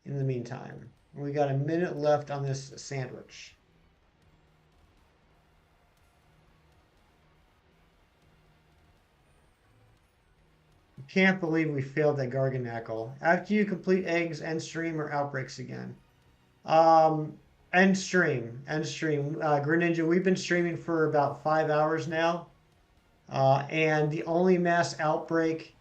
in the meantime. We got a minute left on this sandwich. Can't believe we failed that Garganackle. After you complete eggs, end stream or outbreaks again. Um, End stream, end stream. Greninja, we've been streaming for about 5 hours now, and the only mass outbreak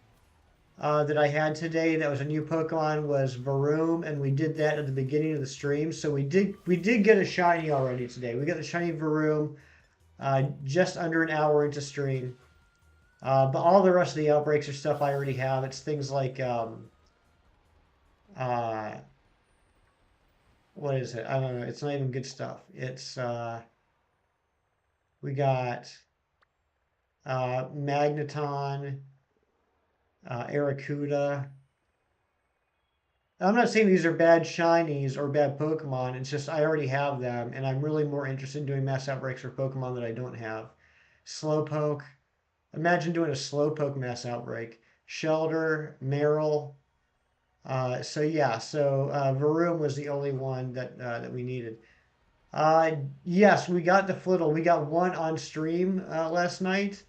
that I had today that was a new Pokemon was Varoom, and we did that at the beginning of the stream. So we did get a shiny already today. We got the shiny Varoom just under an hour into stream. But all the rest of the outbreaks are stuff I already have. It's things like uh, what is it? I don't know. It's not even good stuff. It's we got Magneton, Arrokuda. I'm not saying these are bad shinies or bad Pokemon. It's just I already have them, and I'm really more interested in doing mass outbreaks for Pokemon that I don't have. Slowpoke. Imagine doing a Slowpoke mass outbreak. Shelter, Meryl. So yeah, so Varoom was the only one that we needed. Yes, we got the Flittle. We got one on stream last night,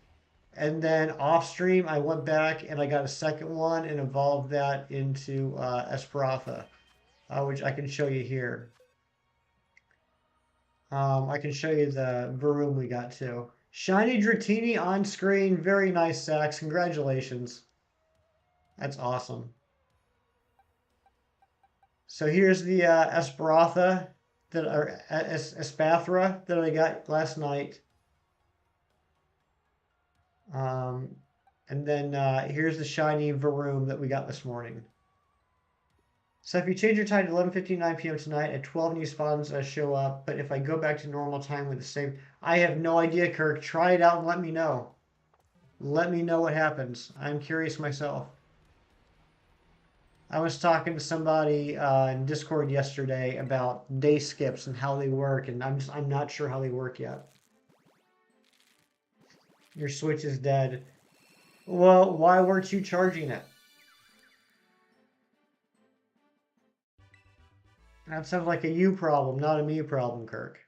and then off stream I went back and I got a second one and evolved that into Esperatha, which I can show you here. I can show you the Varoom we got too. Shiny Dratini on screen. Very nice, Sax. Congratulations. That's awesome. So here's the Esperatha or Espathra that I got last night. And then here's the shiny Varoom that we got this morning. So if you change your time to 11:59 p.m. tonight, at 12 new spawns show up. But if I go back to normal time with the same, I have no idea, Kirk. Try it out and let me know. Let me know what happens. I'm curious myself. I was talking to somebody in Discord yesterday about day skips and how they work, and I'm not sure how they work yet. Your Switch is dead. Well, why weren't you charging it? That sounds like a you problem, not a me problem, Kirk.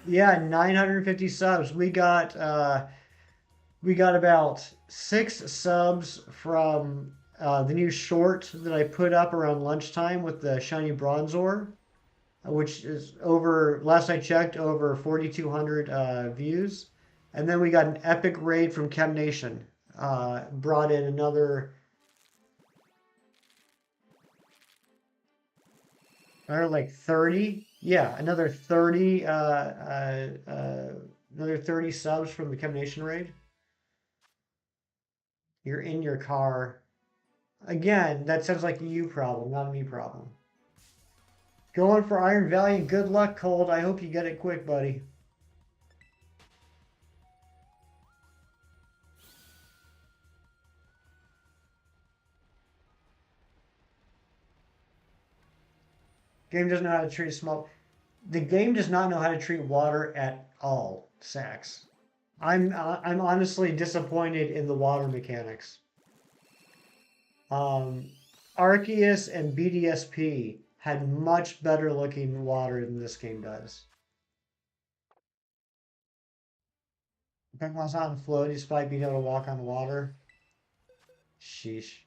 Yeah, 950 subs. We got about 6 subs from the new short that I put up around lunchtime with the shiny Bronzor, which is over, last I checked, over 4,200 views. And then we got an epic raid from Chem Nation. Brought in another, like 30. Yeah, another 30, another 30 subs from the Chem Nation raid. You're in your car. Again, that sounds like a you problem, not a me problem. Going for Iron Valley and good luck, Cold. I hope you get it quick, buddy. Game doesn't know how to treat a small. The game does not know how to treat water at all, Sax. I'm honestly disappointed in the water mechanics. Arceus and BDSP had much better looking water than this game does. Pokemon's on float despite being able to walk on water. Sheesh.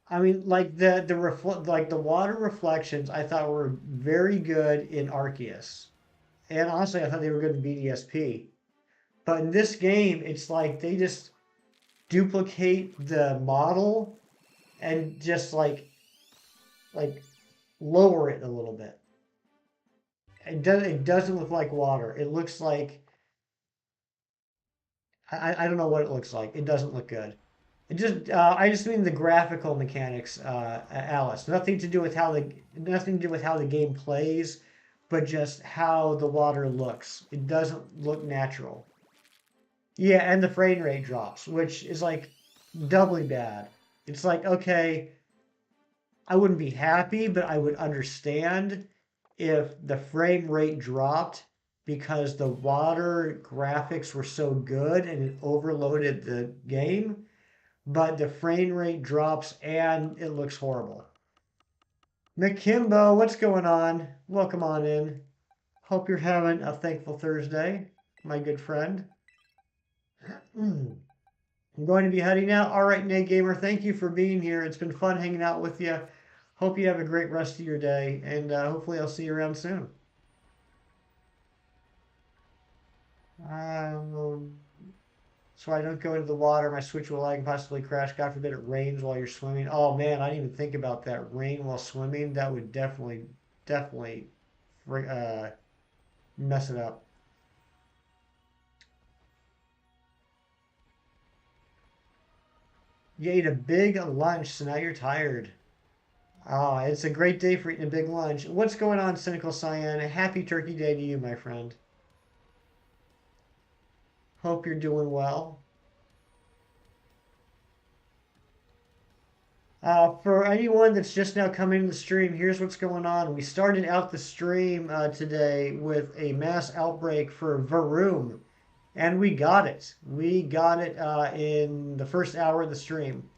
I mean, like the water reflections, I thought were very good in Arceus, and honestly, I thought they were good in BDSP. But in this game, it's like they just duplicate the model and just like lower it a little bit. It doesn't look like water. It looks like I don't know what it looks like. It doesn't look good. It just I just mean the graphical mechanics, Alice. Nothing to do with how the game plays, but just how the water looks. It doesn't look natural. Yeah, and the frame rate drops, which is like doubly bad. It's like, okay, I wouldn't be happy, but I would understand if the frame rate dropped because the water graphics were so good and it overloaded the game, but the frame rate drops and it looks horrible. McKimbo, what's going on? Welcome on in. Hope you're having a thankful Thursday, my good friend. I'm going to be heading out. All right, Nate Gamer, thank you for being here. It's been fun hanging out with you. Hope you have a great rest of your day, and hopefully I'll see you around soon. Um, so I don't go into the water. My Switch will lag and possibly crash. God forbid it rains while you're swimming. Oh man, I didn't even think about that. Rain while swimming, that would definitely uh, mess it up. You ate a big lunch, so now you're tired. Ah, it's a great day for eating a big lunch. What's going on, Cynical Cyan? Happy Turkey Day to you, my friend. Hope you're doing well. For anyone that's just now coming to the stream, here's what's going on. We started out the stream today with a mass outbreak for Varoom, and we got it. We got it in the first hour of the stream.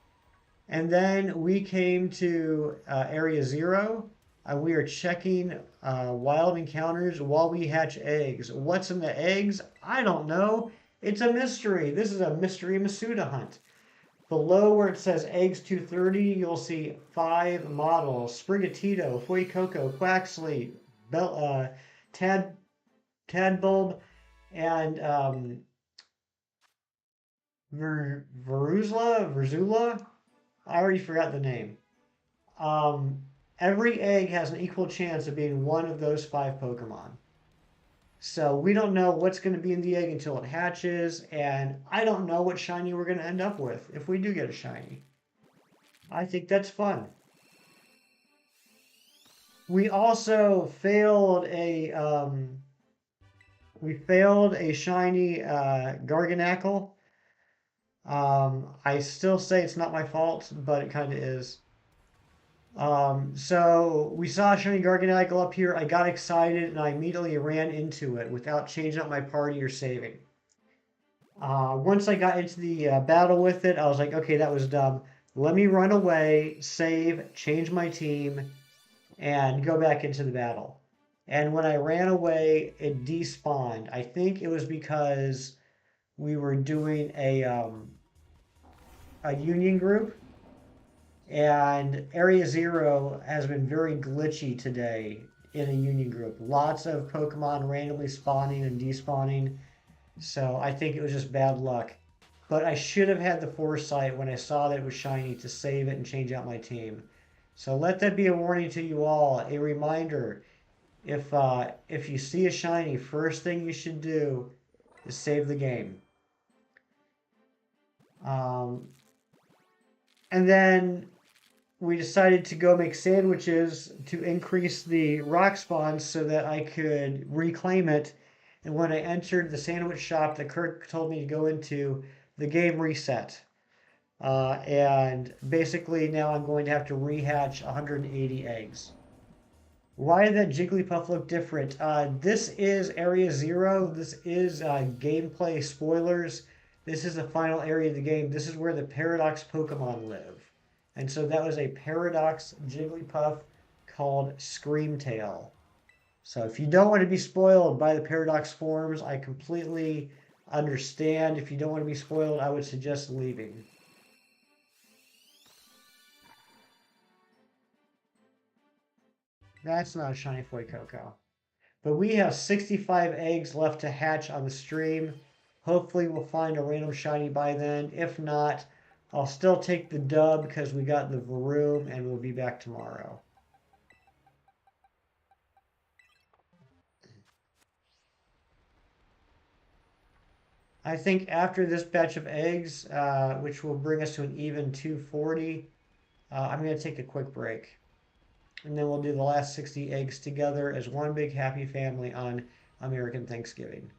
And then we came to Area Zero. We are checking wild encounters while we hatch eggs. What's in the eggs? I don't know. It's a mystery. This is a Mystery Masuda hunt. Below where it says eggs 230, you'll see 5 models: Sprigatito, Fuecoco, Quaxley, Tad, Tadbulb, and Verzula. I already forgot the name. Um, every egg has an equal chance of being one of those 5 Pokemon. So we don't know what's going to be in the egg until it hatches, and I don't know what shiny we're going to end up with if we do get a shiny. I think that's fun. We also failed a shiny Garganackle. I still say it's not my fault, but it kind of is. So we saw a shiny Garganackle up here. I got excited and I immediately ran into it without changing up my party or saving. Once I got into the battle with it, I was like, okay, that was dumb. Let me run away, save, change my team, and go back into the battle. And when I ran away, it despawned. I think it was because we were doing a union group, and Area Zero has been very glitchy today in a union group. Lots of Pokemon randomly spawning and despawning. So I think it was just bad luck. But I should have had the foresight when I saw that it was shiny to save it and change out my team. So let that be a warning to you all, a reminder. If you see a shiny, first thing you should do is save the game. And then we decided to go make sandwiches to increase the rock spawns so that I could reclaim it. And when I entered the sandwich shop that Kirk told me to go into, the game reset. And basically now I'm going to have to rehatch 180 eggs. Why did that Jigglypuff look different? This is Area Zero. This is gameplay spoilers. This is the final area of the game. This is where the Paradox Pokemon live. And so that was a Paradox Jigglypuff called Screamtail. So if you don't want to be spoiled by the Paradox forms, I completely understand. If you don't want to be spoiled, I would suggest leaving. That's not a shiny Fuecoco. But we have 65 eggs left to hatch on the stream. Hopefully we'll find a random shiny by then. If not, I'll still take the dub because we got the Varoom and we'll be back tomorrow. I think after this batch of eggs, which will bring us to an even 240, I'm going to take a quick break. And then we'll do the last 60 eggs together as one big happy family on American Thanksgiving.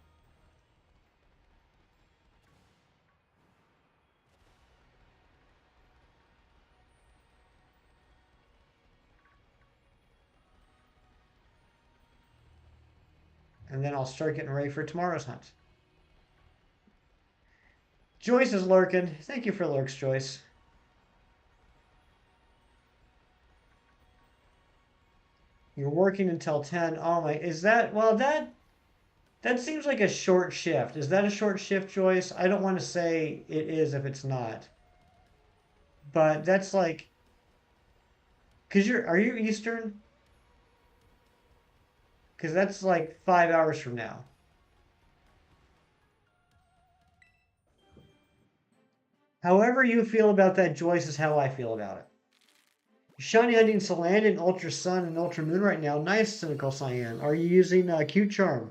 And then I'll start getting ready for tomorrow's hunt. Joyce is lurking. Thank you for lurks, Joyce. You're working until 10. Oh my, is that, well, that seems like a short shift. Is that a short shift, Joyce? I don't want to say it is if it's not. But that's like, cause are you Eastern? Cause that's like 5 hours from now. However you feel about that, Joyce, is how I feel about it. Shiny hunting Salandit, Ultra Sun, and Ultra Moon right now. Nice, Cynical Cyan. Are you using Cute Charm?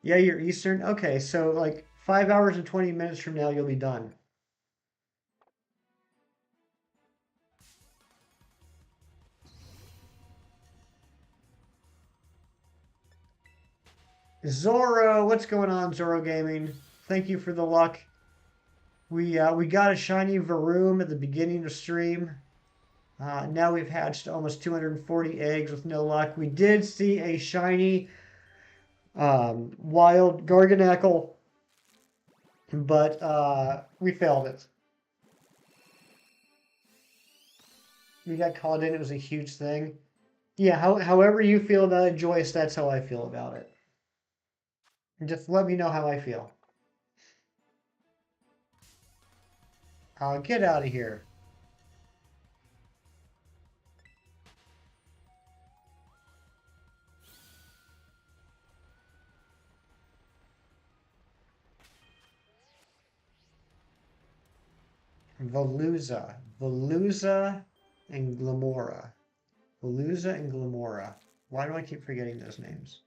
Yeah, you're Eastern? Okay, so like 5 hours and 20 minutes from now, you'll be done. Zoro, what's going on, Zoro Gaming? Thank you for the luck. We got a shiny Varoom at the beginning of stream. Now we've hatched almost 240 eggs with no luck. We did see a shiny wild Garganackle, but we failed it. We got called in. It was a huge thing. Yeah, however you feel about it, Joyce, that's how I feel about it. Just let me know how I feel. I'll get out of here. Veluza and Glamora. Veluza and Glamora. Why do I keep forgetting those names?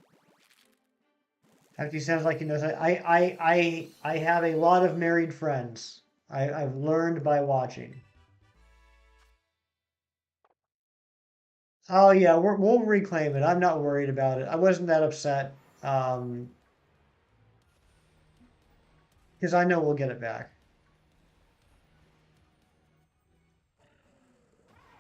Actually, sounds like he knows. I have a lot of married friends. I've learned by watching. Oh yeah, we'll reclaim it. I'm not worried about it. I wasn't that upset. Because I know we'll get it back.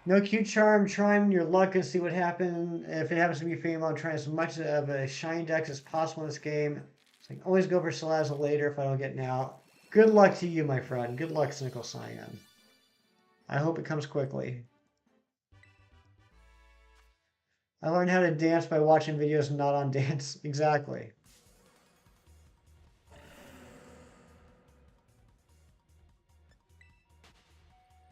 No cute charm, trying your luck and see what happens. If it happens to be female, I'm trying as much of a shiny dex as possible in this game. So I can always go for Salazzle later if I don't get now. Good luck to you, my friend. Good luck, Cynical Cyan. I hope it comes quickly. I learned how to dance by watching videos and not on dance. Exactly.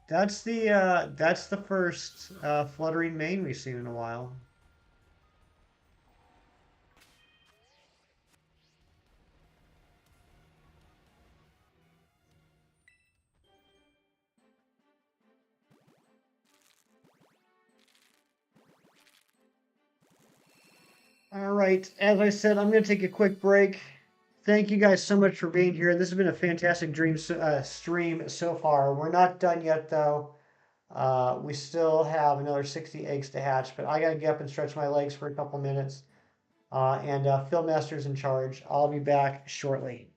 That's the first fluttering main we've seen in a while. All right, as I said, I'm going to take a quick break. Thank you guys so much for being here. This has been a fantastic stream so far. We're not done yet, though. We still have another 60 eggs to hatch, but I got to get up and stretch my legs for a couple minutes. And Phil Master's in charge. I'll be back shortly.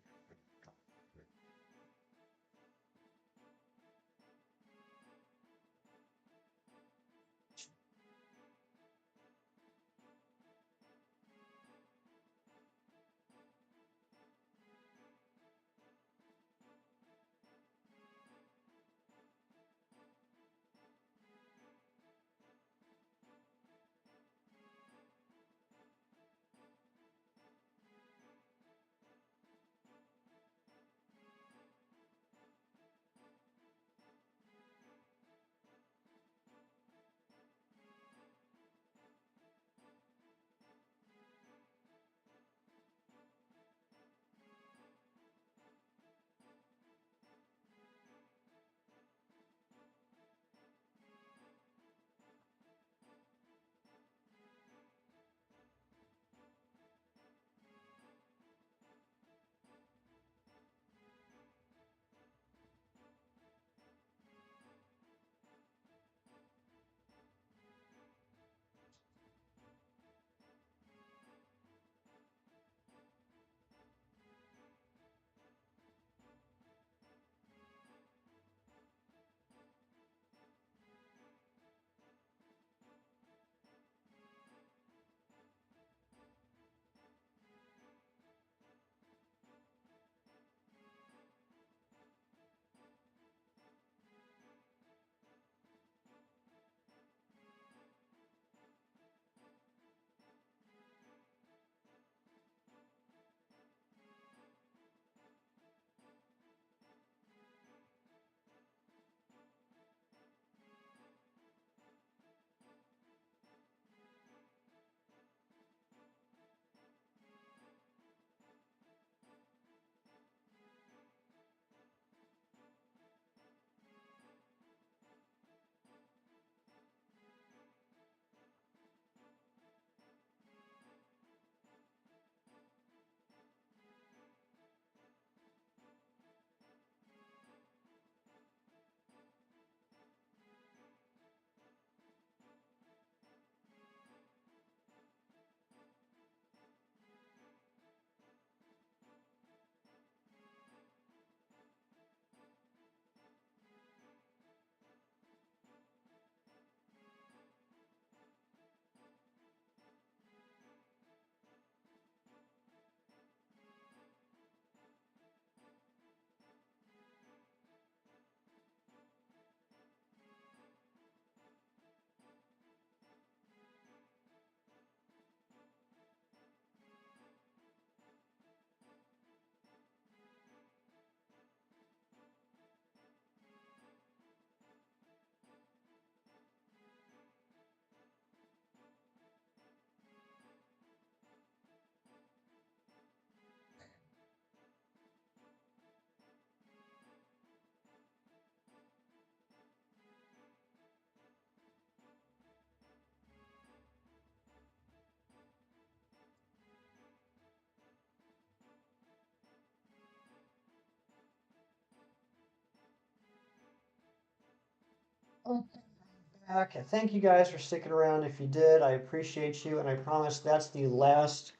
Okay, thank you guys for sticking around. If you did, I appreciate you, and I promise that's the last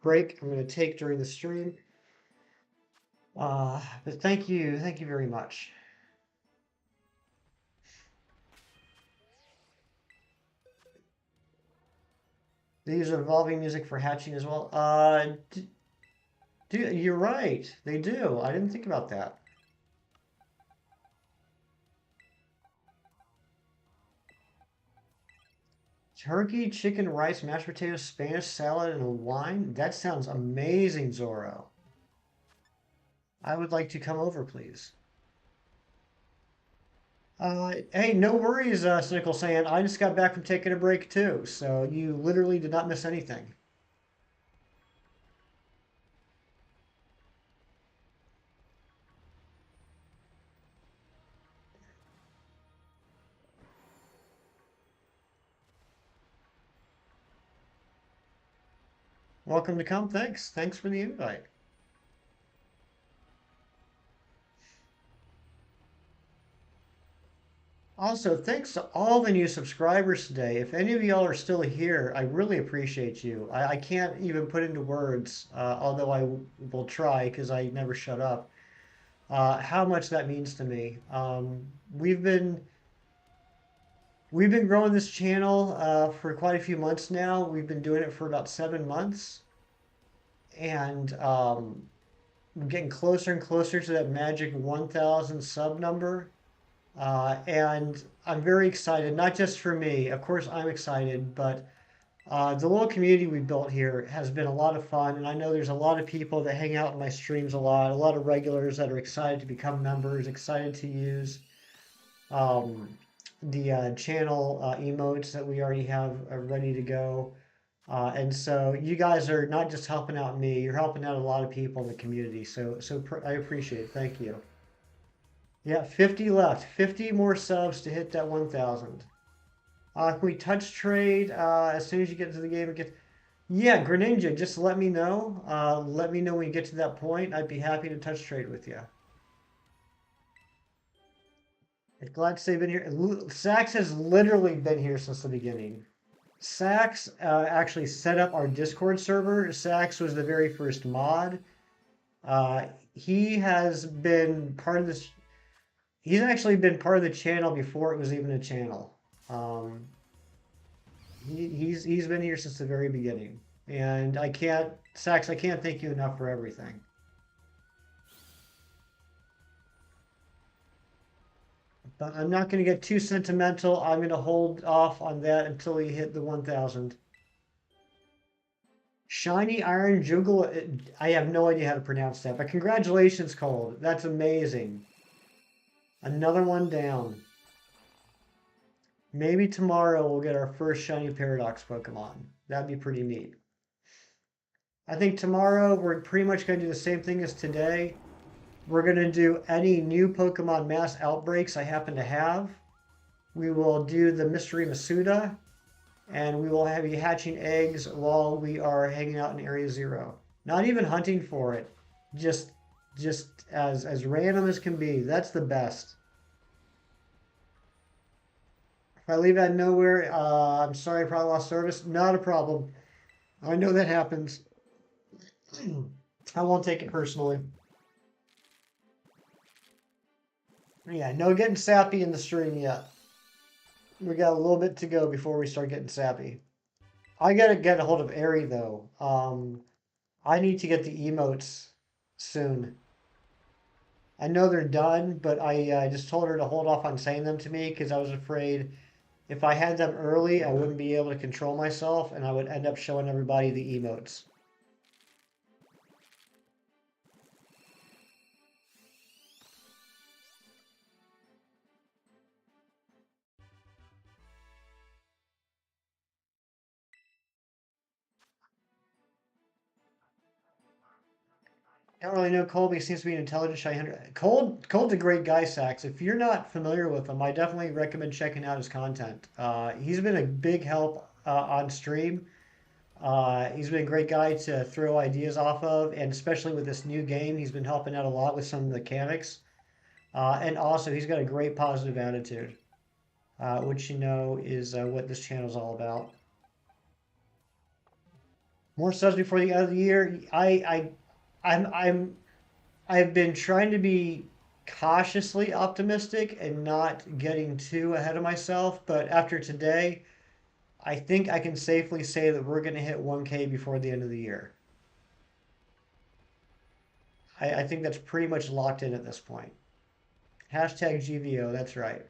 break I'm going to take during the stream. But thank you very much. They use evolving music for hatching as well. You're right. They do. I didn't think about that. Turkey, chicken, rice, mashed potatoes, Spanish salad, and a wine. That sounds amazing, Zorro. I would like to come over, please. Hey, no worries, Cynical Sand. I just got back from taking a break too, so you literally did not miss anything. Welcome to come. Thanks. Thanks for the invite. Also, thanks to all the new subscribers today. If any of y'all are still here, I really appreciate you. I can't even put into words, although will try because I never shut up, how much that means to me. We've been we've been growing this channel for quite a few months now. We've been doing it for about 7 months, and we're getting closer and closer to that magic 1,000 sub number. And I'm very excited, not just for me. Of course, I'm excited, but the little community we built here has been a lot of fun. And I know there's a lot of people that hang out in my streams a lot of regulars that are excited to become members, excited to use um, the channel emotes that we already have ready to go. And so you guys are not just helping out me, you're helping out a lot of people in the community. I appreciate it. Thank you. Yeah, 50 left. 50 more subs to hit that 1,000. Can we touch trade as soon as you get to the game? Yeah, Greninja, just let me know. Let me know when you get to that point. I'd be happy to touch trade with you. Glad to say you've been here. Sax has literally been here since the beginning. Sax actually set up our Discord server. Sax was the very first mod. He has been part of this. He's actually been part of the channel before it was even a channel. He's been here since the very beginning, and Sax, I can't thank you enough for everything. But I'm not going to get too sentimental. I'm going to hold off on that until you hit the 1,000. Shiny Iron Jugal. I have no idea how to pronounce that, but congratulations, Cold. That's amazing. Another one down. Maybe tomorrow we'll get our first Shiny Paradox Pokemon. That'd be pretty neat. I think tomorrow we're pretty much going to do the same thing as today. We're going to do any new Pokemon Mass Outbreaks I happen to have. We will do the Mystery Masuda, and we will have you hatching eggs while we are hanging out in Area 0. Not even hunting for it. Just as random as can be. That's the best. If I leave out of nowhere, I'm sorry I probably lost service. Not a problem. I know that happens. I won't take it personally. Yeah, no getting sappy in the stream yet. We got a little bit to go before we start getting sappy. I gotta get a hold of Aerie though. I need to get the emotes soon. I know they're done, but I just told her to hold off on saying them to me because I was afraid if I had them early, I wouldn't be able to control myself and I would end up showing everybody the emotes. I don't really know Colby. Seems to be an intelligent shy hunter. Cold's a great guy, Sax. If you're not familiar with him, I definitely recommend checking out his content. He's been a big help on stream. He's been a great guy to throw ideas off of, and especially with this new game, he's been helping out a lot with some of the mechanics. And also, he's got a great positive attitude. which you know is what this channel is all about. More subs before the end of the year. I've been trying to be cautiously optimistic and not getting too ahead of myself, but after today, I think I can safely say that we're going to hit 1K before the end of the year. I think that's pretty much locked in at this point. Hashtag GVO, that's right.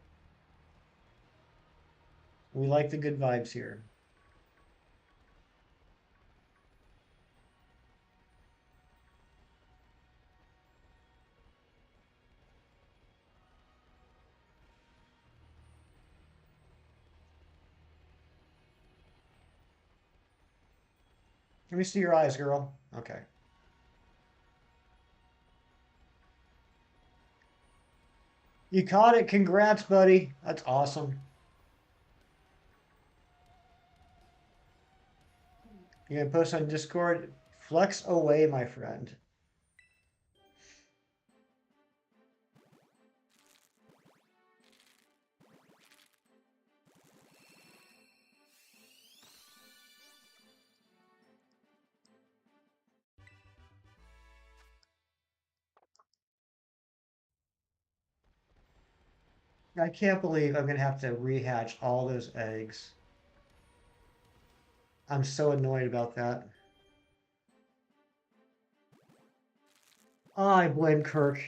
We like the good vibes here. Let me see your eyes, girl. Okay. You caught it. Congrats, buddy. That's awesome. You're going to post on Discord? Flex away, my friend. I can't believe I'm going to have to rehatch all those eggs. I'm so annoyed about that. Oh, I blame Kirk.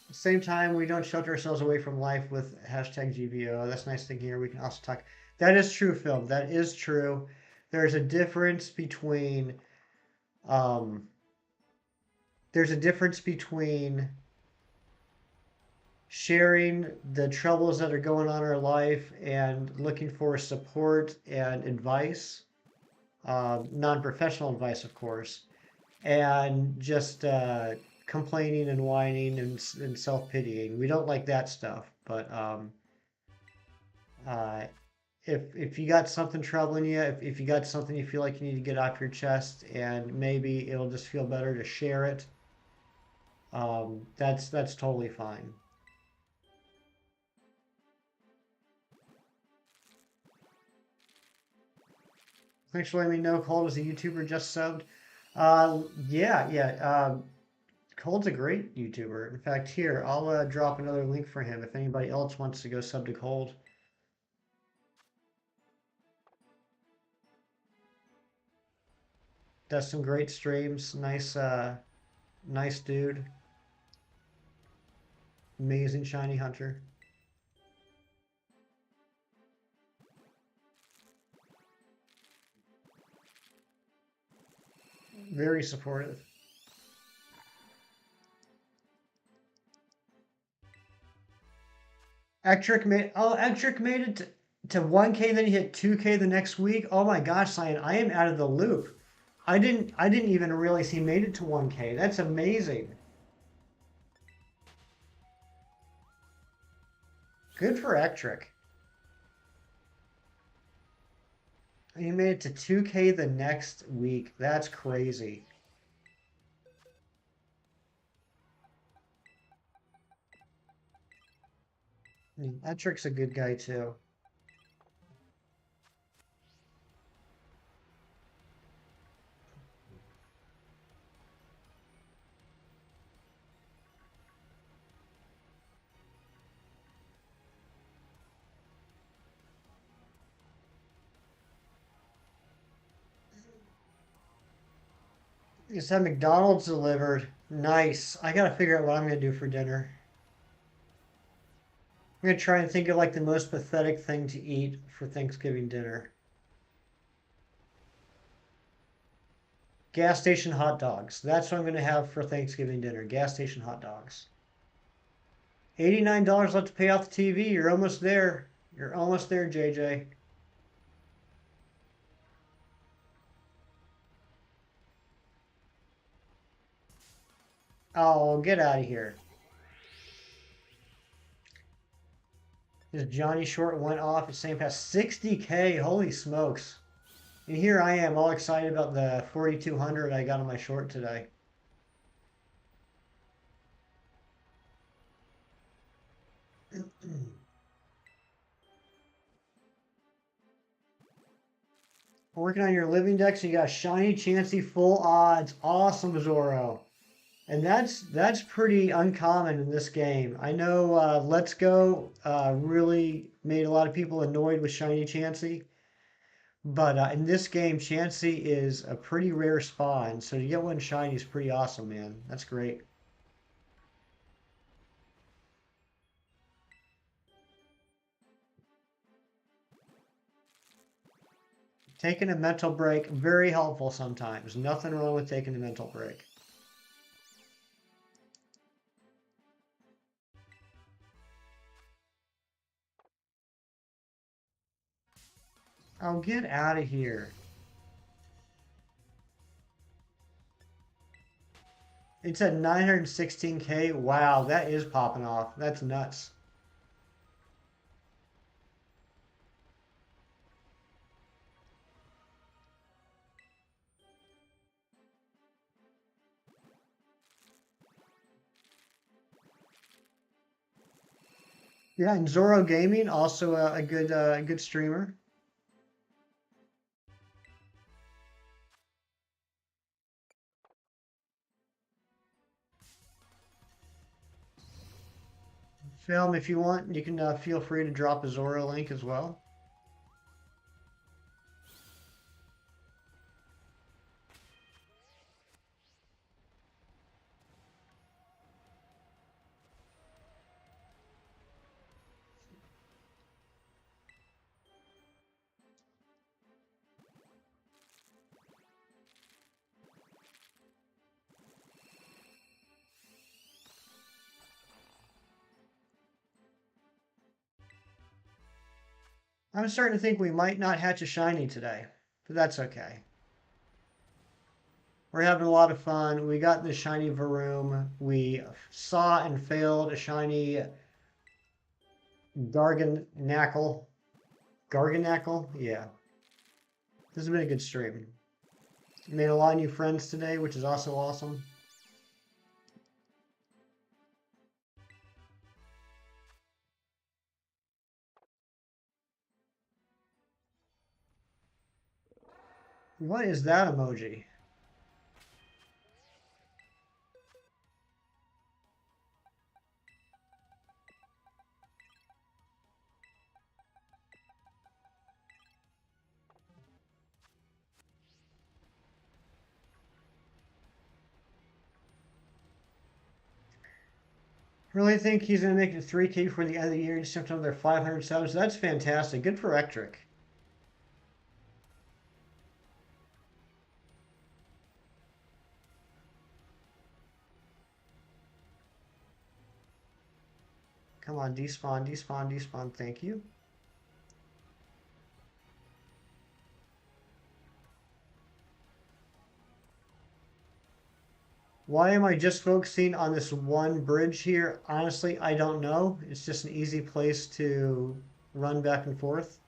At the same time, we don't shelter ourselves away from life with hashtag GVO. That's nice to hear. We can also talk. That is true, Phil. That is true. There's a difference between um, there's a difference between sharing the troubles that are going on in our life and looking for support and advice, non-professional advice, of course, and just complaining and whining and self-pitying. We don't like that stuff, but uh, if you got something troubling you, if you got something you feel like you need to get off your chest, and maybe it'll just feel better to share it, that's totally fine. Thanks for letting me know. Cold is a YouTuber just subbed. Yeah. Cold's a great YouTuber. In fact, here I'll drop another link for him if anybody else wants to go sub to Cold. Does some great streams. Nice dude. Amazing shiny hunter. Very supportive. Ektrick made it to 1K, then he hit 2K the next week. Oh my gosh, Cyan, I am out of the loop. I didn't even realize he made it to 1K. That's amazing. Good for Ektrick. He made it to 2K the next week. That's crazy. Ektrick's a good guy too. You just had McDonald's delivered. Nice. I gotta figure out what I'm gonna do for dinner. I'm gonna try and think of like the most pathetic thing to eat for Thanksgiving dinner. Gas station hot dogs. That's what I'm gonna have for Thanksgiving dinner. Gas station hot dogs. $89 left to pay off the TV. You're almost there. You're almost there, JJ. Oh, get out of here. This Johnny Short went off at same pass. 60K. Holy smokes. And here I am all excited about the 4,200 I got on my short today. Working on your living decks, you got shiny, chancy, full odds. Awesome, Zoro. And that's pretty uncommon in this game. I know Let's Go really made a lot of people annoyed with shiny Chansey, but in this game, Chansey is a pretty rare spawn. So to get one shiny is pretty awesome, man. That's great. Taking a mental break, very helpful sometimes. Nothing wrong with taking a mental break. Oh, get out of here. It's at 916K. Wow, that is popping off. That's nuts. Yeah, and Zoro Gaming, also a good streamer. Film, if you want, you can feel free to drop a Zoro link as well. I'm starting to think we might not hatch a shiny today, but that's okay. We're having a lot of fun. We got the shiny Varoom. We saw and failed a shiny Garganacl. Garganacl? Yeah. This has been a good stream. Made a lot of new friends today, which is also awesome. What is that emoji? Really think he's going to make it 3K before the end of the year and shift another 500 subs. That's fantastic. Good for Ectric. Come on, despawn, despawn, despawn. Thank you. Why am I just focusing on this one bridge here? Honestly, I don't know. It's just an easy place to run back and forth.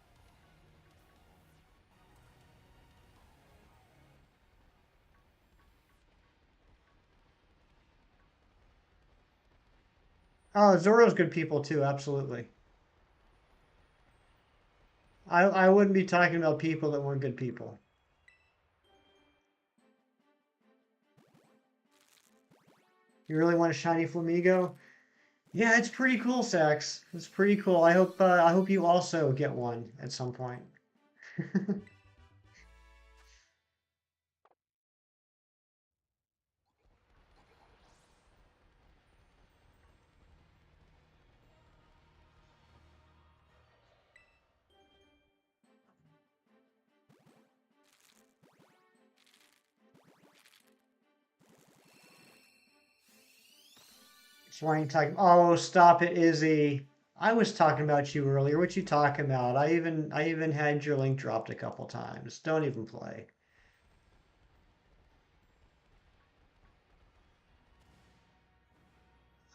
Oh, Zoro's good people too, absolutely. I wouldn't be talking about people that weren't good people. You really want a shiny Flamigo? Yeah, it's pretty cool, Sax. It's pretty cool. I hope you also get one at some point. So why are you talking? Oh, stop it, Izzy. I was talking about you earlier. What you talking about? I even had your link dropped a couple times. Don't even play.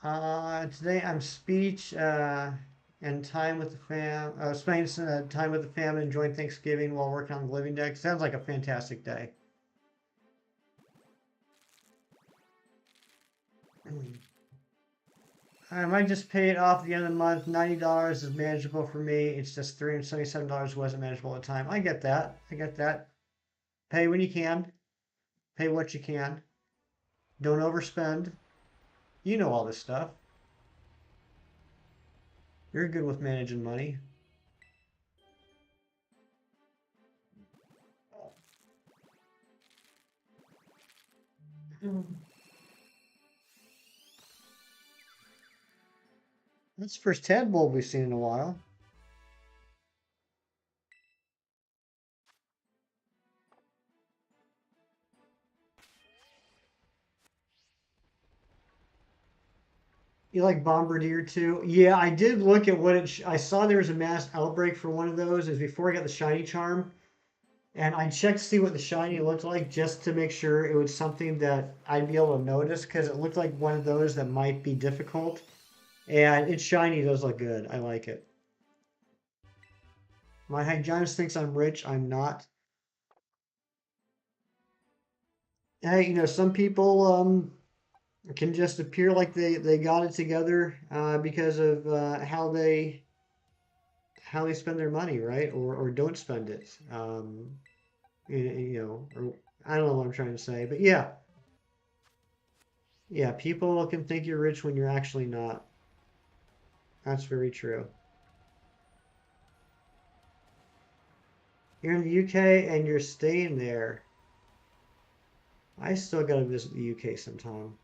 Today I'm speech and time with the fam. Spending some time with the family, enjoying Thanksgiving while working on the living deck. Sounds like a fantastic day. I might just pay it off at the end of the month. $90 is manageable for me. It's just $377 wasn't manageable at the time. I get that. I get that. Pay when you can. Pay what you can. Don't overspend. You know all this stuff. You're good with managing money. That's the first tadpole we've seen in a while. You like Bombardier too? Yeah, I did look at what it. I saw there was a mass outbreak for one of those. Is before I got the shiny charm, and I checked to see what the shiny looked like just to make sure it was something that I'd be able to notice because it looked like one of those that might be difficult. And it's shiny, does look good. I like it. My hygienist thinks I'm rich. I'm not. Hey, some people can just appear like they got it together because of how they spend their money, right? Or don't spend it. Or I don't know what I'm trying to say, but yeah, yeah, people can think you're rich when you're actually not. That's very true. You're in the UK and you're staying there. I still gotta visit the UK sometime.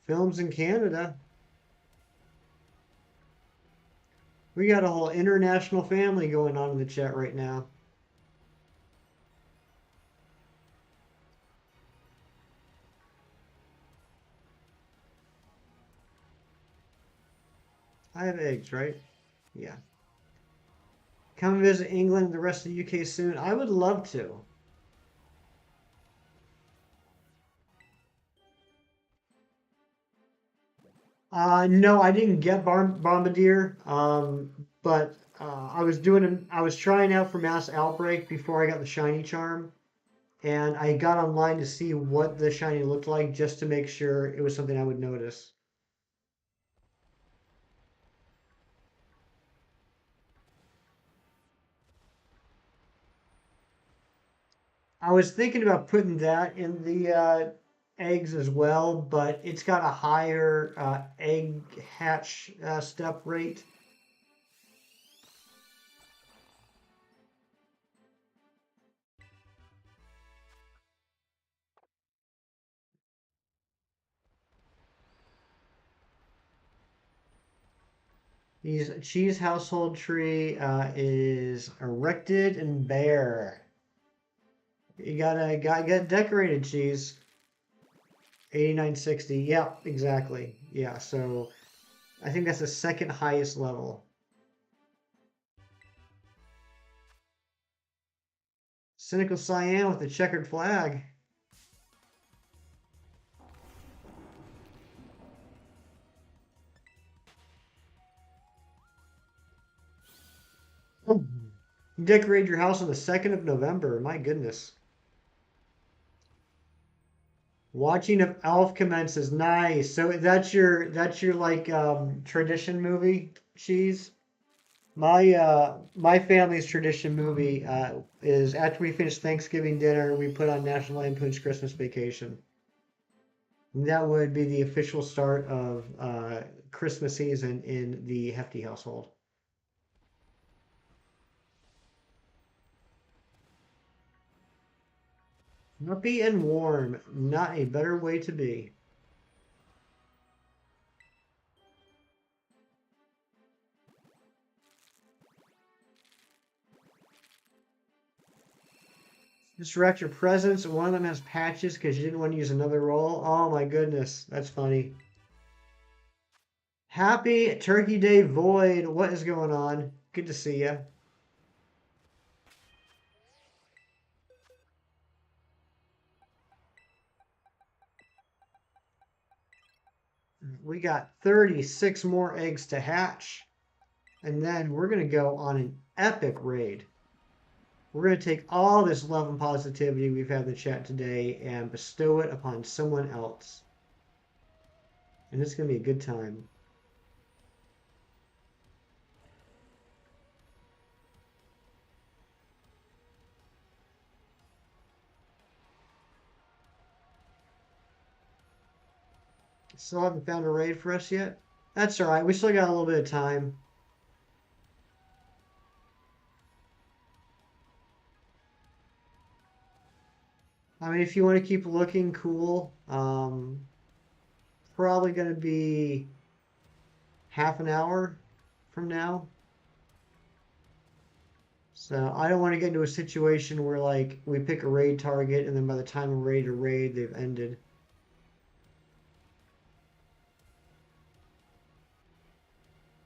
Films in Canada. We got a whole international family going on in the chat right now. I have eggs, right? Yeah. Come visit England and the rest of the UK soon. I would love to. No, I didn't get Bombardier, but I was trying out for Mass Outbreak before I got the shiny charm, and I got online to see what the shiny looked like just to make sure it was something I would notice. I was thinking about putting that in the eggs as well, but it's got a higher egg hatch step rate. These cheese household tree is erected and bare. You gotta get decorated cheese. 8960. Yeah, exactly. Yeah, so I think that's the second highest level. Cynical cyan with the checkered flag. You decorate your house on the 2nd of November. My goodness. Watching of Elf commences. Nice. So that's your like tradition movie, cheese? My family's tradition movie is after we finish Thanksgiving dinner, we put on National Lampoon's Christmas Vacation. And that would be the official start of Christmas season in the Hefty household. Happy and warm, not a better way to be. Just wrecked your presents. One of them has patches because you didn't want to use another roll. Oh my goodness, that's funny. Happy Turkey Day Void. What is going on? Good to see you. We got 36 more eggs to hatch. And then we're going to go on an epic raid. We're going to take all this love and positivity we've had in the chat today and bestow it upon someone else. And it's going to be a good time. Still haven't found a raid for us yet? That's all right. We still got a little bit of time. I mean, if you want to keep looking cool, probably going to be half an hour from now. So I don't want to get into a situation where like we pick a raid target and then by the time we're ready to raid, they've ended.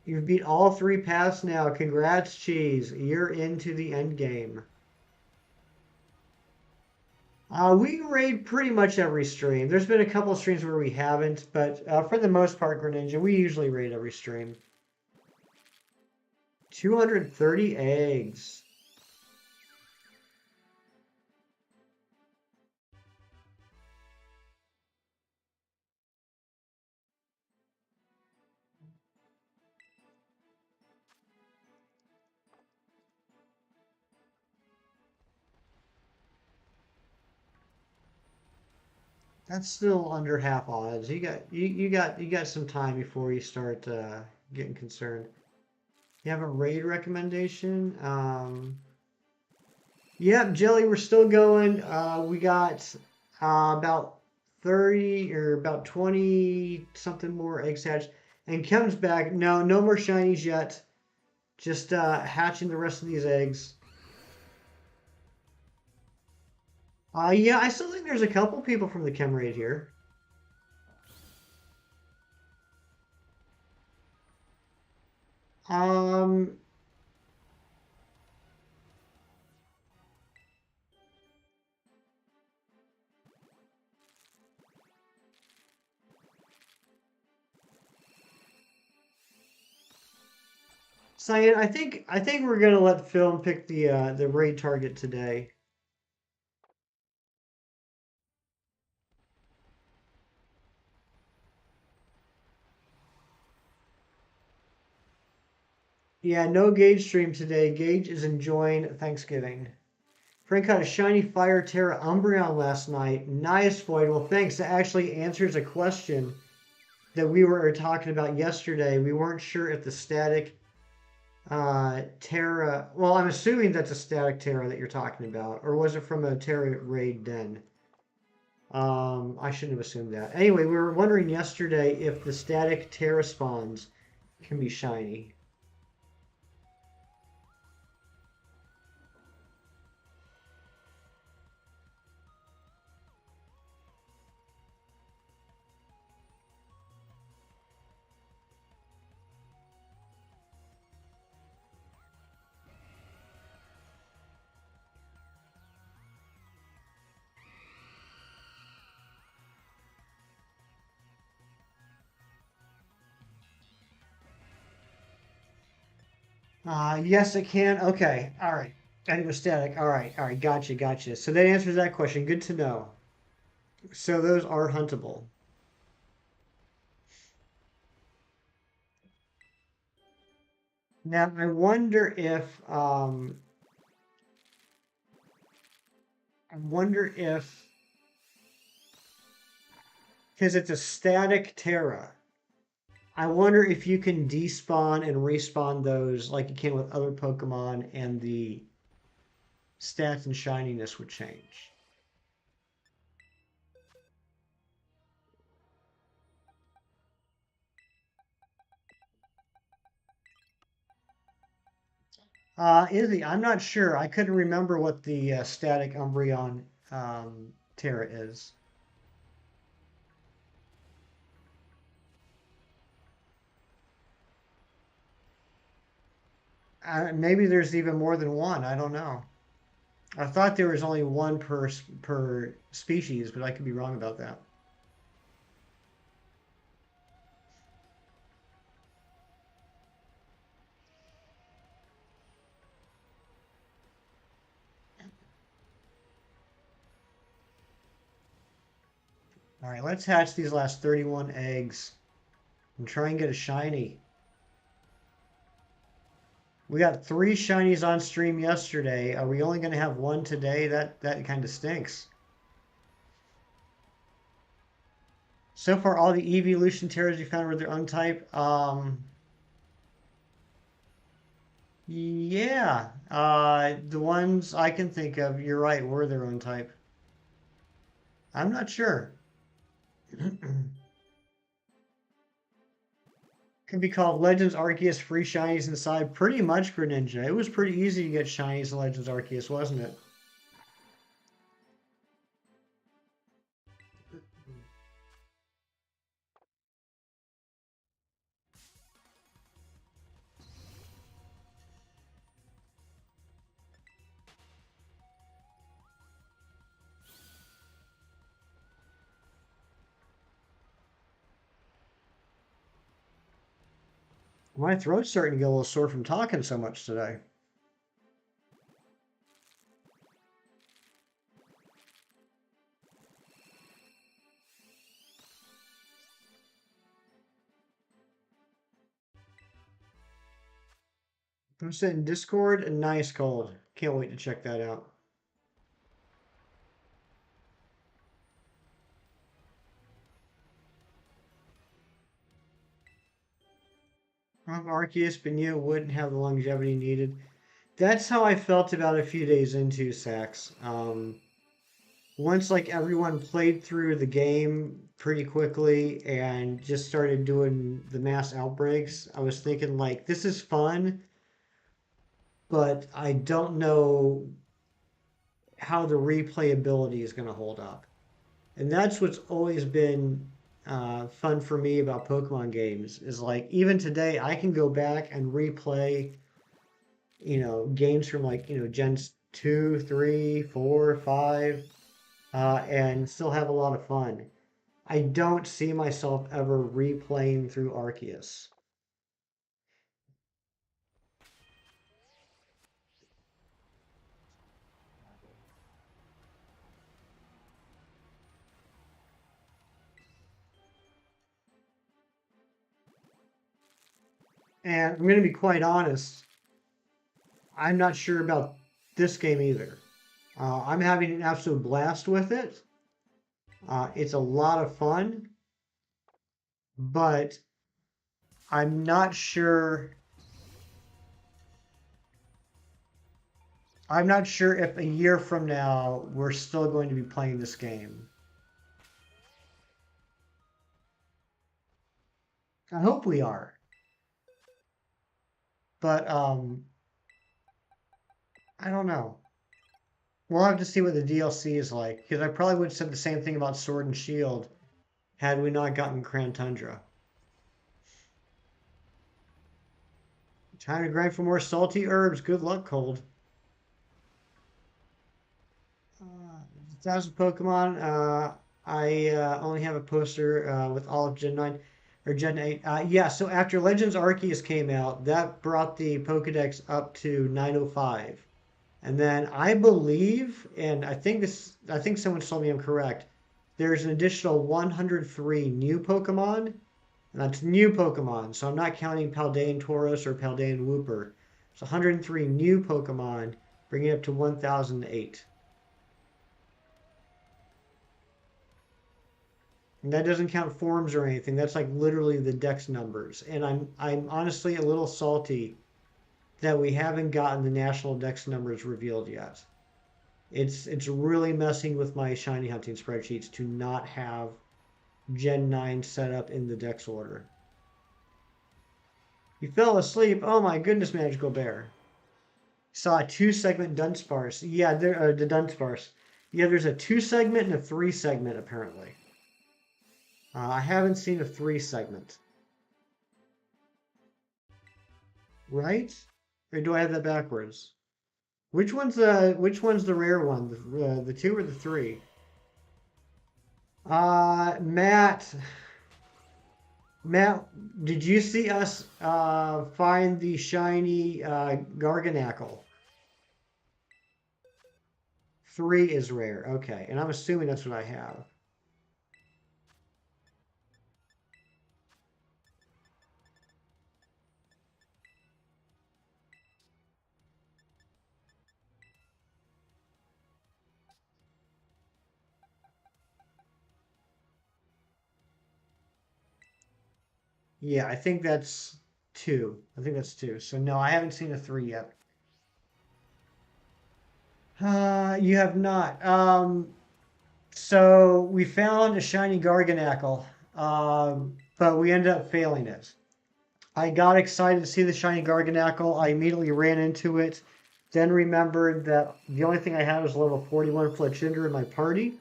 You've beat all 3 paths now. Congrats, Cheese. You're into the end game. We raid pretty much every stream. There's been a couple of streams where we haven't, but for the most part, Greninja, we usually raid every stream. 230 eggs. That's still under half odds. You got some time before you start getting concerned. You have a raid recommendation? Yep, Jelly, we're still going. We got about 30 or about 20 something more eggs hatched. And Kevin's back. No, no more shinies yet. Just hatching the rest of these eggs. Yeah, I still think there's a couple people from the chem raid here. Um, Cyan, I think we're gonna let Film pick the raid target today. Yeah, no Gage stream today. Gage is enjoying Thanksgiving. Frank got a shiny Fire Terra Umbreon last night. Nice, Void. Well, thanks. That actually answers a question that we were talking about yesterday. We weren't sure if the static Terra. Well, I'm assuming that's a static Terra that you're talking about, or was it from a Terra raid den? I shouldn't have assumed that. Anyway, we were wondering yesterday if the static Terra spawns can be shiny. Yes, it can. Okay, all right. And it was static. All right. Gotcha, gotcha. So that answers that question. Good to know. So those are huntable. Now I wonder if because it's a static Terra. I wonder if you can despawn and respawn those like you can with other Pokemon, and the stats and shininess would change. Izzy, I'm not sure. I couldn't remember what the static Umbreon Terra is. Maybe there's even more than one. I don't know. I thought there was only one per species, but I could be wrong about that. All right, let's hatch these last 31 eggs and try and get a shiny. We got 3 shinies on stream yesterday. Are we only going to have 1 today? That kind of stinks. So far, all the evolution terrors we found were their own type. Yeah. The ones I can think of, you're right, were their own type. I'm not sure. Could be called Legends Arceus free shinies inside. Pretty much, Greninja. It was pretty easy to get shinies in Legends Arceus, wasn't it? My throat's starting to get a little sore from talking so much today. I'm sitting Discord and Nice Cold. Can't wait to check that out. Arceus Benu wouldn't have the longevity needed. That's how I felt about a few days into Sax. Once like everyone played through the game pretty quickly and just started doing the mass outbreaks, I was thinking like this is fun, but I don't know how the replayability is going to hold up. And that's what's always been fun for me about Pokemon games is like even today I can go back and replay, games from like, gens 2, 3, 4, 5, and still have a lot of fun. I don't see myself ever replaying through Arceus. And I'm going to be quite honest, I'm not sure about this game either. I'm having an absolute blast with it. It's a lot of fun, but I'm not sure. I'm not sure if a year from now we're still going to be playing this game. I hope we are, but I don't know. We'll have to see what the DLC is like because I probably would have said the same thing about Sword and Shield had we not gotten Grand Tundra. Time to grind for more salty herbs. Good luck, Cold. 1,000 Pokemon. I only have a poster with all of Gen 9 or Gen 8. Yeah, so after Legends Arceus came out, that brought the Pokedex up to 905. And then I believe, and I think someone told me I'm correct, there's an additional 103 new Pokemon, and that's new Pokemon. So I'm not counting Paldean Tauros or Paldean Wooper. It's 103 new Pokemon, bringing it up to 1008. And that doesn't count forms or anything. That's like literally the dex numbers. And I'm honestly a little salty that we haven't gotten the national dex numbers revealed yet. It's really messing with my shiny hunting spreadsheets to not have Gen 9 set up in the dex order. You fell asleep. Oh my goodness, Magical Bear. Saw a 2-segment Dunsparce. Yeah, the Dunsparce. Yeah, there's a 2-segment and a 3-segment apparently. I haven't seen a 3-segment. Right? Or do I have that backwards? Which one's the rare one? The 2 or the 3? Matt, Matt, did you see us find the shiny Garganackle? 3 is rare. Okay, and I'm assuming that's what I have. Yeah, I think that's two. I think that's two. So no, I haven't seen a three yet. You have not. So we found a shiny Garganackle, but we ended up failing it. I got excited to see the shiny Garganackle. I immediately ran into it, then remembered that the only thing I had was level 41 Fletchinder in my party.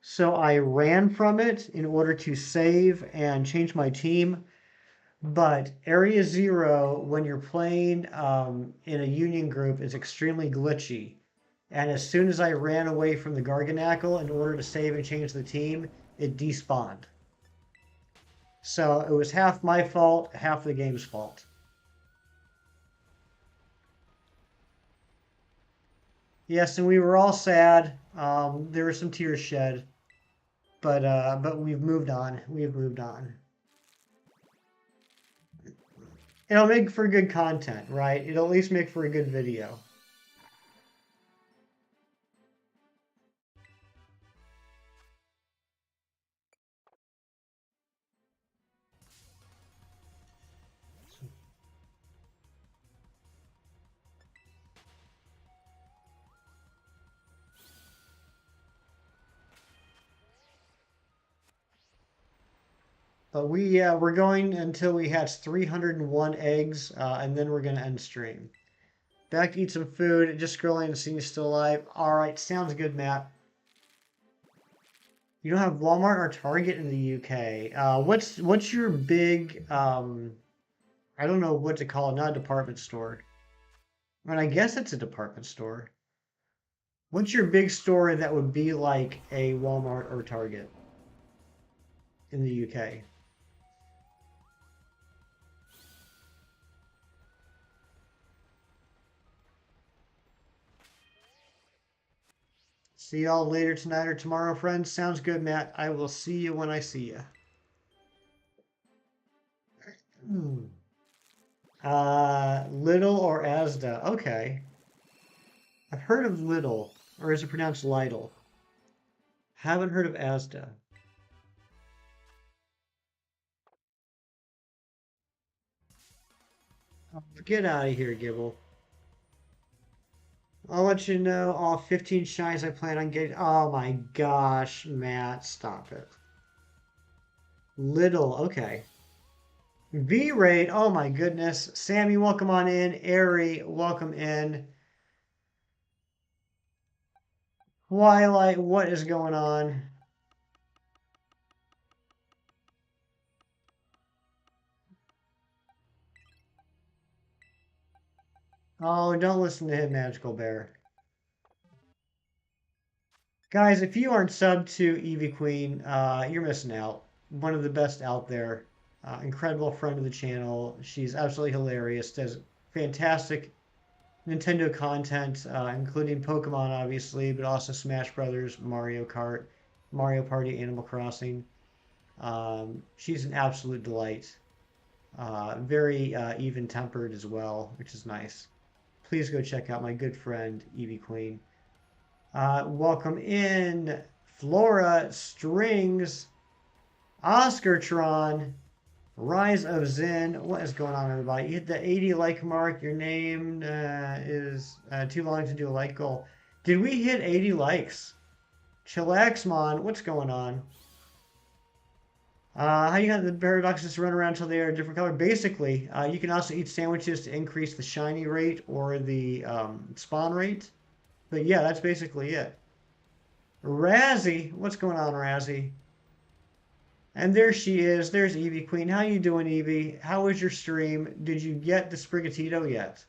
So I ran from it in order to save and change my team. But Area Zero, when you're playing in a union group, is extremely glitchy. And as soon as I ran away from the Garganackle in order to save and change the team, it despawned. So it was half my fault, half the game's fault. Yes, and we were all sad. There were some tears shed, but we've moved on. We've moved on. It'll make for good content, right? It'll at least make for a good video. But we're going until we hatch 301 eggs, and then we're gonna end stream. Back to eat some food. Just scrolling and seeing you still alive. All right, sounds good, Matt. You don't have Walmart or Target in the UK. What's your big I don't know what to call it, not a department store. I mean, I guess it's a department store. What's your big store that would be like a Walmart or Target in the UK? See y'all later tonight or tomorrow, friends. Sounds good, Matt. I will see you when I see you. Hmm. Little or Asda? Okay. I've heard of Little, or is it pronounced Lidl? Haven't heard of Asda. Oh, get out of here, Gibble. I'll let you know all 15 shines I plan on getting. Oh my gosh, Matt, stop it. Little, okay. V-Raid, oh my goodness. Sammy, welcome on in. Airy, welcome in. Twilight, what is going on? Oh, don't listen to him, Magical Bear. Guys, if you aren't subbed to Eevee Queen, you're missing out. One of the best out there. Incredible friend of the channel. She's absolutely hilarious. Does fantastic Nintendo content, including Pokemon, obviously, but also Smash Brothers, Mario Kart, Mario Party, Animal Crossing. She's an absolute delight. Very even-tempered as well, which is nice. Please go check out my good friend, Eevee Queen. Welcome in Flora Strings, Oscartron, Rise of Zen. What is going on, everybody? You hit the 80 like mark. Your name is too long to do a like goal. Did we hit 80 likes? Chillaxmon, what's going on? How you got the paradoxes to run around until they are a different color? Basically, you can also eat sandwiches to increase the shiny rate or the spawn rate. But yeah, that's basically it. Razzie, what's going on, Razzie? And there she is. There's Eevee Queen. How you doing, Eevee? How was your stream? Did you get the Sprigatito yet?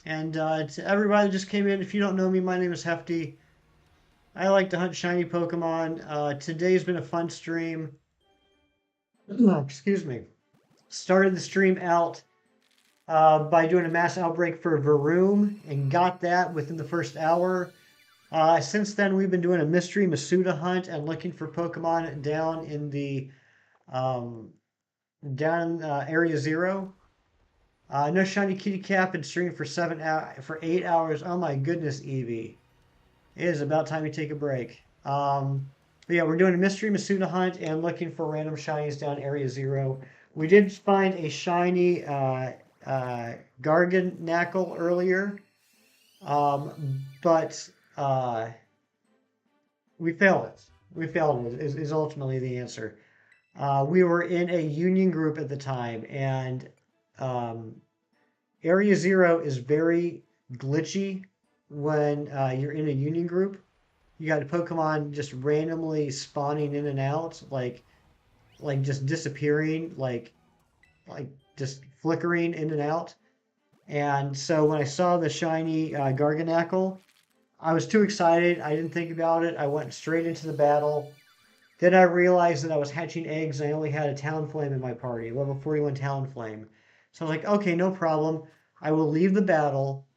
And to everybody that just came in, if you don't know me, my name is Hefty. I like to hunt shiny Pokemon. Today's been a fun stream. Excuse me. Started the stream out by doing a mass outbreak for Varoom and got that within the first hour. Since then, we've been doing a Mystery Masuda hunt and looking for Pokemon down in the Area Zero. No shiny kitty cat been streaming for 8 hours. Oh my goodness, Eevee. It is about time you take a break. But yeah, we're doing a Mystery Masuda hunt and looking for random shinies down Area 0. We did find a shiny Garganacl earlier, but we failed it. We failed it, is ultimately the answer. We were in a union group at the time, and um, Area 0 is very glitchy when you're in a union group. You got Pokemon just randomly spawning in and out, like just disappearing, like just flickering in and out. And so when I saw the shiny Garganacl, I was too excited. I didn't think about it. I went straight into the battle. Then I realized that I was hatching eggs and I only had a Talonflame in my party, level 41 Talonflame. So I was like, okay, no problem. I will leave the battle.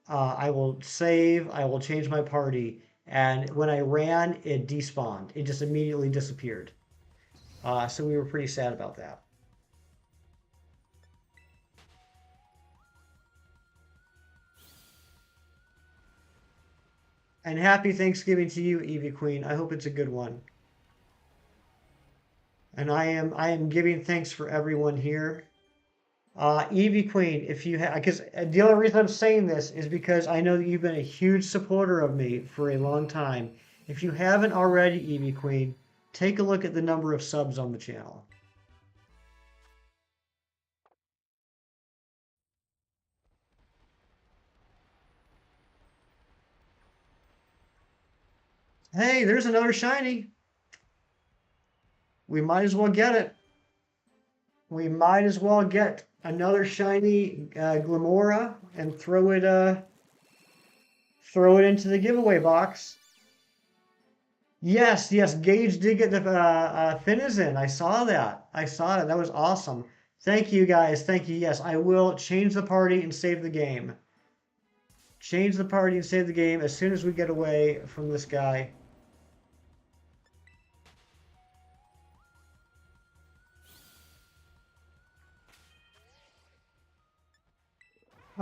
I will save. I will change my party. And when I ran, it despawned. It just immediately disappeared. So we were pretty sad about that. And happy Thanksgiving to you, Evie Queen. I hope it's a good one. And I am giving thanks for everyone here. Evie Queen, if you have, because the only reason I'm saying this is because I know that you've been a huge supporter of me for a long time. If you haven't already, Evie Queen, take a look at the number of subs on the channel. Hey, there's another shiny. We might as well get it. We might as well get another shiny Glimora and throw it into the giveaway box. Yes, yes, Gage did get the Finizen. I saw that. I saw it. That was awesome. Thank you guys. Thank you. Yes, I will change the party and save the game. Change the party and save the game as soon as we get away from this guy.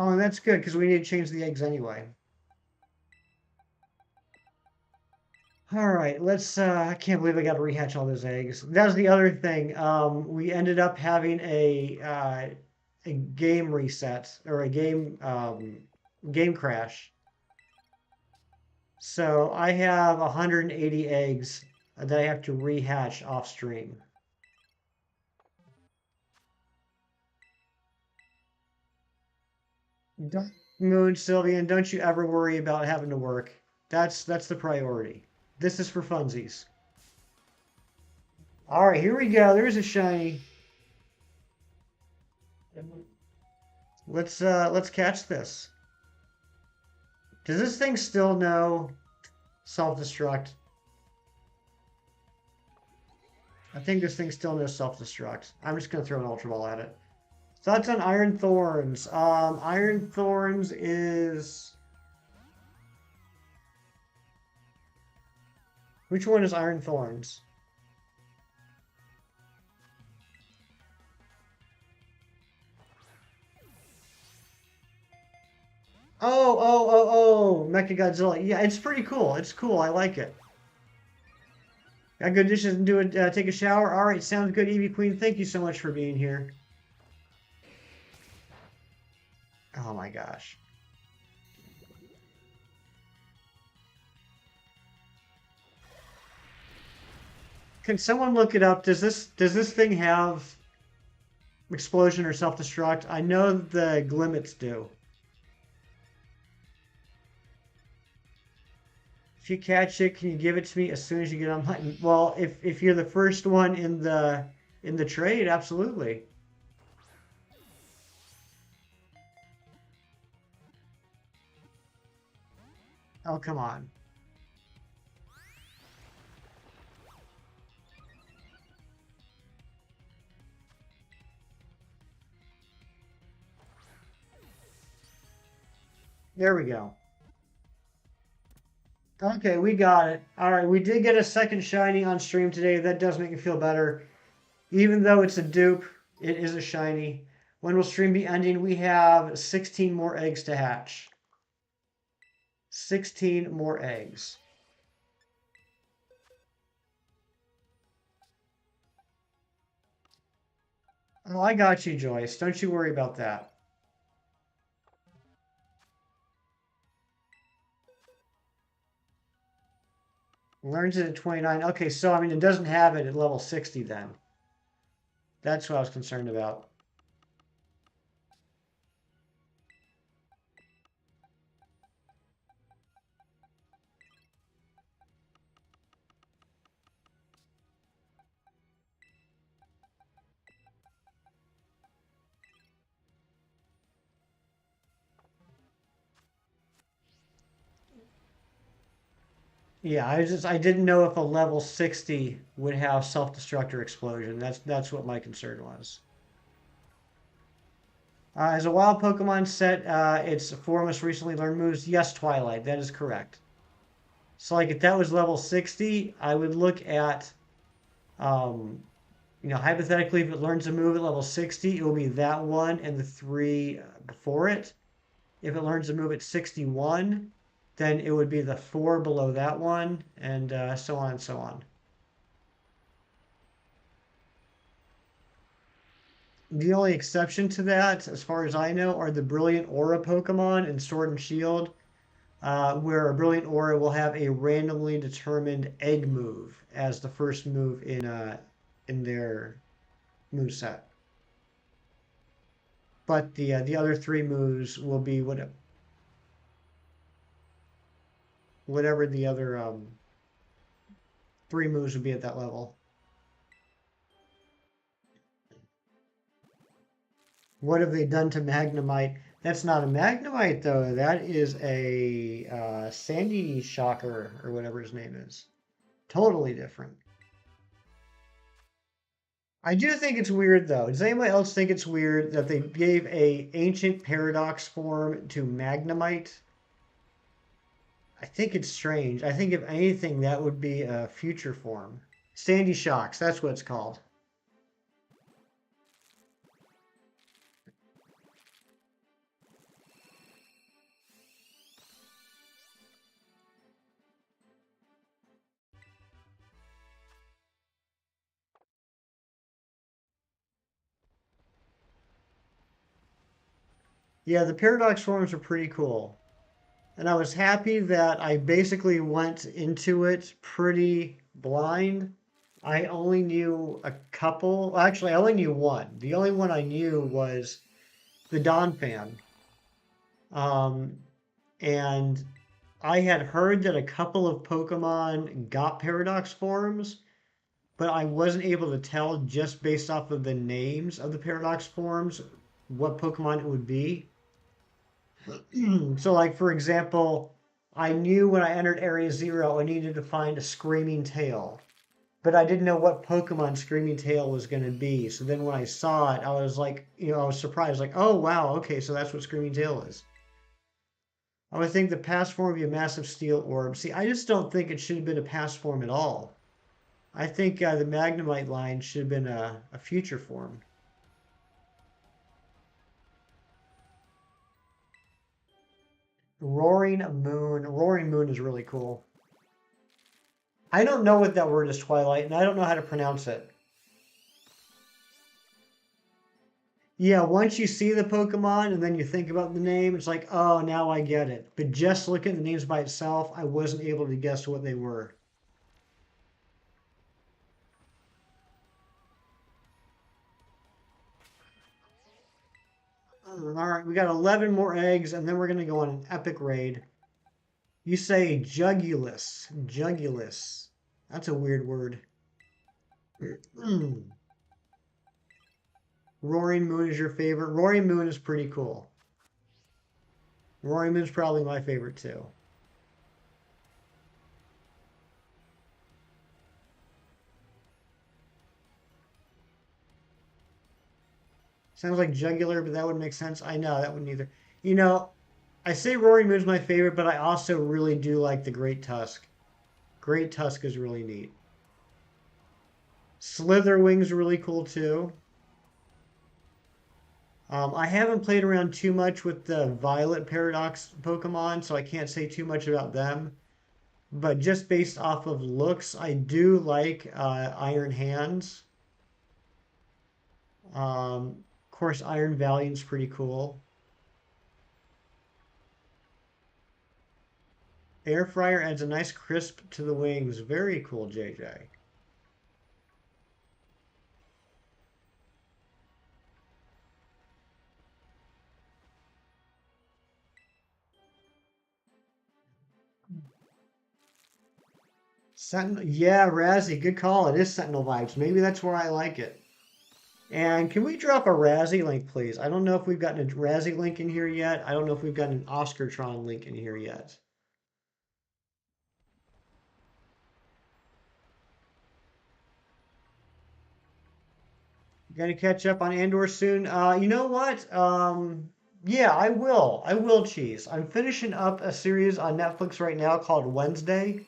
Oh, and that's good because we need to change the eggs anyway. All right, I can't believe I got to rehatch all those eggs. That was the other thing. We ended up having a game reset or a game crash. So I have 180 eggs that I have to rehatch off stream. Don't, Moon, Sylvian, don't you ever worry about having to work. That's the priority. This is for funsies. All right, here we go. There's a shiny. Let's catch this. Does this thing still know self-destruct? I think this thing still knows self-destruct. I'm just gonna throw an Ultra Ball at it. Thoughts on Iron Thorns? Iron Thorns is... Which one is Iron Thorns? Oh, Mechagodzilla. Yeah, it's pretty cool. It's cool. I like it. Got good dishes and take a shower. All right, sounds good, Evie Queen. Thank you so much for being here. Oh my gosh. Can someone look it up? Does this thing have explosion or self-destruct? I know the Glimmets do. If you catch it, can you give it to me as soon as you get online? Well, if you're the first one in the trade, absolutely. Oh, come on. There we go. Okay, we got it. All right, we did get a second shiny on stream today. That does make me feel better. Even though it's a dupe, it is a shiny. When will stream be ending? We have 16 more eggs to hatch. 16 more eggs. Oh, I got you, Joyce. Don't you worry about that. Learns it at 29. Okay, so I mean, it doesn't have it at level 60 then. That's what I was concerned about. Yeah, I didn't know if a level 60 would have self-destructor explosion. That's what my concern was. As a wild Pokemon set, its four most recently learned moves. Yes, Twilight, that is correct. So like if that was level 60, I would look at um, hypothetically, if it learns a move at level 60, it will be that one and the three before it. If it learns a move at 61, then it would be the four below that one, and so on and so on. The only exception to that, as far as I know, are the Brilliant Aura Pokemon in Sword and Shield, where a Brilliant Aura will have a randomly determined egg move as the first move in their move set. But the other three moves will be whatever the other three moves would be at that level. What have they done to Magnemite? That's not a Magnemite though. That is a Sandy Shocker or whatever his name is. Totally different. I do think it's weird though. Does anybody else think it's weird that they gave a ancient paradox form to Magnemite? I think it's strange. I think if anything, that would be a future form. Sandy Shocks, that's what it's called. Yeah, the paradox forms are pretty cool. And I was happy that I basically went into it pretty blind. I only knew a couple. Actually, I only knew one. The only one I knew was the Donphan. Um, and I had heard that a couple of Pokemon got paradox forms, but I wasn't able to tell just based off of the names of the paradox forms what Pokemon it would be. So, like for example, I knew when I entered Area Zero, I needed to find a Screaming Tail, but I didn't know what Pokemon Screaming Tail was going to be. So then when I saw it, I was like, I was surprised, like, oh wow, okay, so that's what Screaming Tail is. I would think the past form would be a massive steel orb. See, I just don't think it should have been a past form at all. I think the Magnemite line should have been a future form. Roaring Moon. Roaring Moon is really cool. I don't know what that word is, Twilight, and I don't know how to pronounce it. Yeah, once you see the Pokemon and then you think about the name, it's like, oh, now I get it. But just looking at the names by itself, I wasn't able to guess what they were. All right, we got 11 more eggs, and then we're going to go on an epic raid. You say Jugulus. Jugulus. That's a weird word. Roaring Moon is your favorite. Roaring Moon is pretty cool. Roaring Moon is probably my favorite too. Sounds like jugular, but that wouldn't make sense. I know that wouldn't either. You know, I say Roaring Moon's my favorite, but I also really do like the Great Tusk. Great Tusk is really neat. Slitherwing's really cool too. I haven't played around too much with the Violet Paradox Pokemon, so I can't say too much about them. But just based off of looks, I do like Iron Hands. Of course, Iron Valiant's pretty cool. Air fryer adds a nice crisp to the wings. Very cool, JJ. Sentinel, yeah, Razzie, good call. It is Sentinel vibes. Maybe that's where I like it. And can we drop a Razzie link, please? I don't know if we've gotten a Razzie link in here yet. I don't know if we've gotten an Oscartron link in here yet. Gonna catch up on Andor soon. You know what? Yeah, I will. I will, Cheese. I'm finishing up a series on Netflix right now called Wednesday,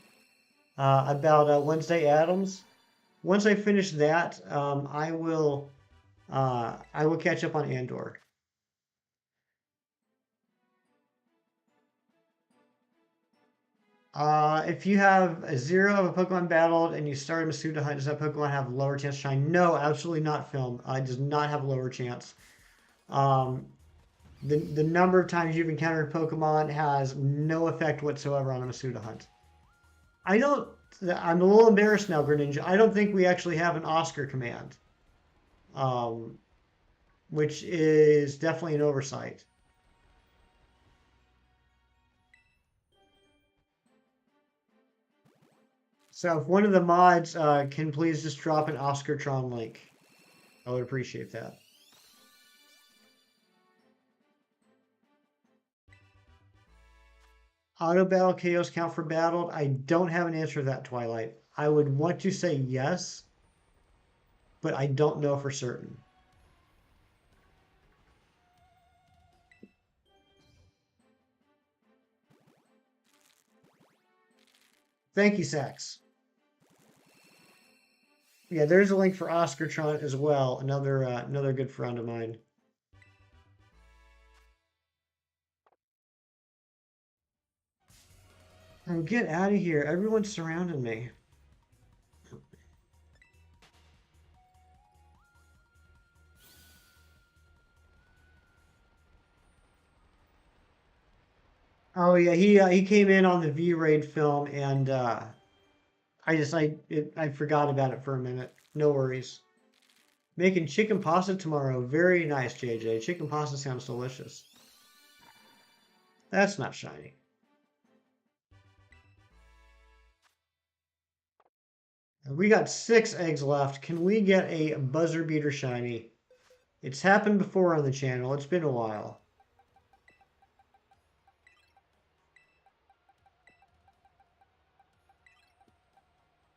about Wednesday Addams. Once I finish that, I will catch up on Andor. If you have a zero of a Pokemon battled and you start a Masuda hunt, does that Pokemon have lower chance to shine? No, absolutely not, Film. It does not have a lower chance. Um, the number of times you've encountered Pokemon has no effect whatsoever on a Masuda hunt. I don't. I'm a little embarrassed now, Greninja. I don't think we actually have an Oscar command, um, which is definitely an oversight. So if one of the mods can please just drop an Oscartron link, I would appreciate that. Auto battle KOs count for battled? I don't have an answer to that, Twilight. I would want to say yes, but I don't know for certain. Thank you, Sax. Yeah, there's a link for Oscartron as well. Another good friend of mine. Oh, get out of here! Everyone's surrounding me. Oh yeah, he came in on the V Raid film, and I forgot about it for a minute. No worries. Making chicken pasta tomorrow. Very nice, JJ. Chicken pasta sounds delicious. That's not shiny. We got 6 eggs left. Can we get a buzzer beater shiny? It's happened before on the channel. It's been a while.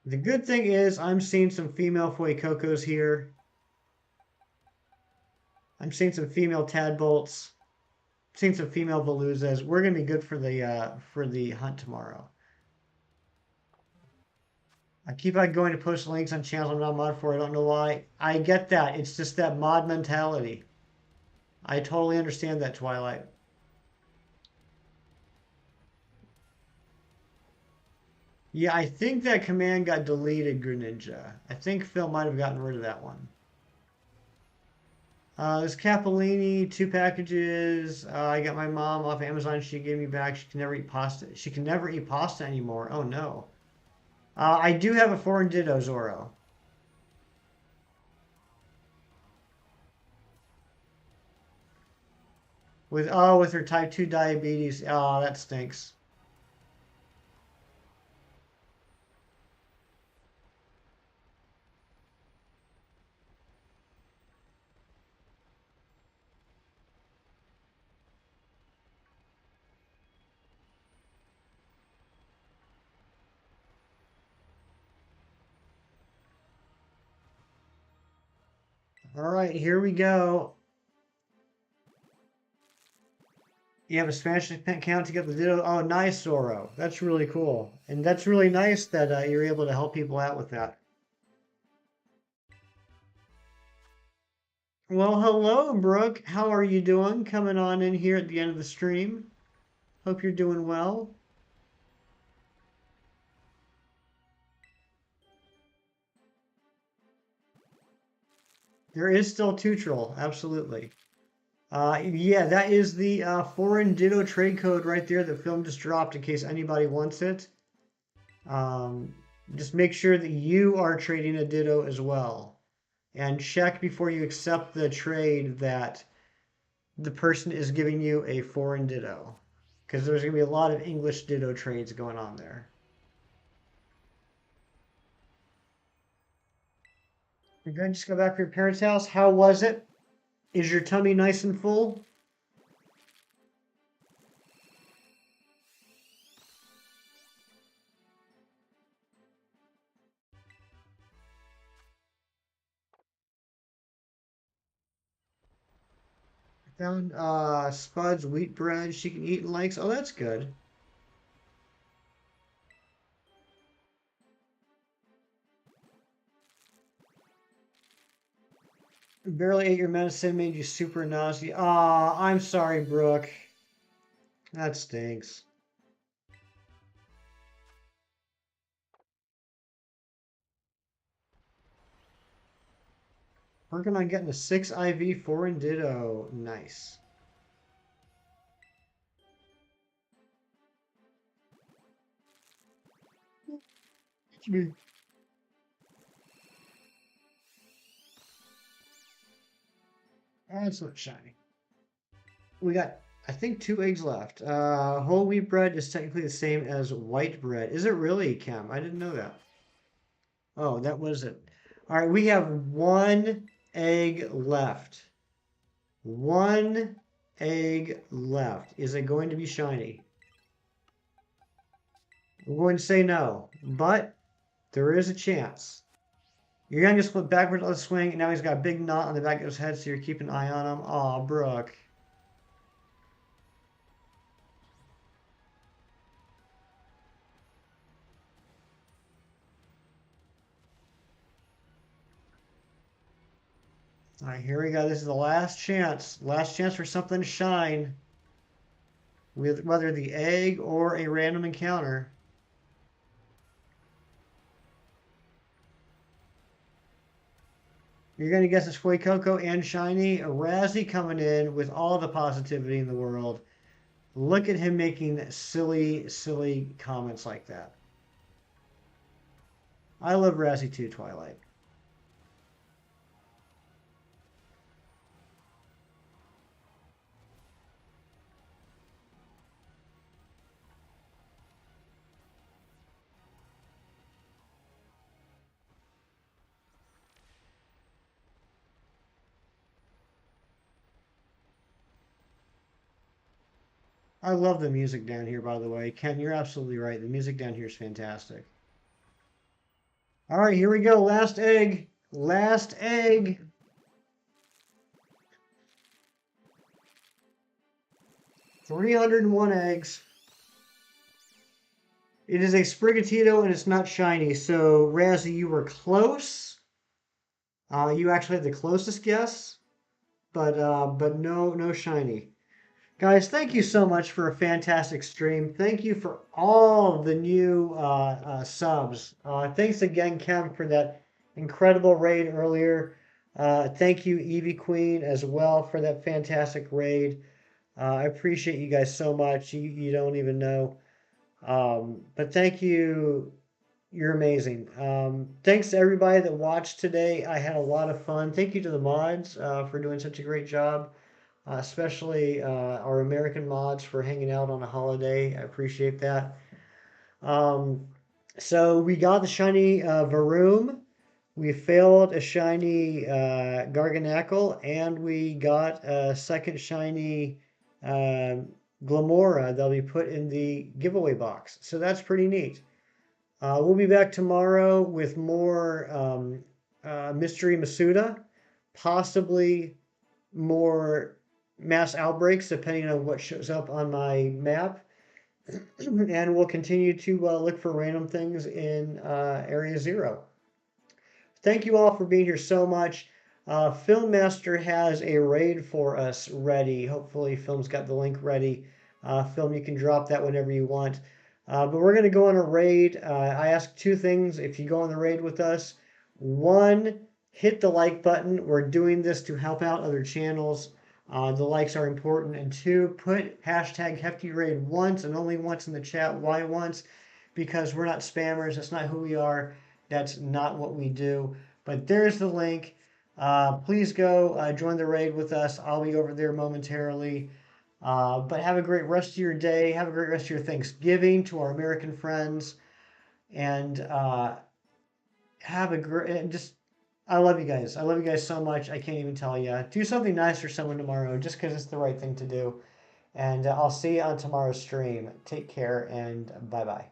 The good thing is I'm seeing some female Fuecocos here. I'm seeing some female Tadbolts. Seeing some female Veluzas. We're gonna be good for the hunt tomorrow. I keep on going to post links on channels I'm not mod for. I don't know why. I get that. It's just that mod mentality. I totally understand that, Twilight. Yeah, I think that command got deleted, Greninja. I think Phil might have gotten rid of that one. This Capellini, 2 packages. I got my mom off Amazon. She gave me back. She can never eat pasta. She can never eat pasta anymore. Oh no. I do have a foreign Ditto, Zoro. With her type 2 diabetes. Oh, that stinks. All right, here we go. You have a Spanish account to get the Ditto. Oh, nice, Zoro. That's really cool. And that's really nice that you're able to help people out with that. Well, hello, Brooke. How are you doing? Coming on in here at the end of the stream. Hope you're doing well. There is still Tutril, absolutely. Yeah, that is the foreign ditto trade code right there that Film just dropped in case anybody wants it. Um, just make sure that you are trading a ditto as well. And check before you accept the trade that the person is giving you a foreign ditto. Because there's going to be a lot of English ditto trades going on there. You're going to just go back to your parents' house. How was it? Is your tummy nice and full? Found Spud's wheat bread she can eat and likes. Oh, that's good. Barely ate your medicine, made you super nauseous. Ah, I'm sorry, Brooke. That stinks. Working on getting a 6 IV foreign ditto. Nice. That's not shiny. We got, I think, 2 eggs left. Whole wheat bread is technically the same as white bread. Is it really, Cam? I didn't know that. Oh, that was it. All right, we have 1 egg left. 1 egg left. Is it going to be shiny? I'm going to say no, but there is a chance. You're going to just flip backwards on the swing, and now he's got a big knot on the back of his head, so you're keeping an eye on him. Aw, Brooke. All right, here we go. This is the last chance. Last chance for something to shine. With whether the egg or a random encounter. You're going to guess it's Fuecoco and Shiny. Razzie coming in with all the positivity in the world. Look at him making silly, silly comments like that. I love Razzie too, Twilight. I love the music down here, by the way. Ken, you're absolutely right. The music down here is fantastic. All right, here we go. Last egg. Last egg. 301 eggs. It is a Sprigatito and it's not shiny. So, Razzie, you were close. You actually had the closest guess, but no shiny. Guys, thank you so much for a fantastic stream. Thank you for all the new subs. Thanks again, Kem, for that incredible raid earlier. Thank you, Evie Queen, as well, for that fantastic raid. I appreciate you guys so much. You don't even know. But thank you. You're amazing. Thanks to everybody that watched today. I had a lot of fun. Thank you to the mods for doing such a great job, especially our American mods for hanging out on a holiday. I appreciate that. Um, so we got the shiny Varoom. We failed a shiny Garganackle, and we got a second shiny uh, Glamora that'll be put in the giveaway box. So that's pretty neat. We'll be back tomorrow with more Mystery Masuda, possibly more mass outbreaks, depending on what shows up on my map. And we'll continue to look for random things in Area Zero. Thank you all for being here so much. Film Master has a raid for us ready. Hopefully, Film's got the link ready. Film, you can drop that whenever you want. But we're going to go on a raid. I ask 2 things if you go on the raid with us. One, hit the like button. We're doing this to help out other channels. The likes are important. And two, put hashtag Hefty Raid once and only once in the chat. Why once? Because we're not spammers. That's not who we are. That's not what we do. But there's the link. Please go join the raid with us. I'll be over there momentarily. But have a great rest of your day. Have a great rest of your Thanksgiving to our American friends. And have a great, just, I love you guys. I love you guys so much. I can't even tell you. Do something nice for someone tomorrow just because it's the right thing to do. And I'll see you on tomorrow's stream. Take care and bye bye.